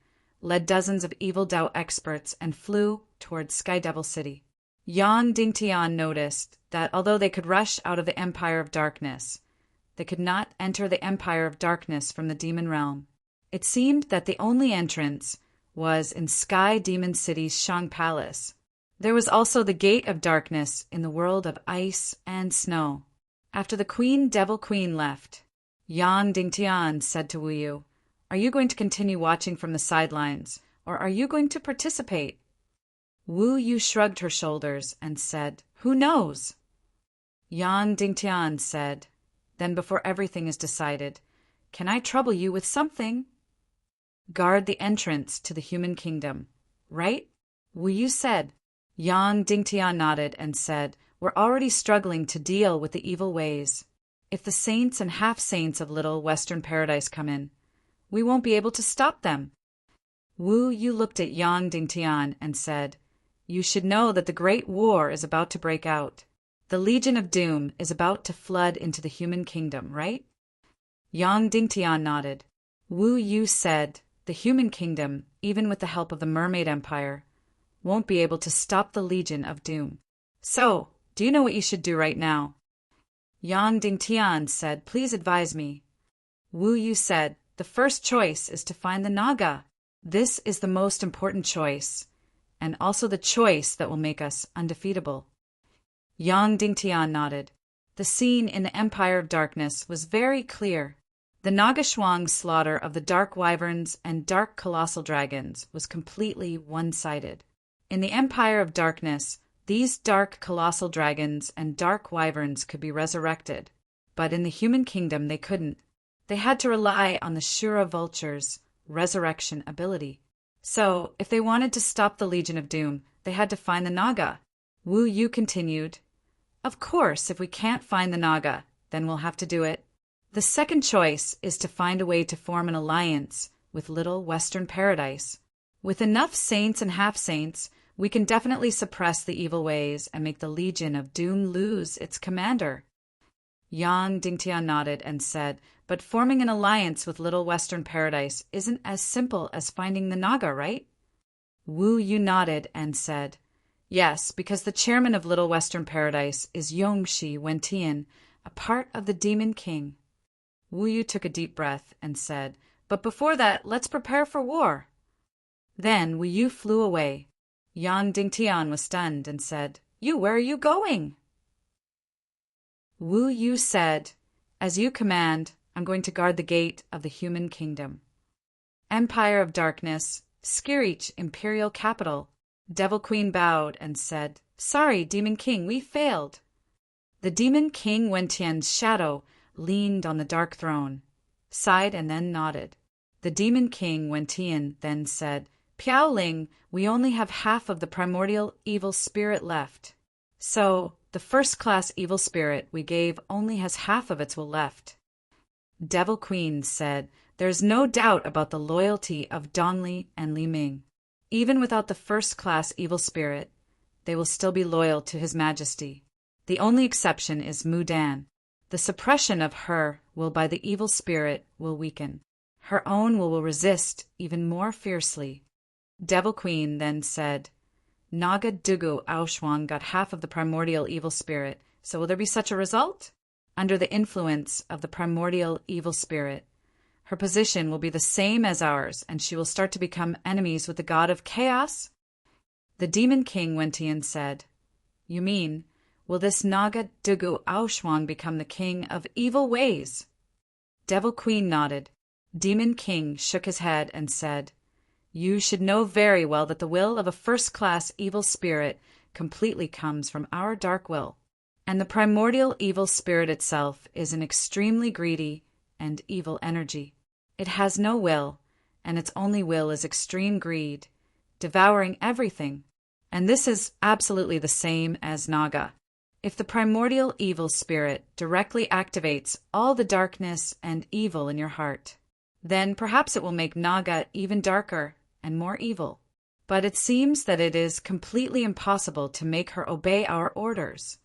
led dozens of evil Dao experts and flew towards Sky Devil City. Yang Dingtian noticed that although they could rush out of the Empire of Darkness, they could not enter the Empire of Darkness from the Demon Realm. It seemed that the only entrance was in Sky Demon City's Shang Palace. There was also the Gate of Darkness in the world of ice and snow. After the Queen Devil Queen left, Yang Dingtian said to Wu Yu, "Are you going to continue watching from the sidelines, or are you going to participate?" Wu Yu shrugged her shoulders and said, "Who knows?" Yang Dingtian said, "Then before everything is decided, can I trouble you with something?" "Guard the entrance to the human kingdom, right?" Wu Yu said. Yang Dingtian nodded and said, "We're already struggling to deal with the evil ways. If the saints and half-saints of Little Western Paradise come in, we won't be able to stop them." Wu Yu looked at Yang Dingtian and said, "You should know that the Great War is about to break out. The Legion of Doom is about to flood into the human kingdom, right?" Yang Dingtian nodded. Wu Yu said, "The human kingdom, even with the help of the Mermaid Empire, won't be able to stop the Legion of Doom. So, do you know what you should do right now?" Yang Dingtian said, "Please advise me." Wu Yu said, "The first choice is to find the Naga. This is the most important choice, and also the choice that will make us undefeatable." Yang Dingtian nodded. The scene in the Empire of Darkness was very clear. The Nagashwang slaughter of the Dark Wyverns and Dark Colossal Dragons was completely one-sided. In the Empire of Darkness, these Dark Colossal Dragons and Dark Wyverns could be resurrected, but in the human kingdom they couldn't. They had to rely on the Shura Vulture's resurrection ability. So, if they wanted to stop the Legion of Doom, they had to find the Naga. Wu Yu continued, "Of course, if we can't find the Naga, then we'll have to do it. The second choice is to find a way to form an alliance with Little Western Paradise. With enough saints and half-saints, we can definitely suppress the evil ways and make the Legion of Doom lose its commander." Yang Dingtian nodded and said, "But forming an alliance with Little Western Paradise isn't as simple as finding the Naga, right?" Wu Yu nodded and said, "Yes, because the chairman of Little Western Paradise is Yongshi Wentian, a part of the Demon King." Wu Yu took a deep breath and said, "But before that, let's prepare for war." Then Wu Yu flew away. Yang Dingtian was stunned and said, Where are you going?" Wu Yu said, "As you command, I'm going to guard the gate of the human kingdom." Empire of Darkness, Skirich Imperial Capital. Devil Queen bowed and said, "Sorry, Demon King, we failed." The Demon King Wentian's shadow leaned on the dark throne, sighed and then nodded. The Demon King Wentian then said, "Piaoling, we only have half of the primordial evil spirit left. So, the first-class evil spirit we gave only has half of its will left." Devil Queen said, "There's no doubt about the loyalty of Dongli and Li Ming. Even without the first-class evil spirit, they will still be loyal to His Majesty. The only exception is Mudan. The suppression of her will by the evil spirit will weaken. Her own will resist even more fiercely. Devil Queen then said, Naga Dugu Aushwang got half of the primordial evil spirit, so will there be such a result? Under the influence of the primordial evil spirit, her position will be the same as ours, and she will start to become enemies with the god of chaos? The demon king Wentian said, You mean, will this Naga Dugu Aushwang become the king of evil ways? Devil Queen nodded. Demon King shook his head and said, You should know very well that the will of a first-class evil spirit completely comes from our dark will, and the primordial evil spirit itself is an extremely greedy and evil energy. It has no will, and its only will is extreme greed, devouring everything, and this is absolutely the same as Naga. If the primordial evil spirit directly activates all the darkness and evil in your heart, then perhaps it will make Naga even darker and more evil. But it seems that it is completely impossible to make her obey our orders.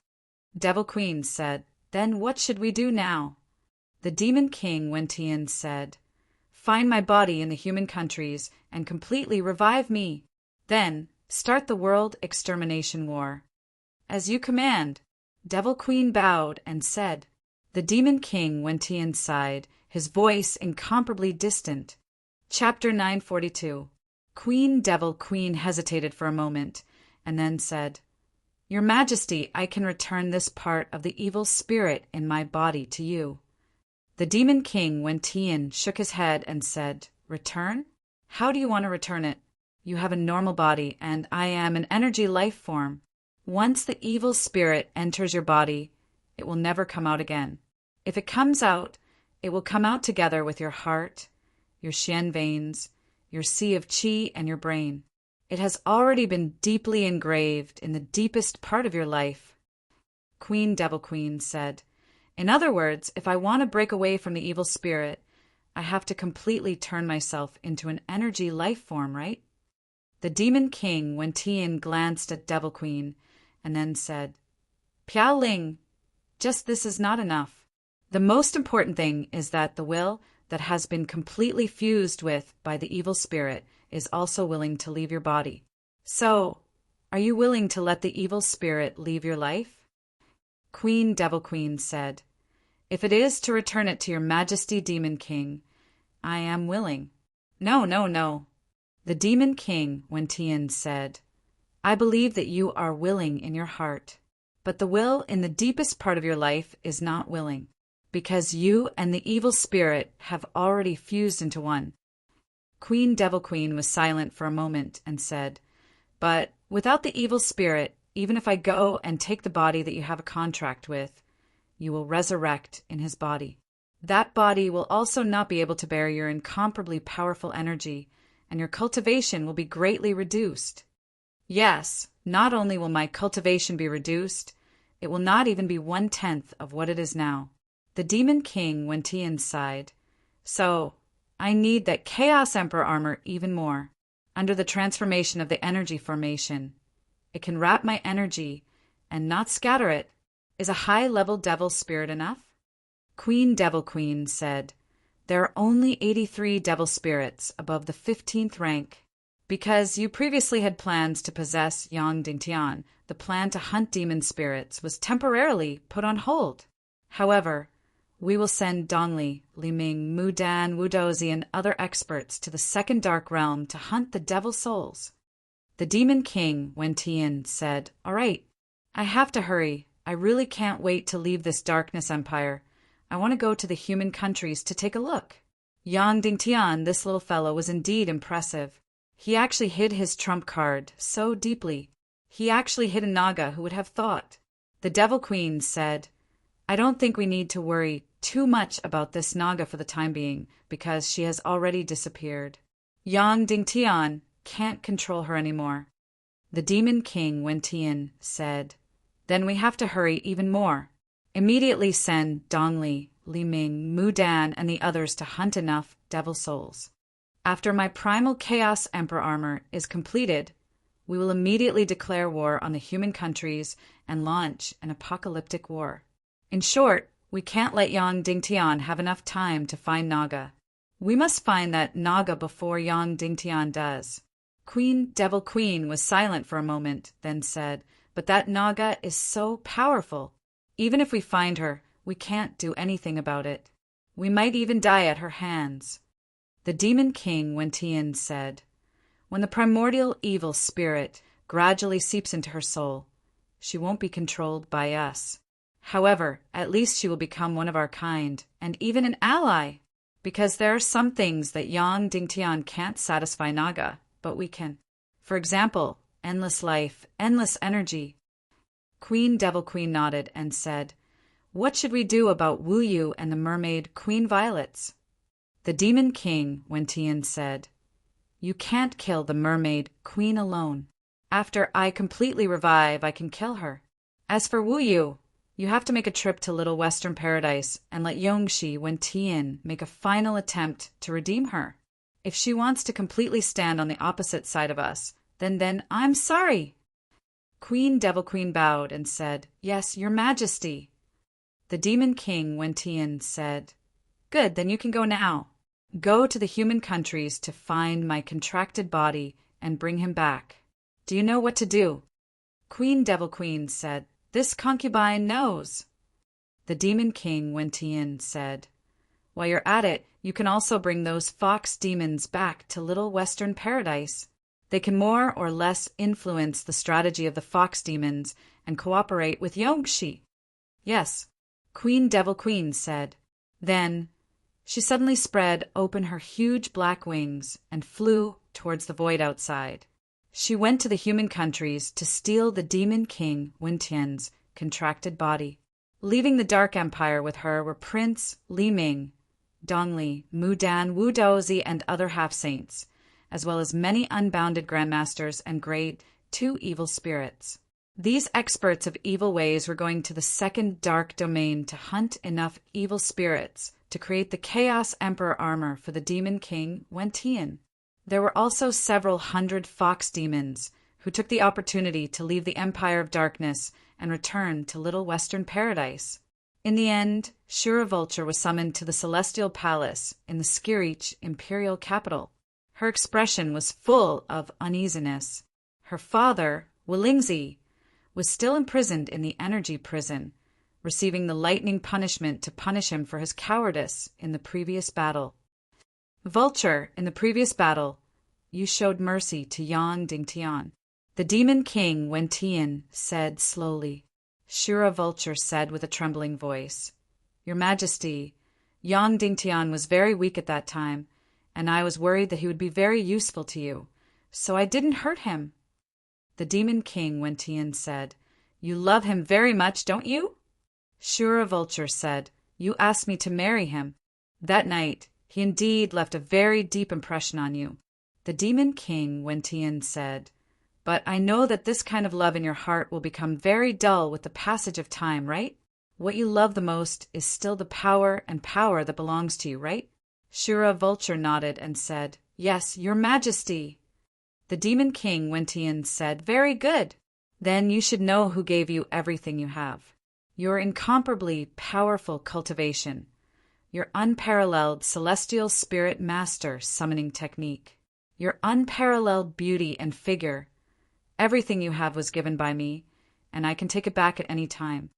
Devil Queen said, Then what should we do now? The Demon King Wentian said, Find my body in the human countries and completely revive me. Then start the world extermination war. As you command. Devil Queen bowed and said. The Demon King Wentian sighed, his voice incomparably distant. Chapter 942. Devil Queen hesitated for a moment, and then said, Your Majesty, I can return this part of the evil spirit in my body to you. The Demon King Wentian shook his head and said, Return? How do you want to return it? You have a normal body, and I am an energy life form. Once the evil spirit enters your body, it will never come out again. If it comes out, it will come out together with your heart, your Xian veins, your sea of qi, and your brain. It has already been deeply engraved in the deepest part of your life. Devil Queen said, In other words, if I want to break away from the evil spirit, I have to completely turn myself into an energy life form, right? The Demon King Wentian glanced at Devil Queen and then said, Piao Ling, just this is not enough. The most important thing is that the will that has been completely fused with by the evil spirit is also willing to leave your body. So, are you willing to let the evil spirit leave your life? Devil Queen said, If it is to return it to your Majesty Demon King, I am willing. No. The Demon King Wentian said, I believe that you are willing in your heart, but the will in the deepest part of your life is not willing, because you and the evil spirit have already fused into one. Devil Queen was silent for a moment and said, But without the evil spirit, even if I go and take the body that you have a contract with, you will resurrect in his body. That body will also not be able to bear your incomparably powerful energy, and your cultivation will be greatly reduced. Yes, not only will my cultivation be reduced, it will not even be 1/10 of what it is now. The Demon King Wentian sighed. So, I need that Chaos Emperor armor even more. Under the transformation of the energy formation, it can wrap my energy and not scatter it. Is a high-level devil spirit enough? Devil Queen said, There are only 83 devil spirits above the 15th rank. Because you previously had plans to possess Yang Dingtian, the plan to hunt demon spirits was temporarily put on hold. However, we will send Dongli, Liming, Mudan, Wudozi, and other experts to the second dark realm to hunt the devil souls. The Demon King Wentian said, All right, I have to hurry. I really can't wait to leave this darkness empire. I want to go to the human countries to take a look. Yang Dingtian, this little fellow, was indeed impressive. He actually hid his trump card so deeply. He actually hid a Naga, who would have thought. The Devil Queen said, I don't think we need to worry too much about this Naga for the time being, because she has already disappeared. Yang Dingtian can't control her anymore. The Demon King Wentian said, Then we have to hurry even more. Immediately send Dongli, Liming, Mudan, and the others to hunt enough devil souls. After my primal Chaos Emperor armor is completed, we will immediately declare war on the human countries and launch an apocalyptic war. In short, we can't let Yang Dingtian have enough time to find Naga. We must find that Naga before Yang Dingtian does." Devil Queen was silent for a moment, then said, "But that Naga is so powerful. Even if we find her, we can't do anything about it. We might even die at her hands." The Demon King Wentian said, "When the primordial evil spirit gradually seeps into her soul, she won't be controlled by us. However, at least she will become one of our kind, and even an ally, because there are some things that Yang Dingtian can't satisfy Naga, but we can. For example, endless life, endless energy." Devil Queen nodded and said, "What should we do about Wu Yu and the mermaid Queen Violets?" The Demon King Wentian said, "You can't kill the mermaid Queen alone. After I completely revive, I can kill her. As for Wu Yu, you have to make a trip to Little Western Paradise and let Yongxi Wentian make a final attempt to redeem her. If she wants to completely stand on the opposite side of us, then I'm sorry." Devil Queen bowed and said, "Yes, Your Majesty." The Demon King Wentian said, "Good, then you can go now. Go to the human countries to find my contracted body and bring him back. Do you know what to do?" Devil Queen said, "This concubine knows." The Demon King Wentian said, "While you're at it, you can also bring those fox demons back to Little Western Paradise. They can more or less influence the strategy of the fox demons and cooperate with Yongxi." "Yes," Devil Queen said. Then she suddenly spread open her huge black wings and flew towards the void outside. She went to the human countries to steal the Demon King Wentian's contracted body. Leaving the Dark Empire with her were Prince Li Ming, Dongli, Mudan, Wu Daozi, and other half-saints, as well as many unbounded grandmasters and great 2 evil spirits. These experts of evil ways were going to the second dark domain to hunt enough evil spirits to create the Chaos Emperor armor for the Demon King Wentian. There were also several hundred fox demons who took the opportunity to leave the Empire of Darkness and return to Little Western Paradise. In the end, Shura Vulture was summoned to the Celestial Palace in the Skirich imperial capital. Her expression was full of uneasiness. Her father, Willingzi, was still imprisoned in the energy prison, receiving the lightning punishment to punish him for his cowardice in the previous battle. "Vulture, in the previous battle, you showed mercy to Yang Dingtian." The Demon King Wentian said slowly. Shura Vulture said with a trembling voice, "Your Majesty, Yang Dingtian was very weak at that time, and I was worried that he would be very useful to you, so I didn't hurt him." The Demon King Wentian said, "You love him very much, don't you?" Shura Vulture said, "You asked me to marry him. That night, he indeed left a very deep impression on you." The Demon King Wentian said, "But I know that this kind of love in your heart will become very dull with the passage of time, right? What you love the most is still the power that belongs to you, right?" Shura Vulture nodded and said, "Yes, Your Majesty." The Demon King Wentian said, "Very good. Then you should know who gave you everything you have. Your incomparably powerful cultivation, your unparalleled celestial spirit master summoning technique, your unparalleled beauty and figure. Everything you have was given by me, and I can take it back at any time."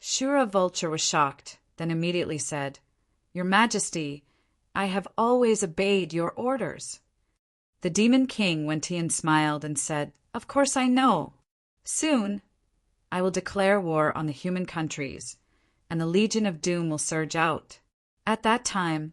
Shura Vulture was shocked, then immediately said, "Your Majesty, I have always obeyed your orders." The Demon King Wentian smiled and said, "Of course I know. Soon, I will declare war on the human countries, and the Legion of Doom will surge out. At that time,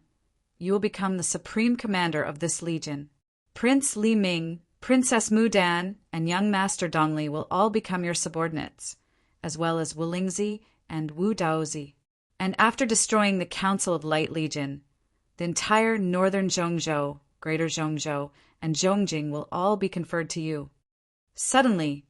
you will become the supreme commander of this legion. Prince Li Ming, Princess Mudan, and young Master Dongli will all become your subordinates, as well as Willingzi and Wu Daozi. And after destroying the Council of Light Legion, the entire northern Zhongzhou, Greater Zhongzhou, and Zhongjing will all be conferred to you." Suddenly,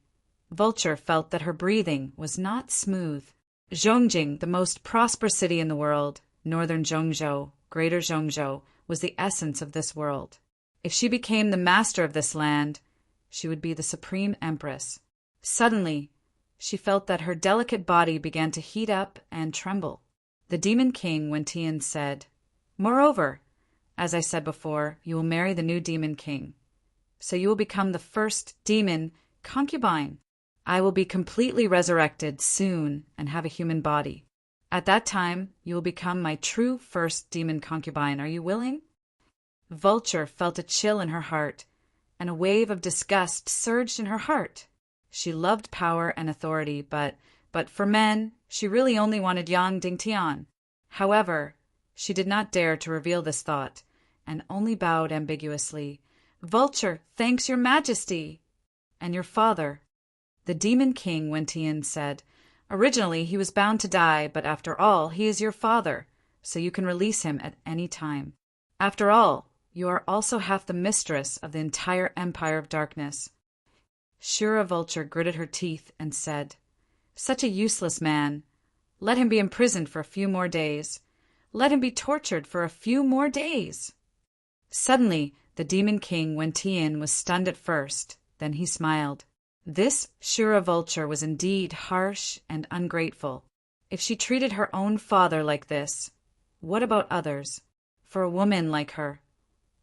Vulture felt that her breathing was not smooth. Zhongjing, the most prosperous city in the world, northern Zhongzhou, Greater Zhongzhou, was the essence of this world. If she became the master of this land, she would be the supreme empress. Suddenly, she felt that her delicate body began to heat up and tremble. The demon king Wentian said, "Moreover, as I said before, you will marry the new demon king. So you will become the first demon concubine. I will be completely resurrected soon and have a human body. At that time, you will become my true first demon concubine. Are you willing?" Vulture felt a chill in her heart, and a wave of disgust surged in her heart. She loved power and authority, but for men, she really only wanted Yang Dingtian. However, she did not dare to reveal this thought, and only bowed ambiguously. "Vulture thanks your majesty." "And your father?" The demon king Wentian said, "Originally he was bound to die, but after all, he is your father, so you can release him at any time. After all, you are also half the mistress of the entire Empire of Darkness." Shura Vulture gritted her teeth and said, "Such a useless man. Let him be imprisoned for a few more days. Let him be tortured for a few more days." Suddenly, the demon king Wentian was stunned at first, then he smiled. This Shura Vulture was indeed harsh and ungrateful. If she treated her own father like this, what about others? For a woman like her,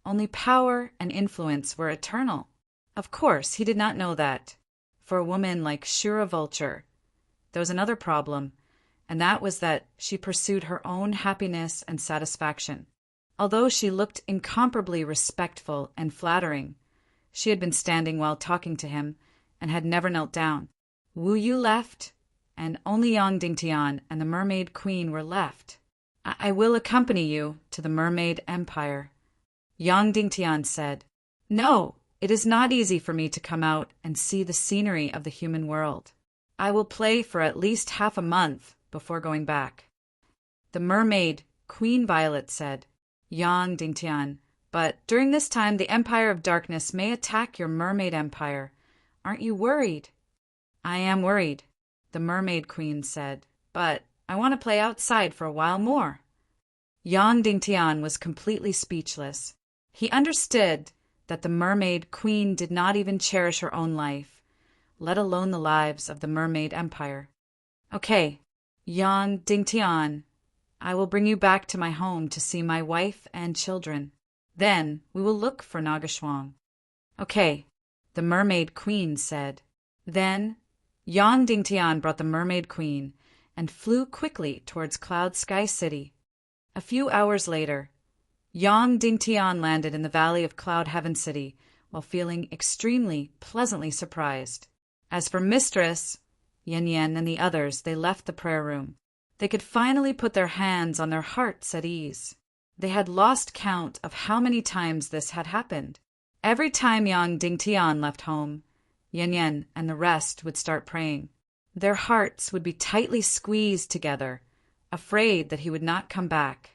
only power and influence were eternal. Of course, he did not know that. For a woman like Shura Vulture, there was another problem, and that was that she pursued her own happiness and satisfaction. Although she looked incomparably respectful and flattering, she had been standing while talking to him and had never knelt down. Wu Yu left, and only Yang Dingtian and the Mermaid Queen were left. I will accompany you to the Mermaid Empire." Yang Dingtian said, "No, it is not easy for me to come out and see the scenery of the human world. I will play for at least half a month before going back." The Mermaid Queen Violet said, "Yang Dingtian, but during this time the Empire of Darkness may attack your Mermaid Empire. Aren't you worried?" "I am worried," the Mermaid Queen said, "but I want to play outside for a while more." Yang Dingtian was completely speechless. He understood that the Mermaid Queen did not even cherish her own life, let alone the lives of the Mermaid Empire. "Okay, Yang Dingtian, I will bring you back to my home to see my wife and children. Then we will look for Nagashwang." "Okay," the Mermaid Queen said. Then Yang Dingtian brought the Mermaid Queen and flew quickly towards Cloud Sky City. A few hours later, Yang Dingtian landed in the valley of Cloud Heaven City while feeling extremely pleasantly surprised. As for Mistress, Yan Yan and the others, they left the prayer room. They could finally put their hands on their hearts at ease. They had lost count of how many times this had happened. Every time Yang Dingtian left home, Yan Yan and the rest would start praying. Their hearts would be tightly squeezed together, afraid that he would not come back.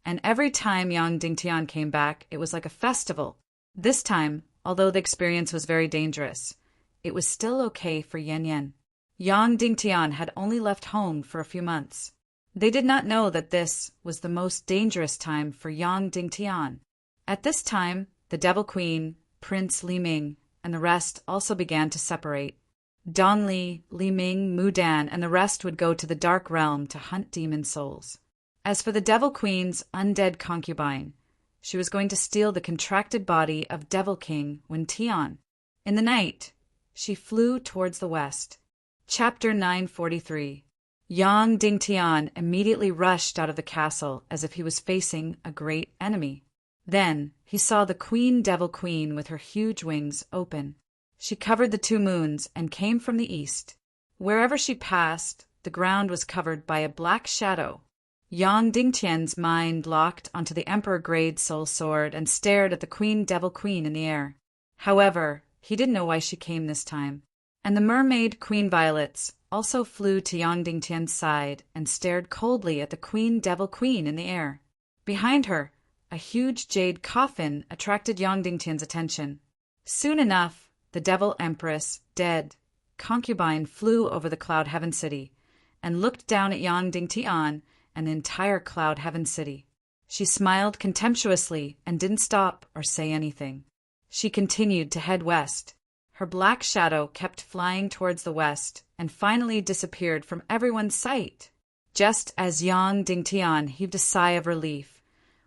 And every time Yang Dingtian came back, it was like a festival. This time, although the experience was very dangerous, it was still okay for Yan Yan. Yang Dingtian had only left home for a few months. They did not know that this was the most dangerous time for Yang Dingtian. At this time, the Devil Queen, Prince Li Ming, and the rest also began to separate. Dong Li, Li Ming, Mu Dan, and the rest would go to the Dark Realm to hunt demon souls. As for the Devil Queen's undead concubine, she was going to steal the contracted body of Devil King Wentian. In the night, she flew towards the west. Chapter 943. Yang Dingtian immediately rushed out of the castle as if he was facing a great enemy. Then he saw the Queen Devil Queen with her huge wings open. She covered the two moons and came from the east. Wherever she passed, the ground was covered by a black shadow. Yang Dingtian's mind locked onto the Emperor-grade soul sword and stared at the Queen Devil Queen in the air. However, he didn't know why she came this time. And the Mermaid Queen Violets also flew to Yang Dingtian's side and stared coldly at the Queen Devil Queen in the air. Behind her, a huge jade coffin attracted Yang Dingtian's attention. Soon enough, the Devil Empress, dead, concubine flew over the Cloud Heaven City and looked down at Yang Dingtian and the entire Cloud Heaven City. She smiled contemptuously and didn't stop or say anything. She continued to head west. Her black shadow kept flying towards the west and finally disappeared from everyone's sight. Just as Yang Dingtian heaved a sigh of relief,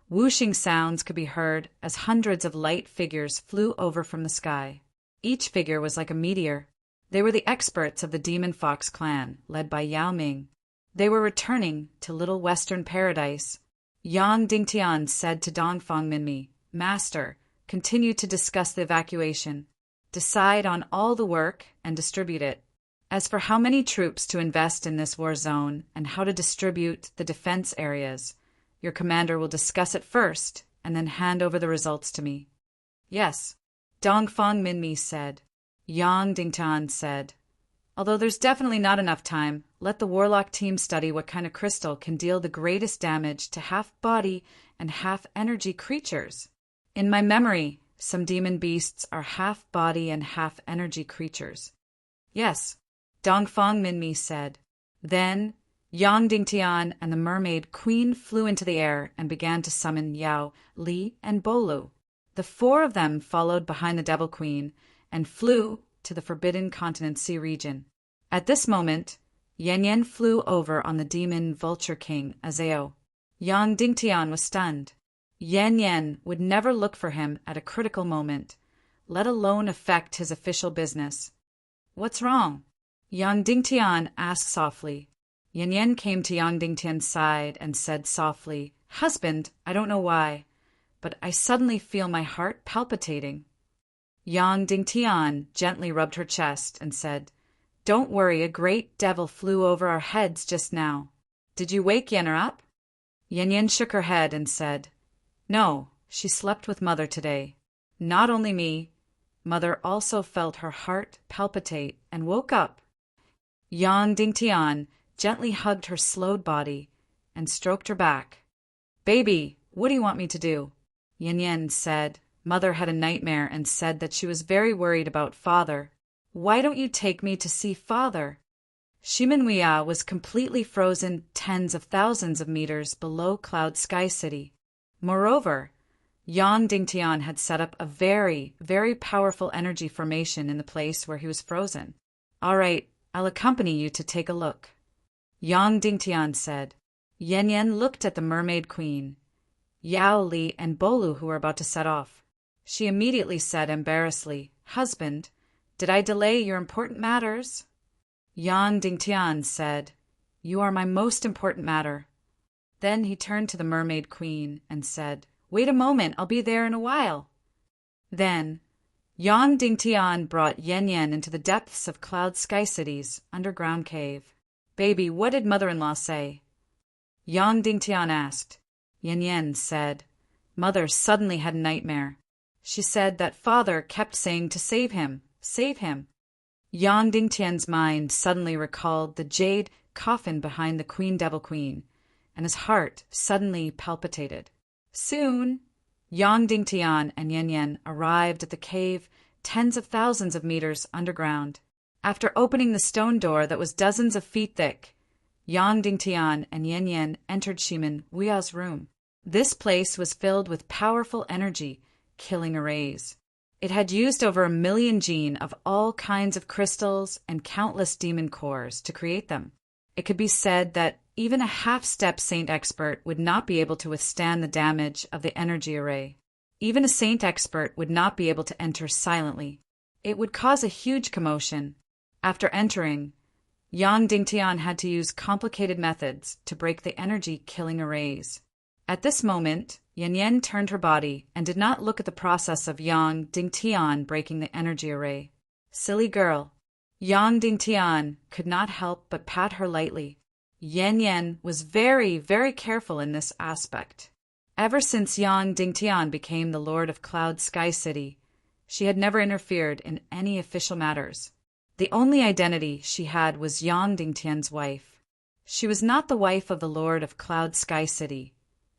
whooshing sounds could be heard as hundreds of light figures flew over from the sky. Each figure was like a meteor. They were the experts of the Demon Fox clan, led by Yao Ming. They were returning to Little Western Paradise. Yang Dingtian said to Dongfang Minmi, "Master, continue to discuss the evacuation. Decide on all the work and distribute it. As for how many troops to invest in this war zone and how to distribute the defense areas, your commander will discuss it first and then hand over the results to me." "Yes," Dongfang Minmi said. Yang Dingtian said, "Although there's definitely not enough time, let the Warlock team study what kind of crystal can deal the greatest damage to half-body and half-energy creatures. In my memory, some demon beasts are half-body and half-energy creatures." "Yes," Dongfang Minmi said. Then Yang Dingtian and the Mermaid Queen flew into the air and began to summon Yao, Li, and Bolu. The four of them followed behind the Devil Queen and flew to the Forbidden Continent Sea region. At this moment, Yan Yan flew over on the demon Vulture King, Azeo. Yang Dingtian was stunned. Yan Yan would never look for him at a critical moment, let alone affect his official business. "What's wrong?" Yang Dingtian asked softly. Yan Yan came to Yang Dingtian's side and said softly, "Husband, I don't know why, but I suddenly feel my heart palpitating." Yang Dingtian gently rubbed her chest and said, "Don't worry, a great devil flew over our heads just now. Did you wake Yenner up?" Yan Yan shook her head and said, "No, she slept with Mother today. Not only me, Mother also felt her heart palpitate and woke up." Yang Dingtian gently hugged her slowed body and stroked her back. "Baby, what do you want me to do?" Yan Yan said, "Mother had a nightmare and said that she was very worried about Father. Why don't you take me to see Father?" Shimanwia was completely frozen tens of thousands of meters below Cloud Sky City. Moreover, Yang Dingtian had set up a very, very powerful energy formation in the place where he was frozen. "All right, I'll accompany you to take a look," Yang Dingtian said. Yan Yan looked at the Mermaid Queen, Yao, Li, and Bolu, who were about to set off. She immediately said embarrassedly, "Husband, did I delay your important matters?" Yang Dingtian said, "You are my most important matter." Then he turned to the Mermaid Queen and said, "Wait a moment, I'll be there in a while." Then Yang Dingtian brought Yan Yan into the depths of Cloud Sky City's underground cave. "Baby, what did mother-in-law say?" Yang Dingtian asked. Yan Yan said, "Mother suddenly had a nightmare. She said that Father kept saying to save him, save him." Yang Dingtian's mind suddenly recalled the jade coffin behind the Queen Devil Queen, and his heart suddenly palpitated. Soon, Yang Dingtian and Yan Yan arrived at the cave tens of thousands of meters underground. After opening the stone door that was dozens of feet thick, Yang Dingtian and Yan Yan entered Shiman Wuya's room. This place was filled with powerful energy, killing arrays. It had used over 1 million gene of all kinds of crystals and countless demon cores to create them. It could be said that even a half-step saint expert would not be able to withstand the damage of the energy array. Even a saint expert would not be able to enter silently. It would cause a huge commotion. After entering, Yang Dingtian had to use complicated methods to break the energy-killing arrays. At this moment, Yan Yan turned her body and did not look at the process of Yang Dingtian breaking the energy array. Silly girl. Yang Dingtian could not help but pat her lightly. Yan Yan was very, very careful in this aspect. Ever since Yang Dingtian became the Lord of Cloud Sky City, she had never interfered in any official matters. The only identity she had was Yang Dingtian's wife. She was not the wife of the Lord of Cloud Sky City,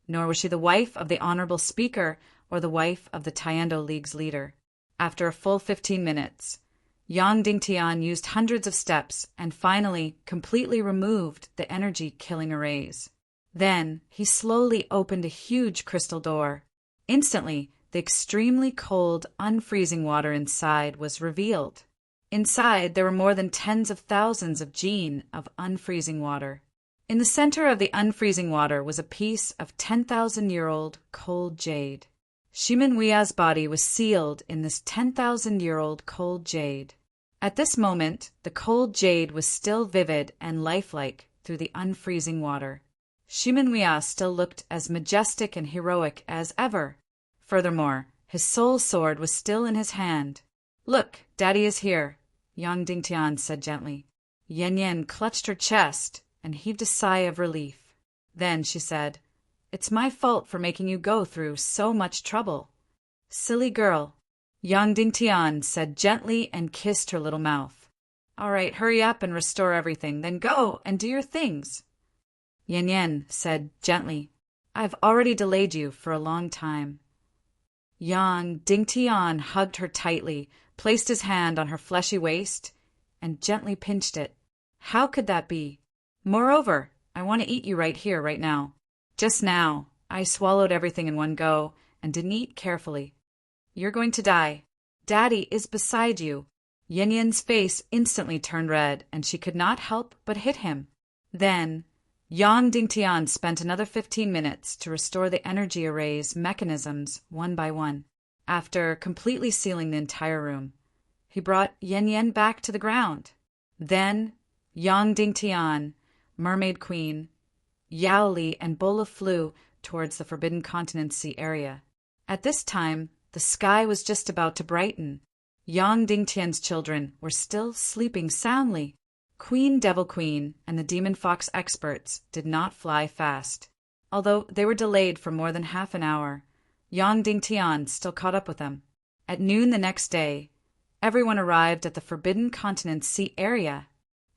nor was she the wife of the Honorable Speaker or the wife of the Taiendo League's leader. After a full 15 minutes, Yang Dingtian used hundreds of steps and finally completely removed the energy-killing arrays. Then he slowly opened a huge crystal door. Instantly, the extremely cold, unfreezing water inside was revealed. Inside, there were more than tens of thousands of jin of unfreezing water. In the center of the unfreezing water was a piece of 10,000-year-old cold jade. Shimenwia's body was sealed in this 10,000-year-old cold jade. At this moment, the cold jade was still vivid and lifelike through the unfreezing water. Shimenwia still looked as majestic and heroic as ever. Furthermore, his soul sword was still in his hand. "Look, Daddy is here," Yang Dingtian said gently. Yan Yan clutched her chest and heaved a sigh of relief. Then she said, "It's my fault for making you go through so much trouble." "Silly girl," Yang Dingtian said gently and kissed her little mouth. "All right, hurry up and restore everything, then go and do your things." Yan Yan said gently, "I've already delayed you for a long time." Yang Dingtian hugged her tightly, placed his hand on her fleshy waist, and gently pinched it. "How could that be? Moreover, I want to eat you right here, right now. Just now, I swallowed everything in one go and didn't eat carefully. You're going to die. Daddy is beside you." Yan Yan's face instantly turned red, and she could not help but hit him. Then, Yang Dingtian spent another 15 minutes to restore the energy array's mechanisms one by one. After completely sealing the entire room, he brought Yan Yan back to the ground. Then, Yang Dingtian, Mermaid Queen, Yao Li, and Bola flew towards the Forbidden Continent Sea area. At this time, the sky was just about to brighten. Yang Dingtian's children were still sleeping soundly. Queen Devil Queen and the Demon Fox experts did not fly fast. Although they were delayed for more than half an hour, Yang Dingtian still caught up with them. At noon the next day, everyone arrived at the Forbidden Continent Sea area,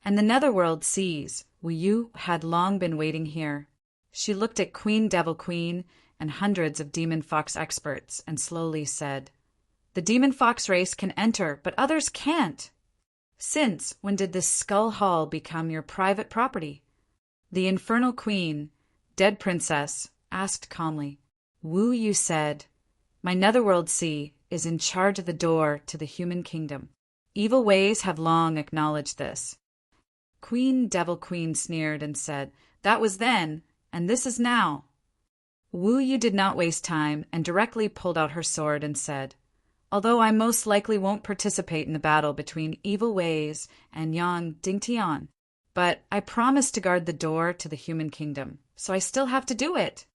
and the Netherworld seas. Wu Yu had long been waiting here. She looked at Queen Devil Queen and hundreds of Demon Fox experts and slowly said, "The Demon Fox race can enter, but others can't. Since when did this Skull Hall become your private property?" The Infernal Queen, Dead Princess, asked calmly. Wu Yu said, "My Netherworld Sea is in charge of the door to the human kingdom. Evil ways have long acknowledged this." Queen Devil Queen sneered and said, "That was then, and this is now." Wu Yu did not waste time and directly pulled out her sword and said, "Although I most likely won't participate in the battle between Evil Ways and Yang Dingtian, but I promise to guard the door to the human kingdom, so I still have to do it."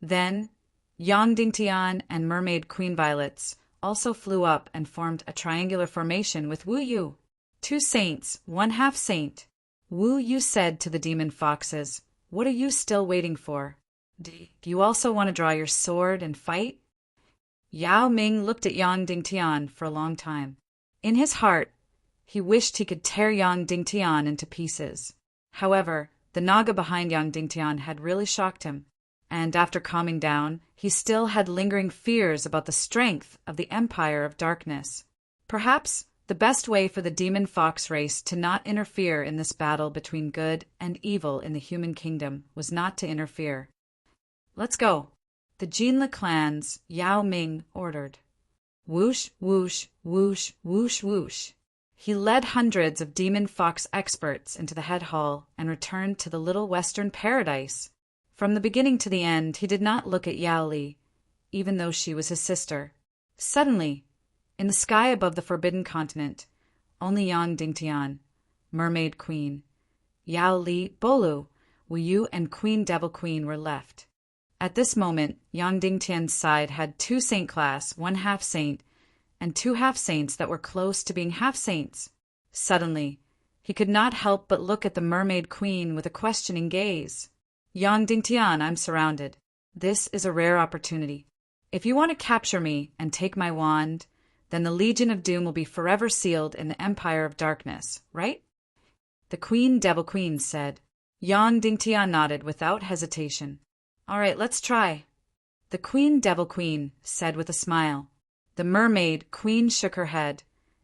Then, Yang Dingtian and Mermaid Queen Violets also flew up and formed a triangular formation with Wu Yu. "Two saints, one half-saint." Wu Yu said to the demon foxes, "What are you still waiting for? Do you also want to draw your sword and fight?" Yao Ming looked at Yang Dingtian for a long time. In his heart, he wished he could tear Yang Dingtian into pieces. However, the Naga behind Yang Dingtian had really shocked him, and after calming down, he still had lingering fears about the strength of the Empire of Darkness. Perhaps the best way for the Demon Fox race to not interfere in this battle between good and evil in the human kingdom was not to interfere. "Let's go." The Jinla clan's Yao Ming ordered. Whoosh, whoosh, whoosh, whoosh, whoosh. He led hundreds of Demon Fox experts into the head hall and returned to the little western paradise. From the beginning to the end, he did not look at Yao Li, even though she was his sister. Suddenly, in the sky above the Forbidden Continent, only Yang Dingtian, Mermaid Queen, Yao Li, Bolu, Wu Yu, and Queen Devil Queen were left. At this moment, Yang Dingtian's side had two saint class, one half-saint, and two half-saints that were close to being half-saints. Suddenly, he could not help but look at the Mermaid Queen with a questioning gaze. "Yang Dingtian, I'm surrounded. This is a rare opportunity. If you want to capture me and take my wand, then the Legion of Doom will be forever sealed in the Empire of Darkness, right?" The Queen Devil Queen said. Yang Dingtian nodded without hesitation. "All right, let's try." The Queen Devil Queen said with a smile. The Mermaid Queen shook her head,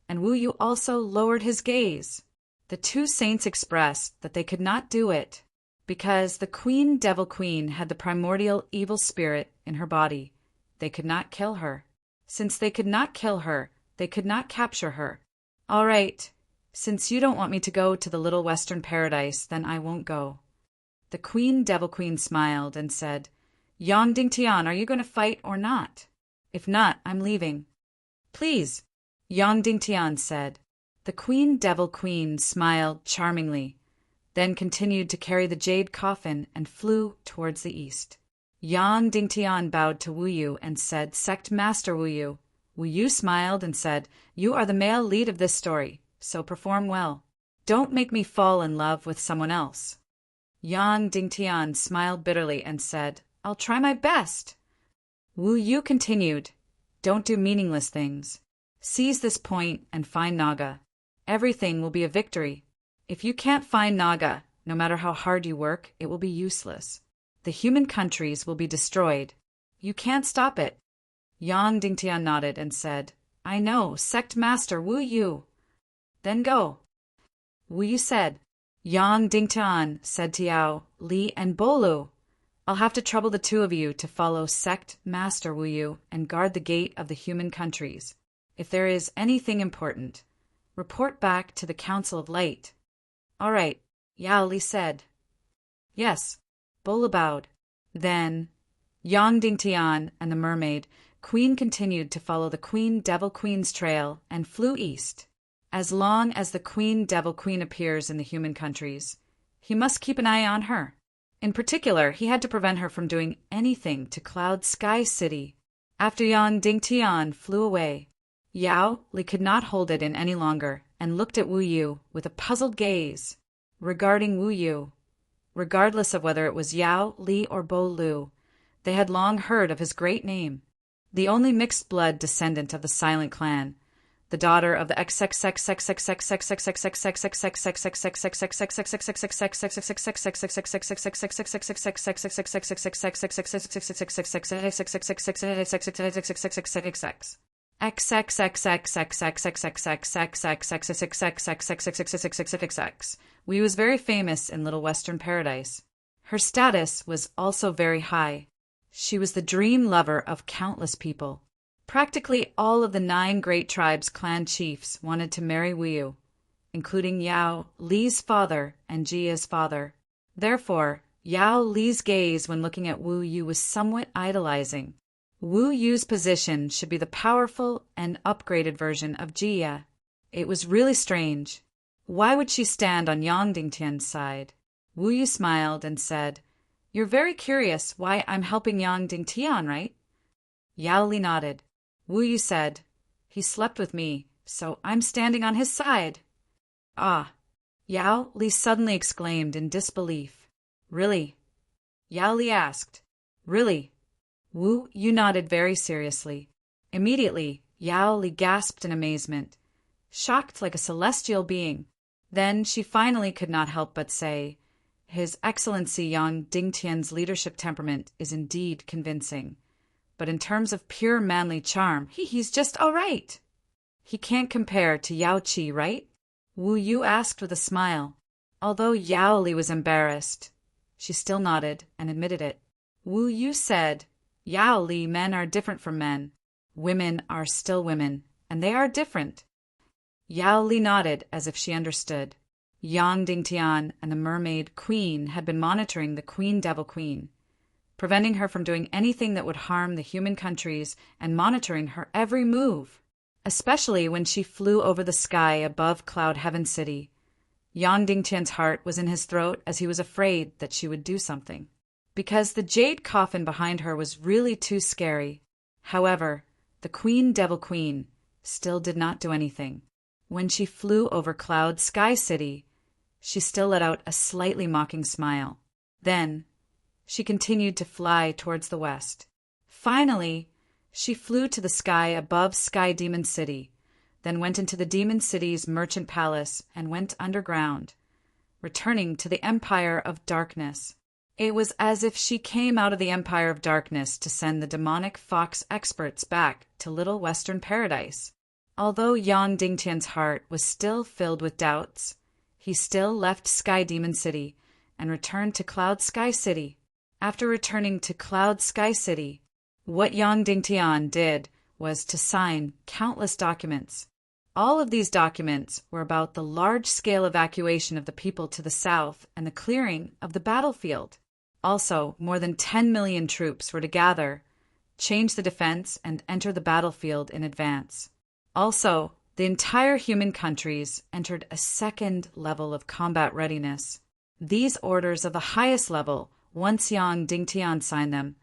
and Wu Yu also lowered his gaze. The two saints expressed that they could not do it, because the Queen Devil Queen had the primordial evil spirit in her body. They could not kill her. Since they could not kill her, they could not capture her. All right, since you don't want me to go to the little western paradise, then I won't go. The Devil Queen smiled and said, Yang Dingtian, are you going to fight or not? If not, I'm leaving. Please, Yang Dingtian said. The Devil Queen smiled charmingly, then continued to carry the jade coffin and flew towards the east. Yang Dingtian bowed to Wu Yu and said, Sect Master Wu Yu. Wu Yu smiled and said, You are the male lead of this story, so perform well. Don't make me fall in love with someone else. Yang Dingtian smiled bitterly and said, I'll try my best. Wu Yu continued, Don't do meaningless things. Seize this point and find Naga. Everything will be a victory. If you can't find Naga, no matter how hard you work, it will be useless. The human countries will be destroyed. You can't stop it. Yang Dingtian nodded and said, I know, Sect Master Wu Yu. Then go. Wu Yu said. Yang Dingtian said to Yao, Li, and Bolu, I'll have to trouble the two of you to follow Sect Master Wu Yu and guard the gate of the human countries. If there is anything important, report back to the Council of Light. All right, Yao Li said. Yes, Bolu bowed. Then, Yang Dingtian and the mermaid queen continued to follow the Devil Queen's trail and flew east. As long as the Devil Queen appears in the human countries, he must keep an eye on her. In particular, he had to prevent her from doing anything to Cloud Sky City. After Yang Dingtian flew away, Yao Li could not hold it in any longer and looked at Wu Yu with a puzzled gaze. Regarding Wu Yu, regardless of whether it was Yao Li or Bo Lu, they had long heard of his great name. The only mixed-blood descendant of the Silent Clan, the daughter of the Wee was very famous in Little Western Paradise. Her status was also very high. She was the dream lover of countless people. Practically all of the 9 great tribes' clan chiefs wanted to marry Wu Yu, including Yao Li's father and Jia's father. Therefore, Yao Li's gaze when looking at Wu Yu was somewhat idolizing. Wu Yu's position should be the powerful and upgraded version of Jia. It was really strange. Why would she stand on Yang Dingtian's side? Wu Yu smiled and said, You're very curious why I'm helping Yang Dingtian, right? Yao Li nodded. Wu Yu said, He slept with me, so I'm standing on his side. Ah! Yao Li suddenly exclaimed in disbelief. Really? Yao Li asked. Really? Wu Yu nodded very seriously. Immediately, Yao Li gasped in amazement, shocked like a celestial being. Then she finally could not help but say, His Excellency Yang Dingtian's leadership temperament is indeed convincing. But in terms of pure manly charm, he's just all right. He can't compare to Yao Qi, right? Wu Yu asked with a smile. Although Yao Li was embarrassed, she still nodded and admitted it. Wu Yu said, Yao Li, men are different from men. Women are still women, and they are different. Yao Li nodded as if she understood. Yang Dingtian and the mermaid queen had been monitoring the Devil Queen, preventing her from doing anything that would harm the human countries and monitoring her every move, especially when she flew over the sky above Cloud Heaven City. Yang Dingtian's heart was in his throat as he was afraid that she would do something, because the jade coffin behind her was really too scary. However, the Devil Queen still did not do anything. When she flew over Cloud Sky City, she still let out a slightly mocking smile. Then, she continued to fly towards the west. Finally, she flew to the sky above Sky Demon City, then went into the Demon City's merchant palace and went underground, returning to the Empire of Darkness. It was as if she came out of the Empire of Darkness to send the demonic fox experts back to Little Western Paradise. Although Yang Dingtian's heart was still filled with doubts, he still left Sky Demon City and returned to Cloud Sky City. After returning to Cloud Sky City, what Yang Dingtian did was to sign countless documents. All of these documents were about the large-scale evacuation of the people to the south and the clearing of the battlefield. Also, more than 10 million troops were to gather, change the defense, and enter the battlefield in advance. Also, the entire human countries entered a second level of combat readiness. These orders of the highest level, once Yang Dingtian signed them,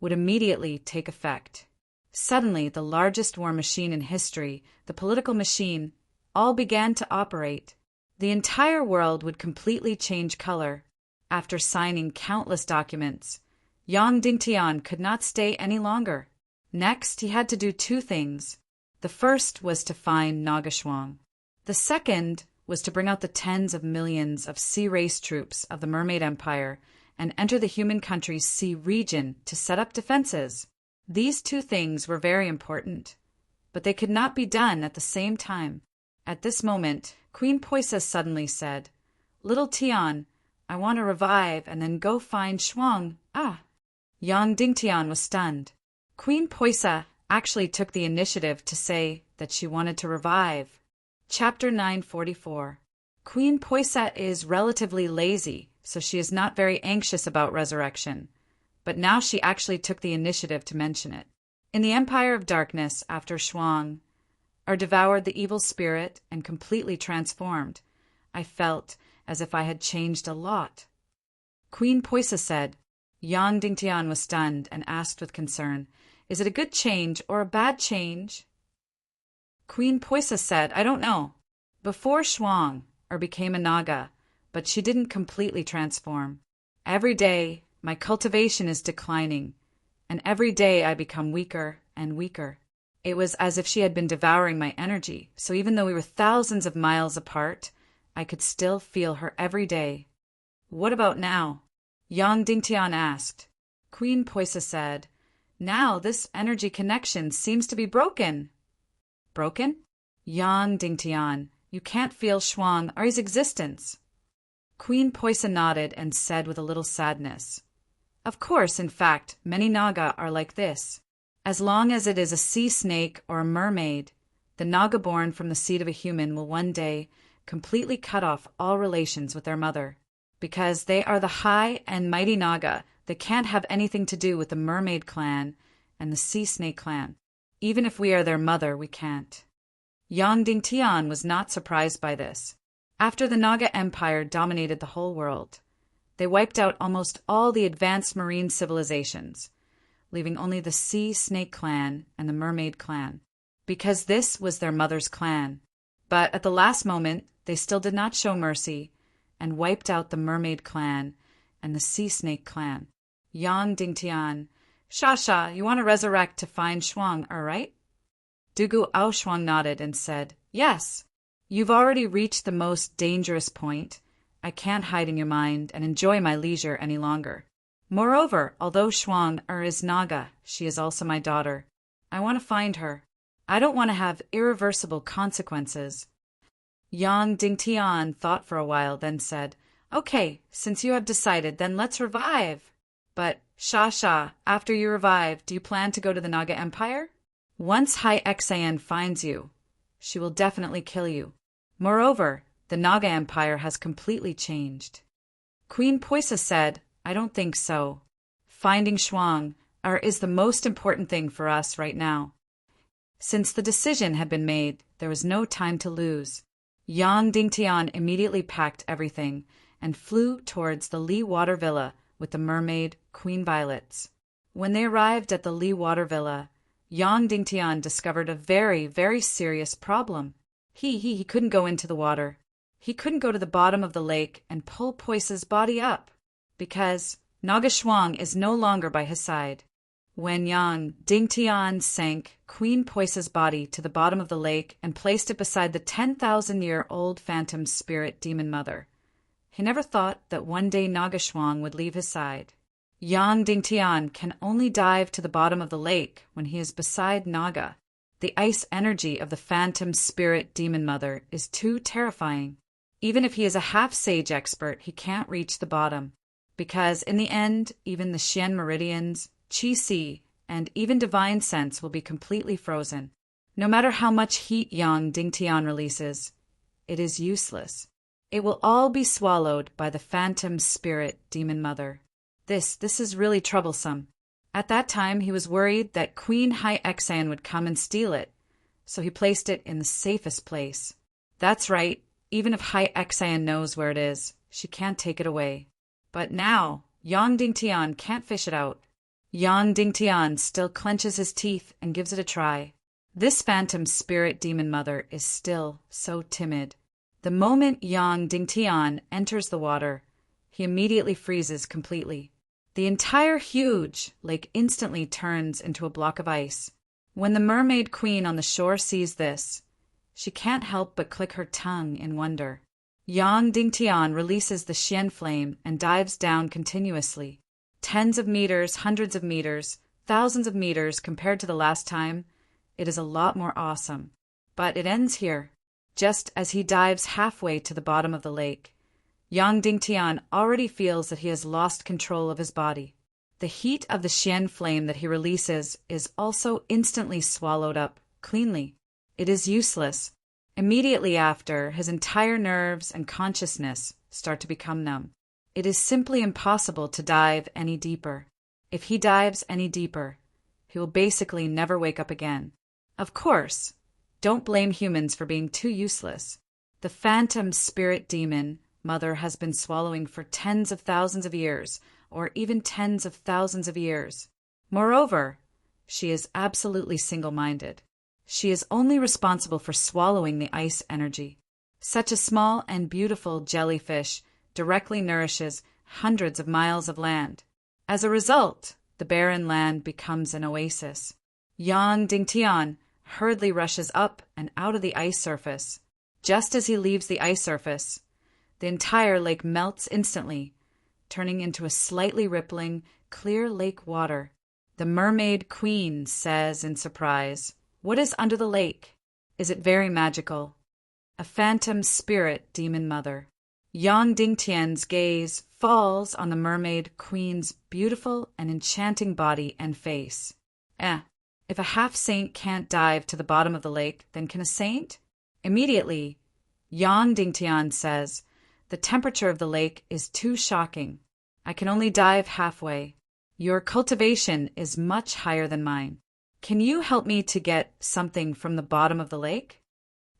would immediately take effect. Suddenly, the largest war machine in history, the political machine, all began to operate. The entire world would completely change color. After signing countless documents, Yang Dingtian could not stay any longer. Next, he had to do two things. The first was to find Naga Shuang. The second was to bring out the tens of millions of sea race troops of the Mermaid Empire and enter the human country's sea region to set up defenses. These two things were very important, but they could not be done at the same time. At this moment, Queen Poisa suddenly said, "Little Tian, I want to revive and then go find Shuang." Ah! Yang Dingtian was stunned. Queen Poisa actually took the initiative to say that she wanted to revive. Chapter 944. Queen Poisa is relatively lazy, so she is not very anxious about resurrection. But now she actually took the initiative to mention it. In the Empire of Darkness, after Shuang are devoured the evil spirit and completely transformed, I felt as if I had changed a lot. Queen Poisa said. Yang Dingtian was stunned and asked with concern, "Is it a good change or a bad change?" Queen Poisa said, "I don't know. Before Shuang became a Naga, but she didn't completely transform. Every day, my cultivation is declining, and every day I become weaker and weaker." It was as if she had been devouring my energy, so even though we were thousands of miles apart, I could still feel her every day. "What about now?" Yang Dingtian asked. Queen Poisa said, "Now this energy connection seems to be broken." "Broken?" Yang Dingtian, "You can't feel Shuang or his existence." Queen Poisa nodded and said with a little sadness, "Of course, in fact, many Naga are like this. As long as it is a sea snake or a mermaid, the Naga born from the seed of a human will one day completely cut off all relations with their mother. Because they are the high and mighty Naga, they can't have anything to do with the mermaid clan and the sea snake clan. Even if we are their mother, we can't." Yang Dingtian was not surprised by this. After the Naga Empire dominated the whole world, they wiped out almost all the advanced marine civilizations, leaving only the sea snake clan and the mermaid clan, because this was their mother's clan. But at the last moment, they still did not show mercy and wiped out the mermaid clan and the sea snake clan. Yang Dingtian, "Shasha, you want to resurrect to find Shuang, all right?" Dugu Aoshuang nodded and said, "Yes. You've already reached the most dangerous point. I can't hide in your mind and enjoy my leisure any longer. Moreover, although Shuang is Naga, she is also my daughter. I want to find her. I don't want to have irreversible consequences." Yang Dingtian thought for a while, then said, "Okay, since you have decided, then let's revive. But, Shasha, after you revive, do you plan to go to the Naga Empire? Once High Xan finds you, she will definitely kill you. Moreover, the Naga Empire has completely changed." Queen Poisa said, "I don't think so. Finding Shuang is the most important thing for us right now." Since the decision had been made, there was no time to lose. Yang Dingtian immediately packed everything and flew towards the Lee Water Villa with the mermaid, Queen Violets. When they arrived at the Lee Water Villa, Yang Dingtian discovered a very, very serious problem. He couldn't go into the water. He couldn't go to the bottom of the lake and pull Poisa's body up, because Naga Shuang is no longer by his side. When Yang Dingtian sank Queen Poisa's body to the bottom of the lake and placed it beside the 10,000-year-old phantom spirit demon mother, he never thought that one day Naga Shuang would leave his side. Yang Dingtian can only dive to the bottom of the lake when he is beside Naga. The ice energy of the phantom spirit demon mother is too terrifying. Even if he is a half-sage expert, he can't reach the bottom, because in the end, even the Xian meridians, Qi Si, and even divine sense will be completely frozen. No matter how much heat Yang Dingtian releases, it is useless. It will all be swallowed by the phantom spirit demon mother. This is really troublesome. At that time, he was worried that Queen Hai Exan would come and steal it, so he placed it in the safest place. That's right, even if Hai Exan knows where it is, she can't take it away. But now, Yang Dingtian can't fish it out. Yang Dingtian still clenches his teeth and gives it a try. This phantom spirit demon mother is still so timid. The moment Yang Dingtian enters the water, he immediately freezes completely. The entire huge lake instantly turns into a block of ice. When the mermaid queen on the shore sees this, she can't help but click her tongue in wonder. Yang Dingtian releases the Xian flame and dives down continuously. Tens of meters, hundreds of meters, thousands of meters compared to the last time. It is a lot more awesome. But it ends here. Just as he dives halfway to the bottom of the lake, Yang Dingtian already feels that he has lost control of his body. The heat of the Xian flame that he releases is also instantly swallowed up cleanly. It is useless. Immediately after, his entire nerves and consciousness start to become numb. It is simply impossible to dive any deeper. If he dives any deeper, he will basically never wake up again. Of course, don't blame humans for being too useless. The phantom spirit demon mother has been swallowing for tens of thousands of years, or even tens of thousands of years. Moreover, she is absolutely single-minded. She is only responsible for swallowing the ice energy. Such a small and beautiful jellyfish directly nourishes hundreds of miles of land. As a result, the barren land becomes an oasis. Yang Dingtian hurriedly rushes up and out of the ice surface. Just as he leaves the ice surface, the entire lake melts instantly, turning into a slightly rippling, clear lake water. The mermaid queen says in surprise, "What is under the lake? Is it very magical?" A phantom spirit demon mother. Yang Dingtian's gaze falls on the mermaid queen's beautiful and enchanting body and face. If a half-saint can't dive to the bottom of the lake, then can a saint? Immediately, Yang Dingtian says, "The temperature of the lake is too shocking. I can only dive halfway. Your cultivation is much higher than mine. Can you help me to get something from the bottom of the lake?"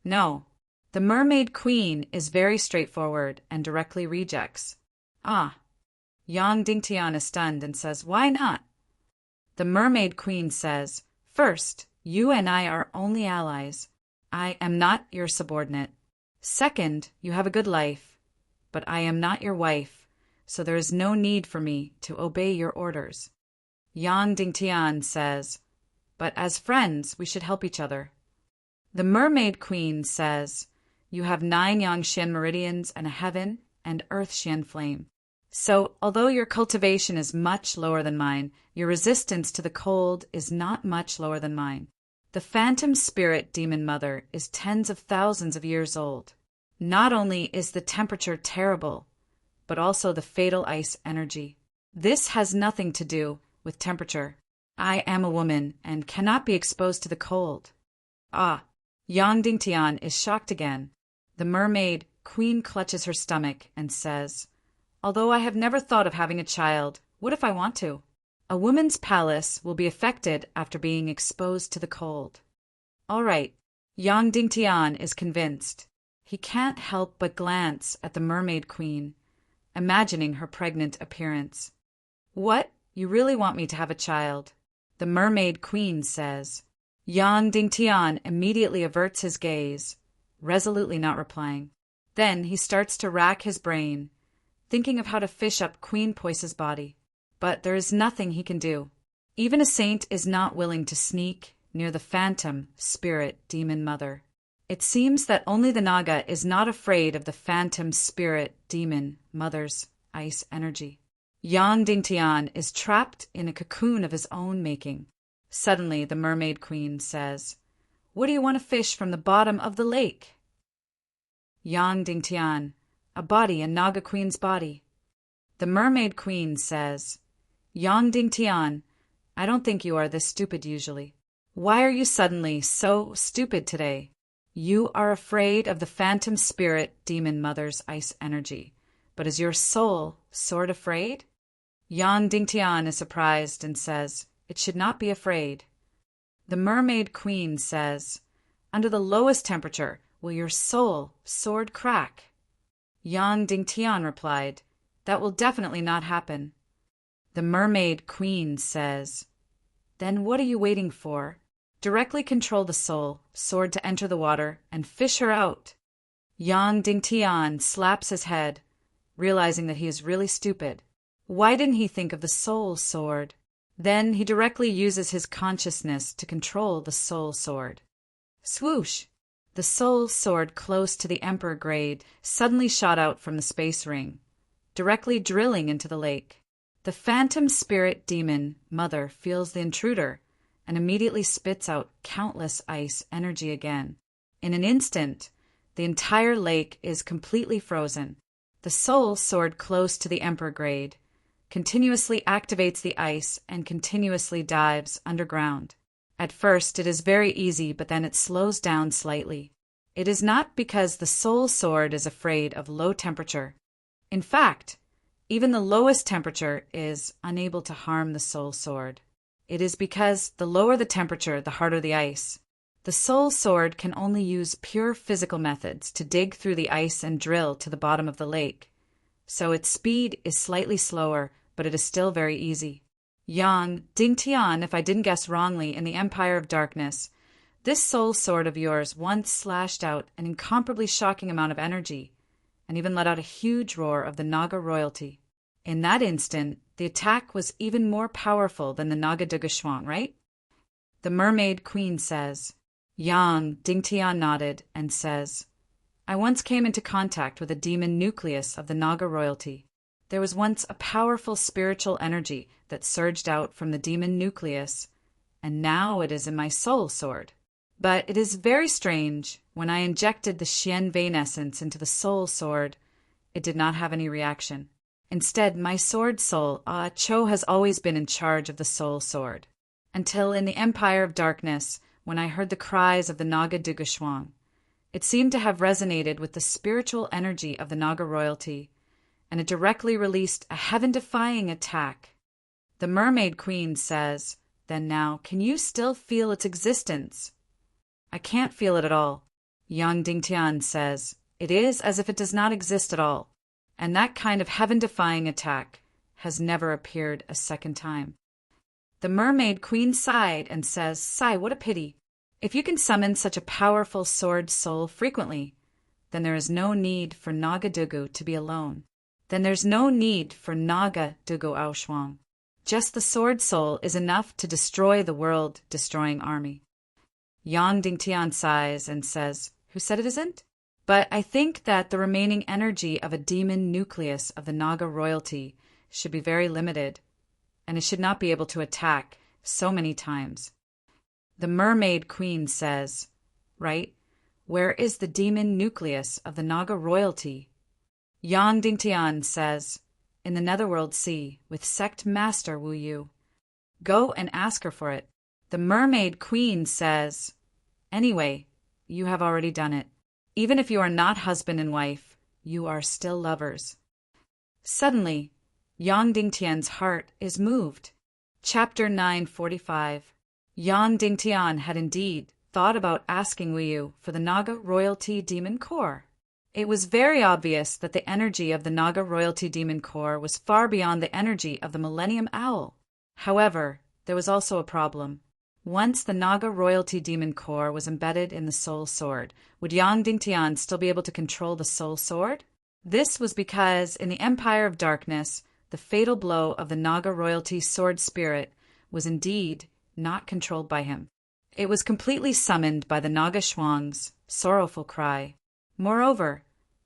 No. The mermaid queen is very straightforward and directly rejects. Yang Dingtian is stunned and says, "Why not?" The mermaid queen says, "First, you and I are only allies. I am not your subordinate. Second, you have a good life, but I am not your wife, so there is no need for me to obey your orders." Yang Dingtian says, "But as friends, we should help each other." The mermaid queen says, "You have 9 Yang-Xian meridians and a heaven and earth Xian flame. So, although your cultivation is much lower than mine, your resistance to the cold is not much lower than mine. The phantom spirit demon mother is tens of thousands of years old. Not only is the temperature terrible, but also the fatal ice energy. This has nothing to do with temperature. I am a woman and cannot be exposed to the cold." Yang Dingtian is shocked again. The mermaid queen clutches her stomach and says, "Although I have never thought of having a child, what if I want to? A woman's palace will be affected after being exposed to the cold." All right, Yang Dingtian is convinced. He can't help but glance at the mermaid queen, imagining her pregnant appearance. "What? You really want me to have a child?" the mermaid queen says. Yang Dingtian immediately averts his gaze, resolutely not replying. Then he starts to rack his brain, thinking of how to fish up Queen Poise's body. But there is nothing he can do. Even a saint is not willing to sneak near the phantom spirit demon mother. It seems that only the Naga is not afraid of the phantom spirit demon mother's ice energy. Yang Dingtian is trapped in a cocoon of his own making. Suddenly, the mermaid queen says, "What do you want to fish from the bottom of the lake?" Yang Dingtian, "A body, a Naga queen's body." The mermaid queen says, "Yang Dingtian, I don't think you are this stupid usually. Why are you suddenly so stupid today? You are afraid of the phantom spirit demon mother's ice energy. But is your soul sword afraid? Yang Dingtian is surprised and says, it should not be afraid. The mermaid queen says, under the lowest temperature will your soul sword crack. Yang Dingtian replied, that will definitely not happen. The mermaid queen says, then what are you waiting for? Directly control the soul sword to enter the water and fish her out. Yang Dingtian slaps his head, realizing that he is really stupid. Why didn't he think of the soul sword? Then he directly uses his consciousness to control the soul sword. Swoosh! The soul sword close to the emperor grade suddenly shot out from the space ring, directly drilling into the lake. The phantom spirit demon mother feels the intruder and immediately spits out countless ice energy again. In an instant, the entire lake is completely frozen. The soul sword close to the emperor grade continuously activates the ice and continuously dives underground. At first it is very easy, but then it slows down slightly. It is not because the soul sword is afraid of low temperature. In fact, even the lowest temperature is unable to harm the soul sword. It is because the lower the temperature, the harder the ice. The soul sword can only use pure physical methods to dig through the ice and drill to the bottom of the lake. So its speed is slightly slower, but it is still very easy. Yang Dingtian, if I didn't guess wrongly, in the Empire of Darkness, this soul sword of yours once slashed out an incomparably shocking amount of energy, and even let out a huge roar of the Naga royalty. In that instant, the attack was even more powerful than the Naga Dugashwang, right? The mermaid queen says. Yang Dingtian nodded and says, I once came into contact with a demon nucleus of the Naga royalty. There was once a powerful spiritual energy that surged out from the demon nucleus, and now it is in my soul sword. But it is very strange, when I injected the Xian vein essence into the soul sword, it did not have any reaction. Instead, my sword soul, Cho, has always been in charge of the soul sword. Until in the Empire of Darkness, when I heard the cries of the Naga Dugashwang, it seemed to have resonated with the spiritual energy of the Naga royalty, and it directly released a heaven-defying attack. The mermaid queen says, then now, can you still feel its existence? I can't feel it at all. Yang Dingtian says, it is as if it does not exist at all, and that kind of heaven-defying attack has never appeared a second time. The mermaid queen sighed and says, sigh, what a pity. If you can summon such a powerful sword soul frequently, then there is no need for Naga Dugu to be alone. Then there's no need for Naga Dugu Aoshwang. Just the sword soul is enough to destroy the world-destroying army. Yang Dingtian sighs and says, who said it isn't? But I think that the remaining energy of a demon nucleus of the Naga royalty should be very limited, and it should not be able to attack so many times. The mermaid queen says, right, where is the demon nucleus of the Naga royalty? Yang Dingtian says, in the Netherworld Sea, with sect master Wu Yu. Go and ask her for it. The mermaid queen says, anyway, you have already done it. Even if you are not husband and wife, you are still lovers. Suddenly, Yang Dingtian's heart is moved. Chapter 945. Yang Dingtian had indeed thought about asking Wu Yu for the Naga royalty demon core. It was very obvious that the energy of the Naga royalty demon core was far beyond the energy of the Millennium Owl. However, there was also a problem. Once the Naga royalty demon core was embedded in the soul sword, would Yang Dingtian still be able to control the soul sword? This was because in the Empire of Darkness, the fatal blow of the Naga royalty sword spirit was indeed not controlled by him. It was completely summoned by the Naga Shuang's sorrowful cry. Moreover,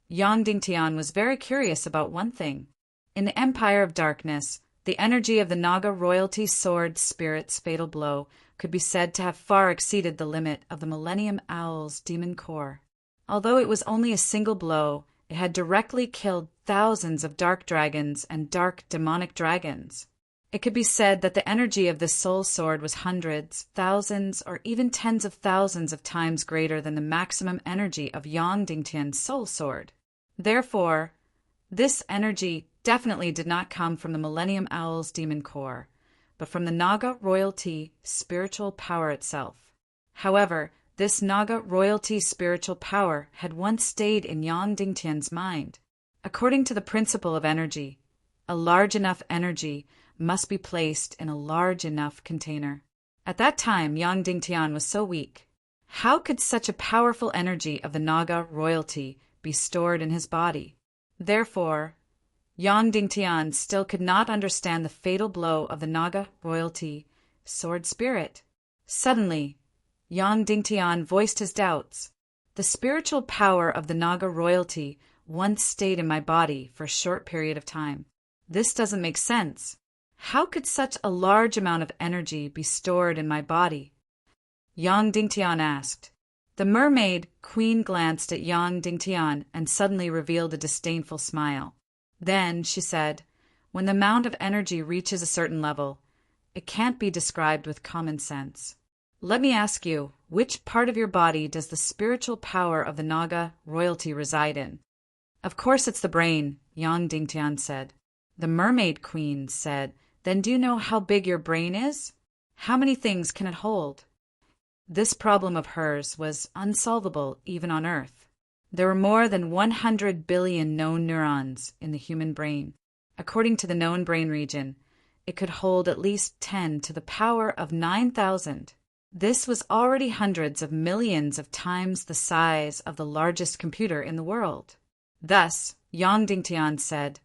Yang Dingtian was very curious about one thing. In the Empire of Darkness, the energy of the Naga royalty sword spirit's fatal blow could be said to have far exceeded the limit of the Millennium Owl's demon core. Although it was only a single blow, it had directly killed thousands of dark dragons and dark demonic dragons. It could be said that the energy of this soul sword was hundreds, thousands, or even tens of thousands of times greater than the maximum energy of Yang Dingtian's soul sword. Therefore, this energy definitely did not come from the Millennium Owl's demon core, but from the Naga royalty spiritual power itself. However, this Naga royalty spiritual power had once stayed in Yang Dingtian's mind. According to the principle of energy, a large enough energy must be placed in a large enough container. At that time, Yang Dingtian was so weak. How could such a powerful energy of the Naga royalty be stored in his body? Therefore, Yang Dingtian still could not understand the fatal blow of the Naga royalty sword spirit. Suddenly, Yang Dingtian voiced his doubts. The spiritual power of the Naga royalty once stayed in my body for a short period of time. This doesn't make sense. How could such a large amount of energy be stored in my body? Yang Dingtian asked. The mermaid queen glanced at Yang Dingtian and suddenly revealed a disdainful smile. Then she said, when the amount of energy reaches a certain level, it can't be described with common sense. Let me ask you, which part of your body does the spiritual power of the Naga royalty reside in? Of course it's the brain, Yang Dingtian said. The mermaid queen said, then do you know how big your brain is? How many things can it hold? This problem of hers was unsolvable even on Earth. There were more than 100 billion known neurons in the human brain. According to the known brain region, it could hold at least 10 to the power of 9,000. This was already hundreds of millions of times the size of the largest computer in the world. Thus, Yang Dingtian said,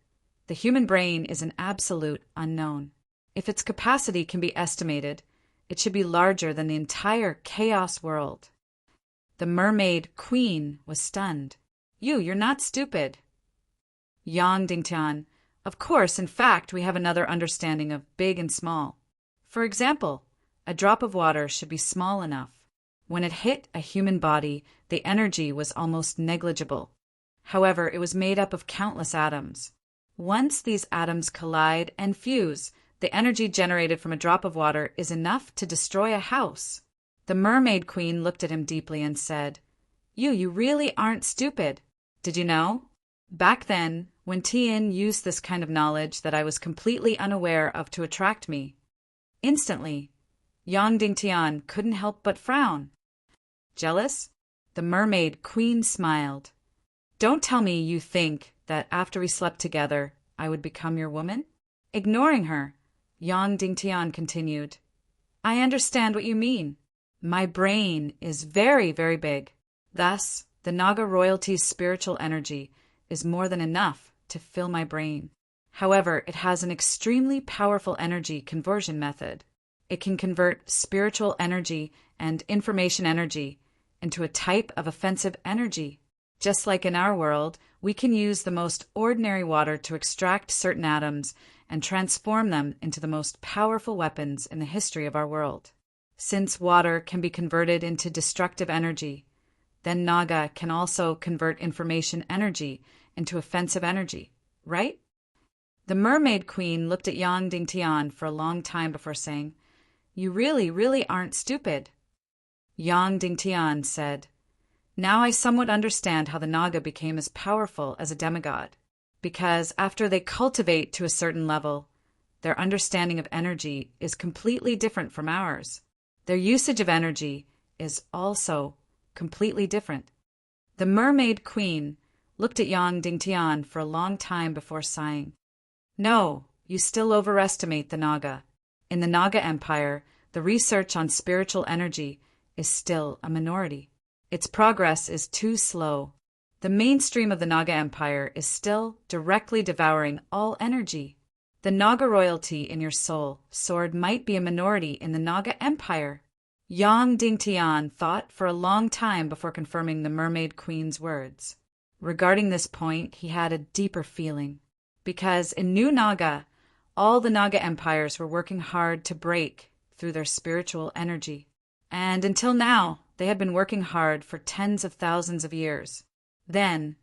the human brain is an absolute unknown. If its capacity can be estimated, it should be larger than the entire chaos world. The mermaid queen was stunned. You're not stupid. Yang Dingtian, of course, in fact, we have another understanding of big and small. For example, a drop of water should be small enough. When it hit a human body, the energy was almost negligible. However, it was made up of countless atoms. Once these atoms collide and fuse, the energy generated from a drop of water is enough to destroy a house. The mermaid queen looked at him deeply and said, You really aren't stupid. Did you know? Back then, when Tian used this kind of knowledge that I was completely unaware of to attract me, instantly, Yang Dingtian couldn't help but frown. Jealous? The mermaid queen smiled. Don't tell me you think that after we slept together, I would become your woman? Ignoring her, Yang Dingtian continued, I understand what you mean. My brain is very, very big. Thus, the Naga royalty's spiritual energy is more than enough to fill my brain. However, it has an extremely powerful energy conversion method. It can convert spiritual energy and information energy into a type of offensive energy. Just like in our world, we can use the most ordinary water to extract certain atoms and transform them into the most powerful weapons in the history of our world. Since water can be converted into destructive energy, then Naga can also convert information energy into offensive energy, right? The mermaid queen looked at Yang Dingtian for a long time before saying, You really aren't stupid. Yang Dingtian said, Now I somewhat understand how the Naga became as powerful as a demigod, because after they cultivate to a certain level, their understanding of energy is completely different from ours. Their usage of energy is also completely different. The mermaid queen looked at Yang Dingtian for a long time before sighing. No, you still overestimate the Naga. In the Naga Empire, the research on spiritual energy is still a minority. Its progress is too slow. The mainstream of the Naga Empire is still directly devouring all energy. The Naga royalty in your soul sword might be a minority in the Naga Empire. Yang Dingtian thought for a long time before confirming the mermaid queen's words. Regarding this point, he had a deeper feeling. Because in New Naga, all the Naga empires were working hard to break through their spiritual energy. And until now, they had been working hard for tens of thousands of years. Then,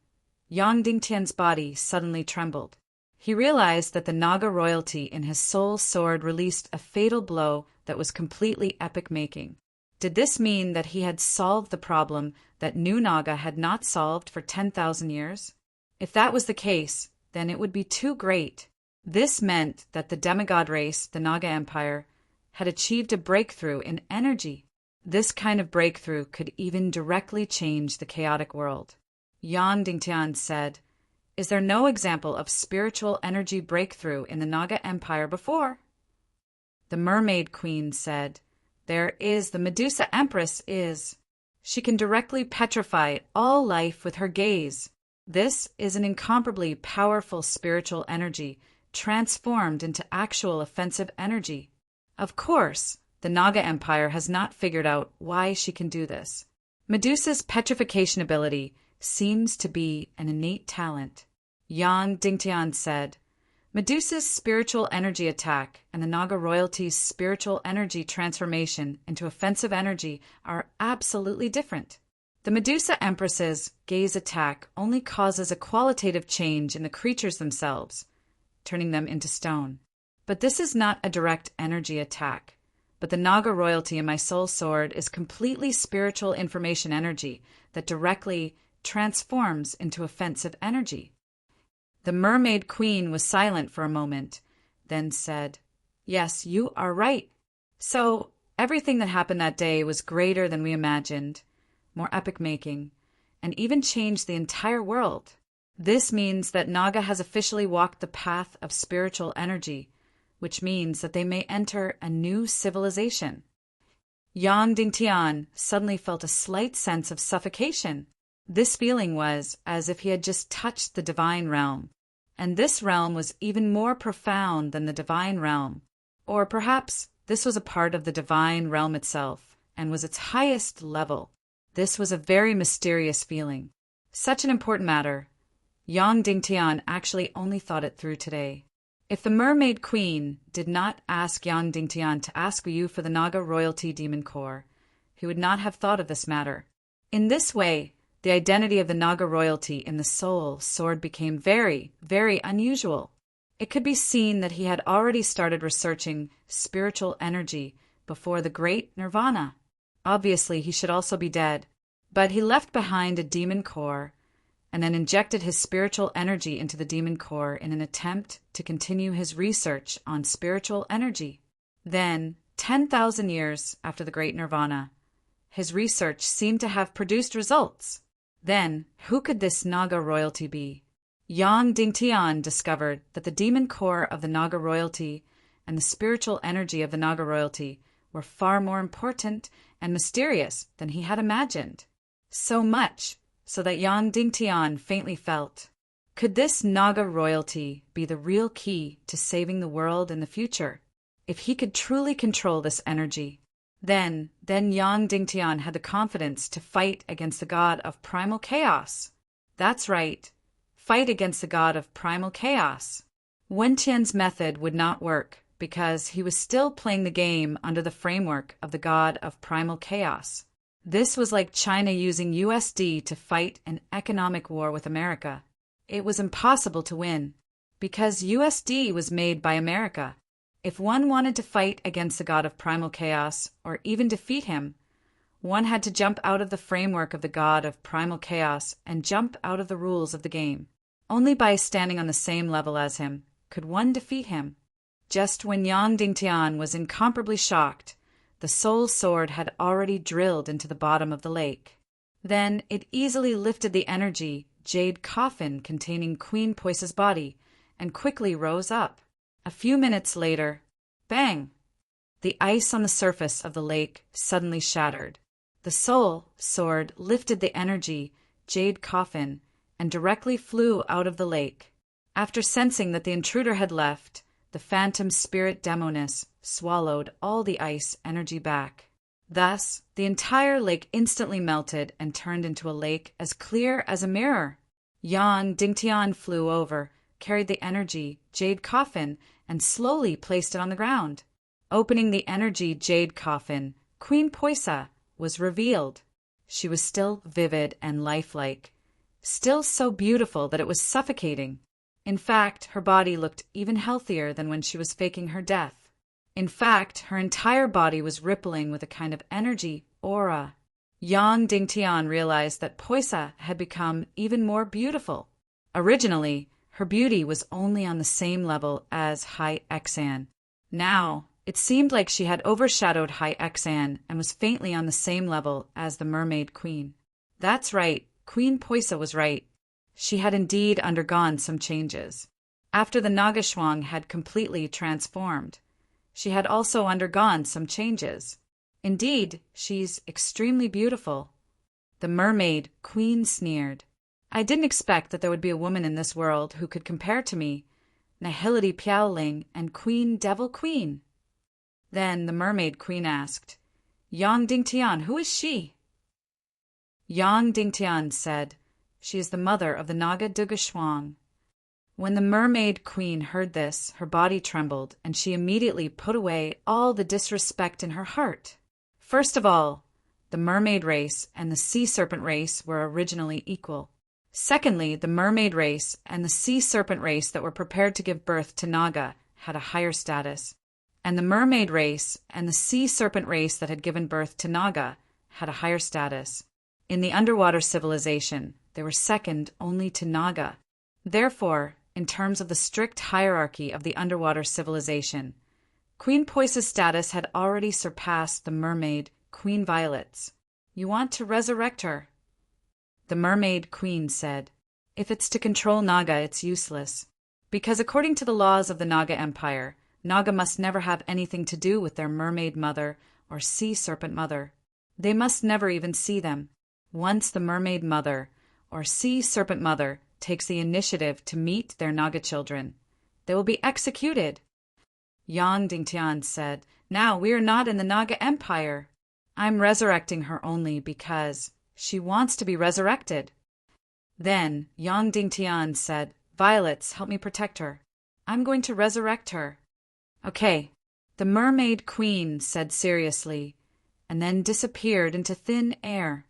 Yang Dingtian's body suddenly trembled. He realized that the Naga royalty in his soul sword released a fatal blow that was completely epic-making. Did this mean that he had solved the problem that New Naga had not solved for 10,000 years? If that was the case, then it would be too great. This meant that the demigod race, the Naga Empire, had achieved a breakthrough in energy. This kind of breakthrough could even directly change the chaotic world. Yang Dingtian said, "Is there no example of spiritual energy breakthrough in the Naga Empire before?" The Mermaid Queen said, "There is. The Medusa Empress is. She can directly petrify all life with her gaze. This is an incomparably powerful spiritual energy transformed into actual offensive energy. Of course, the Naga Empire has not figured out why she can do this. Medusa's petrification ability seems to be an innate talent." Yang Dingtian said, "Medusa's spiritual energy attack and the Naga royalty's spiritual energy transformation into offensive energy are absolutely different. The Medusa Empress's gaze attack only causes a qualitative change in the creatures themselves, turning them into stone. But this is not a direct energy attack. But the Naga royalty in my soul sword is completely spiritual information energy that directly transforms into offensive energy." The Mermaid Queen was silent for a moment, then said, "Yes, you are right. So everything that happened that day was greater than we imagined, more epic-making, and even changed the entire world. This means that Naga has officially walked the path of spiritual energy, which means that they may enter a new civilization." Yang Dingtian suddenly felt a slight sense of suffocation. This feeling was as if he had just touched the divine realm, and this realm was even more profound than the divine realm. Or perhaps this was a part of the divine realm itself, and was its highest level. This was a very mysterious feeling. Such an important matter. Yang Dingtian actually only thought it through today. If the Mermaid Queen did not ask Yang Dingtian to ask Yu for the Naga royalty demon core, he would not have thought of this matter. In this way, the identity of the Naga royalty in the soul sword became very, very unusual. It could be seen that he had already started researching spiritual energy before the great nirvana. Obviously, he should also be dead, but he left behind a demon core and then injected his spiritual energy into the demon core in an attempt to continue his research on spiritual energy. Then, 10,000 years after the great nirvana, his research seemed to have produced results. Then, who could this Naga royalty be? Yang Dingtian discovered that the demon core of the Naga royalty and the spiritual energy of the Naga royalty were far more important and mysterious than he had imagined. So much so that Yang Dingtian faintly felt, could this Naga royalty be the real key to saving the world in the future? If he could truly control this energy, then Yang Dingtian had the confidence to fight against the god of primal chaos. That's right, fight against the god of primal chaos. Wen Tian's method would not work because he was still playing the game under the framework of the god of primal chaos. This was like China using USD to fight an economic war with America. It was impossible to win, because USD was made by America. If one wanted to fight against the god of primal chaos, or even defeat him, one had to jump out of the framework of the god of primal chaos and jump out of the rules of the game. Only by standing on the same level as him could one defeat him. Just when Yang Dingtian was incomparably shocked, the soul sword had already drilled into the bottom of the lake. Then it easily lifted the energy jade coffin containing Queen Poisa's body and quickly rose up. A few minutes later, bang! The ice on the surface of the lake suddenly shattered. The soul sword lifted the energy jade coffin and directly flew out of the lake. After sensing that the intruder had left, the phantom spirit demoness swallowed all the ice energy back. Thus, the entire lake instantly melted and turned into a lake as clear as a mirror. Yang Dingtian flew over, carried the energy jade coffin, and slowly placed it on the ground. Opening the energy jade coffin, Queen Poisa was revealed. She was still vivid and lifelike, still so beautiful that it was suffocating. In fact, her body looked even healthier than when she was faking her death. In fact, her entire body was rippling with a kind of energy, aura. Yang Dingtian realized that Poisa had become even more beautiful. Originally, her beauty was only on the same level as Hai Xan. Now, it seemed like she had overshadowed Hai Xan and was faintly on the same level as the Mermaid Queen. That's right, Queen Poisa was right. She had indeed undergone some changes. After the Nagashwang had completely transformed, she had also undergone some changes. Indeed, she's extremely beautiful. The Mermaid Queen sneered. I didn't expect that there would be a woman in this world who could compare to me, Nihility Piaoling and Queen Devil Queen. Then the Mermaid Queen asked, Yang Dingtian, who is she? Yang Dingtian said, she is the mother of the Naga Dugashwang. When the Mermaid Queen heard this, her body trembled, and she immediately put away all the disrespect in her heart. First of all, the mermaid race and the sea serpent race were originally equal. Secondly, the mermaid race and the sea serpent race that were prepared to give birth to Naga had a higher status. And the mermaid race and the sea serpent race that had given birth to Naga had a higher status. In the underwater civilization, they were second only to Naga. Therefore, in terms of the strict hierarchy of the underwater civilization, Queen Poisa's status had already surpassed the mermaid Queen Violet's. You want to resurrect her? The Mermaid Queen said, if it's to control Naga, it's useless. Because according to the laws of the Naga Empire, Naga must never have anything to do with their mermaid mother or sea serpent mother. They must never even see them. Once the mermaid mother or sea serpent mother takes the initiative to meet their Naga children, they will be executed. Yang Dingtian said, now we are not in the Naga Empire. I'm resurrecting her only because she wants to be resurrected. Then Yang Dingtian said, Violets, help me protect her. I'm going to resurrect her. Okay, the Mermaid Queen said seriously, and then disappeared into thin air.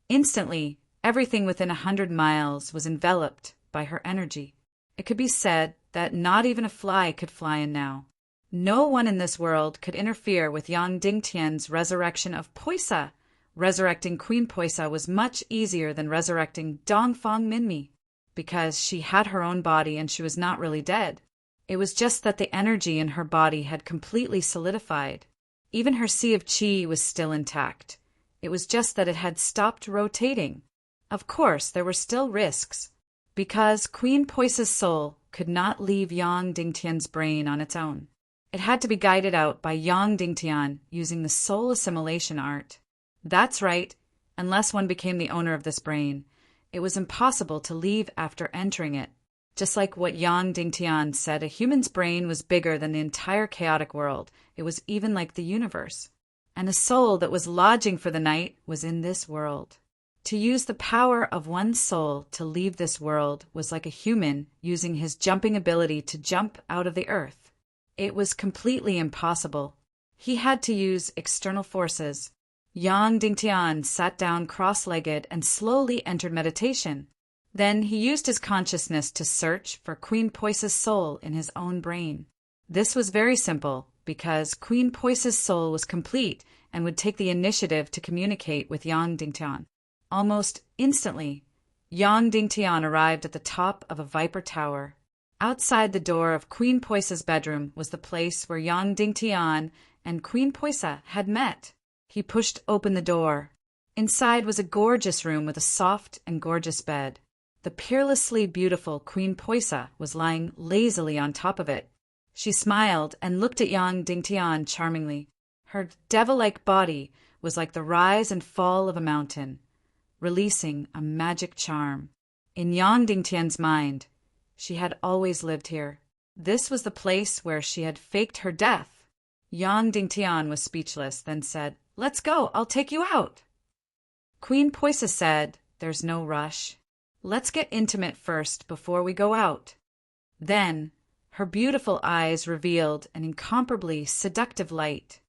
Instantly, everything within 100 miles was enveloped by her energy. It could be said that not even a fly could fly in now. No one in this world could interfere with Yang Dingtian's resurrection of Poisa. Resurrecting Queen Poisa was much easier than resurrecting Dongfang Minmi, because she had her own body and she was not really dead. It was just that the energy in her body had completely solidified. Even her sea of qi was still intact. It was just that it had stopped rotating. Of course, there were still risks, because Queen Poisa's soul could not leave Yang Dingtian's brain on its own. It had to be guided out by Yang Dingtian using the soul assimilation art. That's right, unless one became the owner of this brain, it was impossible to leave after entering it. Just like what Yang Dingtian said, a human's brain was bigger than the entire chaotic world. It was even like the universe. And a soul that was lodging for the night was in this world. To use the power of one's soul to leave this world was like a human using his jumping ability to jump out of the earth. It was completely impossible. He had to use external forces. Yang Dingtian sat down cross-legged and slowly entered meditation. Then he used his consciousness to search for Queen Poisa's soul in his own brain. This was very simple, because Queen Poisa's soul was complete and would take the initiative to communicate with Yang Dingtian. Almost instantly, Yang Dingtian arrived at the top of a viper tower. Outside the door of Queen Poisa's bedroom was the place where Yang Dingtian and Queen Poisa had met. He pushed open the door. Inside was a gorgeous room with a soft and gorgeous bed. The peerlessly beautiful Queen Poisa was lying lazily on top of it. She smiled and looked at Yang Dingtian charmingly. Her devil-like body was like the rise and fall of a mountain, releasing a magic charm. In Yang Dingtian's mind, she had always lived here. This was the place where she had faked her death. Yang Dingtian was speechless, then said, "Let's go, I'll take you out." Queen Poisa said, "There's no rush. Let's get intimate first before we go out." Then, her beautiful eyes revealed an incomparably seductive light.